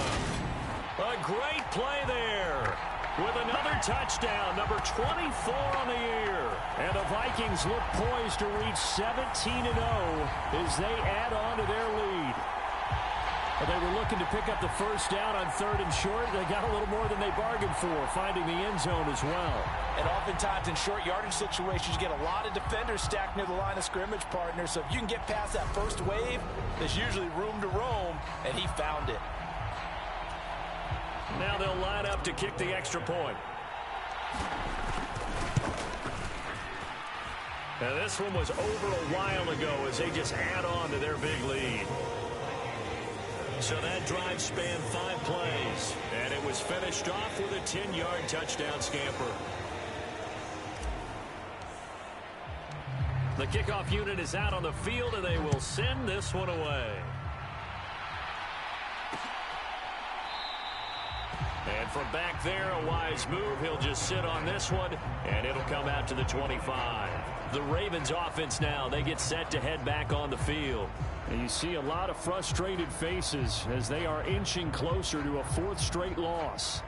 A great play there. With another touchdown, number 24 on the year. And the Vikings look poised to reach 17-0 as they add on to their lead. They were looking to pick up the first down on third and short. They got a little more than they bargained for, finding the end zone as well. And oftentimes in short yardage situations, you get a lot of defenders stacked near the line of scrimmage, partner. So if you can get past that first wave, there's usually room to roam, and he found it. Now they'll line up to kick the extra point. Now this one was over a while ago as they just add on to their big lead. So that drive spanned 5 plays, and it was finished off with a 10-yard touchdown scamper. The kickoff unit is out on the field, and they will send this one away. And from back there, a wise move. He'll just sit on this one, and it'll come out to the 25. The Ravens offense now, they get set to head back on the field. And you see a lot of frustrated faces as they are inching closer to a 4th straight loss.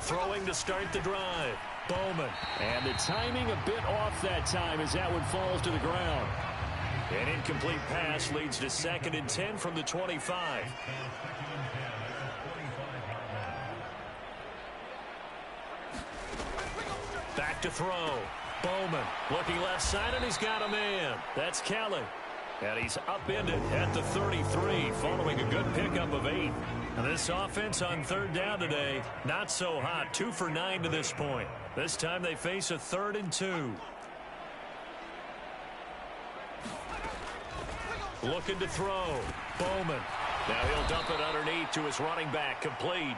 Throwing to start the drive. Bowman. And the timing a bit off that time as that one falls to the ground. An incomplete pass leads to 2nd and 10 from the 25. Back to throw. Bowman looking left side, and he's got a man. That's Kelly. And he's upended at the 33 following a good pickup of 8. And this offense on third down today, not so hot. 2 for 9 to this point. This time they face a 3rd and 2. Looking to throw. Bowman. Now he'll dump it underneath to his running back. Complete.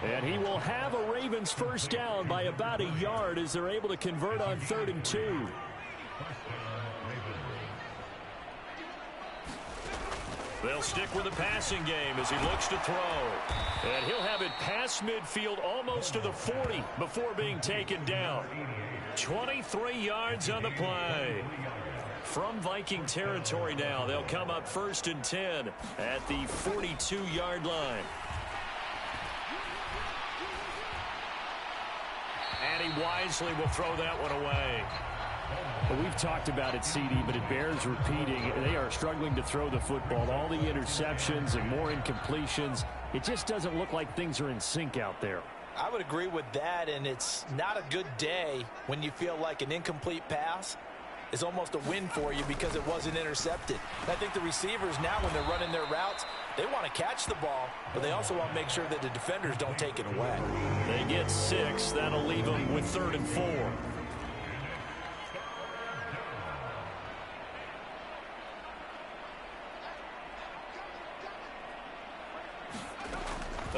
And he will have a Ravens first down by about a yard as they're able to convert on 3rd and 2. They'll stick with the passing game as he looks to throw. And he'll have it past midfield almost to the 40 before being taken down. 23 yards on the play. From Viking territory now, they'll come up 1st and 10 at the 42-yard line. And he wisely will throw that one away. Well, we've talked about it, CD, but it bears repeating. They are struggling to throw the football. All the interceptions and more incompletions. It just doesn't look like things are in sync out there. I would agree with that, and it's not a good day when you feel like an incomplete pass is almost a win for you because it wasn't intercepted. I think the receivers now, when they're running their routes, they want to catch the ball, but they also want to make sure that the defenders don't take it away. They get 6. That'll leave them with 3rd and 4.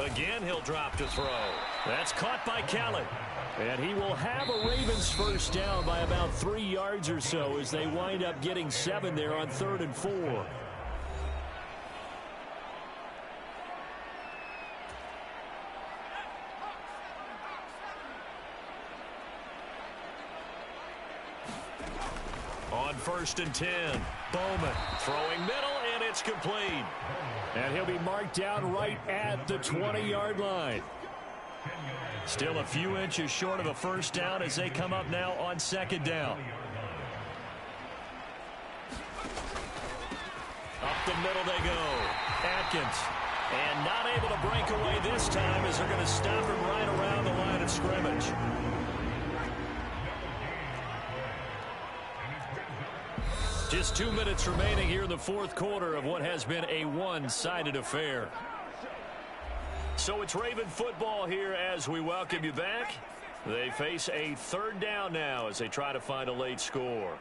Again, he'll drop to throw. That's caught by Kelly. And he will have a Ravens first down by about 3 yards or so as they wind up getting 7 there on 3rd and 4. On 1st and 10, Bowman throwing middle, and it's complete. And he'll be marked down right at the 20-yard line. Still a few inches short of a first down as they come up now on 2nd down. Up the middle they go. Atkins. And not able to break away this time as they're going to stop him right around the line of scrimmage. Just 2 minutes remaining here in the 4th quarter of what has been a one-sided affair. So it's Raven football here as we welcome you back. They face a 3rd down now as they try to find a late score.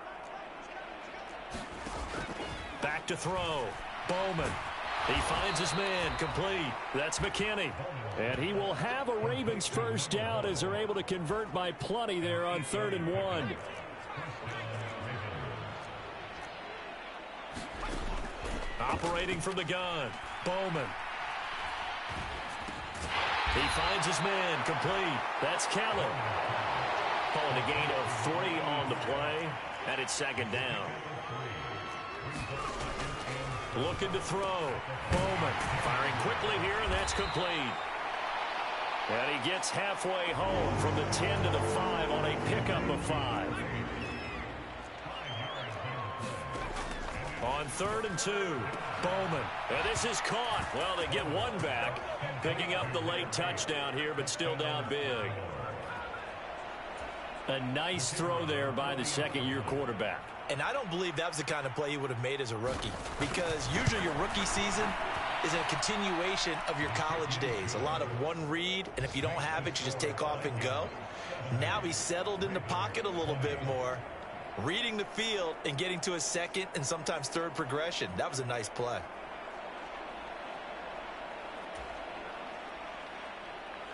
Back to throw. Bowman. He finds his man complete. That's McKinney. And he will have a Ravens first down as they're able to convert by plenty there on 3rd and 1. Operating from the gun. Bowman. He finds his man complete. That's Kelly. Calling a gain of 3 on the play. And it's 2nd down. Looking to throw. Bowman firing quickly here, and that's complete. And he gets halfway home from the 10 to the 5 on a pickup of 5. On 3rd and 2, Bowman. And this is caught. Well, they get 1 back. Picking up the late touchdown here, but still down big. A nice throw there by the 2nd-year quarterback. And I don't believe that was the kind of play he would have made as a rookie, because usually your rookie season is a continuation of your college days. A lot of one read, and if you don't have it, you just take off and go. Now he's settled in the pocket a little bit more, reading the field and getting to a 2nd and sometimes 3rd progression. That was a nice play.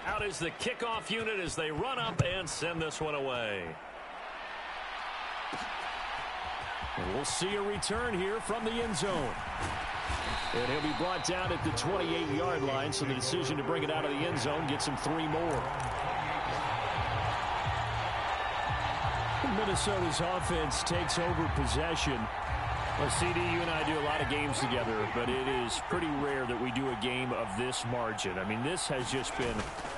Out is the kickoff unit as they run up and send this one away. And we'll see a return here from the end zone. And he'll be brought down at the 28-yard line, so the decision to bring it out of the end zone gets him 3 more. Minnesota's offense takes over possession. Well, CD, you and I do a lot of games together, but it is pretty rare that we do a game of this margin. I mean, this has just been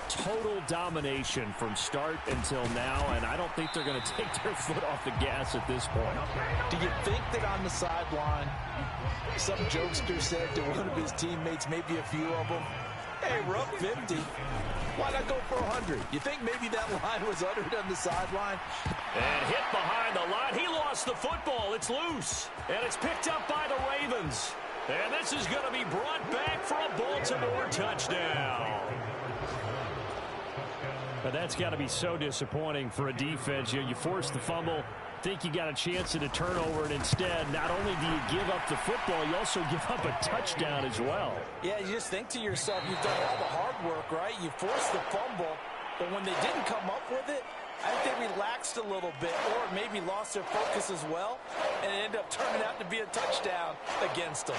total domination from start until now, and I don't think they're going to take their foot off the gas at this point. Do you think that on the sideline, some jokester said to one of his teammates, maybe a few of them, hey, we're up 50. Why not go for 100? You think maybe that line was uttered on the sideline? And hit behind the line. He lost the football. It's loose. And it's picked up by the Ravens. And this is going to be brought back for a Baltimore touchdown. But that's got to be so disappointing for a defense. You force the fumble, think you got a chance at a turnover, and instead, not only do you give up the football, you also give up a touchdown as well. Yeah, you just think to yourself, you've done all the hard work, right? You forced the fumble, but when they didn't come up with it, I think they relaxed a little bit or maybe lost their focus as well, and it ended up turning out to be a touchdown against them.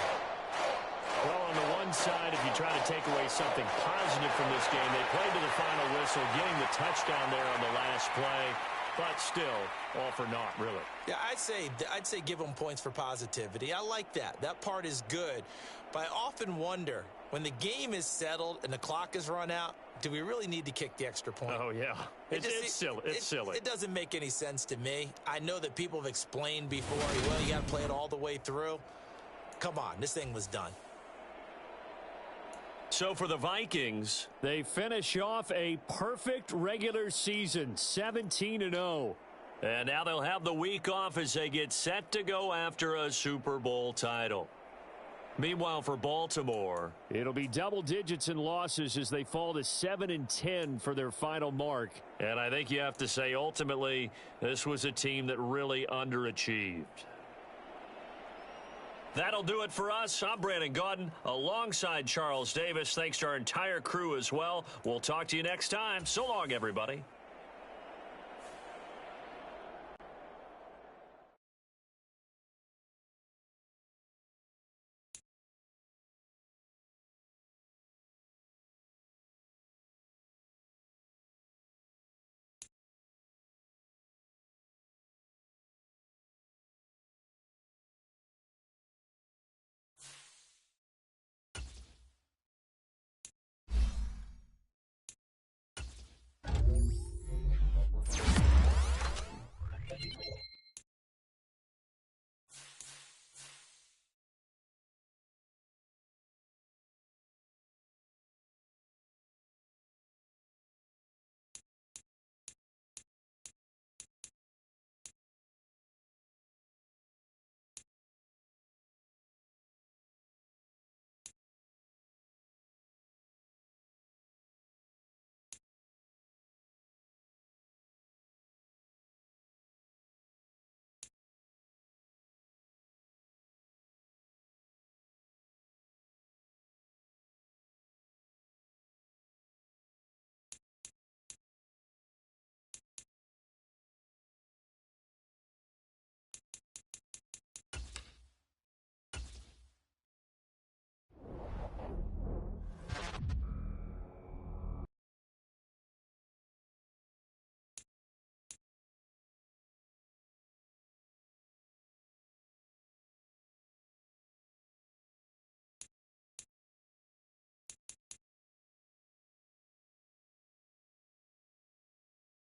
Well, on the one side, if you try to take away something positive from this game, they played to the final whistle, getting the touchdown there on the last play, but still, all for naught, really. Yeah, I'd say give them points for positivity. I like that. That part is good. But I often wonder, when the game is settled and the clock is run out, do we really need to kick the extra point? Oh, yeah. It's silly. It's silly. It doesn't make any sense to me. I know that people have explained before, well, you got to play it all the way through. Come on, this thing was done. So for the Vikings, they finish off a perfect regular season, 17-0. And now they'll have the week off as they get set to go after a Super Bowl title. Meanwhile, for Baltimore, it'll be double digits in losses as they fall to 7-10 for their final mark. And I think you have to say, ultimately, this was a team that really underachieved. That'll do it for us. I'm Brandon Gaudin alongside Charles Davis. Thanks to our entire crew as well. We'll talk to you next time. So long, everybody.